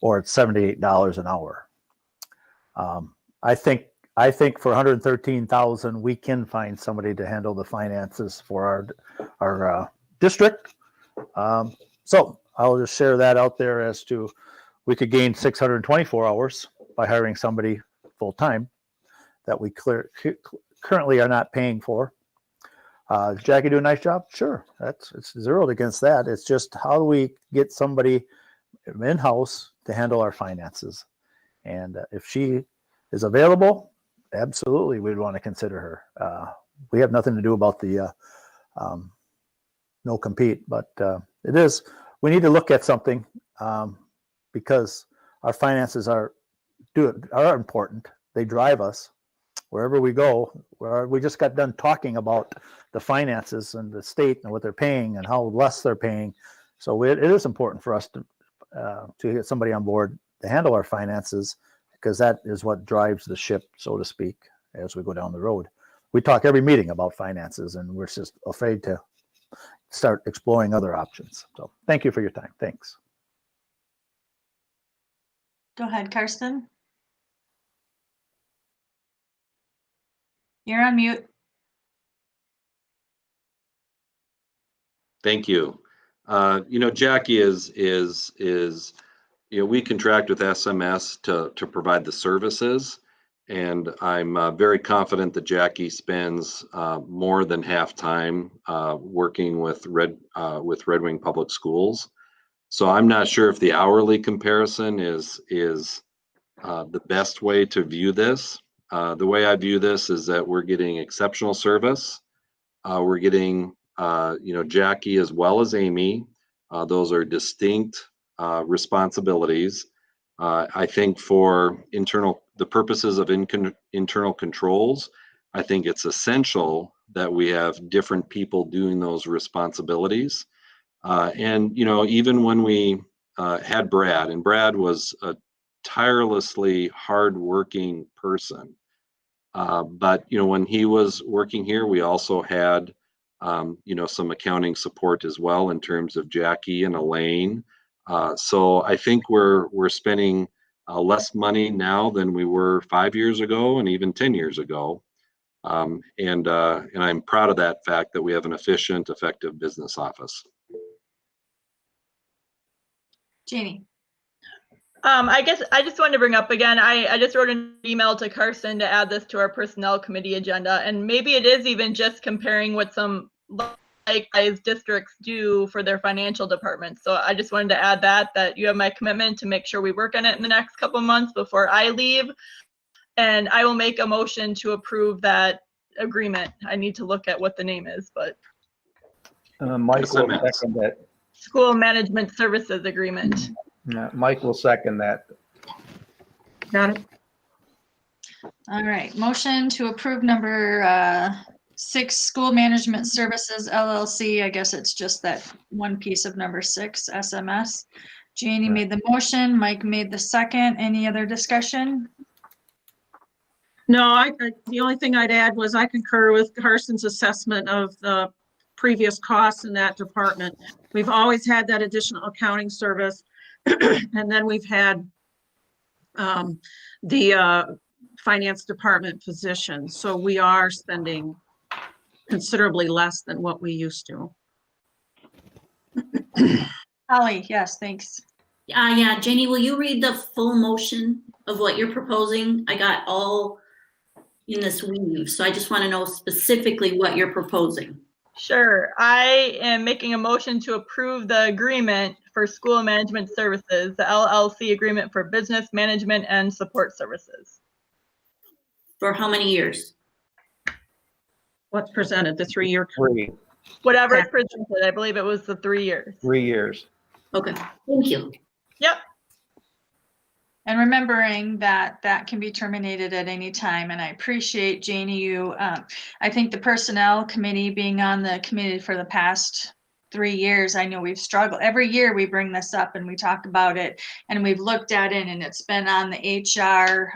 or it's $78 an hour. I think for 113,000, we can find somebody to handle the finances for our district. So I'll just share that out there as to we could gain 624 hours by hiring somebody full time that we currently are not paying for. Does Jackie do a nice job? Sure, it's zeroed against that. It's just how do we get somebody in-house to handle our finances? And if she is available, absolutely, we'd want to consider her. We have nothing to do about the no compete, but it is. We need to look at something because our finances are important. They drive us wherever we go. We just got done talking about the finances and the state and what they're paying and how less they're paying. So it is important for us to get somebody on board to handle our finances, because that is what drives the ship, so to speak, as we go down the road. We talk every meeting about finances, and we're just afraid to start exploring other options. So thank you for your time. Thanks. Go ahead, Karsten. You're on mute. Thank you. Jackie is we contract with SMS to provide the services, and I'm very confident that Jackie spends more than half time working with Red Wing Public Schools. So I'm not sure if the hourly comparison is the best way to view this. The way I view this is that we're getting exceptional service. We're getting Jackie as well as Amy. Those are distinct responsibilities. I think for the purposes of internal controls, I think it's essential that we have different people doing those responsibilities. Even when we had Brad, and Brad was a tirelessly hardworking person. But when he was working here, we also had some accounting support as well in terms of Jackie and Elaine. So I think we're spending less money now than we were 5 years ago and even 10 years ago. And I'm proud of that fact that we have an efficient, effective business office. Janie. I guess I just wanted to bring up again, I just wrote an email to Carson to add this to our personnel committee agenda, and maybe it is even just comparing what some likewise districts do for their financial departments. So I just wanted to add that you have my commitment to make sure we work on it in the next couple of months before I leave. And I will make a motion to approve that agreement. I need to look at what the name is, but. Mike will SMS. second that. School Management Services Agreement. Mike will second that. Got it? All right, motion to approve number 6, School Management Services LLC. I guess it's just that one piece of number 6, SMS. Janie made the motion, Mike made the second. Any other discussion? No, the only thing I'd add was I concur with Carson's assessment of the previous costs in that department. We've always had that additional accounting service. And then we've had the finance department position. So we are spending considerably less than what we used to. Holly, yes, thanks. Yeah, Janie, will you read the full motion of what you're proposing? I got all in this weave, so I just want to know specifically what you're proposing. Sure. I am making a motion to approve the agreement for School Management Services, the LLC agreement for business management and support services. For how many years? What's presented, the 3-year? 3 Whatever is presented, I believe it was the 3 years. 3 years. Okay, thank you. Yep. And remembering that that can be terminated at any time. And I appreciate, Janie, you, I think the Personnel Committee being on the committee for the past 3 years, I know we've struggled. Every year we bring this up and we talk about it and we've looked at it and it's been on the HR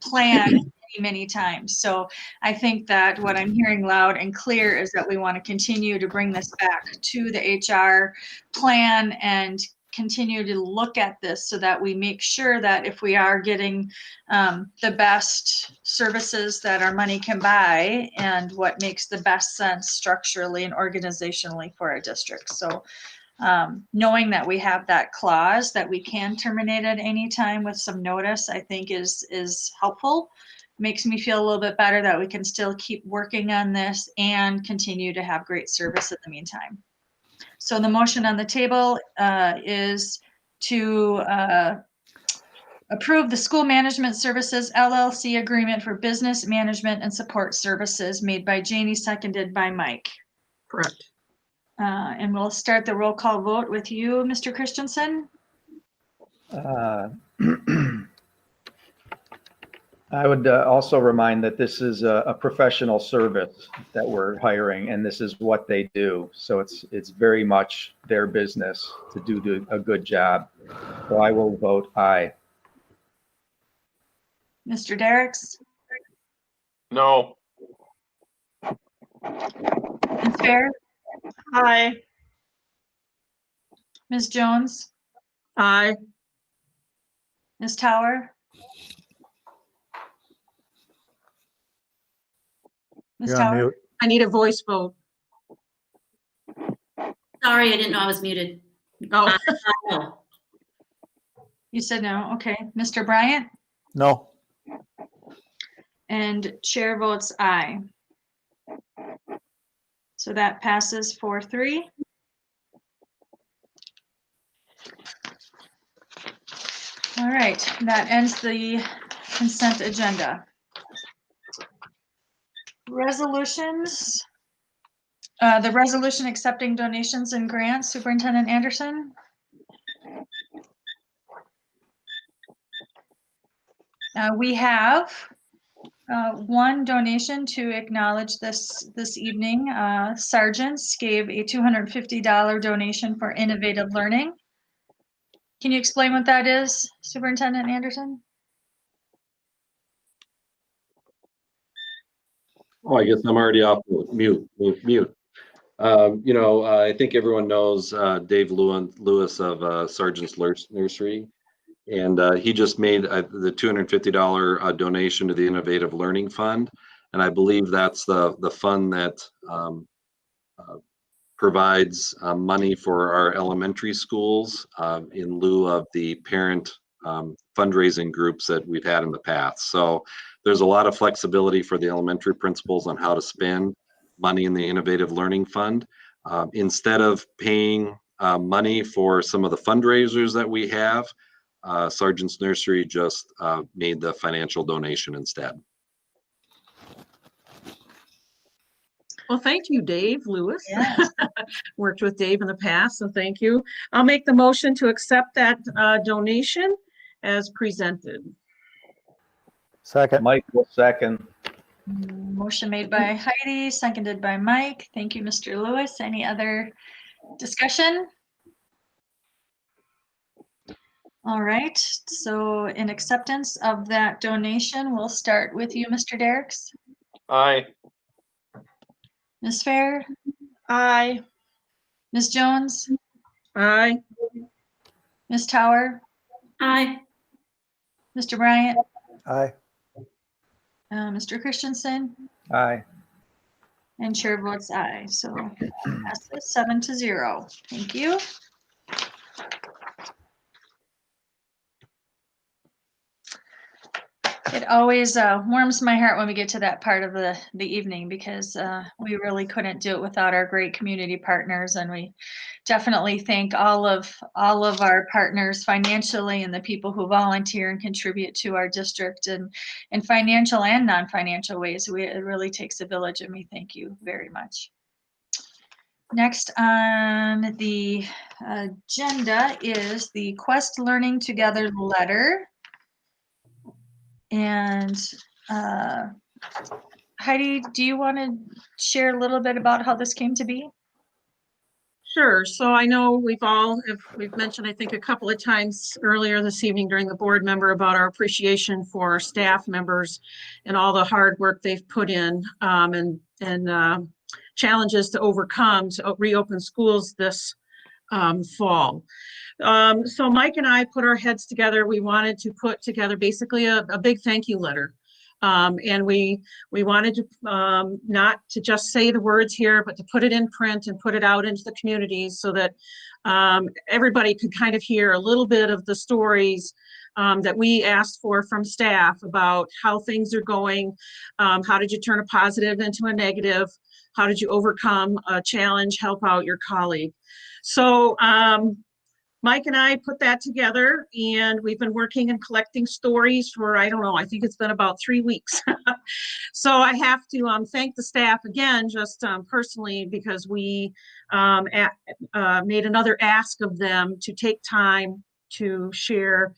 plan many times. So I think that what I'm hearing loud and clear is that we want to continue to bring this back to the HR plan and continue to look at this so that we make sure that if we are getting the best services that our money can buy and what makes the best sense structurally and organizationally for our district. So knowing that we have that clause that we can terminate at any time with some notice, I think is helpful. Makes me feel a little bit better that we can still keep working on this and continue to have great service in the meantime. So the motion on the table is to approve the School Management Services LLC agreement for business management and support services made by Janie, seconded by Mike. Correct. And we'll start the roll call vote with you, Mr. Christensen. I would also remind that this is a professional service that we're hiring, and this is what they do. So it's very much their business to do a good job. So I will vote aye. Mr. Derricks, No. Ms. Fair, Aye. Ms. Jones, Aye. Ms. Tower, Ms. You're on Tower. mute. I need a voice vote. Sorry, I didn't know I was muted. Oh, No. You said no. Okay. Mr. Bryant No. and chair votes aye. So that passes 4-3. All right, that ends the consent agenda. Resolutions. The resolution accepting donations and grants, Superintendent Anderson. We have one donation to acknowledge this evening. Sargents gave a $250 donation for innovative learning. Can you explain what that is, Superintendent Anderson? Oh, I guess I'm already off mute. I think everyone knows Dave Lewis of Sargent's Nursery. And he just made the $250 donation to the Innovative Learning Fund. And I believe that's the fund that provides money for our elementary schools in lieu of the parent fundraising groups that we've had in the past. So there's a lot of flexibility for the elementary principals on how to spend money in the Innovative Learning Fund. Instead of paying money for some of the fundraisers that we have, Sargent's Nursery just made the financial donation instead. Well, thank you, Dave Lewis. Yes. Worked with Dave in the past, so thank you. I'll make the motion to accept that donation as presented. Second. Mike will second. Motion made by Heidi, seconded by Mike. Thank you, Mr. Lewis. Any other discussion? All right, so in acceptance of that donation, we'll start with you, Mr. Derricks. Aye. Ms. Fair, Aye. Ms. Jones, Aye. Ms. Tower, Aye. Mr. Bryant, Aye. Mr. Christensen, Aye. and chair votes aye. So passes 7-0. Thank you. It always warms my heart when we get to that part of the evening because we really couldn't do it without our great community partners, and we definitely thank all of our partners financially and the people who volunteer and contribute to our district in financial and non-financial ways. It really takes a village, and we thank you very much. Next on the agenda is the Quest Learning Together letter. And Heidi, do you want to share a little bit about how this came to be? Sure. So I know we've mentioned, I think, a couple of times earlier this evening during the board member about our appreciation for our staff members and all the hard work they've put in and challenges to overcome to reopen schools this fall. So Mike and I put our heads together. We wanted to put together basically a big thank you letter. And we wanted to not to just say the words here, but to put it in print and put it out into the communities so that everybody could kind of hear a little bit of the stories that we asked for from staff about how things are going. How did you turn a positive into a negative? How did you overcome a challenge, help out your colleague? So Mike and I put that together, and we've been working and collecting stories for, I don't know, I think it's been about 3 weeks. So I have to thank the staff again, just personally, because we made another ask of them to take time to share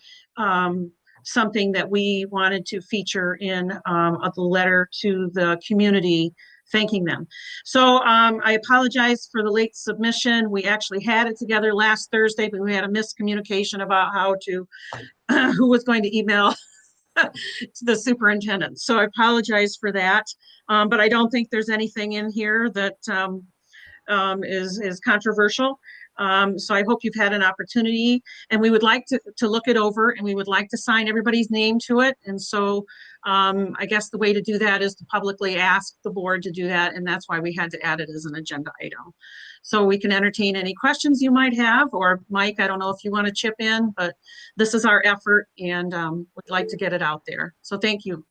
something that we wanted to feature in the letter to the community, thanking them. So I apologize for the late submission. We actually had it together last Thursday, but we had a miscommunication about how to, who was going to email the superintendent. So I apologize for that. But I don't think there's anything in here that is controversial. So I hope you've had an opportunity, and we would like to look it over, and we would like to sign everybody's name to it. And so I guess the way to do that is to publicly ask the board to do that, and that's why we had to add it as an agenda item. So we can entertain any questions you might have, or Mike, I don't know if you want to chip in, but this is our effort, and we'd like to get it out there. So thank you.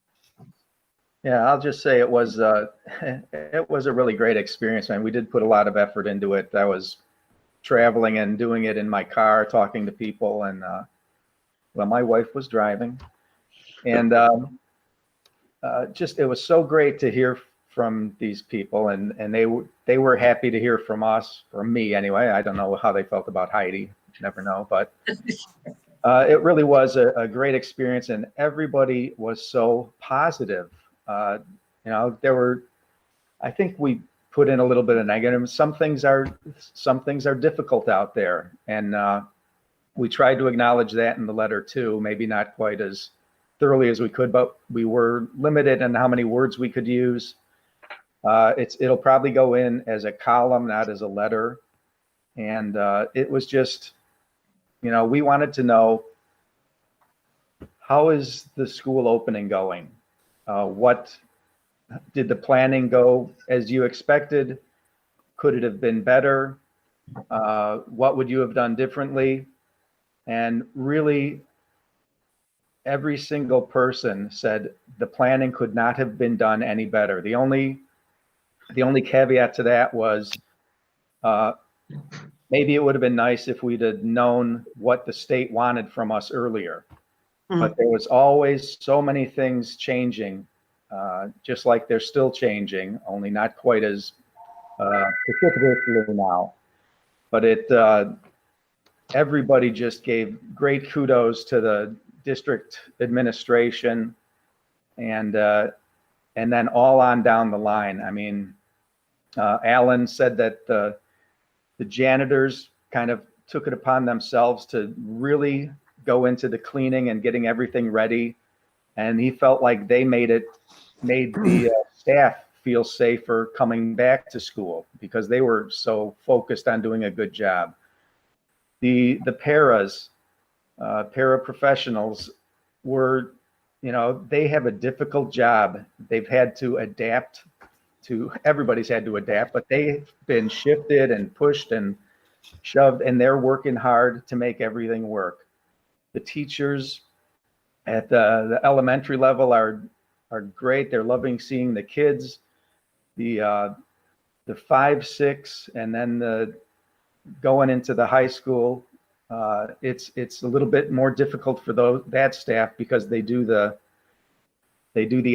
Yeah, I'll just say it was a really great experience, and we did put a lot of effort into it. I was traveling and doing it in my car, talking to people, and well, my wife was driving, and just it was so great to hear from these people, and they were happy to hear from us, from me anyway. I don't know how they felt about Heidi, never know, but it really was a great experience, and everybody was so positive. You know, I think we put in a little bit of negative. Some things are difficult out there, and we tried to acknowledge that in the letter too. Maybe not quite as thoroughly as we could, but we were limited in how many words we could use. It'll probably go in as a column, not as a letter. And it was just, you know, we wanted to know, how is the school opening going? What did the planning go as you expected? Could it have been better? What would you have done differently? And really, every single person said the planning could not have been done any better. The only caveat to that was maybe it would have been nice if we'd have known what the state wanted from us earlier. But there was always so many things changing, just like they're still changing, only not quite as precipitously now. But everybody just gave great kudos to the district administration and then all on down the line. I mean, Alan said that the janitors kind of took it upon themselves to really go into the cleaning and getting everything ready. And he felt like they made the staff feel safer coming back to school because they were so focused on doing a good job. The paraprofessionals were, they have a difficult job. They've had to adapt everybody's had to adapt, but they've been shifted and pushed and shoved, and they're working hard to make everything work. The teachers at the elementary level are great. They're loving seeing the kids. The 5, 6, and then going into the high school, it's a little bit more difficult for that staff because they do the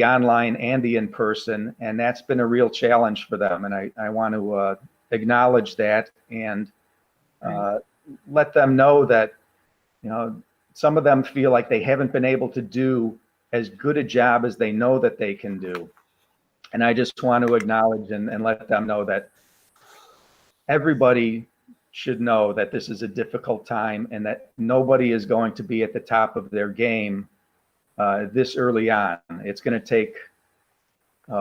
online and the in-person, and that's been a real challenge for them. And I want to acknowledge that and let them know that, some of them feel like they haven't been able to do as good a job as they know that they can do. And I just want to acknowledge and let them know that everybody should know that this is a difficult time and that nobody is going to be at the top of their game this early on. It's going to take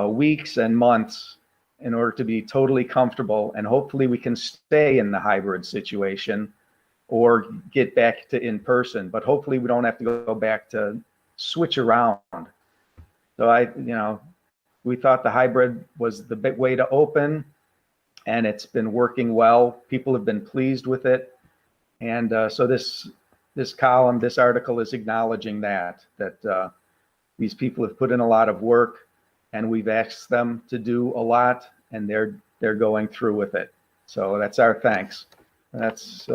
weeks and months in order to be totally comfortable, and hopefully we can stay in the hybrid situation or get back to in-person, but hopefully we don't have to go back to switch around. So we thought the hybrid was the big way to open, and it's been working well. People have been pleased with it. And so this column, this article is acknowledging that these people have put in a lot of work, and we've asked them to do a lot, and they're going through with it. So that's our thanks. That's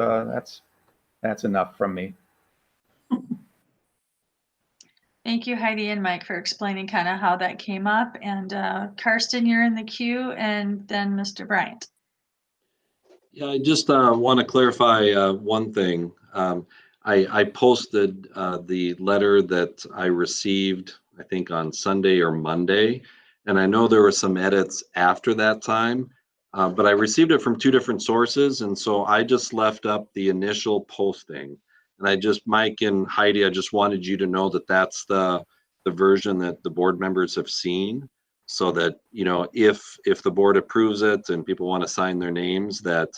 enough from me. Thank you, Heidi and Mike, for explaining kind of how that came up. And Karsten, you're in the queue, and then Mr. Bryant. Yeah, I just want to clarify one thing. I posted the letter that I received, I think on Sunday or Monday, and I know there were some edits after that time, but I received it from 2 different sources, and so I just left up the initial posting. And Mike and Heidi, I just wanted you to know that that's the version that the board members have seen, so that, if the board approves it and people want to sign their names, that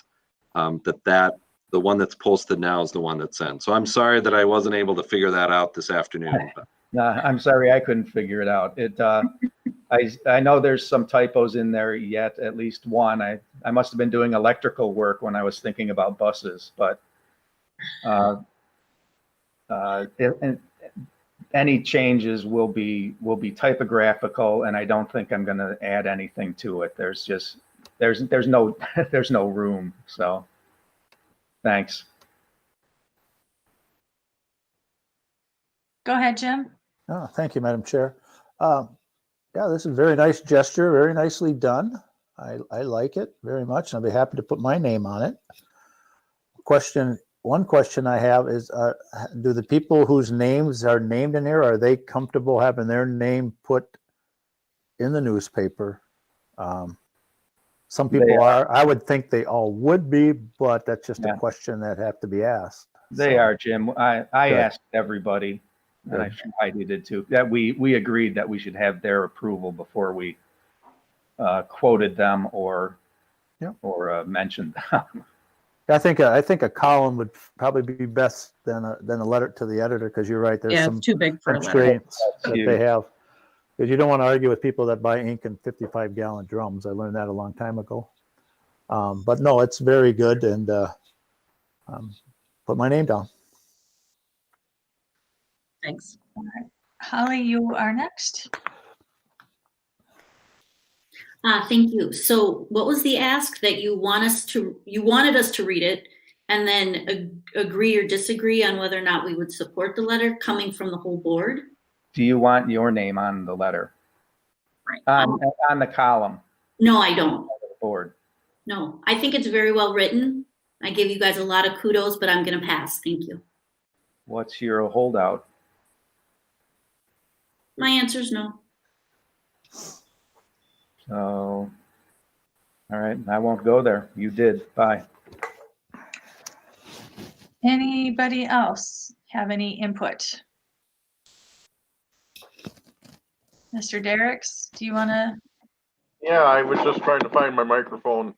the one that's posted now is the one that's sent. So I'm sorry that I wasn't able to figure that out this afternoon. No, I'm sorry, I couldn't figure it out. I know there's some typos in there yet, at least one. I must have been doing electrical work when I was thinking about buses, but any changes will be typographical, and I don't think I'm going to add anything to it. There's no room. So thanks. Go ahead, Jim. Oh, thank you, Madam Chair. Yeah, this is a very nice gesture, very nicely done. I like it very much. I'll be happy to put my name on it. One question I have is, do the people whose names are named in here, are they comfortable having their name put in the newspaper? Some people are. I would think they all would be, but that's just a question that have to be asked. They are, Jim. I asked everybody, and I'm sure Heidi did too, that we agreed that we should have their approval before we quoted them or mentioned them. I think a column would probably be best than a letter to the editor, because you're right. There's some too big for a letter. constraints that they have, because you don't want to argue with people that buy ink in 55-gallon drums. I learned that a long time ago. But no, it's very good, and put my name down. Thanks. All right. Holly, you are next. Thank you. So what was the ask that you wanted us to read it and then agree or disagree on whether or not we would support the letter coming from the whole board? Do you want your name on the letter? Right. On the column? No, I don't. The board. No, I think it's very well written. I give you guys a lot of kudos, but I'm going to pass. Thank you. What's your holdout? My answer is no. So, all right, I won't go there. You did. Bye. Anybody else have any input? Mr. Derricks, do you want to? Yeah, I was just trying to find my microphone.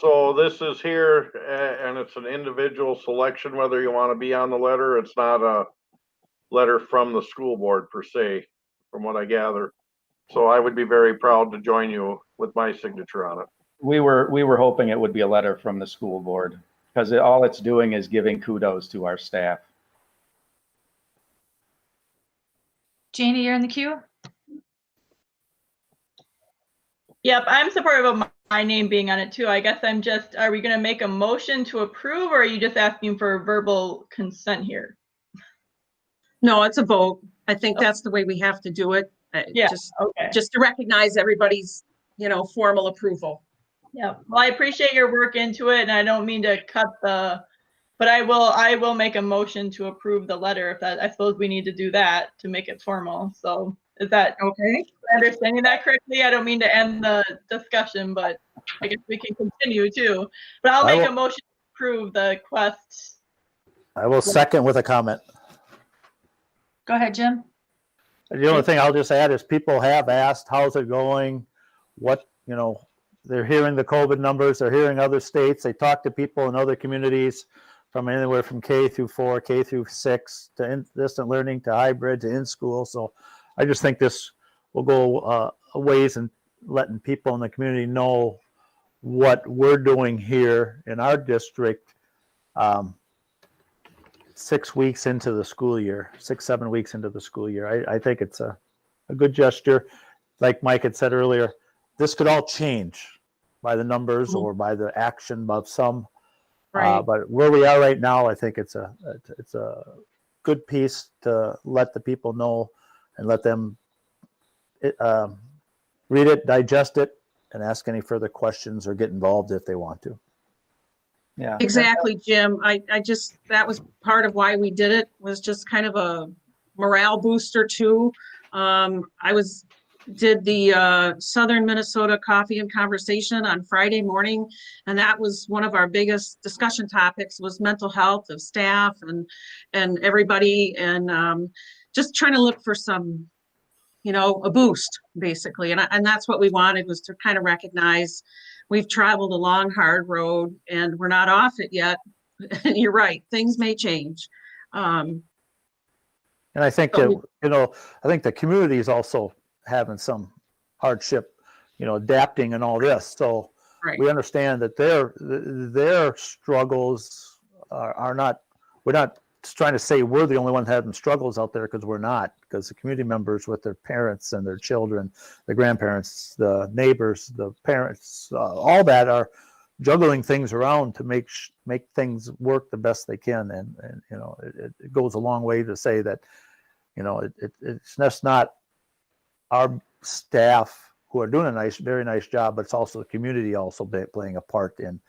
So this is here, and it's an individual selection, whether you want to be on the letter. It's not a letter from the school board per se, from what I gather. So I would be very proud to join you with my signature on it. We were hoping it would be a letter from the school board, because all it's doing is giving kudos to our staff. Janie, you're in the queue. Yep, I'm supportive of my name being on it too. I guess I'm just, are we going to make a motion to approve, or are you just asking for verbal consent here? No, it's a vote. I think that's the way we have to do it. Yeah, Okay. Just to recognize everybody's, formal approval. Yeah, well, I appreciate your work into it, and I don't mean to cut but I will make a motion to approve the letter if that, I suppose we need to do that to make it formal. So is that okay? Understanding that correctly? I don't mean to end the discussion, but I guess we can continue too. But I'll make a motion to approve the quest. I will second with a comment. Go ahead, Jim. The only thing I'll just add is people have asked, how's it going? What, they're hearing the COVID numbers, they're hearing other states, they talk to people in other communities from anywhere from K through 4, K through 6, to distant learning, to hybrid, to in school. So I just think this will go a ways in letting people in the community know what we're doing here in our district 6 weeks into the school year, 6-7 weeks into the school year. I think it's a good gesture. Like Mike had said earlier, this could all change by the numbers or by the action of some. Right. But where we are right now, I think it's a good piece to let the people know and let them read it, digest it, and ask any further questions or get involved if they want to. Yeah. Exactly, Jim. That was part of why we did it, was just kind of a morale booster too. Did the Southern Minnesota Coffee and Conversation on Friday morning, and that was one of our biggest discussion topics, was mental health of staff and everybody, and just trying to look for some, a boost basically, and that's what we wanted, was to kind of recognize we've traveled a long, hard road and we're not off it yet. And you're right, things may change. And I think that, I think the community is also having some hardship, adapting and all this. So Right. we understand that their struggles are not, we're not trying to say we're the only one having struggles out there, because we're not, because the community members with their parents and their children, the grandparents, the neighbors, the parents, all that are juggling things around to make things work the best they can. And it goes a long way to say that, it's just not our staff who are doing a very nice job, but it's also the community also playing a part in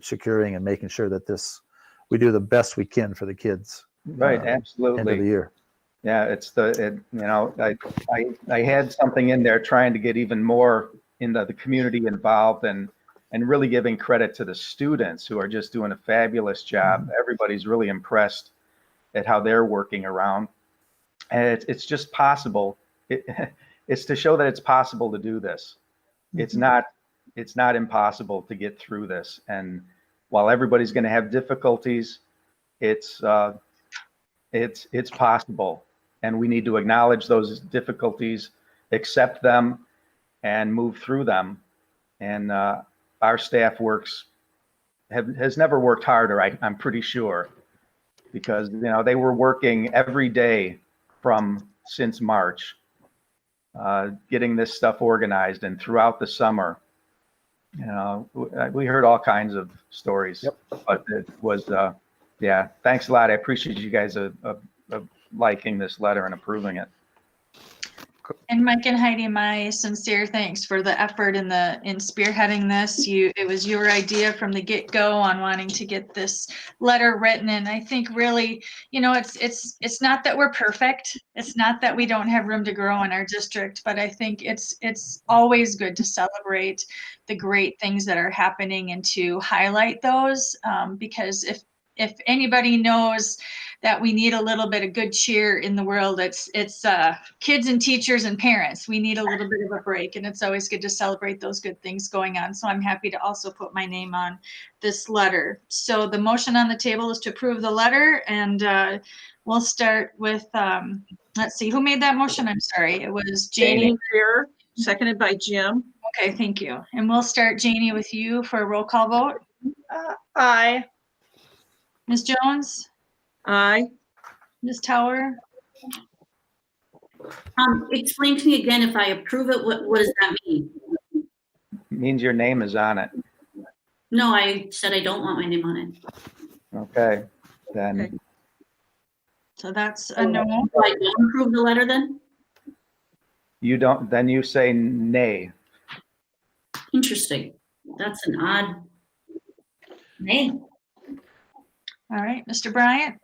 securing and making sure that we do the best we can for the kids. Right, absolutely. End of the year. Yeah, I had something in there trying to get even more in the community involved and really giving credit to the students who are just doing a fabulous job. Everybody's really impressed at how they're working around. And it's just possible. It's to show that it's possible to do this. It's not impossible to get through this. And while everybody's going to have difficulties, it's possible. And we need to acknowledge those difficulties, accept them, and move through them. And our staff has never worked harder, I'm pretty sure, because they were working every day since March, getting this stuff organized, and throughout the summer. We heard all kinds of stories. Yep. But it was, thanks a lot. I appreciate you guys liking this letter and approving it. And Mike and Heidi, my sincere thanks for the effort in spearheading this. It was your idea from the get-go on wanting to get this letter written. And I think really, it's not that we're perfect. It's not that we don't have room to grow in our district, but I think it's always good to celebrate the great things that are happening and to highlight those, because if anybody knows that we need a little bit of good cheer in the world, it's kids and teachers and parents. We need a little bit of a break, and it's always good to celebrate those good things going on. So I'm happy to also put my name on this letter. So the motion on the table is to approve the letter, and we'll start with, let's see, who made that motion? I'm sorry. It was Janie. Chair, seconded by Jim. Okay, thank you. And we'll start, Janie, with you for a roll call vote. Aye. Ms. Jones? Aye. Ms. Tower? Explain to me again, if I approve it, what does that mean? Means your name is on it. No, I said I don't want my name on it. Okay, then. Okay. So that's a no. So I don't approve the letter then? You don't, then you say nay. Interesting. That's an odd name. All right, Mr. Bryant?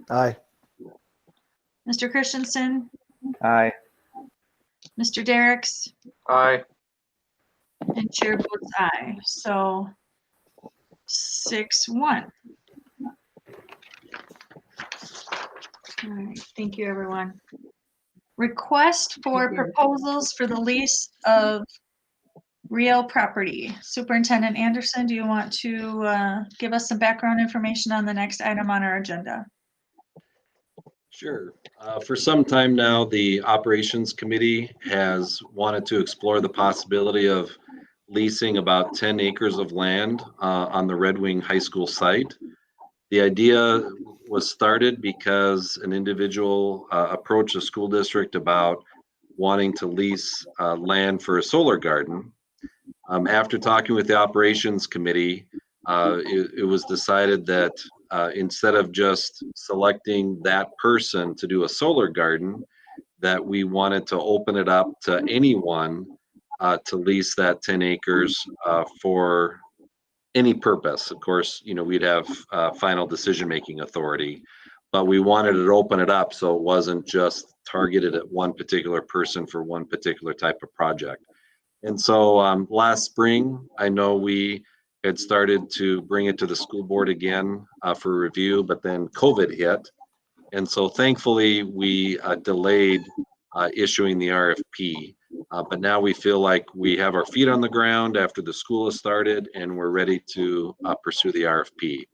Aye. Mr. Christensen? Aye. Mr. Derricks? Aye. And chair votes aye. So 6-1. All right, thank you, everyone. Request for proposals for the lease of real property. Superintendent Anderson, do you want to give us some background information on the next item on our agenda? Sure. For some time now, the Operations Committee has wanted to explore the possibility of leasing about 10 acres of land on the Red Wing High School site. The idea was started because an individual approached the school district about wanting to lease land for a solar garden. After talking with the Operations Committee, it was decided that instead of just selecting that person to do a solar garden, that we wanted to open it up to anyone to lease that 10 acres for any purpose. Of course, we'd have final decision-making authority, but we wanted to open it up so it wasn't just targeted at one particular person for one particular type of project. And so last spring, I know we had started to bring it to the school board again for review, but then COVID hit. And so thankfully, we delayed issuing the RFP. But now we feel like we have our feet on the ground after the school has started, and we're ready to pursue the RFP.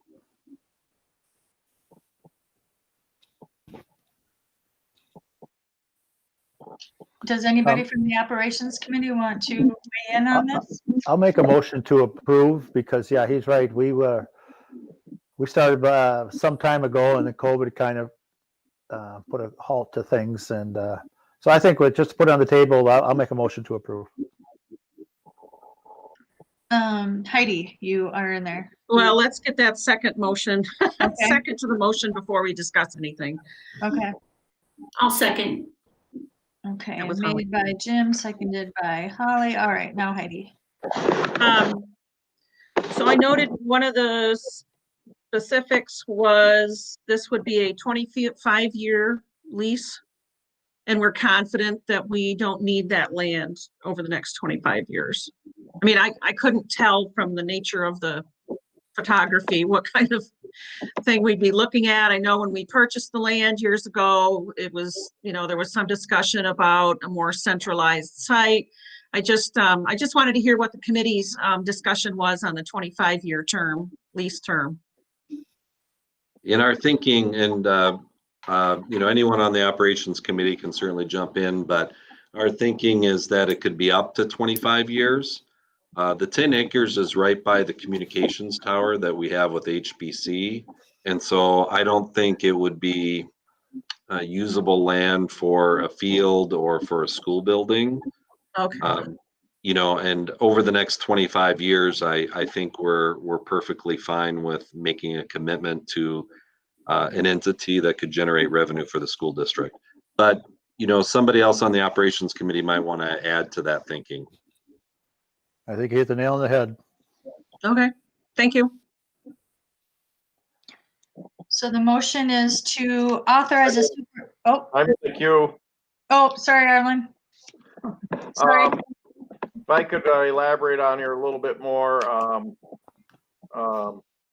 Does anybody from the Operations Committee want to weigh in on this? I'll make a motion to approve because, yeah, he's right. We started some time ago and then COVID kind of put a halt to things. And so I think we'll just put it on the table. I'll make a motion to approve. Heidi, you are in there. Well, let's get that second motion, Okay. second to the motion before we discuss anything. Okay. I'll second. Okay, That was Holly. made by Jim, seconded by Holly. All right, now Heidi. So I noted one of the specifics was this would be a 25-year lease. And we're confident that we don't need that land over the next 25 years. I mean, I couldn't tell from the nature of the photography what kind of thing we'd be looking at. I know when we purchased the land years ago, it was, there was some discussion about a more centralized site. I just wanted to hear what the committee's discussion was on the 25-year term, lease term. In our thinking, and anyone on the Operations Committee can certainly jump in, but our thinking is that it could be up to 25 years. The 10 acres is right by the communications tower that we have with HBC. And so I don't think it would be usable land for a field or for a school building. Okay. And over the next 25 years, I think we're perfectly fine with making a commitment to an entity that could generate revenue for the school district. But somebody else on the operations committee might want to add to that thinking. I think you hit the nail on the head. Okay, thank you. So the motion is to authorize I'm with you. Sorry, Arlen. Sorry. If I could elaborate on here a little bit more,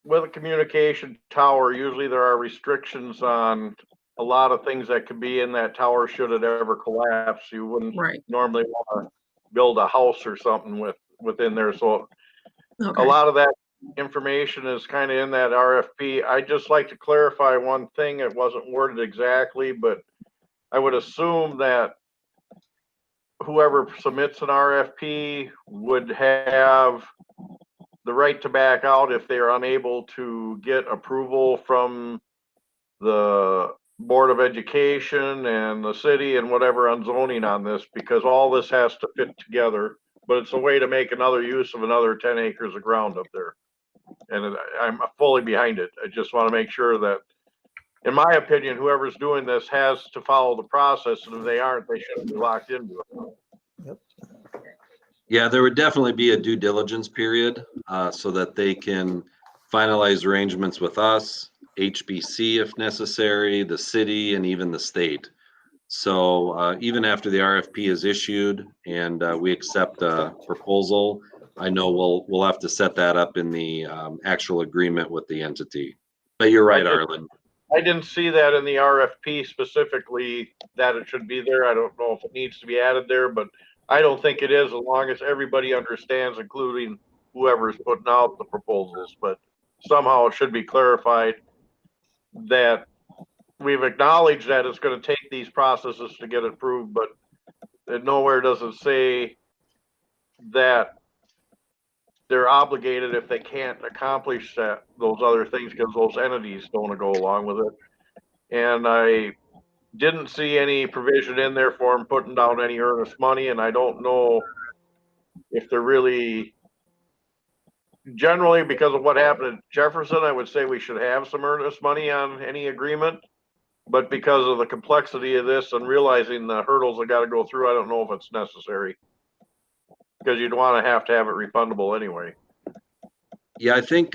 with a communication tower, usually there are restrictions on a lot of things that could be in that tower should it ever collapse. You wouldn't normally want to build a house or something within there. So a lot of that information is kind of in that RFP. I'd just like to clarify one thing. It wasn't worded exactly, but I would assume that whoever submits an RFP would have the right to back out if they are unable to get approval from the Board of Education and the city and whatever on zoning on this, because all this has to fit together. But it's a way to make another use of another 10 acres of ground up there. And I'm fully behind it. I just want to make sure that, in my opinion, whoever's doing this has to follow the process. And if they aren't, they shouldn't be locked into it. Yeah, there would definitely be a due diligence period so that they can finalize arrangements with us, HBC if necessary, the city, and even the state. So even after the RFP is issued and we accept a proposal, I know we'll have to set that up in the actual agreement with the entity. But you're right, Arlen. I didn't see that in the RFP specifically that it should be there. I don't know if it needs to be added there, but I don't think it is, as long as everybody understands, including whoever's putting out the proposals. But somehow it should be clarified that we've acknowledged that it's going to take these processes to get approved, but it nowhere does it say that they're obligated if they can't accomplish those other things, because those entities don't want to go along with it. And I didn't see any provision in there for them putting down any earnest money, and I don't know if they're really, generally because of what happened at Jefferson, I would say we should have some earnest money on any agreement. But because of the complexity of this and realizing the hurdles I got to go through, I don't know if it's necessary, because you'd want to have it refundable anyway. Yeah, I think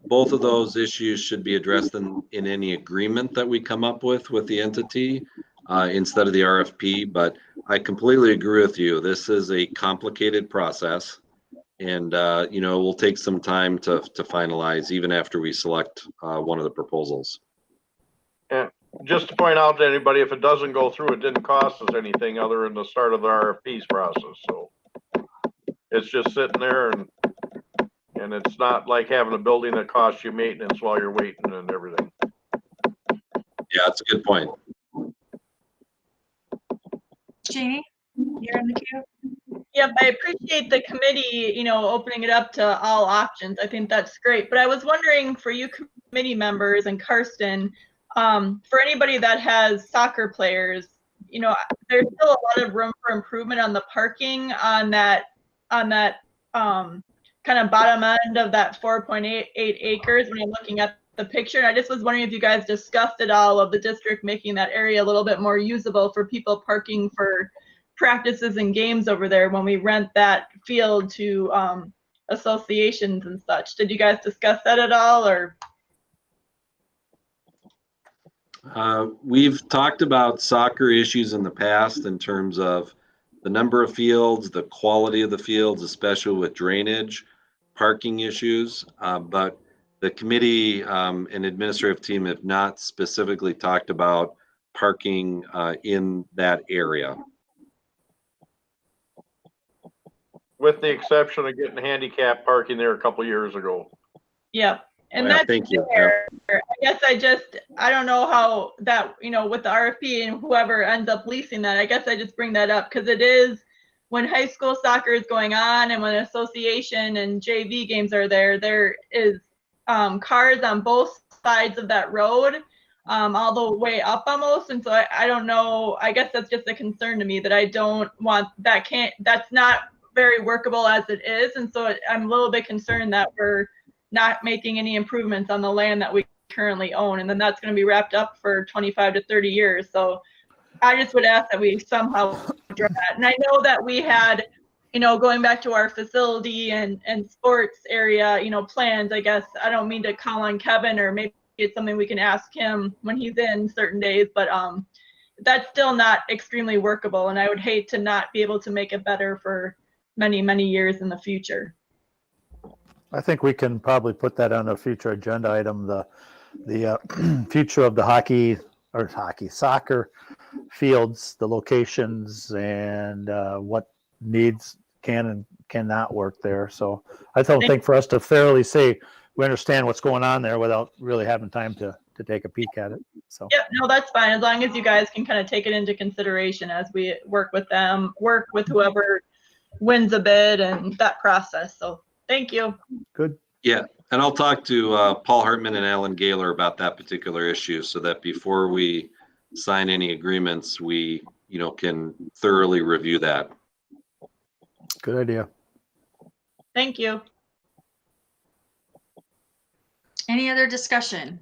both of those issues should be addressed in any agreement that we come up with the entity instead of the RFP. But I completely agree with you. This is a complicated process, and it will take some time to finalize, even after we select one of the proposals. And just to point out to anybody, if it doesn't go through, it didn't cost us anything other than the start of the RFPs process. So it's just sitting there, and it's not like having a building that costs you maintenance while you're waiting and everything. Yeah, that's a good point. Jeannie, you're in the queue. Yep, I appreciate the committee, opening it up to all options. I think that's great. But I was wondering, for you committee members and Karsten, for anybody that has soccer players, there's still a lot of room for improvement on the parking on that kind of bottom end of that 4.88 acres when you're looking at the picture. And I just was wondering if you guys discussed at all of the district making that area a little bit more usable for people parking for practices and games over there when we rent that field to associations and such. Did you guys discuss that at all, or? We've talked about soccer issues in the past in terms of the number of fields, the quality of the fields, especially with drainage, parking issues. But the committee and administrative team have not specifically talked about parking in that area. With the exception of getting handicap parking there a couple of years ago. Yep. And Yeah, that's thank you. fair. I guess I don't know how that, with the RFP and whoever ends up leasing that, I guess I just bring that up because it is when high school soccer is going on and when association and JV games are there is cars on both sides of that road, all the way up almost. And so I don't know, I guess that's just a concern to me that I don't want, that's not very workable as it is. And so I'm a little bit concerned that we're not making any improvements on the land that we currently own, and then that's going to be wrapped up for 25 to 30 years. So I just would ask that we somehow address that. And I know that we had, going back to our facility and sports area, plans, I guess. I don't mean to call on Kevin, or maybe it's something we can ask him when he's in certain days, but that's still not extremely workable. And I would hate to not be able to make it better for many, many years in the future. I think we can probably put that on a future agenda item, the future of the soccer fields, the locations, and what needs can and cannot work there. So I don't think for us to thoroughly say we understand what's going on there without really having time to take a peek at it. So Yep, no, that's fine. As long as you guys can kind of take it into consideration as we work with them, work with whoever wins a bid and that process. So thank you. Good. Yeah, and I'll talk to Paul Hartman and Alan Gaylor about that particular issue so that before we sign any agreements, we, can thoroughly review that. Good idea. Thank you. Any other discussion?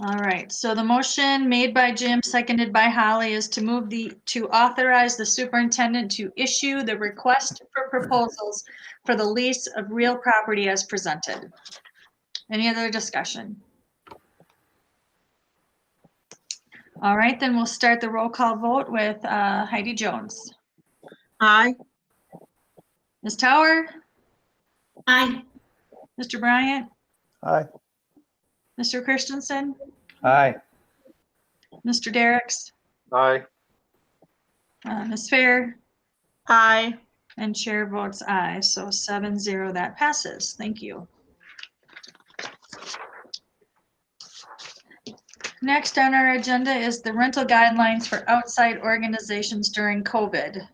All right, so the motion made by Jim, seconded by Holly, is to to authorize the superintendent to issue the request for proposals for the lease of real property as presented. Any other discussion? All right, then we'll start the roll call vote with Heidi Jones. Aye. Ms. Tower? Aye. Mr. Bryant? Aye. Mr. Christensen? Aye. Mr. Derricks? Aye. Ms. Fair? Aye. And chair votes aye, so 7-0, that passes. Thank you. Next on our agenda is the rental guidelines for outside organizations during COVID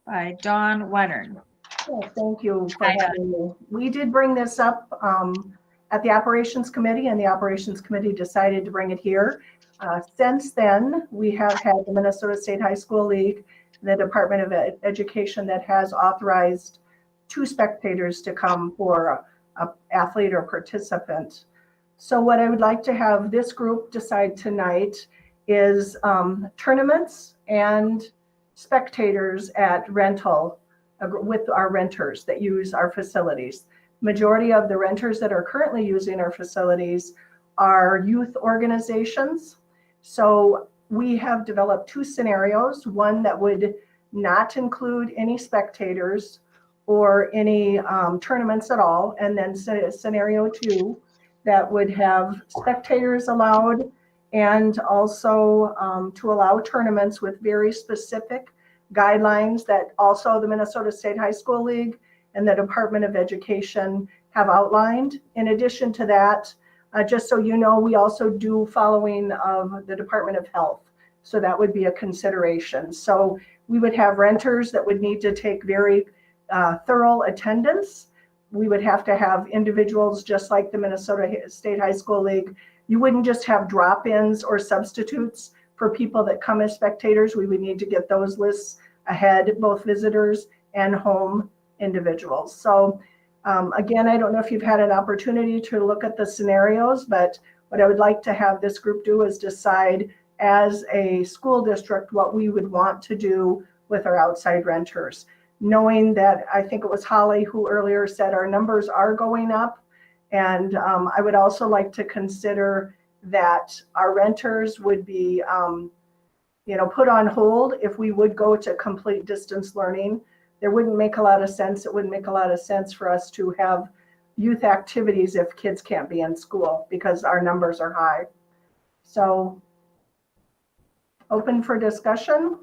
by Dawn Wettern. Yes, thank you for having me. We did bring this up at the Operations Committee, and the Operations Committee decided to bring it here. Since then, we have had the Minnesota State High School League, the Department of Education that has authorized 2 spectators to come for an athlete or participant. So what I would like to have this group decide tonight is tournaments and spectators at rental with our renters that use our facilities. Majority of the renters that are currently using our facilities are youth organizations. So we have developed 2 scenarios, one that would not include any spectators or any tournaments at all, and then scenario 2 that would have spectators allowed, and also to allow tournaments with very specific guidelines that also the Minnesota State High School League and the Department of Education have outlined. In addition to that, just so you know, we also do following of the Department of Health. So that would be a consideration. So we would have renters that would need to take very thorough attendance. We would have to have individuals just like the Minnesota State High School League. You wouldn't just have drop-ins or substitutes for people that come as spectators. We would need to get those lists ahead, both visitors and home individuals. So again, I don't know if you've had an opportunity to look at the scenarios, but what I would like to have this group do is decide as a school district what we would want to do with our outside renters. Knowing that, I think it was Holly who earlier said our numbers are going up. And I would also like to consider that our renters would be, put on hold if we would go to complete distance learning. There wouldn't make a lot of sense. It wouldn't make a lot of sense for us to have youth activities if kids can't be in school because our numbers are high. So open for discussion.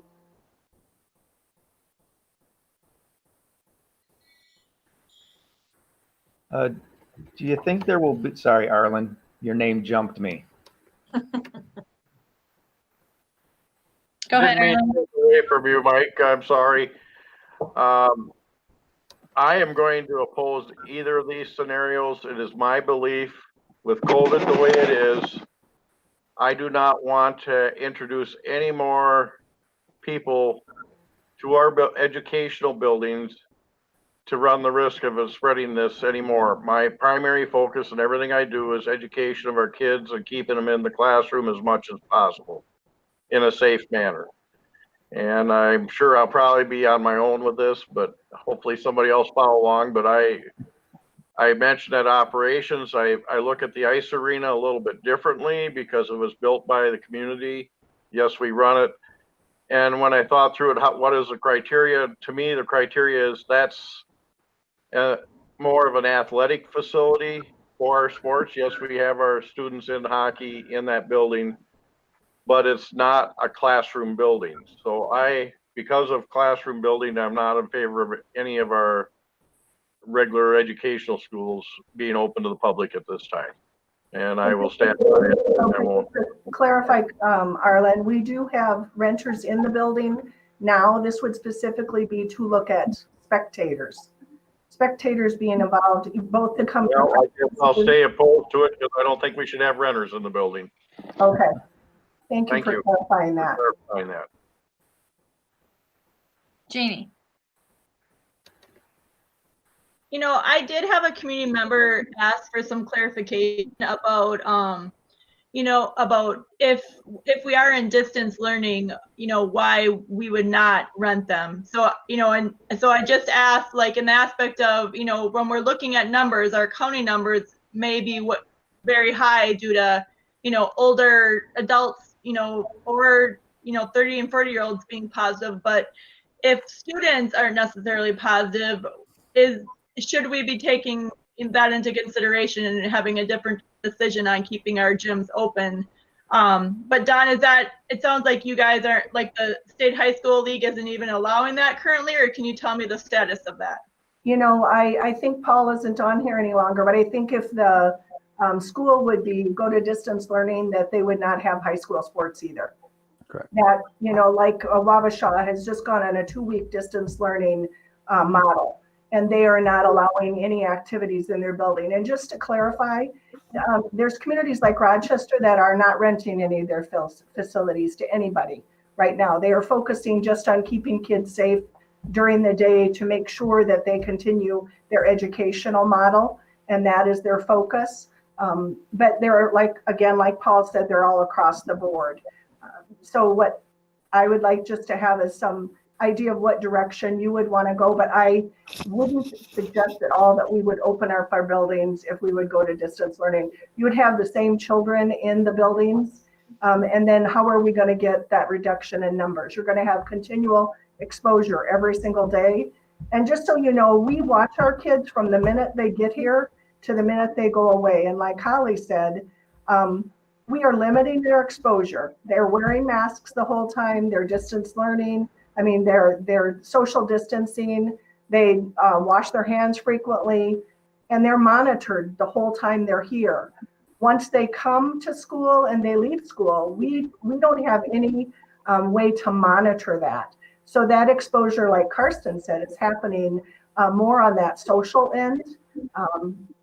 Do you think there will be, sorry, Arlen, your name jumped me. Go ahead, Didn't mean Arlen. to take away from you, Mike. I'm sorry. I am going to oppose either of these scenarios. It is my belief with COVID the way it is, I do not want to introduce any more people to our educational buildings to run the risk of spreading this anymore. My primary focus and everything I do is education of our kids and keeping them in the classroom as much as possible in a safe manner. And I'm sure I'll probably be on my own with this, but hopefully somebody else follow along. But I mentioned at operations, I look at the ice arena a little bit differently because it was built by the community. Yes, we run it. And when I thought through it, what is the criteria? To me, the criteria is that's more of an athletic facility for our sports. Yes, we have our students in hockey in that building, but it's not a classroom building. So because of classroom building, I'm not in favor of any of our regular educational schools being open to the public at this time. And I will stand by it. I won't. Clarify, Arlen, we do have renters in the building now. This would specifically be to look at spectators. Spectators being involved, both to come. Well, I'll stay opposed to it because I don't think we should have renters in the building. Okay. Thank you for clarifying that. Janie. You know, I did have a community member ask for some clarification about, you know, about if we are in distance learning, you know, why we would not rent them. So, you know, and so I just asked, like, in the aspect of, you know, when we're looking at numbers, our county numbers may be very high due to, you know, older adults, you know, or, you know, 30 and 40-year-olds being positive. But if students aren't necessarily positive, should we be taking that into consideration and having a different decision on keeping our gyms open? But Don, it sounds like you guys aren't, like the state high school league isn't even allowing that currently, or can you tell me the status of that? You know, I think Paul isn't on here any longer, but I think if the school would go to distance learning, that they would not have high school sports either. Correct. That, you know, like Wabasha has just gone on a 2-week distance learning model, and they are not allowing any activities in their building. And just to clarify, there's communities like Rochester that are not renting any of their facilities to anybody right now. They are focusing just on keeping kids safe during the day to make sure that they continue their educational model, and that is their focus. But they're like Paul said, they're all across the board. So what I would like just to have is some idea of what direction you would want to go, but I wouldn't suggest at all that we would open up our buildings if we would go to distance learning. You would have the same children in the buildings, and then how are we going to get that reduction in numbers? You're going to have continual exposure every single day. And just so you know, we watch our kids from the minute they get here to the minute they go away. And like Holly said, we are limiting their exposure. They're wearing masks the whole time. They're distance learning. I mean, they're social distancing. They wash their hands frequently, and they're monitored the whole time they're here. Once they come to school and they leave school, we don't have any way to monitor that. So that exposure, like Karsten said, is happening more on that social end.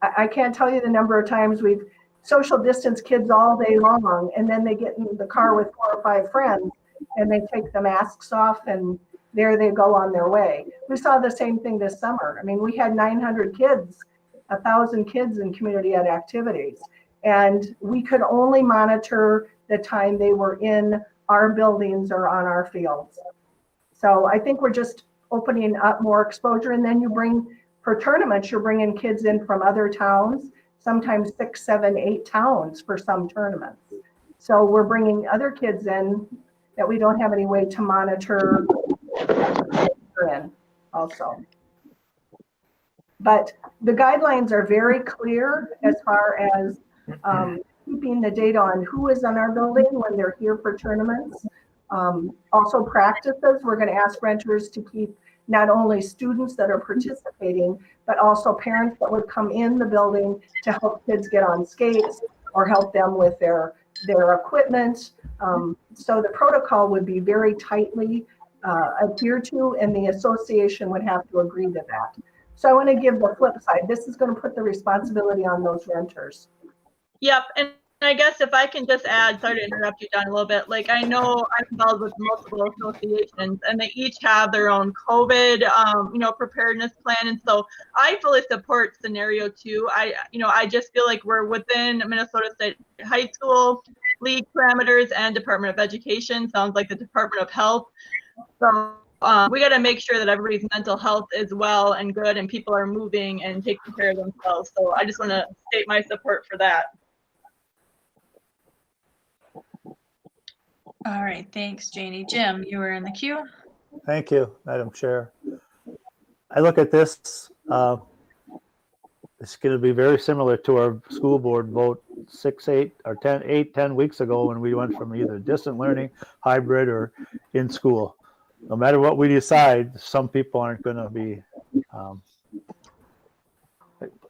I can't tell you the number of times we've social distance kids all day long, and then they get in the car with 4 or 5 friends and they take the masks off, and there they go on their way. We saw the same thing this summer. I mean, we had 900 kids, 1,000 kids in community ed activities, and we could only monitor the time they were in our buildings or on our fields. So I think we're just opening up more exposure, and then for tournaments, you're bringing kids in from other towns, sometimes 6, 7, 8 towns for some tournaments. So we're bringing other kids in that we don't have any way to monitor in also. But the guidelines are very clear as far as keeping the data on who is in our building when they're here for tournaments. Also practices, we're going to ask renters to keep not only students that are participating, but also parents that would come in the building to help kids get on skates or help them with their equipment. So the protocol would be very tightly adhered to, and the association would have to agree to that. So I want to give the flip side. This is going to put the responsibility on those renters. Yep. And I guess if I can just add, sorry to interrupt you, John, a little bit. Like, I know I'm involved with multiple associations, and they each have their own COVID, preparedness plan. And so I fully support scenario 2. I just feel like we're within Minnesota State High School League parameters and Department of Education. Sounds like the Department of Health. So we got to make sure that everybody's mental health is well and good, and people are moving and taking care of themselves. So I just want to state my support for that. All right, thanks, Janie. Jim, you were in the queue. Thank you, Madam Chair. I look at this, it's going to be very similar to our school board vote 10 weeks ago when we went from either distant learning, hybrid, or in school. No matter what we decide, some people aren't going to be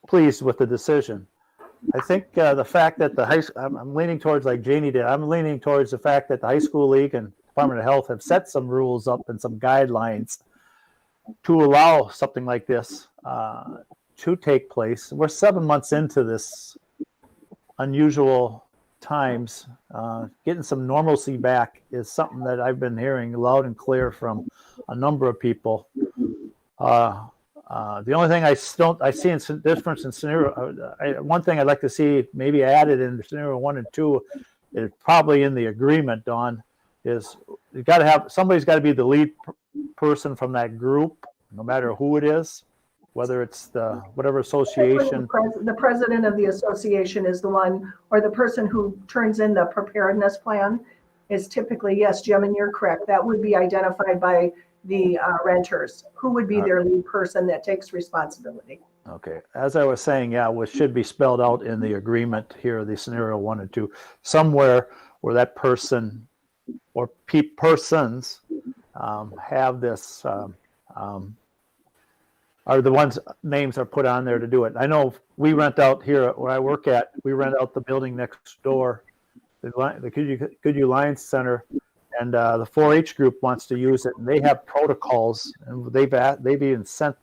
pleased with the decision. I think the fact that I'm leaning towards, like Janie did, I'm leaning towards the fact that the High School League and Department of Health have set some rules up and some guidelines to allow something like this to take place. We're 7 months into this unusual times. Getting some normalcy back is something that I've been hearing loud and clear from a number of people. The only thing I see in difference in scenario, one thing I'd like to see maybe added in scenario 1 and 2 is probably in the agreement, Dawn, is you got to have, somebody's got to be the lead person from that group, no matter who it is, whether it's the whatever association. The president of the association is the one, or the person who turns in the preparedness plan is typically, yes, Jim, and you're correct, that would be identified by the renters, who would be their lead person that takes responsibility. Okay, as I was saying, yeah, what should be spelled out in the agreement here, the scenario 1 and 2, somewhere where that person or persons have this, are the ones names are put on there to do it. I know we rent out here where I work at, we rent out the building next door, the Goodyear Lions Center, and the 4-H group wants to use it, and they have protocols, and they've even sent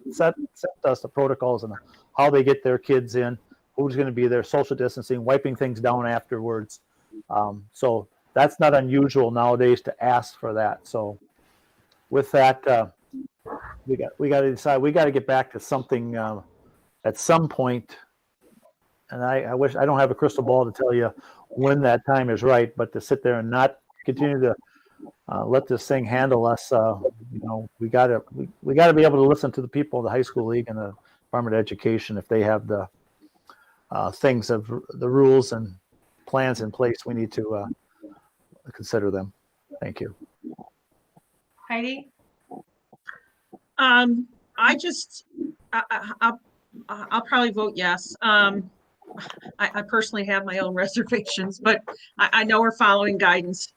us the protocols and how they get their kids in, who's going to be there, social distancing, wiping things down afterwards. So that's not unusual nowadays to ask for that. So with that, we got to decide. We got to get back to something at some point. And I wish I don't have a crystal ball to tell you when that time is right, but to sit there and not continue to let this thing handle us. We got to be able to listen to the people of the High School League and the Department of Education if they have the things of the rules and plans in place. We need to consider them. Thank you. Heidi? I'll probably vote yes. I personally have my own reservations, but I know we're following guidance.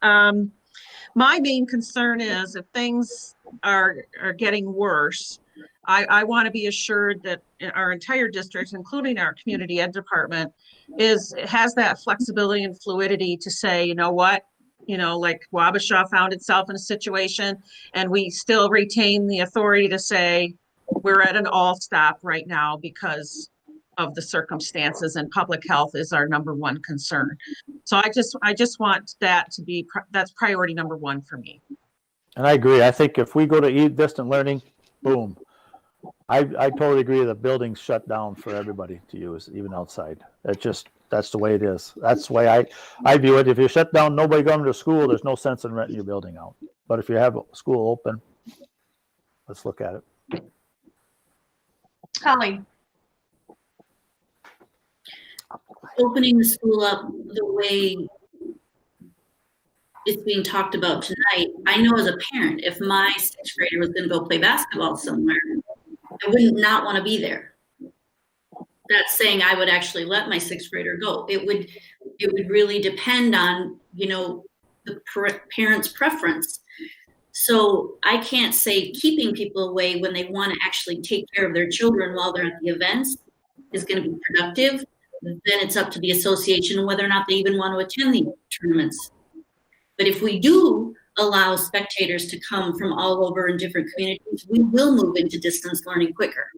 My main concern is if things are getting worse, I want to be assured that our entire district, including our community ed department, has that flexibility and fluidity to say, you know what, like Wabasha found itself in a situation, and we still retain the authority to say we're at an all stop right now because of the circumstances, and public health is our number one concern. So I just want that to be, that's priority number one for me. And I agree. I think if we go to distant learning, boom. I totally agree. The building's shut down for everybody to use, even outside. That's the way it is. That's the way I view it. If you shut down, nobody going to school, there's no sense in renting your building out. But if you have school open, let's look at it. Holly? Opening the school up the way it's being talked about tonight, I know as a parent, if my 6th grader was going to go play basketball somewhere, I wouldn't not want to be there. That's saying I would actually let my 6th grader go. It would really depend on, the parent's preference. So I can't say keeping people away when they want to actually take care of their children while they're at the events is going to be productive. Then it's up to the association whether or not they even want to attend the tournaments. But if we do allow spectators to come from all over in different communities, we will move into distance learning quicker,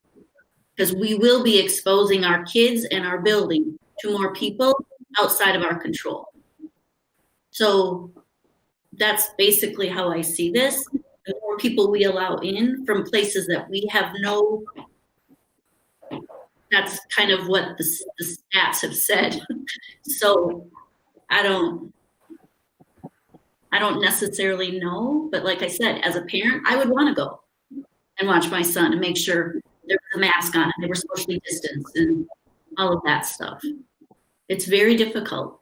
because we will be exposing our kids and our building to more people outside of our control. So that's basically how I see this. The more people we allow in from places that we have no, that's kind of what the stats have said. So I don't necessarily know, but like I said, as a parent, I would want to go and watch my son and make sure there was a mask on and they were socially distanced and all of that stuff. It's very difficult.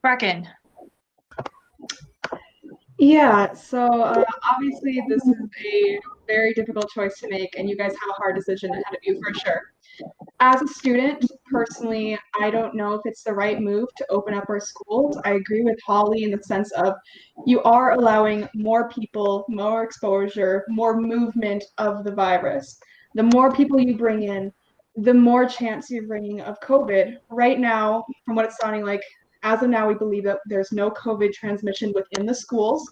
Bracken. Yeah, so obviously this is a very difficult choice to make, and you guys have a hard decision ahead of you for sure. As a student, personally, I don't know if it's the right move to open up our schools. I agree with Holly in the sense of you are allowing more people, more exposure, more movement of the virus. The more people you bring in, the more chance you're bringing of COVID. Right now, from what it's sounding like, as of now, we believe that there's no COVID transmission within the schools,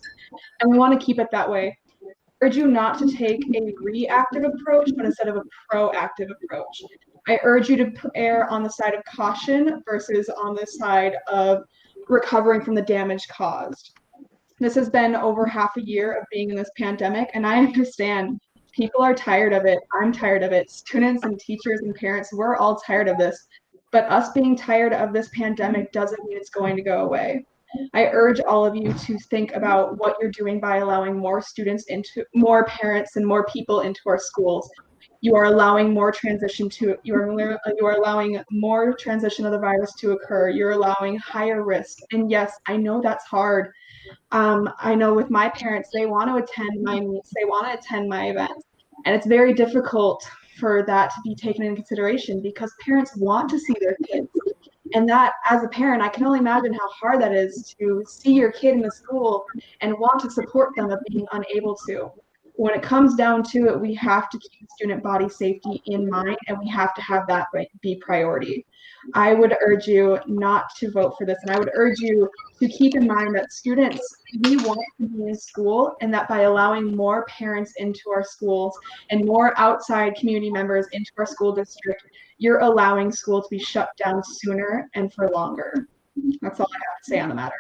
and we want to keep it that way. I urge you not to take a reactive approach, but instead of a proactive approach. I urge you to err on the side of caution versus on the side of recovering from the damage caused. This has been over half a year of being in this pandemic, and I understand people are tired of it. I'm tired of it. Students and teachers and parents, we're all tired of this. But us being tired of this pandemic doesn't mean it's going to go away. I urge all of you to think about what you're doing by allowing more students into, more parents and more people into our schools. You are allowing more transition to, you are allowing more transition of the virus to occur. You're allowing higher risk. And yes, I know that's hard. I know with my parents, they want to attend my meets, they want to attend my events. And it's very difficult for that to be taken into consideration because parents want to see their kids. And that, as a parent, I can only imagine how hard that is to see your kid in the school and want to support them of being unable to. When it comes down to it, we have to keep student body safety in mind, and we have to have that be priority. I would urge you not to vote for this, and I would urge you to keep in mind that students, we want to be in school, and that by allowing more parents into our schools and more outside community members into our school district, you're allowing school to be shut down sooner and for longer. That's all I have to say on the matter.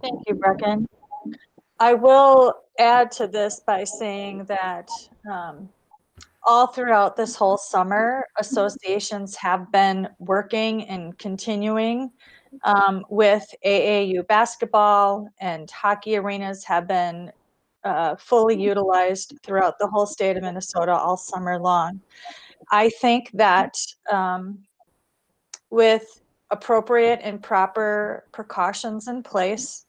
Thank you, Brecken. I will add to this by saying that all throughout this whole summer, associations have been working and continuing with AAU basketball, and hockey arenas have been fully utilized throughout the whole state of Minnesota all summer long. I think that with appropriate and proper precautions in place,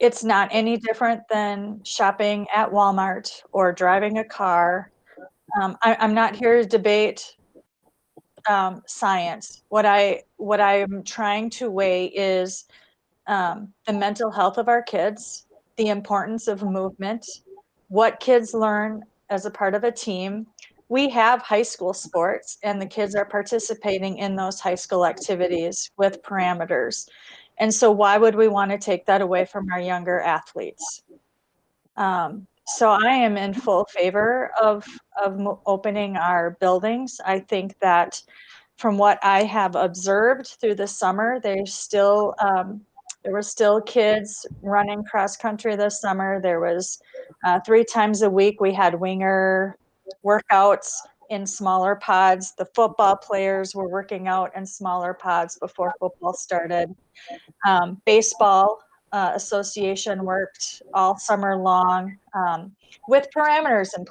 it's not any different than shopping at Walmart or driving a car. I'm not here to debate science. What I'm trying to weigh is the mental health of our kids, the importance of movement, what kids learn as a part of a team. We have high school sports, and the kids are participating in those high school activities with parameters. And so why would we want to take that away from our younger athletes? So I am in full favor of opening our buildings. I think that from what I have observed through the summer, there were still kids running cross country this summer. There was 3 times a week we had winger workouts in smaller pods. The football players were working out in smaller pods before football started. Baseball association worked all summer long with parameters in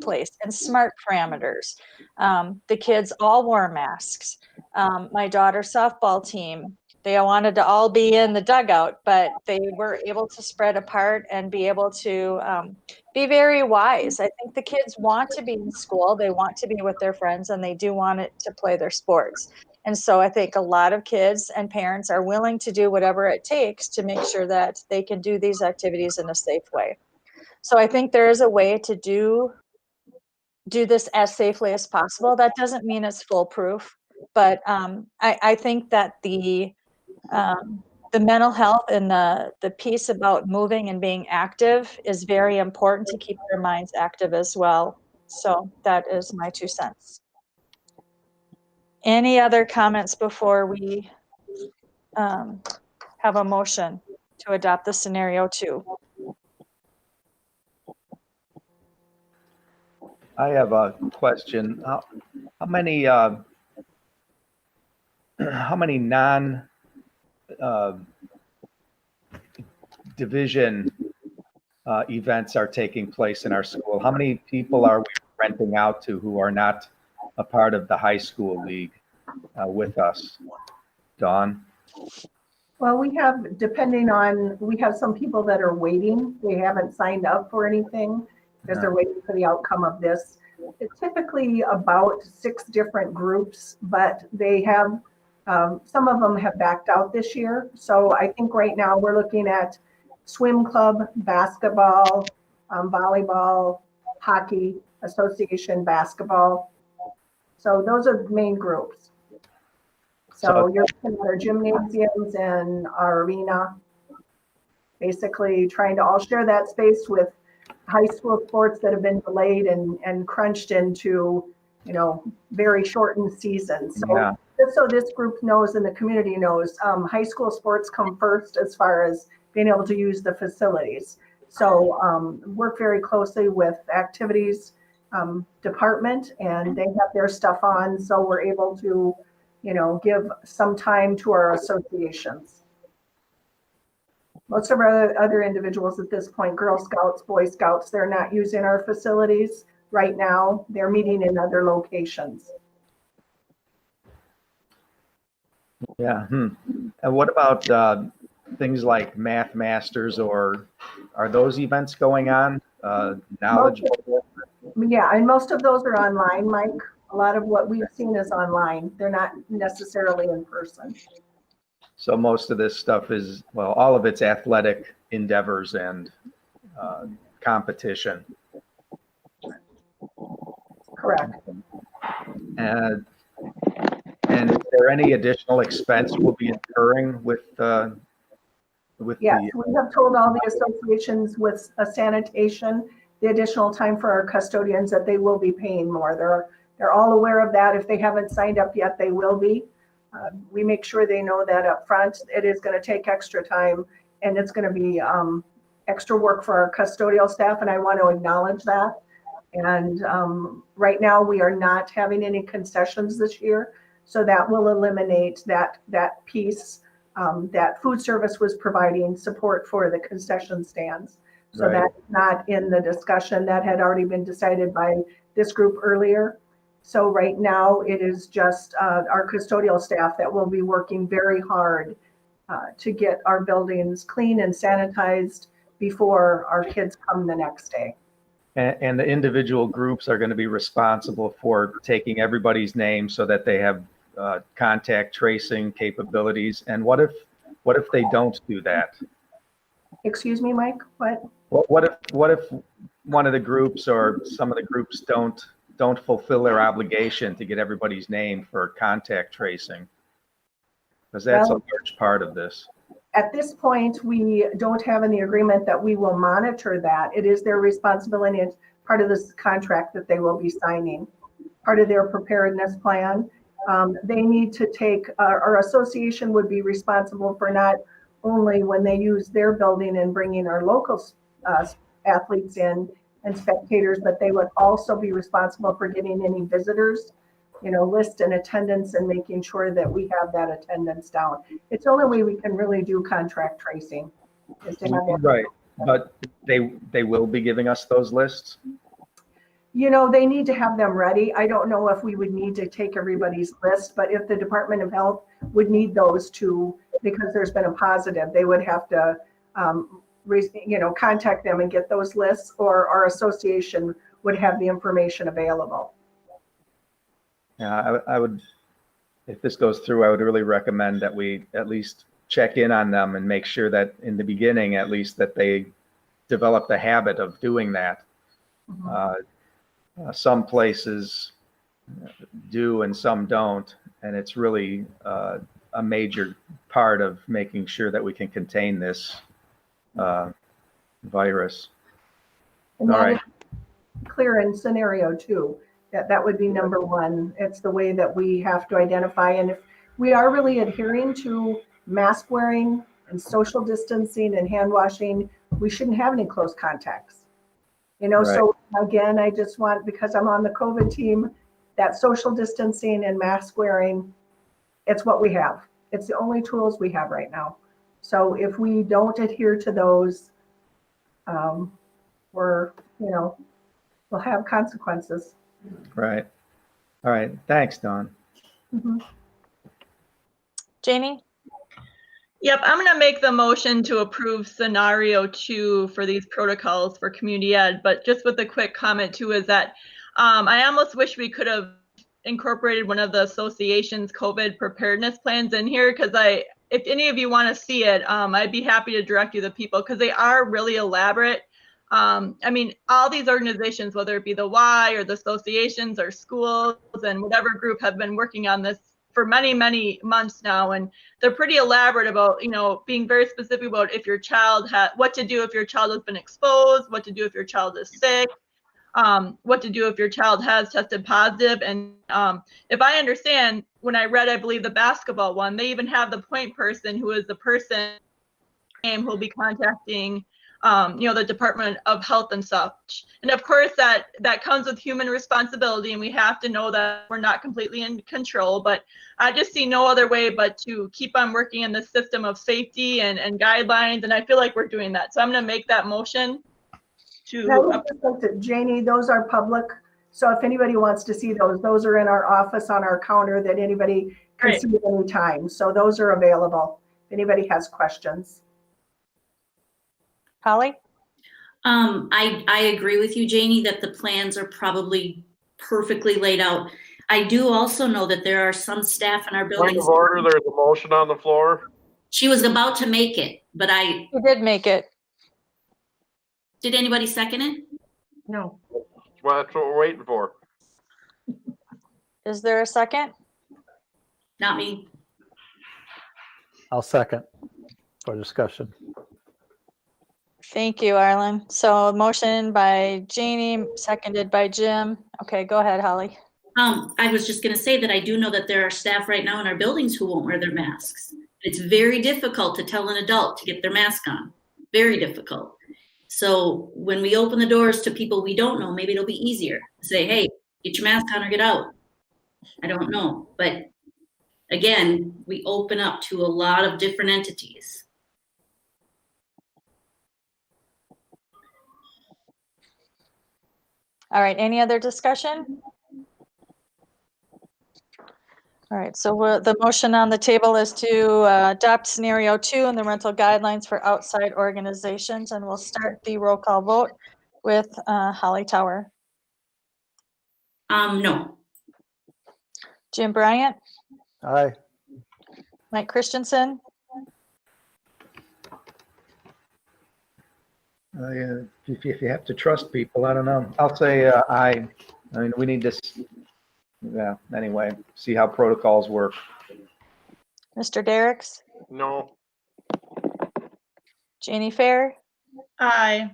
place and smart parameters. The kids all wore masks. My daughter's softball team, they wanted to all be in the dugout, but they were able to spread apart and be able to be very wise. I think the kids want to be in school. They want to be with their friends, and they do want it to play their sports. And so I think a lot of kids and parents are willing to do whatever it takes to make sure that they can do these activities in a safe way. So I think there is a way to do this as safely as possible. That doesn't mean it's foolproof, but I think that the the mental health and the piece about moving and being active is very important to keep their minds active as well. So that is my 2 cents. Any other comments before we have a motion to adopt the scenario 2? I have a question. How many non division events are taking place in our school? How many people are we renting out to who are not a part of the high school league with us? Dawn? Well, we have some people that are waiting. They haven't signed up for anything because they're waiting for the outcome of this. It's typically about 6 different groups, but they have, some of them have backed out this year. So I think right now we're looking at swim club, basketball, volleyball, hockey, association basketball. So those are the main groups. So you're looking at our gymnasiums and our arena, basically trying to all share that space with high school sports that have been delayed and crunched into, very shortened seasons. So Yeah. just so this group knows and the community knows, high school sports come first as far as being able to use the facilities. So work very closely with activities department, and they have their stuff on, so we're able to, give some time to our associations. Most of our other individuals at this point, Girl Scouts, Boy Scouts, they're not using our facilities right now. They're meeting in other locations. Yeah. And what about things like Math Masters, or are those events going on? Knowledge? Yeah, and most of those are online, Mike. A lot of what we've seen is online. They're not necessarily in person. So most of this stuff is, well, all of it's athletic endeavors and competition. Correct. And is there any additional expense we'll be incurring with Yes, we have told all the associations with sanitation, the additional time for our custodians, that they will be paying more. They're all aware of that. If they haven't signed up yet, they will be. We make sure they know that up front. It is going to take extra time, and it's going to be extra work for our custodial staff, and I want to acknowledge that. And right now, we are not having any concessions this year, so that will eliminate that piece that food service was providing support for the concession stands. So that's not in the discussion. That had already been decided by this group earlier. So right now, it is just our custodial staff that will be working very hard to get our buildings clean and sanitized before our kids come the next day. And the individual groups are going to be responsible for taking everybody's name so that they have contact tracing capabilities. And what if they don't do that? Excuse me, Mike, what? What if one of the groups or some of the groups don't fulfill their obligation to get everybody's name for contact tracing? Because that's a large part of this. At this point, we don't have in the agreement that we will monitor that. It is their responsibility and part of this contract that they will be signing, part of their preparedness plan. They need to take, our association would be responsible for not only when they use their building and bringing our local athletes in and spectators, but they would also be responsible for getting any visitors, list and attendance and making sure that we have that attendance down. It's the only way we can really do contract tracing. Is to have Right, but they will be giving us those lists? They need to have them ready. I don't know if we would need to take everybody's list, but if the Department of Health would need those too, because there's been a positive, they would have to, contact them and get those lists, or our association would have the information available. Yeah, I would, if this goes through, I would really recommend that we at least check in on them and make sure that in the beginning, at least, that they develop the habit of doing that. Some places do and some don't, and it's really a a major part of making sure that we can contain this virus. And All that right. is clear in scenario 2, that would be number 1. It's the way that we have to identify. And if we are really adhering to mask wearing and social distancing and hand washing, we shouldn't have any close contacts. You know, Right. so again, I just want, because I'm on the COVID team, that social distancing and mask wearing, it's what we have. It's the only tools we have right now. So if we don't adhere to those, we'll have consequences. Right. All right. Thanks, Dawn. Mhm. Janie? Yep, I'm going to make the motion to approve scenario 2 for these protocols for community ed. But just with a quick comment too, is that I almost wish we could have incorporated one of the association's COVID preparedness plans in here, because if any of you want to see it, I'd be happy to direct you to people, because they are really elaborate. I mean, all these organizations, whether it be the Y or the associations or schools and whatever group, have been working on this for many, many months now. And they're pretty elaborate about, being very specific about if your child what to do if your child has been exposed, what to do if your child is sick, what to do if your child has tested positive. And if I understand, when I read, I believe, the basketball one, they even have the point person who is the person who will be contacting the Department of Health and such. And of course that comes with human responsibility, and we have to know that we're not completely in control, but I just see no other way but to keep on working in the system of safety and guidelines. And I feel like we're doing that. So I'm going to make that motion to. Janie, those are public. So if anybody wants to see those are in our office on our counter that anybody can Great. see at any time. So those are available if anybody has questions. Holly? I agree with you, Janie, that the plans are probably perfectly laid out. I do also know that there are some staff in our Point buildings. of order, there's a motion on the floor. She was about to make it, but Who did make it? did anybody second it? No. Well, that's what we're waiting for. Is there a second? Not me. I'll second for discussion. Thank you, Arlen. So motion by Janie, seconded by Jim. Okay, go ahead, Holly. I was just going to say that I do know that there are staff right now in our buildings who won't wear their masks. It's very difficult to tell an adult to get their mask on. Very difficult. So when we open the doors to people we don't know, maybe it'll be easier to say, hey, get your mask on or get out. I don't know. But again, we open up to a lot of different entities. All right, any other discussion? All right, so the motion on the table is to adopt scenario 2 in the rental guidelines for outside organizations, and we'll start the roll call vote with Holly Tower. No. Jim Bryant? Aye. Mike Christensen? If you have to trust people, I don't know. I'll say aye. I mean, we need to, anyway, see how protocols work. Mr. Derricks? No. Janie Fair? Aye.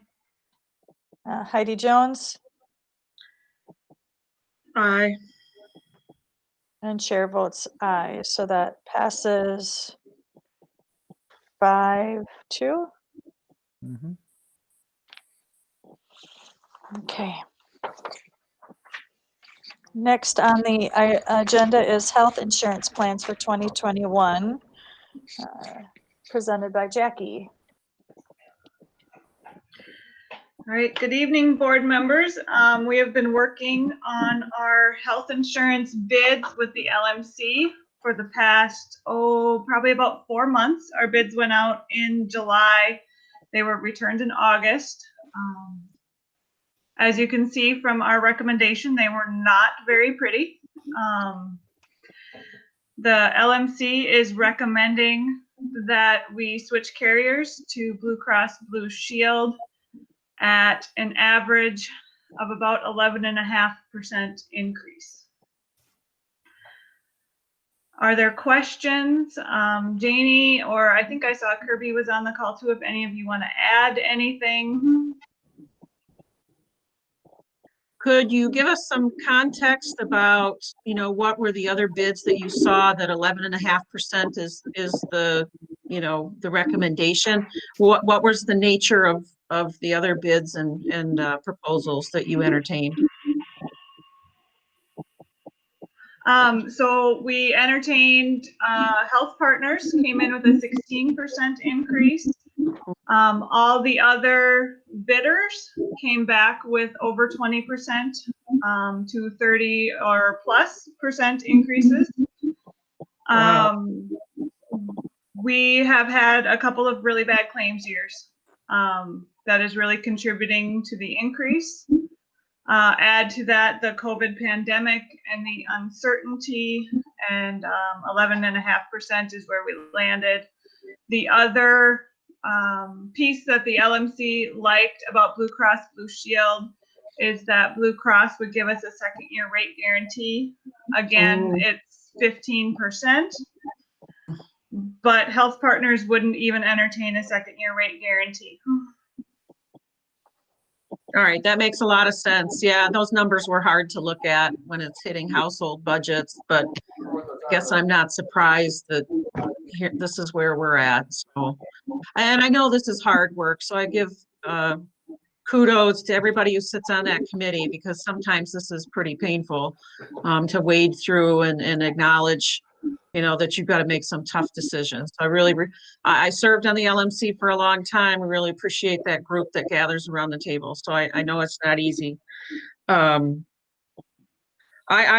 Heidi Jones? Aye. And chair votes aye, so that passes 5-2. Mhm. Okay. Next on the agenda is health insurance plans for 2021, presented by Jackie. All right, good evening, board members. We have been working on our health insurance bids with the LMC for the past, probably about 4 months. Our bids went out in July. They were returned in August. As you can see from our recommendation, they were not very pretty. The LMC is recommending that we switch carriers to Blue Cross Blue Shield at an average of about 11.5% increase. Are there questions? Janie, or I think I saw Kirby was on the call too, if any of you want to add anything. Could you give us some context about, what were the other bids that you saw that 11.5% is the, the recommendation? What was the nature of the other bids and proposals that you entertained? So we entertained, Health Partners came in with a 16% increase. All the other bidders came back with over 20% to 30 or plus % increases. We have had a couple of really bad claims years. That is really contributing to the increase. Add to that the COVID pandemic and the uncertainty, and 11.5% is where we landed. The other piece that the LMC liked about Blue Cross Blue Shield is that Blue Cross would give us a second-year rate guarantee. Again, it's 15%, but Health Partners wouldn't even entertain a second-year rate guarantee. All right, that makes a lot of sense. Yeah, those numbers were hard to look at when it's hitting household budgets, but I guess I'm not surprised that here, this is where we're at. So, and I know this is hard work, so I give kudos to everybody who sits on that committee, because sometimes this is pretty painful to wade through and acknowledge, that you've got to make some tough decisions. So I served on the LMC for a long time. We really appreciate that group that gathers around the table. So I know it's not easy. I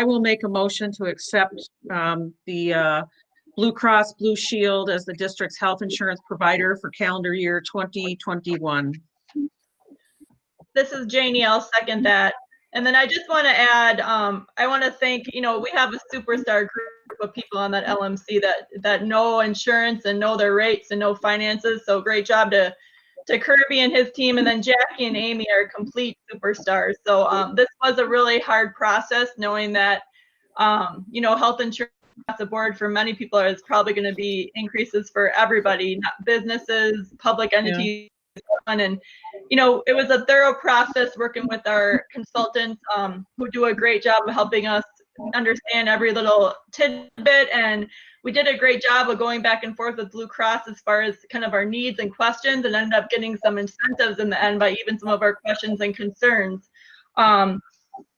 will make a motion to accept the Blue Cross Blue Shield as the district's health insurance provider for calendar year 2021. This is Janie. I'll second that. And then I just want to add, I want to thank, we have a superstar group of people on that LMC that know insurance and know their rates and know finances. So great job to Kirby and his team. And then Jackie and Amy are complete superstars. So this was a really hard process, knowing that, health insurance across the board for many people is probably going to be increases for everybody, not businesses, public entities. Yeah. And it was a thorough process working with our consultants who do a great job of helping us understand every little tidbit, and we did a great job of going back and forth with Blue Cross as far as kind of our needs and questions, and ended up getting some incentives in the end by even some of our questions and concerns.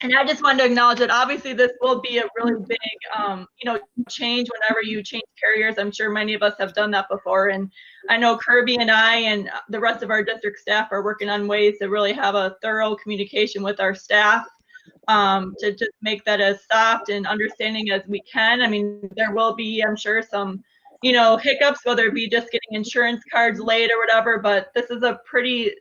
And I just wanted to acknowledge that obviously this will be a really big, change whenever you change carriers. I'm sure many of us have done that before. And I know Kirby and I and the rest of our district staff are working on ways to really have a thorough communication with our staff to just make that as soft and understanding as we can. I mean, there will be, I'm sure, some, hiccups, whether it be just getting insurance cards late or whatever, but this is a pretty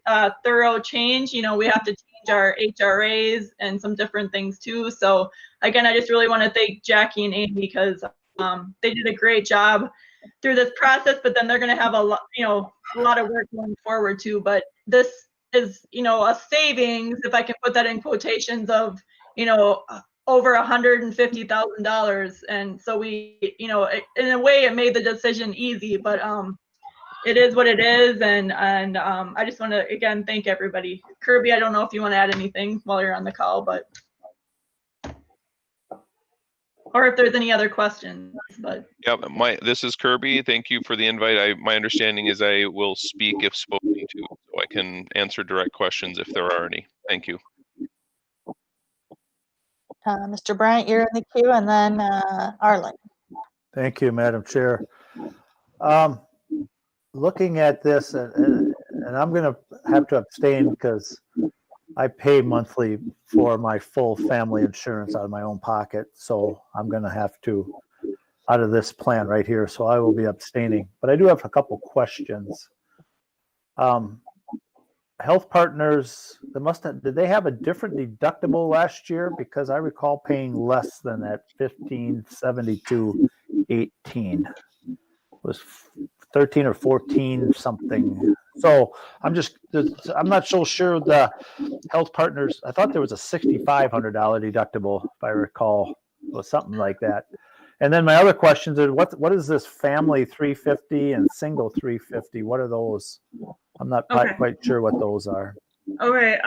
thorough change. We have to change our HRAs and some different things too. So again, I just really want to thank Jackie and Amy, because they did a great job through this process, but then they're going to have a lot of work going forward too. But this is, a savings, if I can put that in quotations, of, over $150,000. And so we, in a way it made the decision easy, but it is what it is. And I just want to, again, thank everybody. Kirby, I don't know if you want to add anything while you're on the call, but, or if there's any other questions, but. Yeah, this is Kirby. Thank you for the invite. My understanding is I will speak if spoken to, so I can answer direct questions if there are any. Thank you. Mr. Bryant, you're in the queue, and then Arlen. Thank you, Madam Chair. Looking at this, and I'm going to have to abstain because I pay monthly for my full family insurance out of my own pocket. So I'm going to have to, out of this plan right here. So I will be abstaining. But I do have a couple questions. Health Partners, did they have a different deductible last year? Because I recall paying less than that $1572.18. It was 13 or 14 something. So I'm not so sure the Health Partners, I thought there was a $6,500 deductible, if I recall, or something like that. And then my other questions are what is this family 350 and single 350? What are those? I'm not Okay. quite sure what those are. Okay,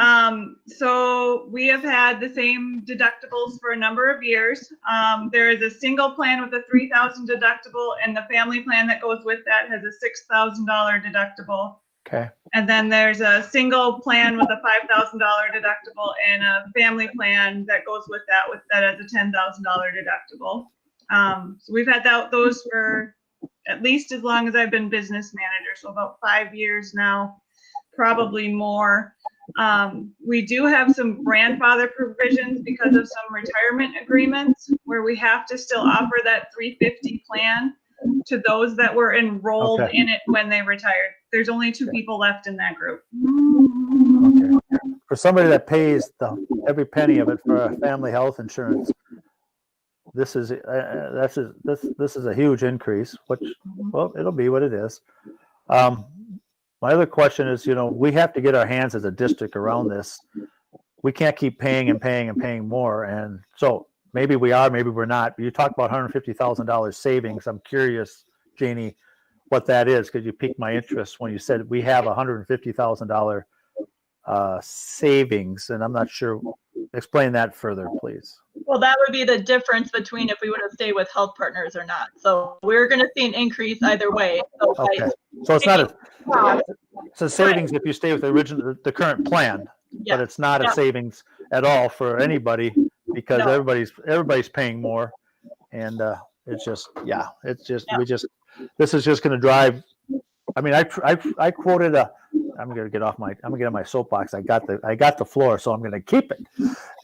so we have had the same deductibles for a number of years. There is a single plan with a $3,000 deductible, and the family plan that goes with that has a $6,000 deductible. Okay. And then there's a single plan with a $5,000 deductible and a family plan that goes with that has a $10,000 deductible. So we've had those for at least as long as I've been business manager, so about 5 years now, probably more. We do have some grandfather provisions because of some retirement agreements where we have to still offer that 350 plan to those that were enrolled Okay. in it when they retired. There's only 2 people left in that group. Okay. For somebody that pays every penny of it for a family health insurance, this is a huge increase. Which, well, it'll be what it is. My other question is, we have to get our hands as a district around this. We can't keep paying and paying and paying more, and so maybe we are, maybe we're not. You talked about $150,000 savings. I'm curious, Janie, what that is, because you piqued my interest when you said we have $150,000 savings, and I'm not sure. Explain that further, please. Well, that would be the difference between if we would have stayed with Health Partners or not. So we're going to see an increase either way. So Okay, so it's not it's a savings if you stay with the current plan, Yeah. but it's not a Yeah. savings at all for anybody because No. everybody's paying more, and this is just going to drive. I mean, I quoted I'm going to get on my soapbox. I got the floor, so I'm going to keep it.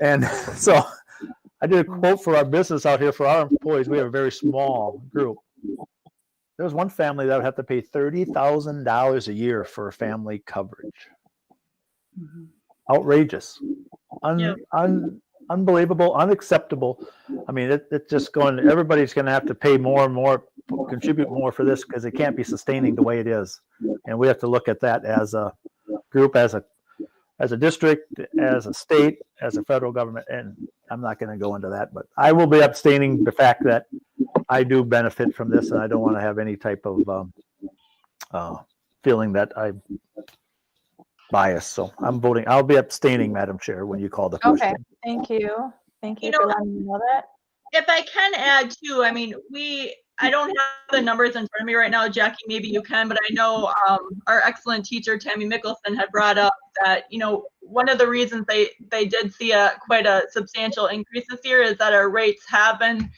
And so I did a quote for our business out here for our employees. We have a very small group. There was one family that would have to pay $30,000 a year for family coverage. Outrageous, unbelievable, unacceptable. I mean, it's just everybody's going to have to pay more and more, contribute more for this because it can't be sustaining the way it is. And we have to look at that as a group, as a district, as a state, as a federal government. And I'm not going to go into that, but I will be abstaining the fact that I do benefit from this, and I don't want to have any type of feeling that I'm biased. So I'm voting. I'll be abstaining, Madam Chair, when you call the question. Okay, thank you. Thank you for letting me know that. If I can add too, I mean, I don't have the numbers in front of me right now, Jackie, maybe you can, but I know our excellent teacher, Tammy Mickelson, had brought up that, one of the reasons they did see quite a substantial increase this year is that our rates have been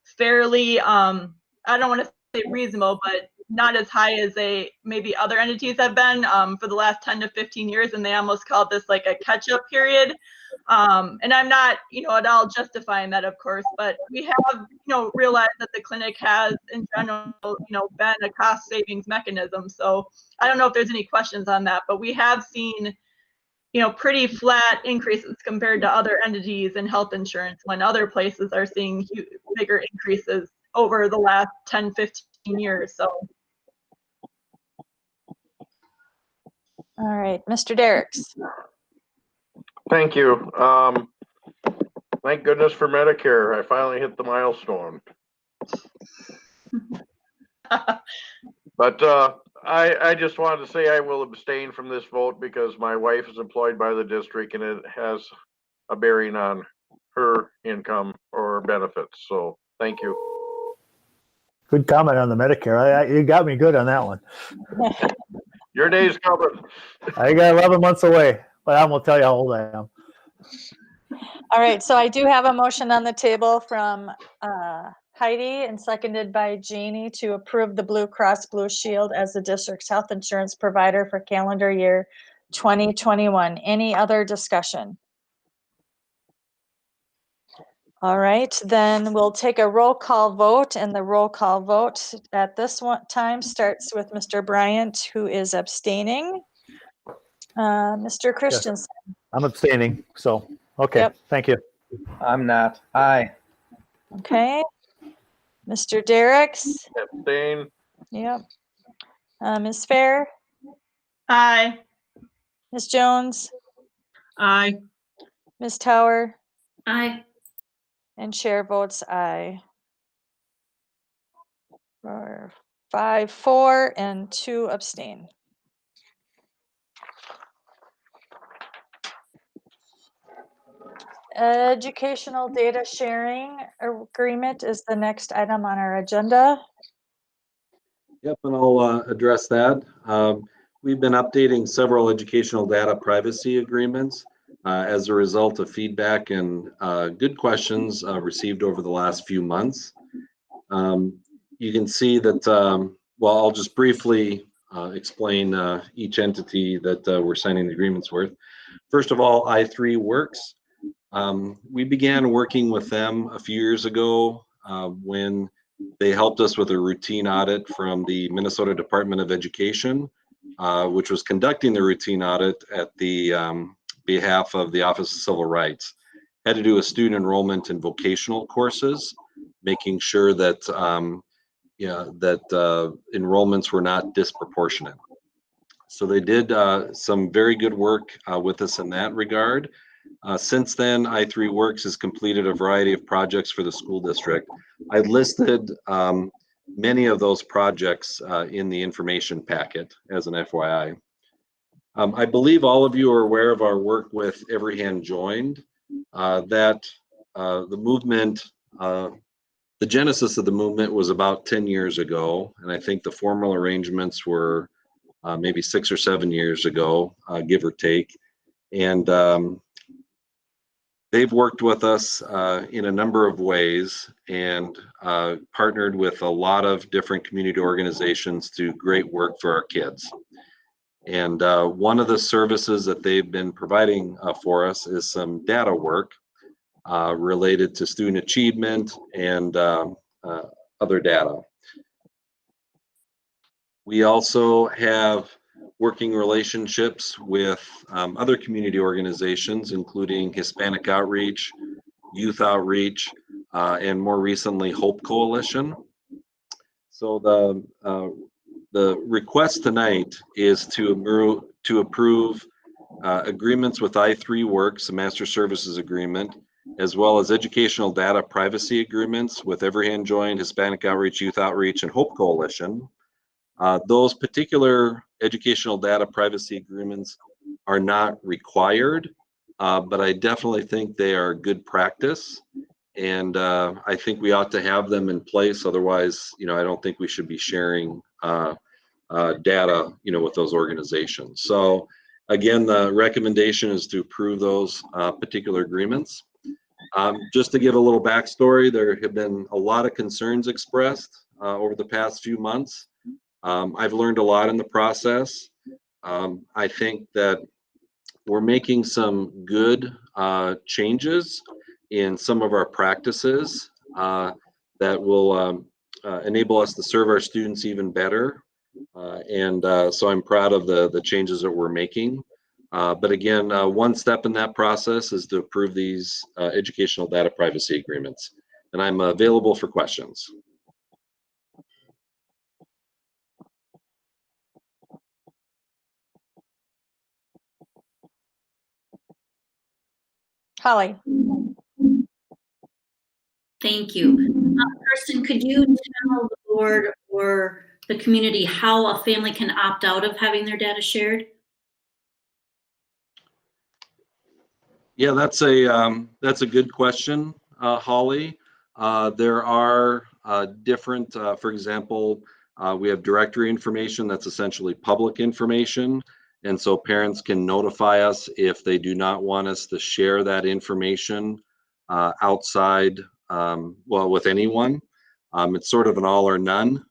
fairly, I don't want to say reasonable, but not as high as maybe other entities have been for the last 10 to 15 years, and they almost called this like a catch-up period. And I'm not, at all justifying that, of course, but we have, realized that the clinic has, in general, been a cost savings mechanism. So I don't know if there's any questions on that, but we have seen, pretty flat increases compared to other entities in health insurance when other places are seeing bigger increases over the last 10, 15 years. So. All right, Mr. Derricks. Thank you. Thank goodness for Medicare. I finally hit the milestone. But I just wanted to say I will abstain from this vote because my wife is employed by the district and it has a bearing on her income or benefits. So thank you. Good comment on the Medicare. You got me good on that one. Your day's coming. I got 11 months away, but I won't tell you how old I am. All right, so I do have a motion on the table from Heidi and seconded by Janie to approve the Blue Cross Blue Shield as the district's health insurance provider for calendar year 2021. Any other discussion? All right, then we'll take a roll call vote, and the roll call vote at this time starts with Mr. Bryant, who is abstaining. Mr. Christensen. Yes, I'm abstaining, so, okay, Yep. Thank you. I'm not. Aye. Okay. Mr. Derricks. Abstain. Yep. Ms. Fair. Aye. Ms. Jones. Aye. Ms. Tower. Aye. And chair votes aye. 4, and 2 abstain. Educational data sharing agreement is the next item on our agenda. Yep, and I'll address that. We've been updating several educational data privacy agreements as a result of feedback and good questions received over the last few months. You can see that, well, I'll just briefly explain each entity that we're signing the agreements with. First of all, i3Works. We began working with them a few years ago when they helped us with a routine audit from the Minnesota Department of Education, which was conducting the routine audit at the behalf of the Office of Civil Rights. Had to do with student enrollment in vocational courses, making sure that enrollments were not disproportionate. So they did some very good work with us in that regard. Since then, i3Works has completed a variety of projects for the school district. I listed many of those projects in the information packet as an FYI. I believe all of you are aware of our work with Every Hand Joined, that the movement, the genesis of the movement was about 10 years ago, and I think the formal arrangements were maybe 6 or 7 years ago, give or take. And they've worked with us in a number of ways and partnered with a lot of different community organizations to do great work for our kids. And one of the services that they've been providing for us is some data work related to student achievement and other data. We also have working relationships with other community organizations, including Hispanic Outreach, Youth Outreach, and more recently, Hope Coalition. So the request tonight is to approve agreements with i3Works, a master services agreement, as well as educational data privacy agreements with Every Hand Joined, Hispanic Outreach, Youth Outreach, and Hope Coalition. Those particular educational data privacy agreements are not required, but I definitely think they are good practice. And I think we ought to have them in place. Otherwise, I don't think we should be sharing data, with those organizations. So again, the recommendation is to approve those particular agreements. Just to give a little backstory, there have been a lot of concerns expressed over the past few months. I've learned a lot in the process. I think that we're making some good changes in some of our practices that will enable us to serve our students even better. So I'm proud of the changes that we're making. But again, one step in that process is to approve these educational data privacy agreements. And I'm available for questions. Holly. Thank you. Kirsten, could you tell the board or the community how a family can opt out of having their data shared? Yeah, that's a good question, Holly. There are different, for example, we have directory information that's essentially public information. And so parents can notify us if they do not want us to share that information outside, with anyone. It's sort of an all or none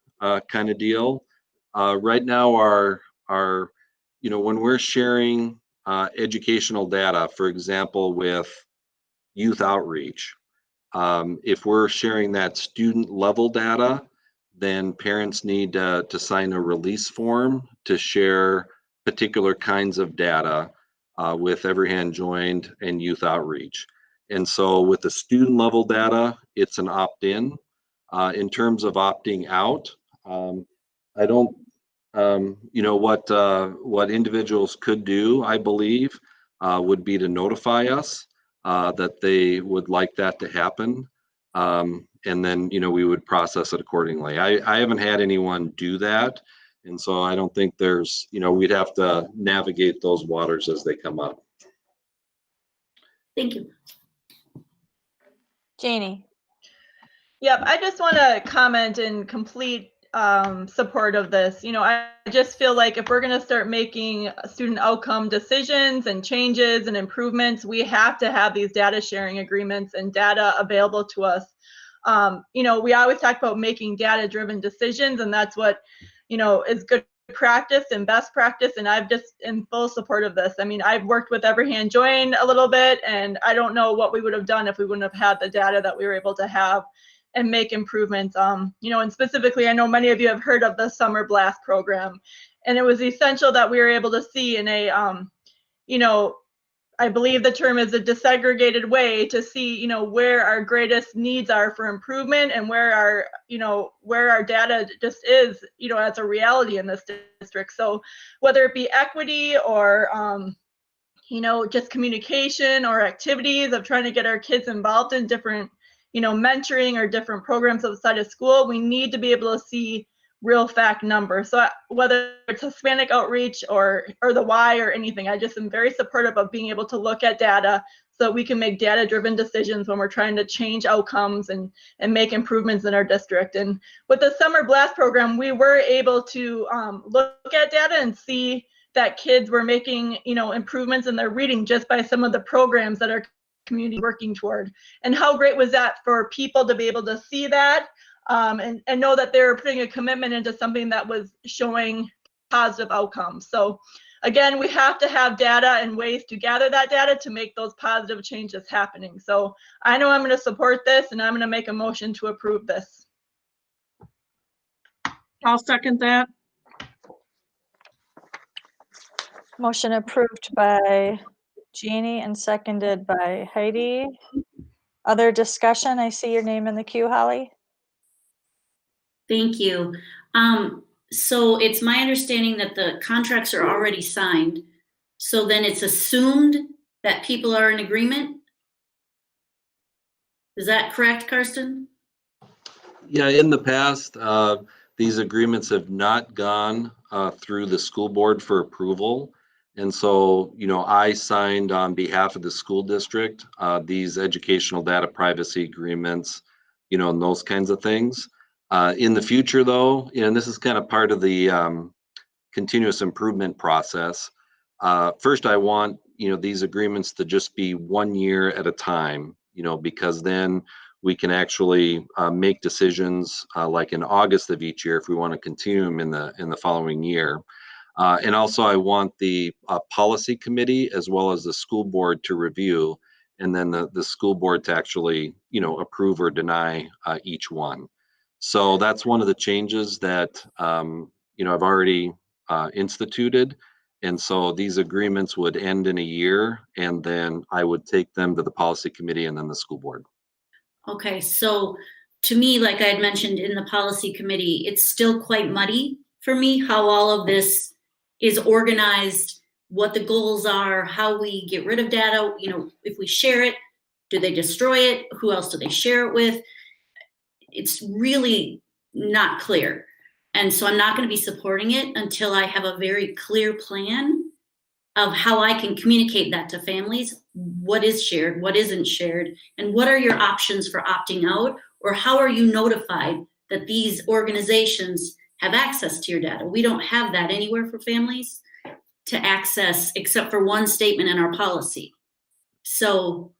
kind of deal. Right now, when we're sharing educational data, for example, with Youth Outreach, if we're sharing that student level data, then parents need to sign a release form to share particular kinds of data with Every Hand Joined and Youth Outreach. And so with the student level data, it's an opt-in. In terms of opting out, I don't, what individuals could do, I believe, would be to notify us that they would like that to happen. And then, we would process it accordingly. I haven't had anyone do that. And so I don't think there's, we'd have to navigate those waters as they come up. Thank you. Janie. Yep, I just want to comment in complete support of this. I just feel like if we're going to start making student outcome decisions and changes and improvements, we have to have these data sharing agreements and data available to us. We always talk about making data-driven decisions, and that's what, is good practice and best practice, and I've just in full support of this. I mean, I've worked with Every Hand Join a little bit, and I don't know what we would have done if we wouldn't have had the data that we were able to have and make improvements. And specifically, I know many of you have heard of the Summer Blast program, and it was essential that we were able to see in a, I believe the term is a disaggregated way to see, where our greatest needs are for improvement and where our data just is, as a reality in this district. So whether it be equity or, just communication or activities of trying to get our kids involved in different, mentoring or different programs outside of school, we need to be able to see real fact numbers. So whether it's Hispanic outreach or the Y or anything, I just am very supportive of being able to look at data so we can make data-driven decisions when we're trying to change outcomes and make improvements in our district. And with the Summer Blast program, we were able to look at data and see that kids were making, improvements in their reading just by some of the programs that our community working toward. And how great was that for people to be able to see that and know that they're putting a commitment into something that was showing positive outcomes. So again, we have to have data and ways to gather that data to make those positive changes happening. So I know I'm going to support this, and I'm going to make a motion to approve this. I'll second that. Motion approved by Jeannie and seconded by Heidi. Other discussion? I see your name in the queue, Holly. Thank you. So it's my understanding that the contracts are already signed. So then it's assumed that people are in agreement. Is that correct, Karsten? Yeah, in the past, these agreements have not gone through the school board for approval. And so, I signed on behalf of the school district, these educational data privacy agreements, and those kinds of things. In the future though, and this is kind of part of the continuous improvement process. First, I want, these agreements to just be 1 year at a time, because then we can actually make decisions like in August of each year if we want to continue them in the following year. And also I want the policy committee as well as the school board to review, and then the school board to actually, approve or deny each one. So that's one of the changes that, I've already instituted. And so these agreements would end in a year, and then I would take them to the policy committee and then the school board. Okay, so to me, like I had mentioned in the policy committee, it's still quite muddy for me how all of this is organized, what the goals are, how we get rid of data, if we share it, do they destroy it? Who else do they share it with? It's really not clear. And so I'm not going to be supporting it until I have a very clear plan of how I can communicate that to families, what is shared, what isn't shared, and what are your options for opting out, or how are you notified that these organizations have access to your data. We don't have that anywhere for families to access except for one statement in our policy. So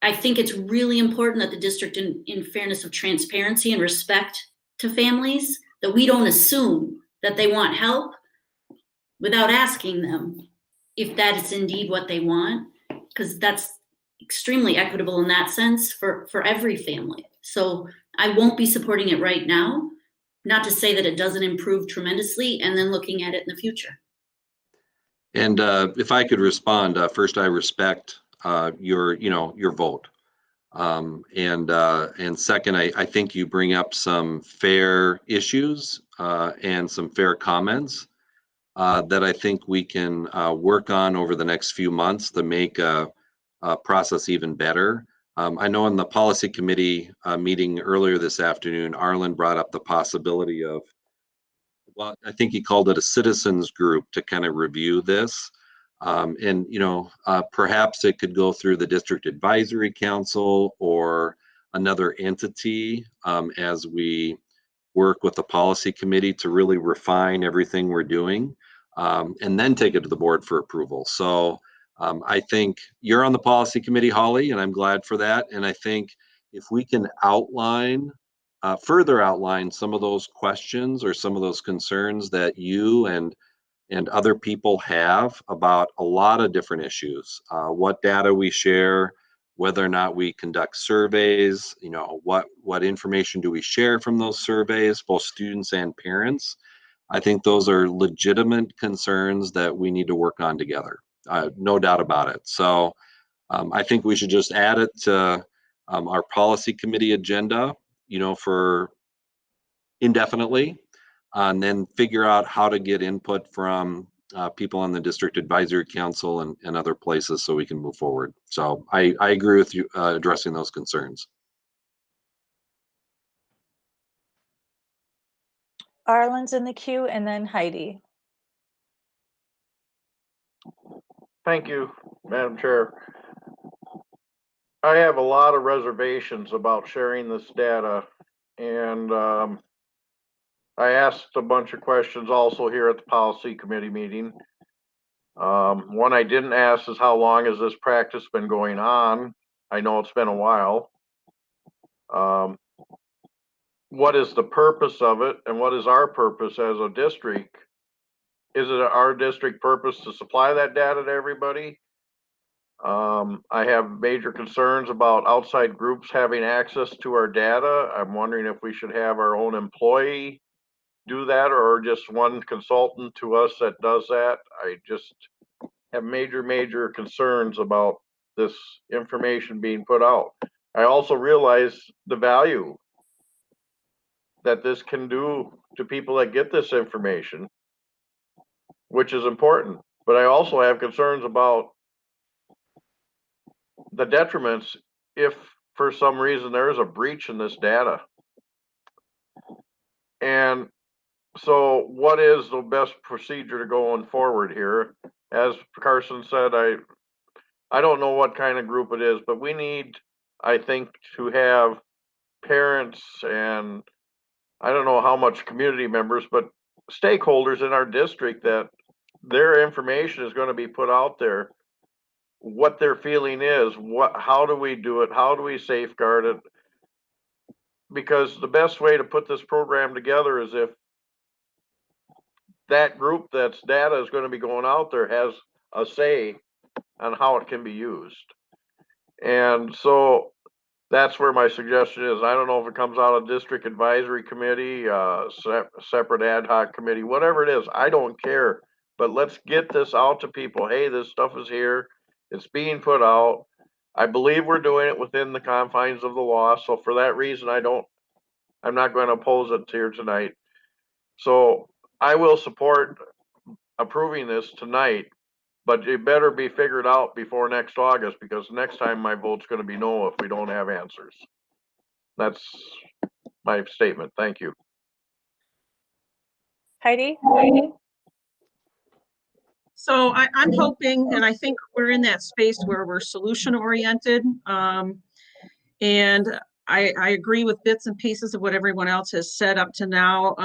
I think it's really important that the district, in fairness of transparency and respect to families, that we don't assume that they want help without asking them if that is indeed what they want, because that's extremely equitable in that sense for every family. So I won't be supporting it right now. Not to say that it doesn't improve tremendously, and then looking at it in the future. And if I could respond, first, I respect your vote. And second, I think you bring up some fair issues and some fair comments that I think we can work on over the next few months to make a process even better. I know in the policy committee meeting earlier this afternoon, Arlen brought up the possibility of, well, I think he called it a citizens group to kind of review this. And, perhaps it could go through the district advisory council or another entity as we work with the policy committee to really refine everything we're doing, and then take it to the board for approval. So I think you're on the policy committee, Holly, and I'm glad for that. And I think if we can further outline some of those questions or some of those concerns that you and other people have about a lot of different issues, what data we share, whether or not we conduct surveys, what information do we share from those surveys, both students and parents. I think those are legitimate concerns that we need to work on together. No doubt about it. So I think we should just add it to our policy committee agenda, for indefinitely, and then figure out how to get input from people on the district advisory council and other places so we can move forward. So I agree with you addressing those concerns. Arlen's in the queue, and then Heidi. Thank you, Madam Chair. I have a lot of reservations about sharing this data, and I asked a bunch of questions also here at the policy committee meeting. One I didn't ask is how long has this practice been going on? I know it's been a while. What is the purpose of it, and what is our purpose as a district? Is it our district purpose to supply that data to everybody? I have major concerns about outside groups having access to our data. I'm wondering if we should have our own employee do that or just one consultant to us that does that. I just have major concerns about this information being put out. I also realize the value that this can do to people that get this information, which is important. But I also have concerns about the detriments if for some reason there is a breach in this data. And so what is the best procedure to going forward here? As Carson said, I don't know what kind of group it is, but we need, I think, to have parents and I don't know how much community members, but stakeholders in our district that their information is going to be put out there. What their feeling is, how do we do it? How do we safeguard it? Because the best way to put this program together is if that group that's data is going to be going out there has a say on how it can be used. And so that's where my suggestion is. I don't know if it comes out of district advisory committee, separate ad hoc committee, whatever it is, I don't care. But let's get this out to people. Hey, this stuff is here. It's being put out. I believe we're doing it within the confines of the law. So for that reason, I'm not going to oppose it here tonight. So I will support approving this tonight, but it better be figured out before next August, because next time my vote's going to be no if we don't have answers. That's my statement. Thank you. Heidi? So I'm hoping, and I think we're in that space where we're solution oriented. And I agree with bits and pieces of what everyone else has said up to now.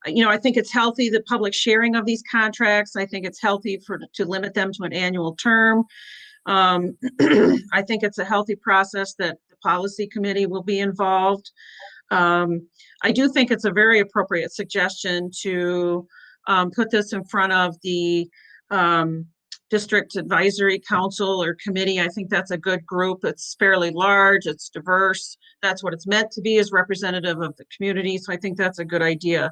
I think it's healthy, the public sharing of these contracts. I think it's healthy to limit them to an annual term. I think it's a healthy process that the policy committee will be involved. I do think it's a very appropriate suggestion to put this in front of the district advisory council or committee. I think that's a good group. It's fairly large, it's diverse. That's what it's meant to be, as representative of the community. So I think that's a good idea.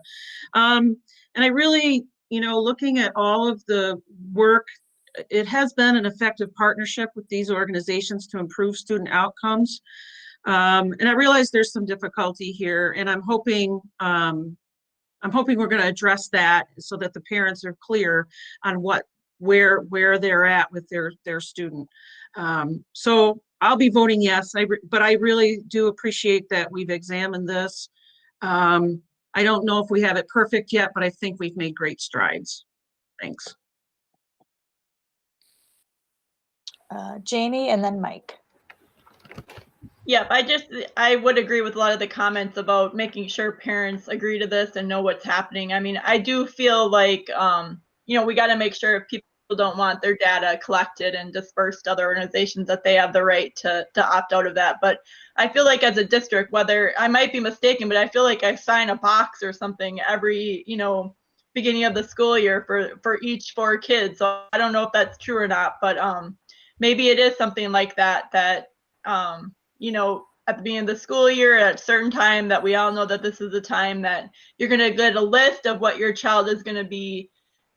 And I really, looking at all of the work, it has been an effective partnership with these organizations to improve student outcomes. And I realize there's some difficulty here, and I'm hoping we're going to address that so that the parents are clear on what where they're at with their student. So I'll be voting yes, but I really do appreciate that we've examined this. I don't know if we have it perfect yet, but I think we've made great strides. Thanks. Janie and then Mike. Yep, I would agree with a lot of the comments about making sure parents agree to this and know what's happening. I mean, I do feel like, we got to make sure if people don't want their data collected and dispersed to other organizations, that they have the right to opt out of that. But I feel like as a district, whether I might be mistaken, but I feel like I sign a box or something every, beginning of the school year for each 4 kids. So I don't know if that's true or not, but maybe it is something like that, at the beginning of the school year at a certain time, that we all know that this is the time that you're going to get a list of what your child is going to be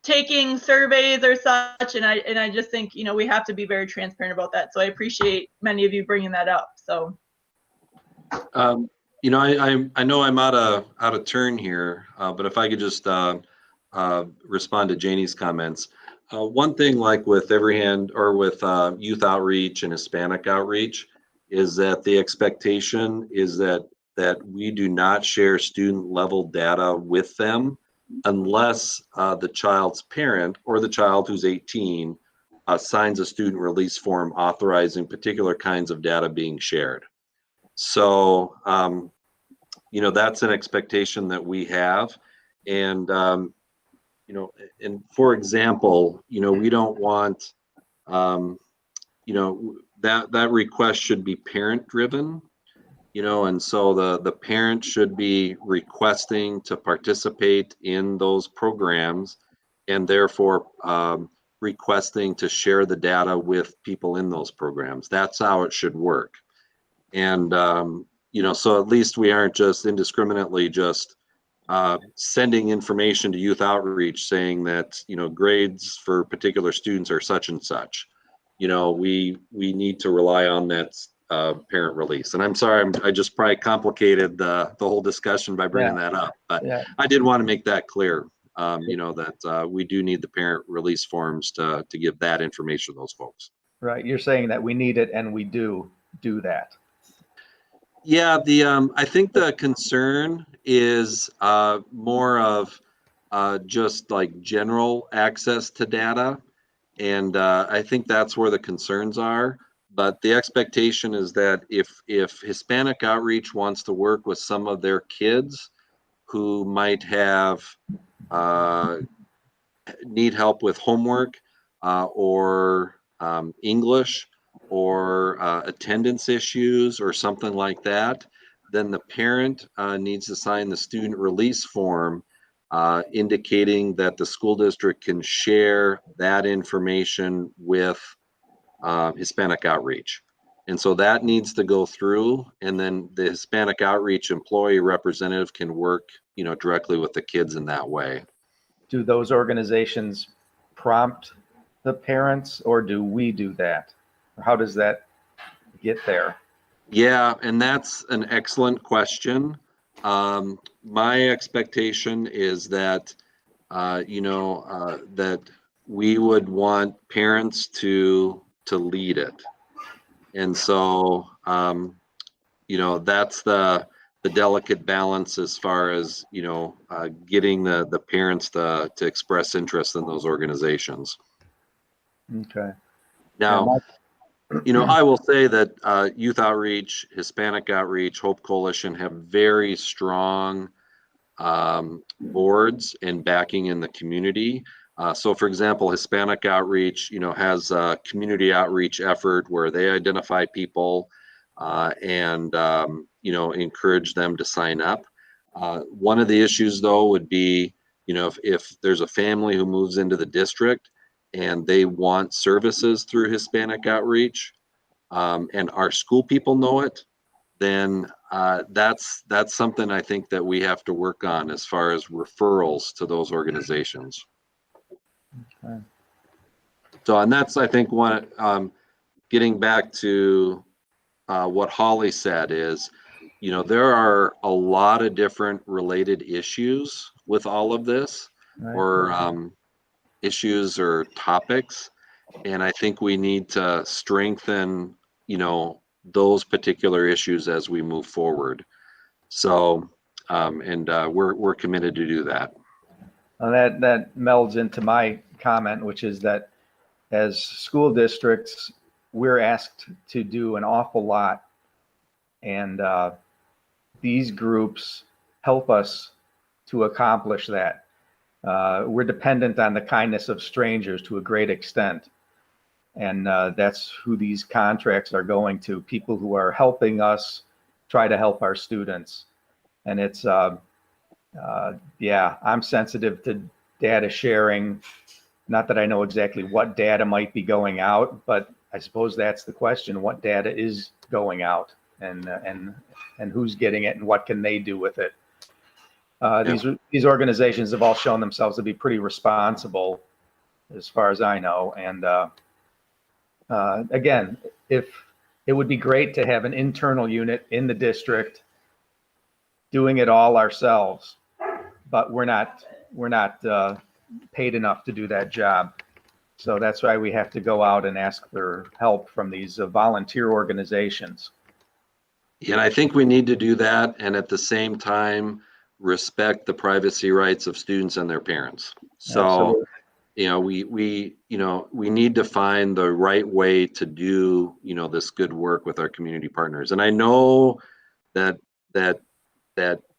taking surveys or such. And I just think, we have to be very transparent about that. So I appreciate many of you bringing that up. So. I know I'm out of turn here, but if I could just respond to Janie's comments. One thing, like with Every Hand or with youth outreach and Hispanic outreach, is that the expectation is that we do not share student level data with them unless the child's parent or the child who's 18 signs a student release form authorizing particular kinds of data being shared. So, that's an expectation that we have. And, and for example, we don't want, that request should be parent driven, and so the parent should be requesting to participate in those programs and therefore requesting to share the data with people in those programs. That's how it should work. And, so at least we aren't just indiscriminately just sending information to youth outreach saying that, grades for particular students are such and such. We need to rely on that parent release. And I'm sorry, I just probably complicated the whole discussion by bringing that up, but I did want to make that clear, that we do need the parent release forms to give that information to those folks. Right. You're saying that we need it and we do that. Yeah, I think the concern is more of just like general access to data. And I think that's where the concerns are. But the expectation is that if Hispanic outreach wants to work with some of their kids who might have need help with homework or English or attendance issues or something like that, then the parent needs to sign the student release form indicating that the school district can share that information with Hispanic outreach. And so that needs to go through, and then the Hispanic outreach employee representative can work, directly with the kids in that way. Do those organizations prompt the parents, or do we do that? How does that get there? Yeah, and that's an excellent question. My expectation is that, that we would want parents to lead it. And so, that's the delicate balance as far as, getting the parents to express interest in those organizations. Okay. Now, I will say that youth outreach, Hispanic outreach, Hope Coalition have very strong boards and backing in the community. So for example, Hispanic outreach, has a community outreach effort where they identify people and, encourage them to sign up. One of the issues though would be, if there's a family who moves into the district and they want services through Hispanic outreach, and our school people know it, then that's something I think that we have to work on as far as referrals to those organizations. Okay. So, and that's, I think, one, getting back to what Holly said is, there are a lot of different related issues with all of this, Right. or, issues or topics. And I think we need to strengthen, those particular issues as we move forward. So, we're committed to do that. That melds into my comment, which is that as school districts, we're asked to do an awful lot. And these groups help us to accomplish that. We're dependent on the kindness of strangers to a great extent. And that's who these contracts are going to, people who are helping us try to help our students. And it's, I'm sensitive to data sharing. Not that I know exactly what data might be going out, but I suppose that's the question. What data is going out, and who's getting it, and what can they do with it? These organizations have all shown themselves to be pretty responsible, as far as I know. And again, if it would be great to have an internal unit in the district doing it all ourselves, but we're not paid enough to do that job. So that's why we have to go out and ask for help from these volunteer organizations. And I think we need to do that, and at the same time, respect the privacy rights of students and their parents. So, we need to find the right way to do, this good work with our community partners. And I know that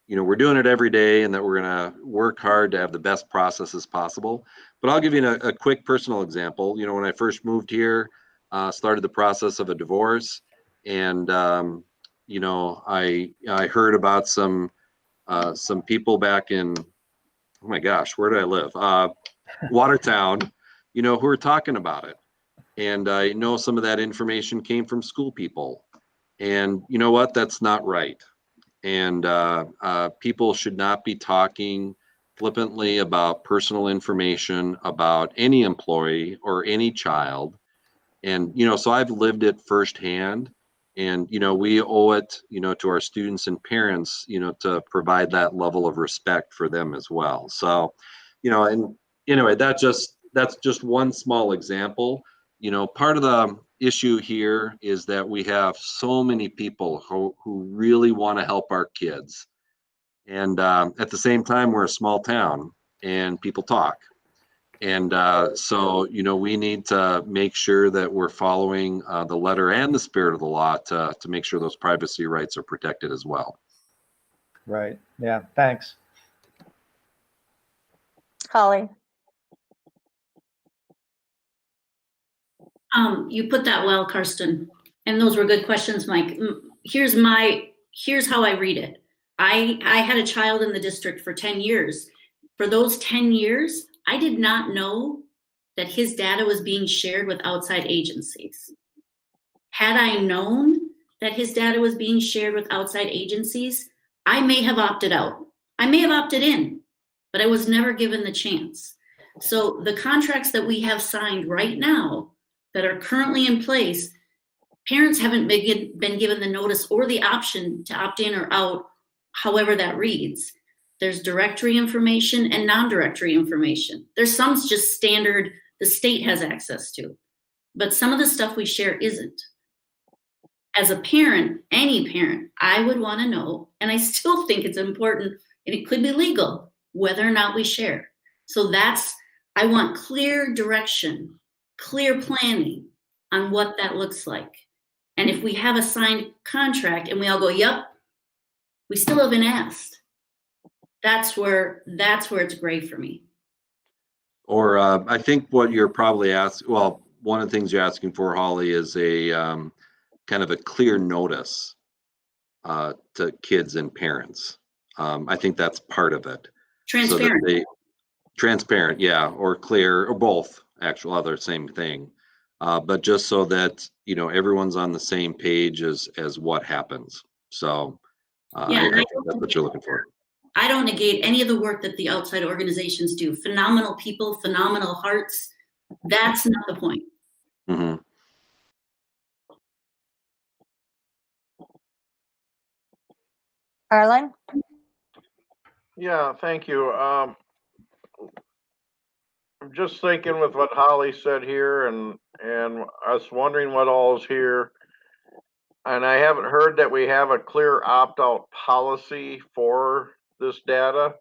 we're doing it every day, and that we're going to work hard to have the best processes possible. But I'll give you a quick personal example. When I first moved here, started the process of a divorce, and I heard about some people back in, oh my gosh, where do I live? Watertown, who were talking about it. And I know some of that information came from school people. And you know what? That's not right. And people should not be talking flippantly about personal information about any employee or any child. And, so I've lived it firsthand. And, we owe it, to our students and parents, to provide that level of respect for them as well. So, and anyway, that's just one small example. Part of the issue here is that we have so many people who really want to help our kids. And at the same time, we're a small town and people talk. And so, we need to make sure that we're following the letter and the spirit of the law to make sure those privacy rights are protected as well. Right. Yeah. Thanks. Holly. You put that well, Karsten. And those were good questions, Mike. Here's how I read it. I had a child in the district for 10 years. For those 10 years, I did not know that his data was being shared with outside agencies. Had I known that his data was being shared with outside agencies, I may have opted out. I may have opted in, but I was never given the chance. So the contracts that we have signed right now that are currently in place, parents haven't been given the notice or the option to opt in or out, however that reads. There's directory information and non-directory information. There's some just standard the state has access to, but some of the stuff we share isn't. As a parent, any parent, I would want to know, and I still think it's important, and it could be legal, whether or not we share. So I want clear direction, clear planning on what that looks like. And if we have a signed contract and we all go, yep, we still haven't asked. That's where it's gray for me. Or I think what you're probably asking, well, one of the things you're asking for, Holly, is a kind of a clear notice to kids and parents. I think that's part of it. Transparent. So transparent, yeah, or clear, or both, actual other same thing. But just so that, everyone's on the same page as what happens. So I think that's what you're looking for. I don't negate any of the work that the outside organizations do. Phenomenal people, phenomenal hearts. That's not the point. Mm-hmm. Arlen? Yeah, thank you. I'm just thinking with what Holly said here and us wondering what all is here. And I haven't heard that we have a clear opt-out policy for this data.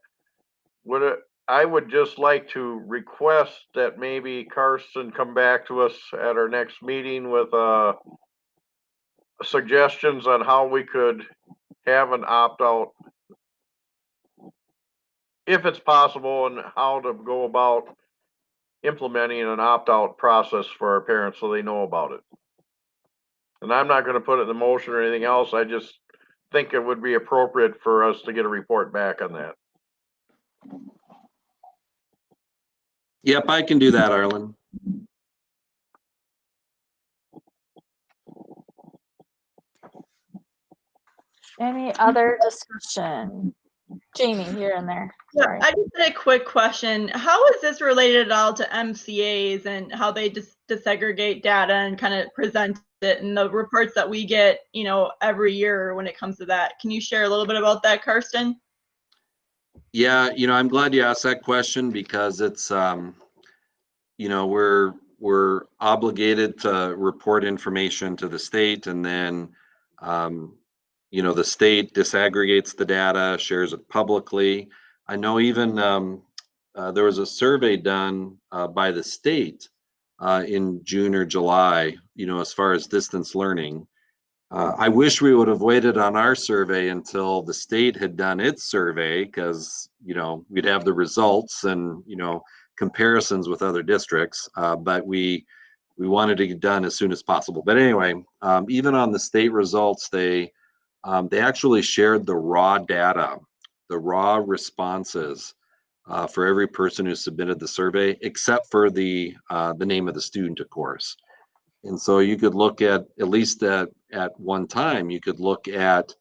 I would just like to request that maybe Karsten come back to us at our next meeting with suggestions on how we could have an opt-out, if it's possible, and how to go about implementing an opt-out process for our parents so they know about it. And I'm not going to put it in the motion or anything else. I just think it would be appropriate for us to get a report back on that. Yep, I can do that, Arlen. Any other discussion? Jamie, you're in there. Yeah, Sorry. I just had a quick question. How is this related at all to MCAs and how they just disaggregate data and kind of present it in the reports that we get, you know, every year when it comes to that? Can you share a little bit about that, Karsten? Yeah, I'm glad you asked that question because it's, we're obligated to report information to the state, and then, the state disaggregates the data, shares it publicly. I know even there was a survey done by the state in June or July, as far as distance learning. I wish we would have waited on our survey until the state had done its survey, because, we'd have the results and, comparisons with other districts, but we wanted to get done as soon as possible. But anyway, even on the state results, they actually shared the raw data, the raw responses for every person who submitted the survey, except for the name of the student, of course. And so you could look at least at one time, you could look at,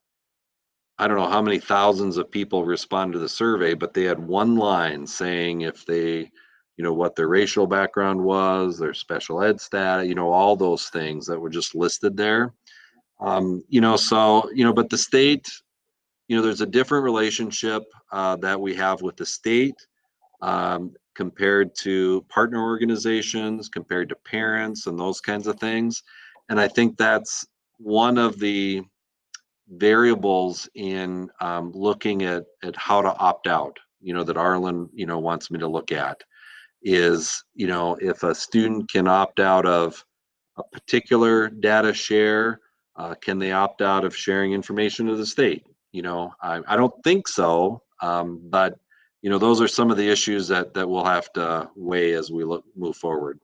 I don't know how many thousands of people responded to the survey, but they had one line saying if they, what their racial background was, their special ed status, all those things that were just listed there. But the state, there's a different relationship that we have with the state compared to partner organizations, compared to parents and those kinds of things. And I think that's one of the variables in looking at how to opt out, that Arlen, wants me to look at is, if a student can opt out of a particular data share, can they opt out of sharing information to the state? I don't think so, but those are some of the issues that we'll have to weigh as we move forward.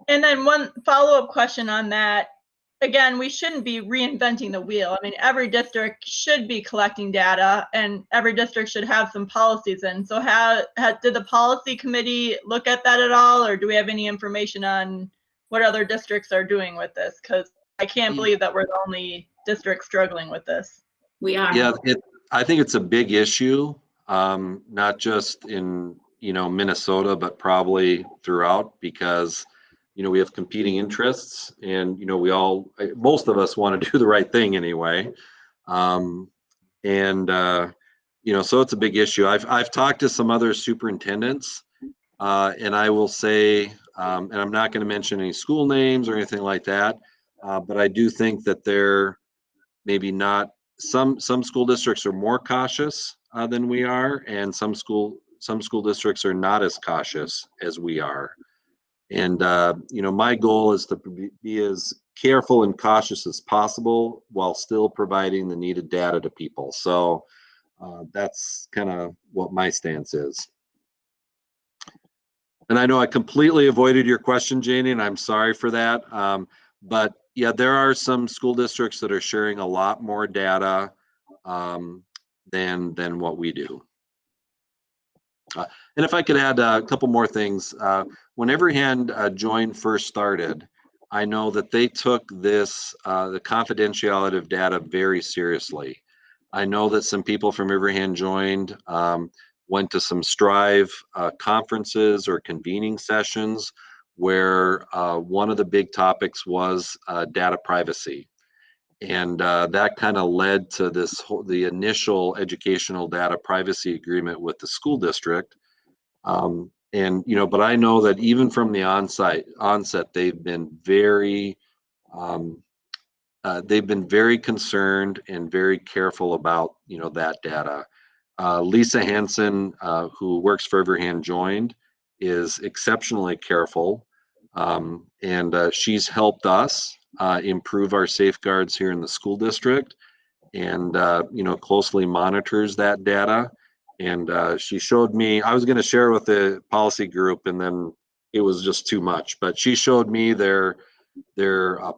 And then one follow-up question on that. Again, we shouldn't be reinventing the wheel. I mean, every district should be collecting data, and every district should have some policies in. So did the policy committee look at that at all, or do we have any information on what other districts are doing with this? Because I can't believe that we're the only district struggling with this. We are. Yeah, I think it's a big issue, not just in, Minnesota, but probably throughout, because we have competing interests, and most of us want to do the right thing anyway. So it's a big issue. I've talked to some other superintendents, and I will say, and I'm not going to mention any school names or anything like that, but I do think that they're maybe not, some school districts are more cautious than we are, and some school districts are not as cautious as we are. And, my goal is to be as careful and cautious as possible while still providing the needed data to people. So that's kind of what my stance is. And I know I completely avoided your question, Janie, and I'm sorry for that. But yeah, there are some school districts that are sharing a lot more data than what we do. And if I could add a couple more things, when Everyhand Join first started, I know that they took this, the confidentiality of data, very seriously. I know that some people from Everyhand joined, went to some Strive conferences or convening sessions where one of the big topics was data privacy. And that kind of led to the initial educational data privacy agreement with the school district. And And, you know, but I know that even from the onset, they've been very concerned and very careful about, you know, that data. Lisa Hansen, who works for Every Hand Joined, is exceptionally careful, and she's helped us improve our safeguards here in the school district, and you know, closely monitors that data. And she showed me, I was going to share with the policy group, and then it was just too much, but she showed me their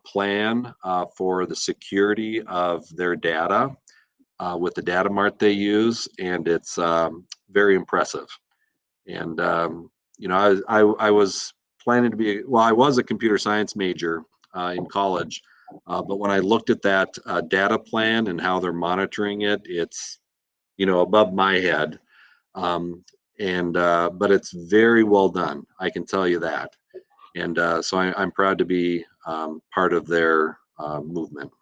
plan for the security of their data with the data mart they use, and it's very impressive. And you know, I was planning to be, well, I was a computer science major in college, but when I looked at that data plan and how they're monitoring it, it's, you know, above my head. But it's very well done, I can tell you that. And so I'm proud to be part of their movement.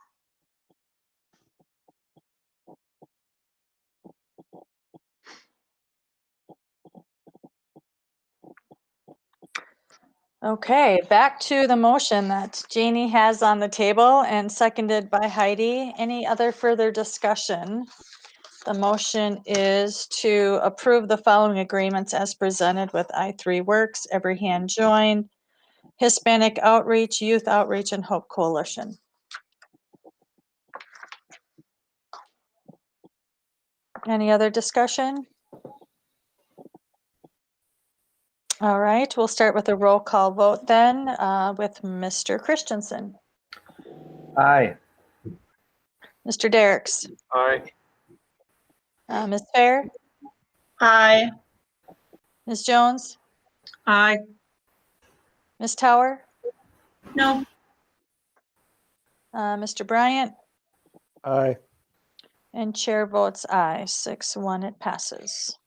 Okay, back to the motion that Janie has on the table and seconded by Heidi. Any other further discussion? The motion is to approve the following agreements as presented with I3 Works, Every Hand Joined, Hispanic Outreach, Youth Outreach, and Hope Coalition. Any other discussion? All right, we'll start with a roll call vote then with Mr. Christensen. Aye. Mr. Derricks. Aye. Ms. Fair. Aye. Ms. Jones. Aye. Ms. Tower. No. Mr. Bryant. Aye. And chair votes aye, 6-1, it passes.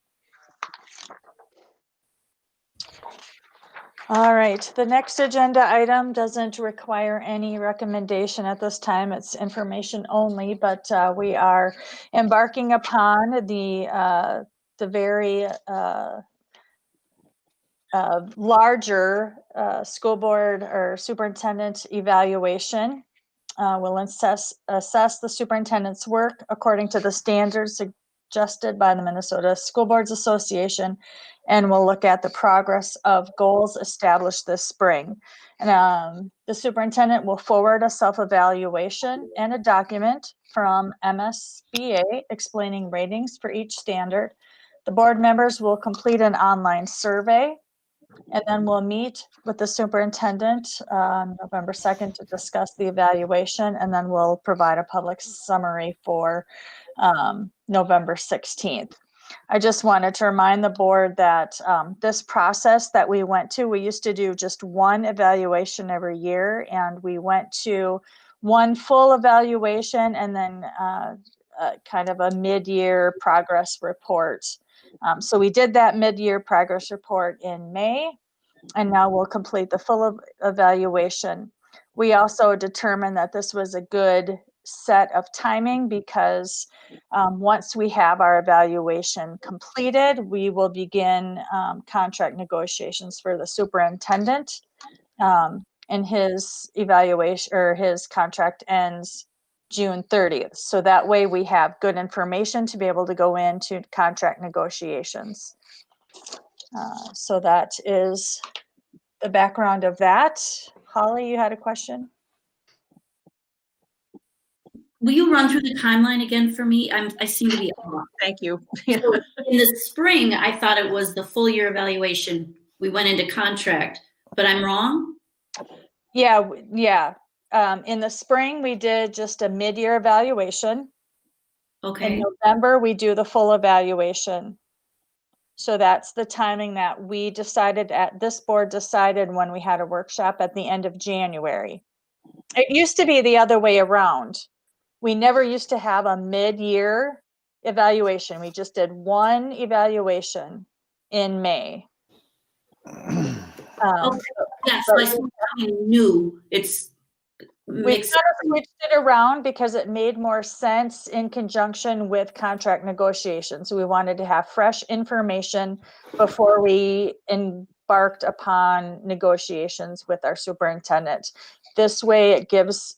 All right, the next agenda item doesn't require any recommendation at this time. It's information only, but we are embarking upon the very larger school board or superintendent evaluation. We'll assess the superintendent's work according to the standards suggested by the Minnesota School Boards Association, and we'll look at the progress of goals established this spring. And the superintendent will forward a self-evaluation and a document from MSBA explaining ratings for each standard. The board members will complete an online survey, and then we'll meet with the superintendent on November 2nd to discuss the evaluation, and then we'll provide a public summary for November 16th. I just wanted to remind the board that this process that we went to, we used to do just one evaluation every year, and we went to one full evaluation and then kind of a mid-year progress report. So we did that mid-year progress report in May, and now we'll complete the full evaluation. We also determined that this was a good set of timing because once we have our evaluation completed, we will begin contract negotiations for the superintendent, and his evaluation or his contract ends June 30th. So that way we have good information to be able to go into contract negotiations. So that is the background of that. Holly, you had a question? Will you run through the timeline again for me? I seem to be off. Thank you. So in the spring, I thought it was the full year evaluation. We went into contract, but I'm wrong? Yeah. In the spring, we did just a mid-year evaluation. Okay. In November, we do the full evaluation. So that's the timing that we decided this board decided when we had a workshop at the end of January. It used to be the other way around. We never used to have a mid-year evaluation. We just did one evaluation in May. Okay. Yeah, so I knew it's We mix. kind of switched it around because it made more sense in conjunction with contract negotiations. We wanted to have fresh information before we embarked upon negotiations with our superintendent. This way it gives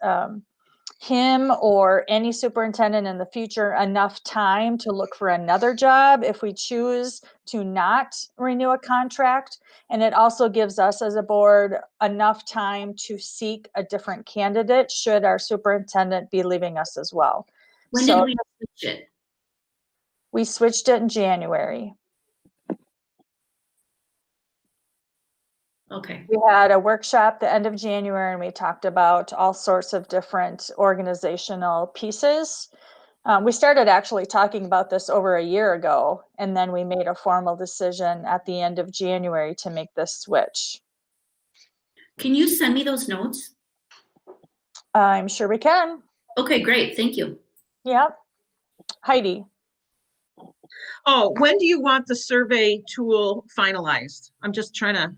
him or any superintendent in the future enough time to look for another job if we choose to not renew a contract. And it also gives us as a board enough time to seek a different candidate should our superintendent be leaving us as well. When So did we switch it? we switched it in January. Okay. We had a workshop the end of January and we talked about all sorts of different organizational pieces. We started actually talking about this over a year ago, and then we made a formal decision at the end of January to make this switch. Can you send me those notes? I'm sure we can. Okay, great. Thank you. Yep. Heidi. Oh, when do you want the survey tool finalized? I'm just trying to,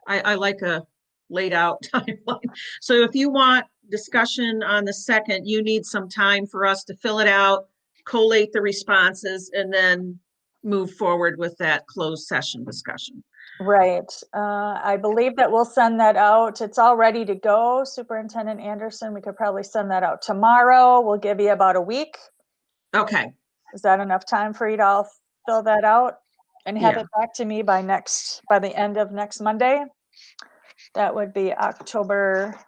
I like a laid out timeline. So if you want discussion on the 2nd, you need some time for us to fill it out, collate the responses, and then move forward with that closed session discussion. Right. I believe that we'll send that out. It's all ready to go. Superintendent Anderson, we could probably send that out tomorrow. We'll give you about a week. Okay. Is that enough time for you to all fill that out and have Yeah. it back to me by the end of next Monday? That would be October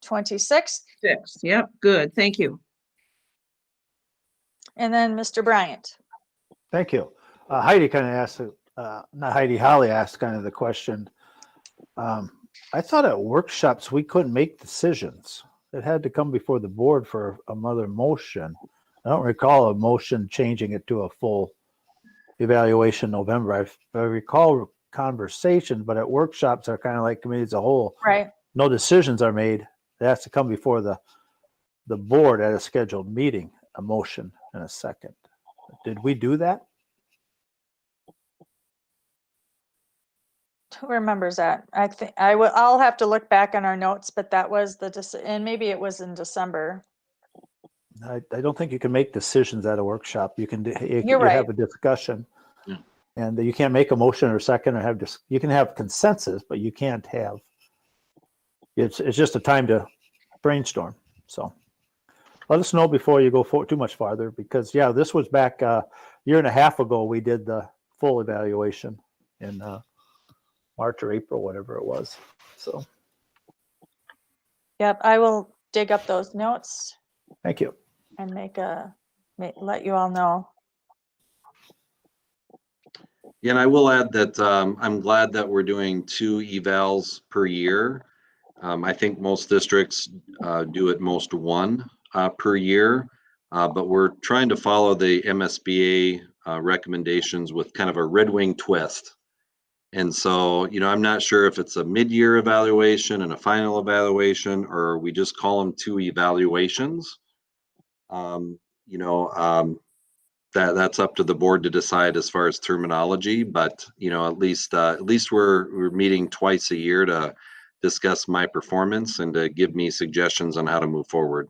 26th. 6th. Yep. Good. Thank you. And then Mr. Bryant. Thank you. Heidi kind of asked, not Heidi, Holly asked kind of the question. I thought at workshops we couldn't make decisions. It had to come before the board for another motion. I don't recall a motion changing it to a full evaluation November. I recall conversation, but at workshops are kind of like committees as a whole. Right. No decisions are made. It has to come before the board at a scheduled meeting, a motion and a second. Did we do that? Who remembers that? I think I'll have to look back on our notes, but that was and maybe it was in December. I don't think you can make decisions at a workshop. You can You're right. have a discussion, and you can't make a motion or a second or have you can have consensus, but you can't have. It's just a time to brainstorm. So let us know before you go too much farther, because this was back a year and a half ago. We did the full evaluation in March or April, whatever it was. So. Yep, I will dig up those notes Thank you. and let you all know. Yeah, and I will add that I'm glad that we're doing 2 evals per year. I think most districts do at most 1 per year, but we're trying to follow the MSBA recommendations with kind of a Red Wing twist. And so, I'm not sure if it's a mid-year evaluation and a final evaluation, or we just call them 2 evaluations. That's up to the board to decide as far as terminology, but at least we're meeting twice a year to discuss my performance and to give me suggestions on how to move forward.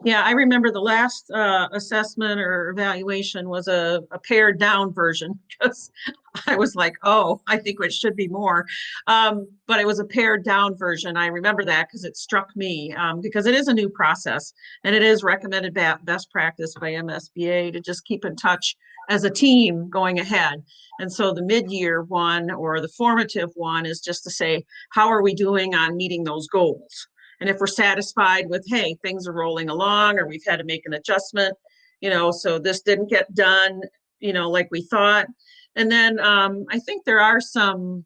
Yeah, I remember the last assessment or evaluation was a pared down version, because I was like, oh, I think it should be more. But it was a pared down version. I remember that because it struck me, because it is a new process and it is recommended best practice by MSBA to just keep in touch as a team going ahead. And so the mid-year one or the formative one is just to say, how are we doing on meeting those goals? And if we're satisfied with, hey, things are rolling along, or we've had to make an adjustment, so this didn't get done, like we thought. And then I think there are some,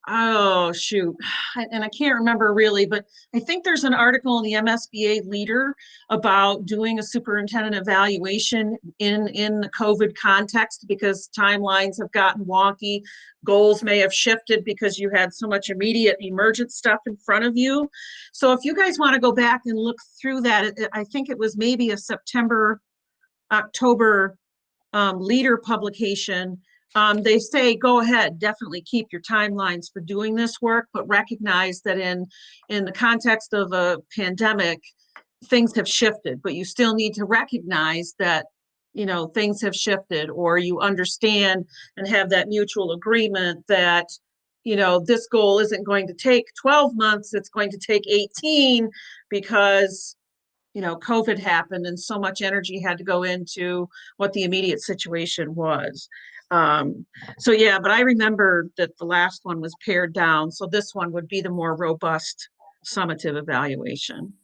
and I can't remember really, but I think there's an article in the MSBA Leader about doing a superintendent evaluation in the COVID context, because timelines have gotten wonky. Goals may have shifted because you had so much immediate emergent stuff in front of you. So if you guys want to go back and look through that, I think it was maybe a September, October Leader publication They say, go ahead, definitely keep your timelines for doing this work, but recognize that in the context of a pandemic, things have shifted, but you still need to recognize that, you know, things have shifted, or you understand and have that mutual agreement that, you know, this goal isn't going to take 12 months, it's going to take 18 because, you know, COVID happened and so much energy had to go into what the immediate situation was. So yeah, but I remember that the last one was pared down. So this one would be the more robust summative evaluation.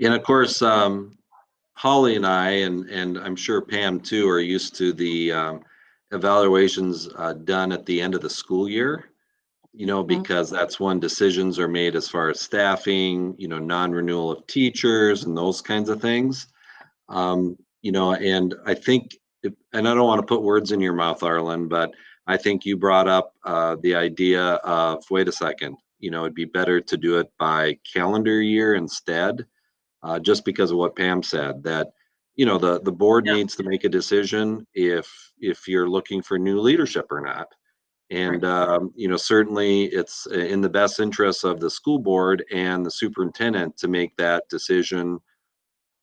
And of course, Holly and I, and I'm sure Pam too, are used to the evaluations done at the end of the school year, you know, because that's when decisions are made as far as staffing, you know, non-renewal of teachers and those kinds of things. You know, and I think, and I don't want to put words in your mouth, Arlen, but I think you brought up the idea of, wait a second, you know, it'd be better to do it by calendar year instead, just because of what Pam said, that, you know, the board needs to make a decision if you're looking for new leadership or not. And, you know, certainly it's in the best interest of the school board and the superintendent to make that decision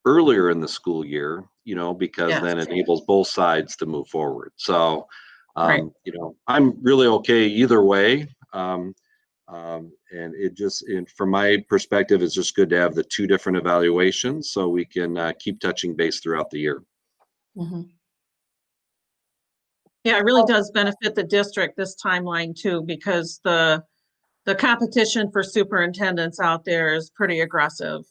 earlier in the school year, you know, because then it enables both sides to move forward. So, you know, I'm really okay either way. And it just, from my perspective, it's just good to have the two different evaluations so we can keep touching base throughout the year. Yeah, it really does benefit the district, this timeline too, because the competition for superintendents out there is pretty aggressive.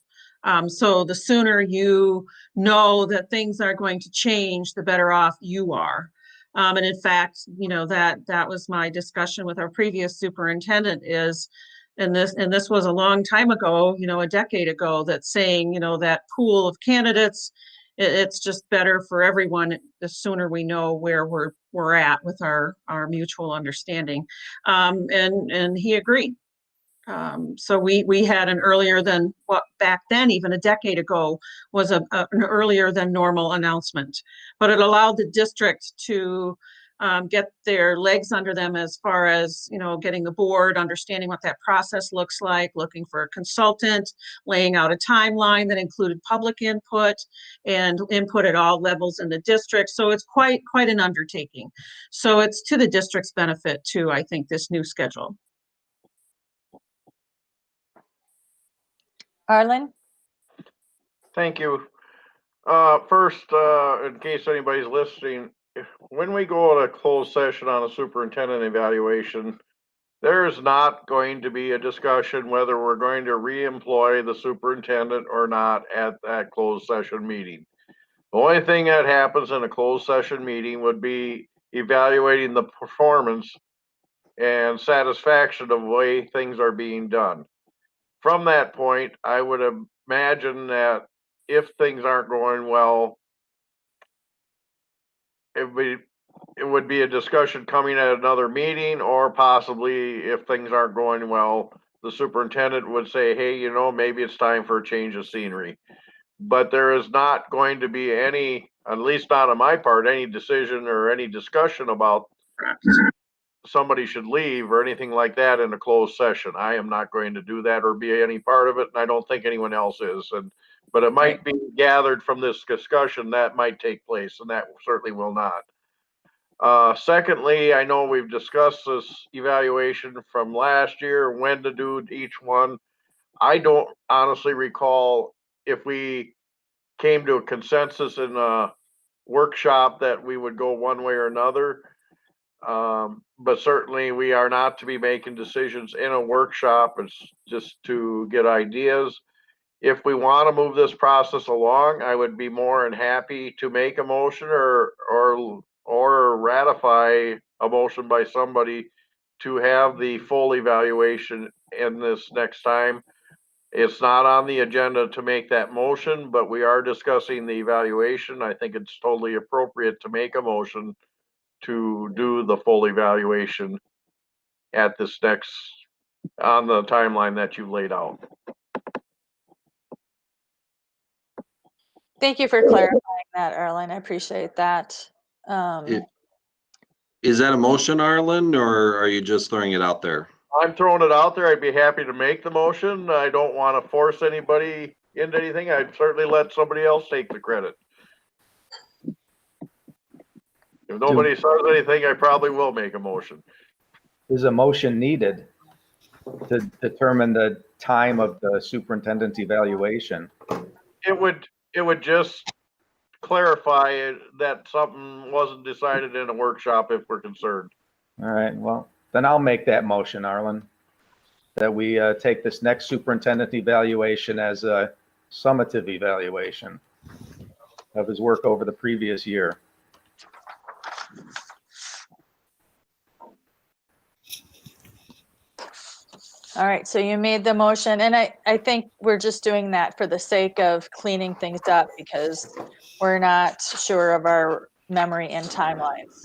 So the sooner you know that things are going to change, the better off you are. And in fact, you know, that was my discussion with our previous superintendent is, and this was a long time ago, you know, a decade ago, that saying, you know, that pool of candidates, it's just better for everyone the sooner we know where we're at with our mutual understanding. And he agreed. So we had an earlier than what back then, even a decade ago, was an earlier than normal announcement, but it allowed the district to get their legs under them as far as, you know, getting the board, understanding what that process looks like, looking for a consultant, laying out a timeline that included public input and input at all levels in the district. So it's quite an undertaking. So it's to the district's benefit too, I think, this new schedule. Arlen? Thank you. First, in case anybody's listening, when we go to closed session on a superintendent evaluation, there is not going to be a discussion whether we're going to re-employ the superintendent or not at that closed session meeting. The only thing that happens in a closed session meeting would be evaluating the performance and satisfaction of the way things are being done. From that point, I would imagine that if things aren't going well, it would be a discussion coming at another meeting, or possibly if things aren't going well, the superintendent would say, hey, you know, maybe it's time for a change of scenery. But there is not going to be any, at least not on my part, any decision or any discussion about somebody should leave or anything like that in a closed session. I am not going to do that or be any part of it, and I don't think anyone else is. But it might be gathered from this discussion that might take place, and that certainly will not. Secondly, I know we've discussed this evaluation from last year, when to do each one. I don't honestly recall if we came to a consensus in a workshop that we would go one way or another. But certainly we are not to be making decisions in a workshop. It's just to get ideas. If we want to move this process along, I would be more than happy to make a motion or ratify a motion by somebody to have the full evaluation in this next time. It's not on the agenda to make that motion, but we are discussing the evaluation. I think it's totally appropriate to make a motion to do the full evaluation at this next, on the timeline that you laid out. Thank you for clarifying that, Arlen. I appreciate that. Is that a motion, Arlen, or are you just throwing it out there? I'm throwing it out there. I'd be happy to make the motion. I don't want to force anybody into anything. I'd certainly let somebody else take the credit. If nobody says anything, I probably will make a motion. Is a motion needed to determine the time of the superintendent's evaluation? It would just clarify it that something wasn't decided in a workshop if we're concerned. All right, well, then I'll make that motion, Arlen, that we take this next superintendent evaluation as a summative evaluation of his work over the previous year. All right, so you made the motion, and I think we're just doing that for the sake of cleaning things up because we're not sure of our memory and timelines.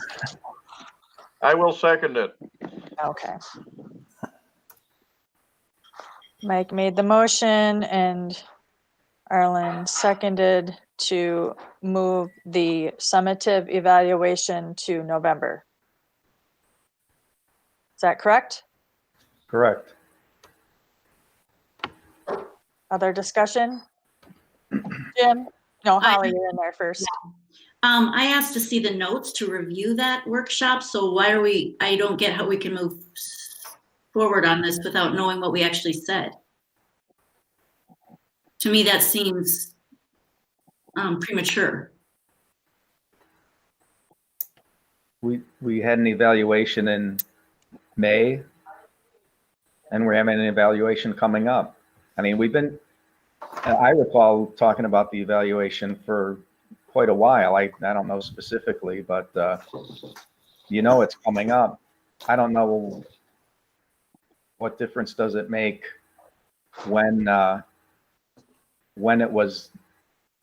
I will second it. Okay. Mike made the motion and Arlen seconded to move the summative evaluation to November. Is that correct? Correct. Other discussion? Jim? No, Holly, you're in there first. I asked to see the notes to review that workshop, so I don't get how we can move forward on this without knowing what we actually said. To me, that seems premature. We had an evaluation in May, and we're having an evaluation coming up. I mean, I recall talking about the evaluation for quite a while. I don't know specifically, but it's coming up. I don't know what difference does it make when it was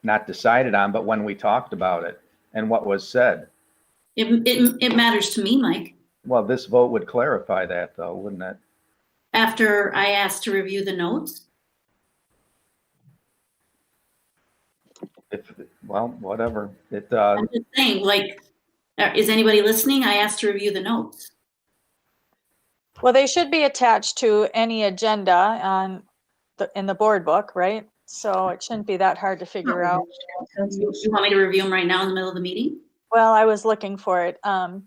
not decided on, but when we talked about it and what was said. It matters to me, Mike. Well, this vote would clarify that, though, wouldn't it? After I asked to review the notes. Well, whatever. I'm just saying, is anybody listening? I asked to review the notes. Well, they should be attached to any agenda in the board book, right? So it shouldn't be that hard to figure out. You want me to review them right now in the middle of the meeting? Well, I was looking for it.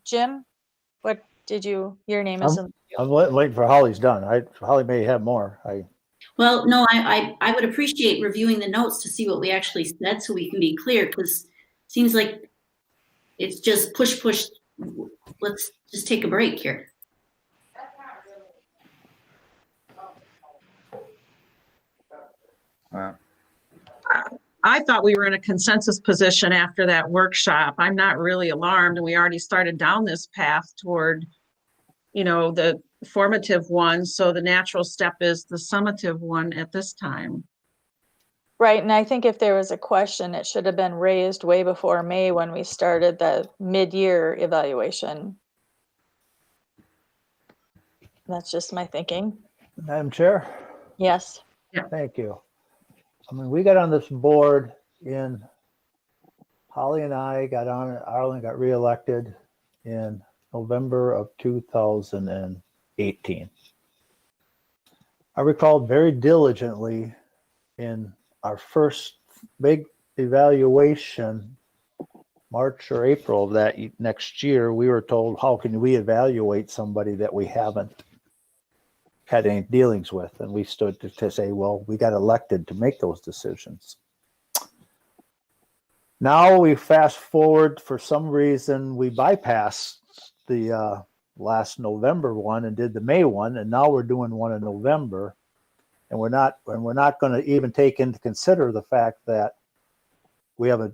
Jim, what did your name is in? I'm waiting for Holly's done. Holly may have more. Well, no, I would appreciate reviewing the notes to see what we actually said so we can be clear, because it seems like it's just push. Let's just take a break here. I thought we were in a consensus position after that workshop. I'm not really alarmed, and we already started down this path toward, the formative one. So the natural step is the summative one at this time. Right, and I think if there was a question, it should have been raised way before May when we started the mid-year evaluation. That's just my thinking. Madam Chair? Yes. Yeah. Thank you. I mean, we got on this board Holly and I got on it, Arlen got reelected in November of 2018. I recall very diligently in our first big evaluation, March or April of that next year, we were told, how can we evaluate somebody that we haven't had any dealings with? And we stood to say, well, we got elected to make those decisions. Now we fast forward, for some reason, we bypassed the last November one and did the May one, and now we're doing one in November. And we're not going to even take into consider the fact that we have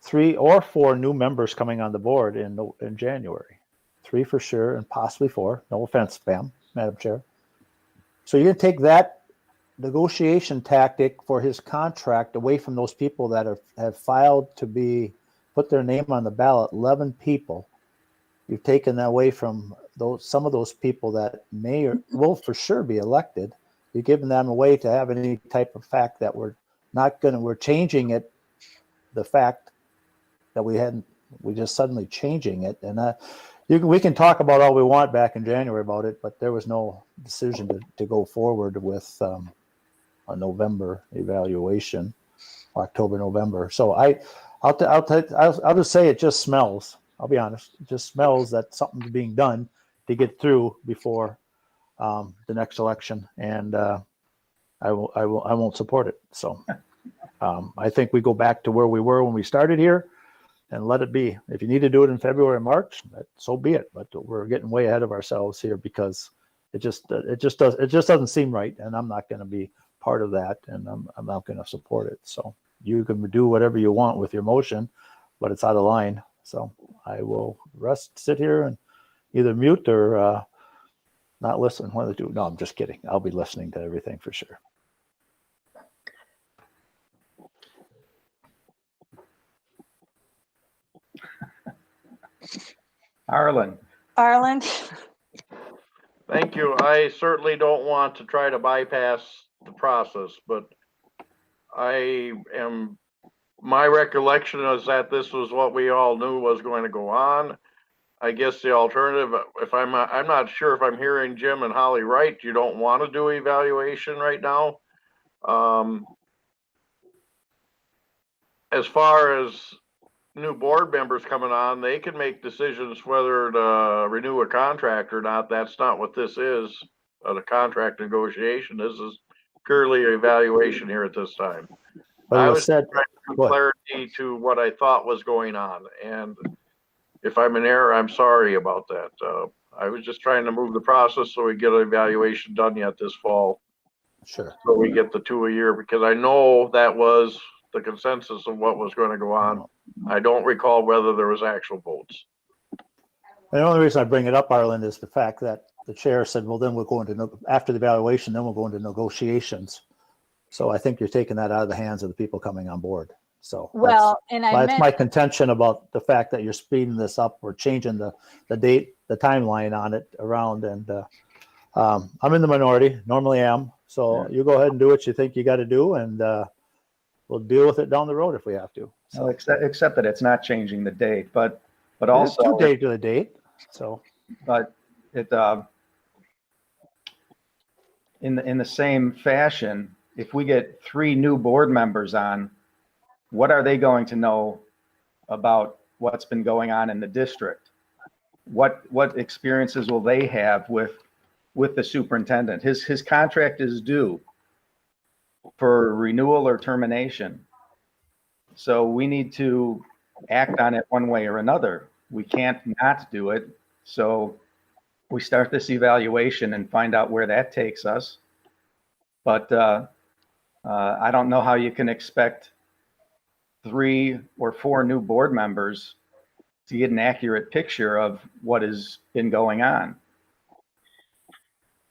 3 or 4 new members coming on the board in January. 3 for sure, and possibly 4. No offense, Madam Chair. So you're going to take that negotiation tactic for his contract away from those people that have filed to put their name on the ballot, 11 people. You've taken that away from some of those people that may or will for sure be elected. You're giving them away to have any type of fact that we're changing it, the fact that we hadn't we just suddenly changing it. And we can talk about all we want back in January about it, but there was no decision to go forward with a November evaluation, October, November. So I'll just say it just smells. I'll be honest. It just smells that something's being done to get through before the next election, and I won't support it. So I think we go back to where we were when we started here, and let it be. If you need to do it in February or March, so be it. But we're getting way ahead of ourselves here because it just doesn't seem right, and I'm not going to be part of that, and I'm not going to support it. So you can do whatever you want with your motion, but it's out of line. So I will sit here and either mute or not listen. One of the two. No, I'm just kidding. I'll be listening to everything for sure. Arlen. Arlen. Thank you. I certainly don't want to try to bypass the process, but my recollection is that this was what we all knew was going to go on. I guess the alternative, if I'm not sure if I'm hearing Jim and Holly right, you don't want to do evaluation right now. As far as new board members coming on, they can make decisions whether to renew a contract or not. That's not what this is, a contract negotiation. This is purely evaluation here at this time. But I it was was said, trying to give clarity to what I thought was going on, and if I'm in error, I'm sorry about that. I was just trying to move the process so we get an evaluation done yet this fall. Sure. So we get the 2 a year, because I know that was the consensus of what was going to go on. I don't recall whether there was actual votes. And the only reason I bring it up, Arlen, is the fact that the chair said, well, then we'll go into, after the evaluation, then we'll go into negotiations. So I think you're taking that out of the hands of the people coming on board. So Well, and I that's meant, my contention about the fact that you're speeding this up or changing the date, the timeline on it around. And I'm in the minority, normally am. So you go ahead and do what you think you got to do, and we'll deal with it down the road if we have to. So No, except that it's not changing the date, but it's also 2 days to the date. So, but it in the same fashion, if we get 3 new board members on, what are they going to know about what's been going on in the district? What experiences will they have with the superintendent? His contract is due for renewal or termination. So we need to act on it one way or another. We can't not do it. So we start this evaluation and find out where that takes us. But I don't know how you can expect 3 or 4 new board members to get an accurate picture of what has been going on.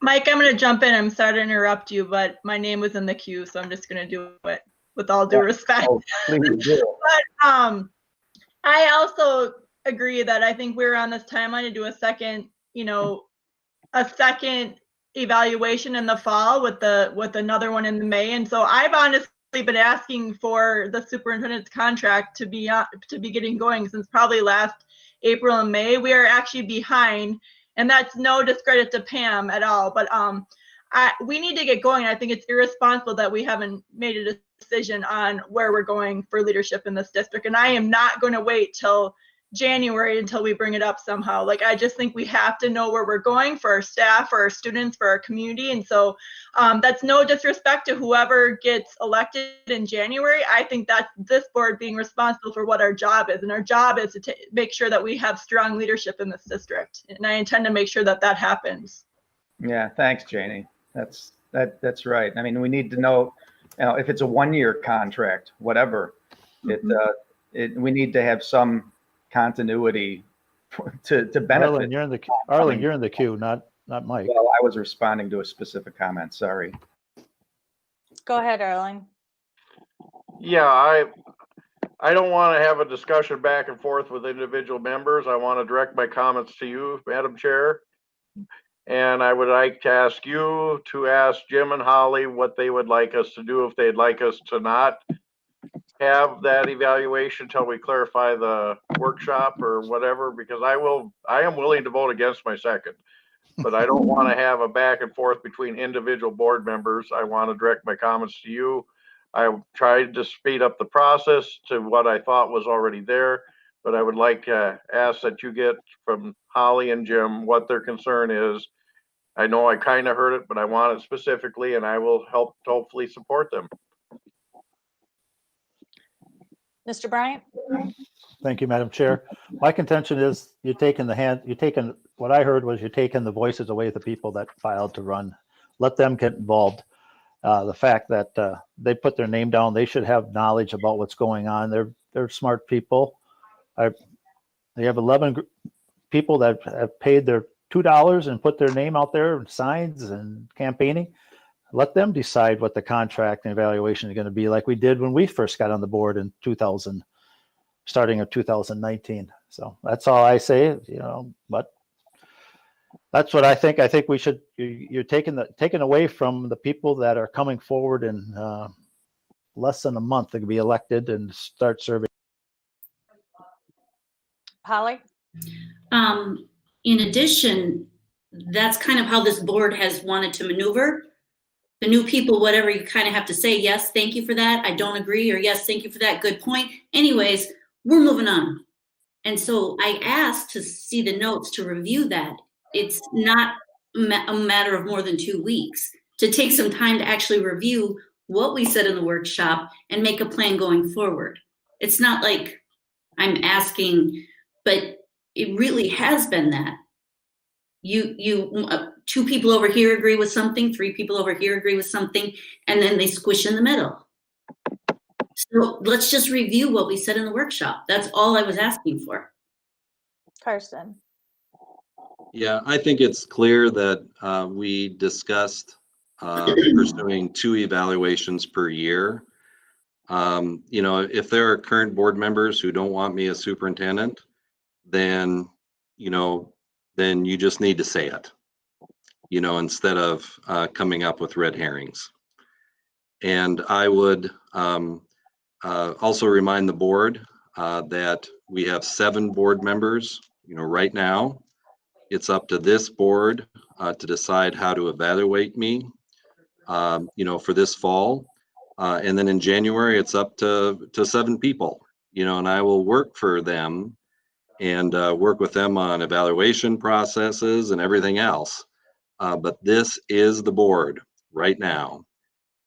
Mike, I'm going to jump in. I'm sorry to interrupt you, but my name was in the queue, so I'm just going to do it with all due respect. Oh, please do. But I also agree that I think we're on this timeline to do a second evaluation in the fall with another one in May. And so I've honestly been asking for the superintendent's contract to be getting going since probably last April and May. We are actually behind, and that's no discredit to Pam at all, but we need to get going. I think it's irresponsible that we haven't made a decision on where we're going for leadership in this district. And I am not going to wait till January until we bring it up somehow. Like, I just think we have to know where we're going for our staff, for our students, for our community. And so that's no disrespect to whoever gets elected in January. I think that's this board being responsible for what our job is. And our job is to make sure that we have strong leadership in this district. And I intend to make sure that that happens. Yeah, thanks, Janie. That's right. I mean, we need to know, if it's a 1-year contract, whatever, we need to have some continuity to benefit. Arlen, you're in the queue, not Mike. Well, I was responding to a specific comment. Sorry. go ahead, Arlen. Yeah, I don't want to have a discussion back and forth with individual members. I want to direct my comments to you, Madam Chair. And I would like to ask you to ask Jim and Holly what they would like us to do, if they'd like us to not have that evaluation till we clarify the workshop or whatever? Because I am willing to vote against my second. But I don't want to have a back and forth between individual board members. I want to direct my comments to you. I tried to speed up the process to what I thought was already there, but I would like to ask that you get from Holly and Jim what their concern is. I know I kind of heard it, but I want it specifically, and I will help to hopefully support them. Mr. Bryant? Thank you, Madam Chair. My contention is what I heard was you're taking the voices away of the people that filed to run. Let them get involved. The fact that they put their name down, they should have knowledge about what's going on. They're smart people. They have 11 people that have paid their $2 and put their name out there and signs and campaigning. Let them decide what the contract and evaluation is going to be, like we did when we first got on the board in starting in 2019. So that's all I say, but that's what I think. I think we should, you're taking away from the people that are coming forward in less than a month to be elected and start serving. Holly? In addition, that's kind of how this board has wanted to maneuver. The new people, whatever, you kind of have to say, yes, thank you for that. I don't agree, or yes, thank you for that. Good point. Anyways, we're moving on. And so I asked to see the notes to review that. It's not a matter of more than 2 weeks, to take some time to actually review what we said in the workshop and make a plan going forward. It's not like I'm asking, but it really has been that. Two people over here agree with something, 3 people over here agree with something, and then they squish in the middle. So let's just review what we said in the workshop. That's all I was asking for. Carson? Yeah, I think it's clear that we discussed pursuing 2 evaluations per year. If there are current board members who don't want me as superintendent, then you just need to say it, instead of coming up with red herrings. And I would also remind the board that we have 7 board members, right now. It's up to this board to decide how to evaluate me, for this fall. And then in January, it's up to 7 people, and I will work for them and work with them on evaluation processes and everything else. But this is the board right now.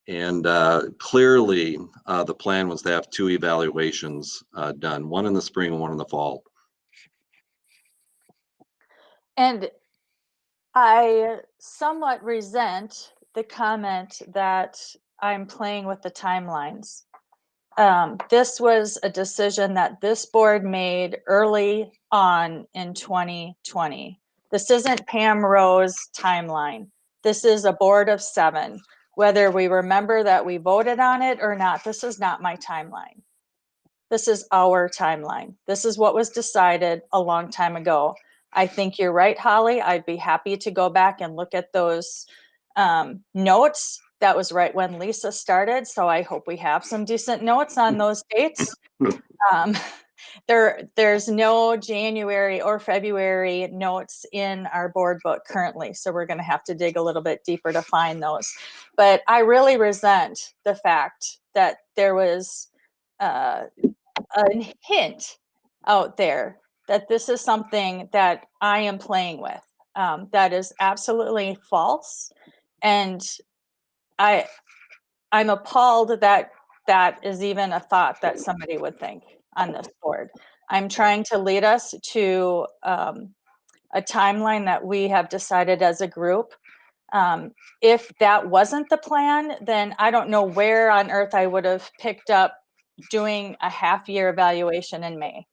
And clearly, the plan was to have 2 evaluations done, one in the spring and one in the fall. And I somewhat resent the comment that I'm playing with the timelines. This was a decision that this board made early on in 2020. This isn't Pam Rowe's timeline. This is a board of 7. Whether we remember that we voted on it or not, this is not my timeline. This is our timeline. This is what was decided a long time ago. I think you're right, Holly. I'd be happy to go back and look at those notes. That was right when Lisa started, so I hope we have some decent notes on those dates. There's no January or February notes in our board book currently, so we're going to have to dig a little bit deeper to find those. But I really resent the fact that there was a hint out there that this is something that I am playing with. That is absolutely false. And I'm appalled that that is even a thought that somebody would think on this board. I'm trying to lead us to a timeline that we have decided as a group. If that wasn't the plan, then I don't know where on earth I would have picked up doing a half-year evaluation in May.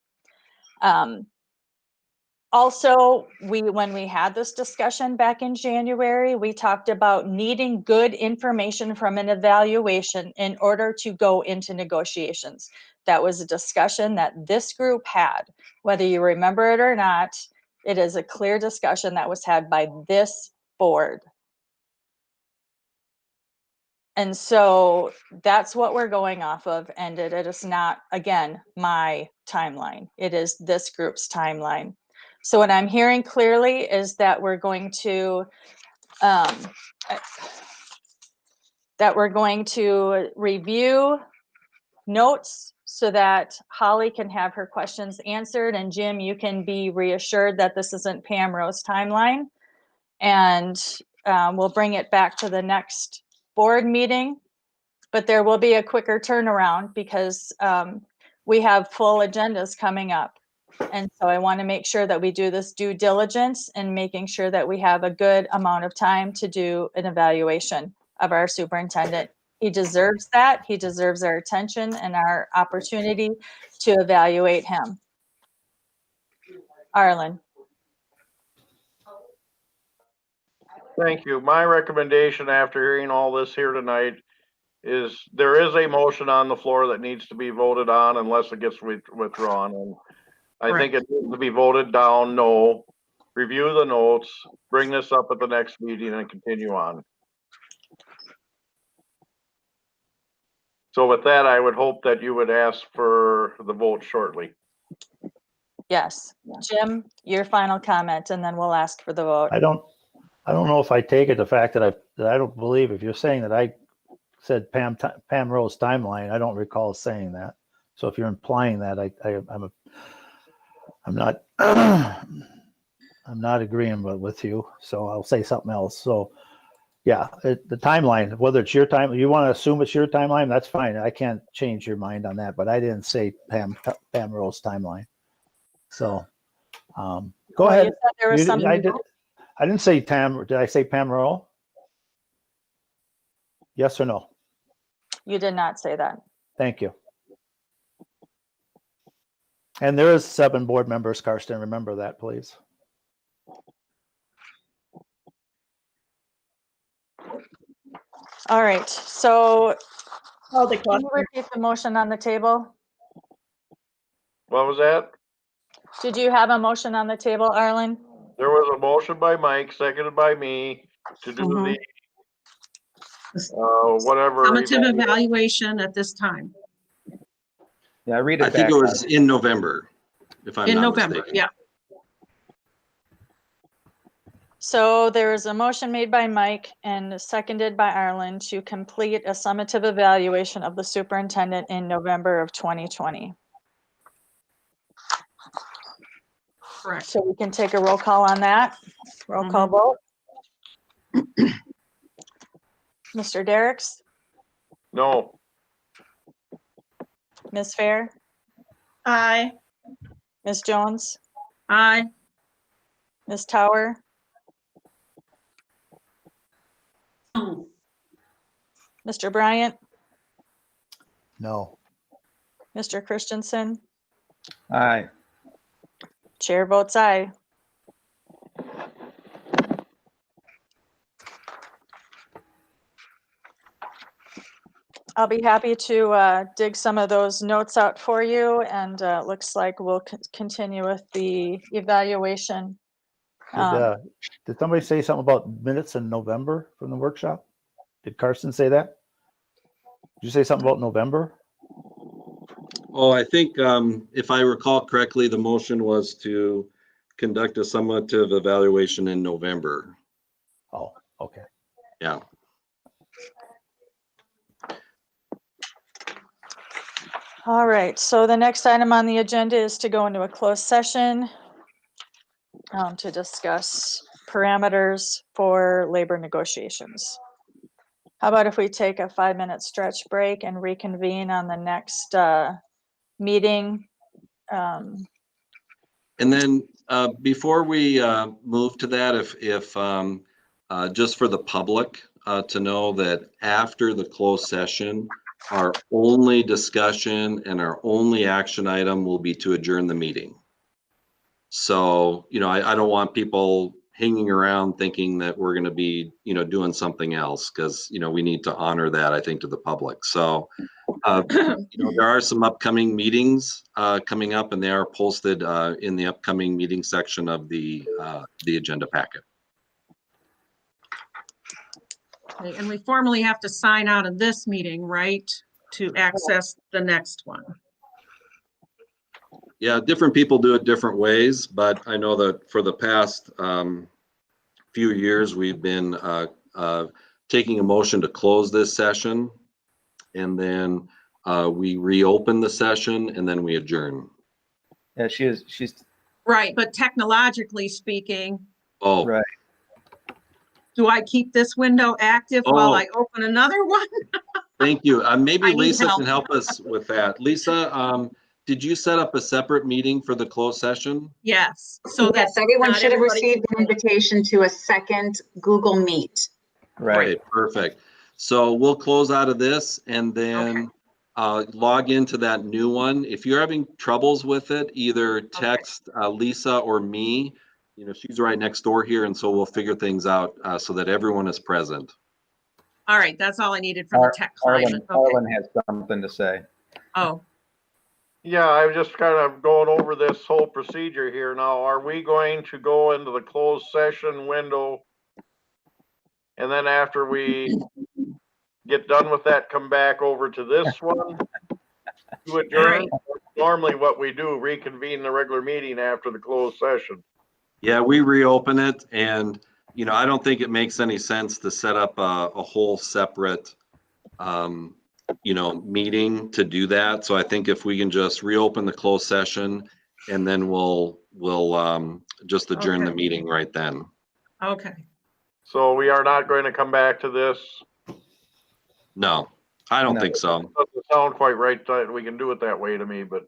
Also, when we had this discussion back in January, we talked about needing good information from an evaluation in order to go into negotiations. That was a discussion that this group had. Whether you remember it or not, it is a clear discussion that was had by this board. And so that's what we're going off of. And it is not, again, my timeline. It is this group's timeline. So what I'm hearing clearly is that we're going to review notes so that Holly can have her questions answered. And Jim, you can be reassured that this isn't Pam Rose timeline. And we'll bring it back to the next board meeting, but there will be a quicker turnaround because we have full agendas coming up. And so I want to make sure that we do this due diligence and making sure that we have a good amount of time to do an evaluation of our superintendent. He deserves that. He deserves our attention and our opportunity to evaluate him. Arlen. Thank you. My recommendation after hearing all this here tonight is there is a motion on the floor that needs to be voted on unless it gets withdrawn. And I think it needs to be voted down, no. Review the notes, bring this up at the next meeting and continue on. So with that, I would hope that you would ask for the vote shortly. Yes. Jim, your final comment, and then we'll ask for the vote. I don't know if I take it the fact that I don't believe, if you're saying that I said Pam Rose timeline, I don't recall saying that. So if you're implying that, I'm not I'm not agreeing with you. So I'll say something else. So yeah, the timeline, whether it's your time, you want to assume it's your timeline, that's fine. I can't change your mind on that, but I didn't say Pam Rose timeline. So go ahead. You said there was something I didn't say Tam. Did I say Pam Rowe? Yes or no? You did not say that. Thank you. And there is 7 board members, Karsten. Remember that, please. All right. So Call the can you question. repeat the motion on the table? What was that? Did you have a motion on the table, Arlen? There was a motion by Mike, seconded by me to do the whatever. Summative evaluation at this time. Yeah, read it I think back. it was in November, if I'm In not November, mistaken. yeah. So there is a motion made by Mike and seconded by Arlen to complete a summative evaluation of the superintendent in November of 2020. Correct. So we can take a roll call on that. Roll call vote. Mr. Derricks, No. Ms. Fair, Aye. Ms. Jones, Aye. Ms. Tower, No. Mr. Bryant, No. Mr. Christensen, Aye. chair votes aye. I'll be happy to dig some of those notes out for you, and looks like we'll continue with the evaluation. Did somebody say something about minutes in November from the workshop? Did Karsten say that? Did you say something about November? Oh, I think if I recall correctly, the motion was to conduct a summative evaluation in November. Oh, okay. Yeah. All right, so the next item on the agenda is to go into a closed session to discuss parameters for labor negotiations. How about if we take a 5-minute stretch break and reconvene on the next meeting? And then before we move to that, if just for the public to know that after the closed session, our only discussion and our only action item will be to adjourn the meeting. So, you know, I don't want people hanging around thinking that we're going to be, you know, doing something else, because, you know, we need to honor that, I think, to the public. So, you know, there are some upcoming meetings coming up, and they are posted in the upcoming meeting section of the agenda packet. Okay, and we formally have to sign out of this meeting, right? To access the next one. Yeah, different people do it different ways, but I know that for the past few years, we've been taking a motion to close this session, and then we reopen the session, and then we adjourn. Yeah, she's Right, but technologically speaking, Oh, right. do I keep this window active while Oh. I open another one? thank you. Maybe I need Lisa help. can help us with that. Lisa, did you set up a separate meeting for the closed session? Yes, so that Yes, everyone not should have everybody received can an invitation to a second Google Meet. Right, perfect. So we'll close out of this and then log into that new one. If you're having troubles with it, either text Lisa or me. You know, she's right next door here, and so we'll figure things out so that everyone is present. All right, that's all I needed for the tech client. Okay. Harlan has something to say. Oh, Yeah, I was just kind of going over this whole procedure here now. Are we going to go into the closed session window? And then after we get done with that, come back over to this one to adjourn? Normally what we do, reconvene the regular meeting after the closed session. Yeah, we reopen it, and you know, I don't think it makes any sense to set up a whole separate you know, meeting to do that. So I think if we can just reopen the closed session, and then we'll just adjourn the meeting right then. okay. So we are not going to come back to this. No, I don't think so. Doesn't sound quite right that we can do it that way to me, but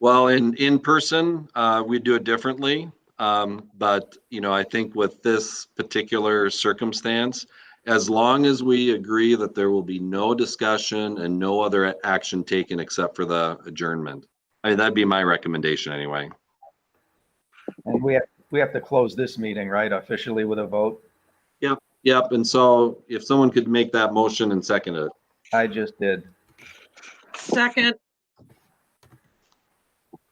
Well, in person, we do it differently. But you know, I think with this particular circumstance, as long as we agree that there will be no discussion and no other action taken except for the adjournment. I mean, that'd be my recommendation anyway. And we have to close this meeting, right, officially with a vote? Yep. And so if someone could make that motion and second it. I just did. Second,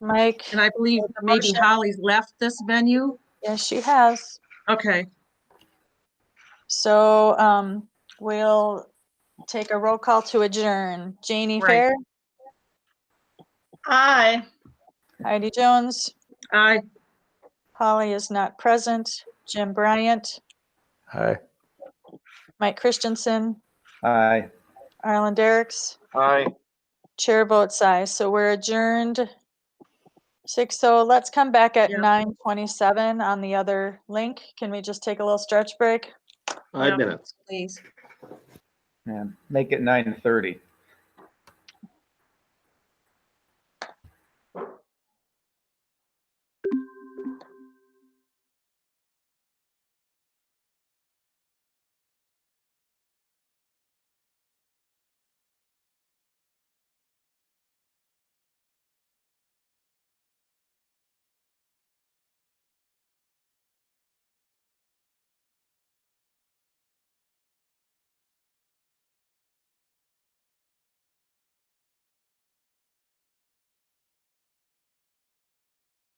Mike, and I believe maybe Holly's left this venue. yes, she has. Okay, So we'll take a roll call to adjourn. Janie Right. Fair, Aye. Heidi Jones, aye. Holly is not present. Jim Bryant, Hi. Mike Christensen, Aye. Arlen Derricks, aye. chair votes aye. So we're adjourned. So let's come back at Yeah. 9:27 on the other link. Can we just take a little stretch break? 5 minutes. Please. And make it 9:30.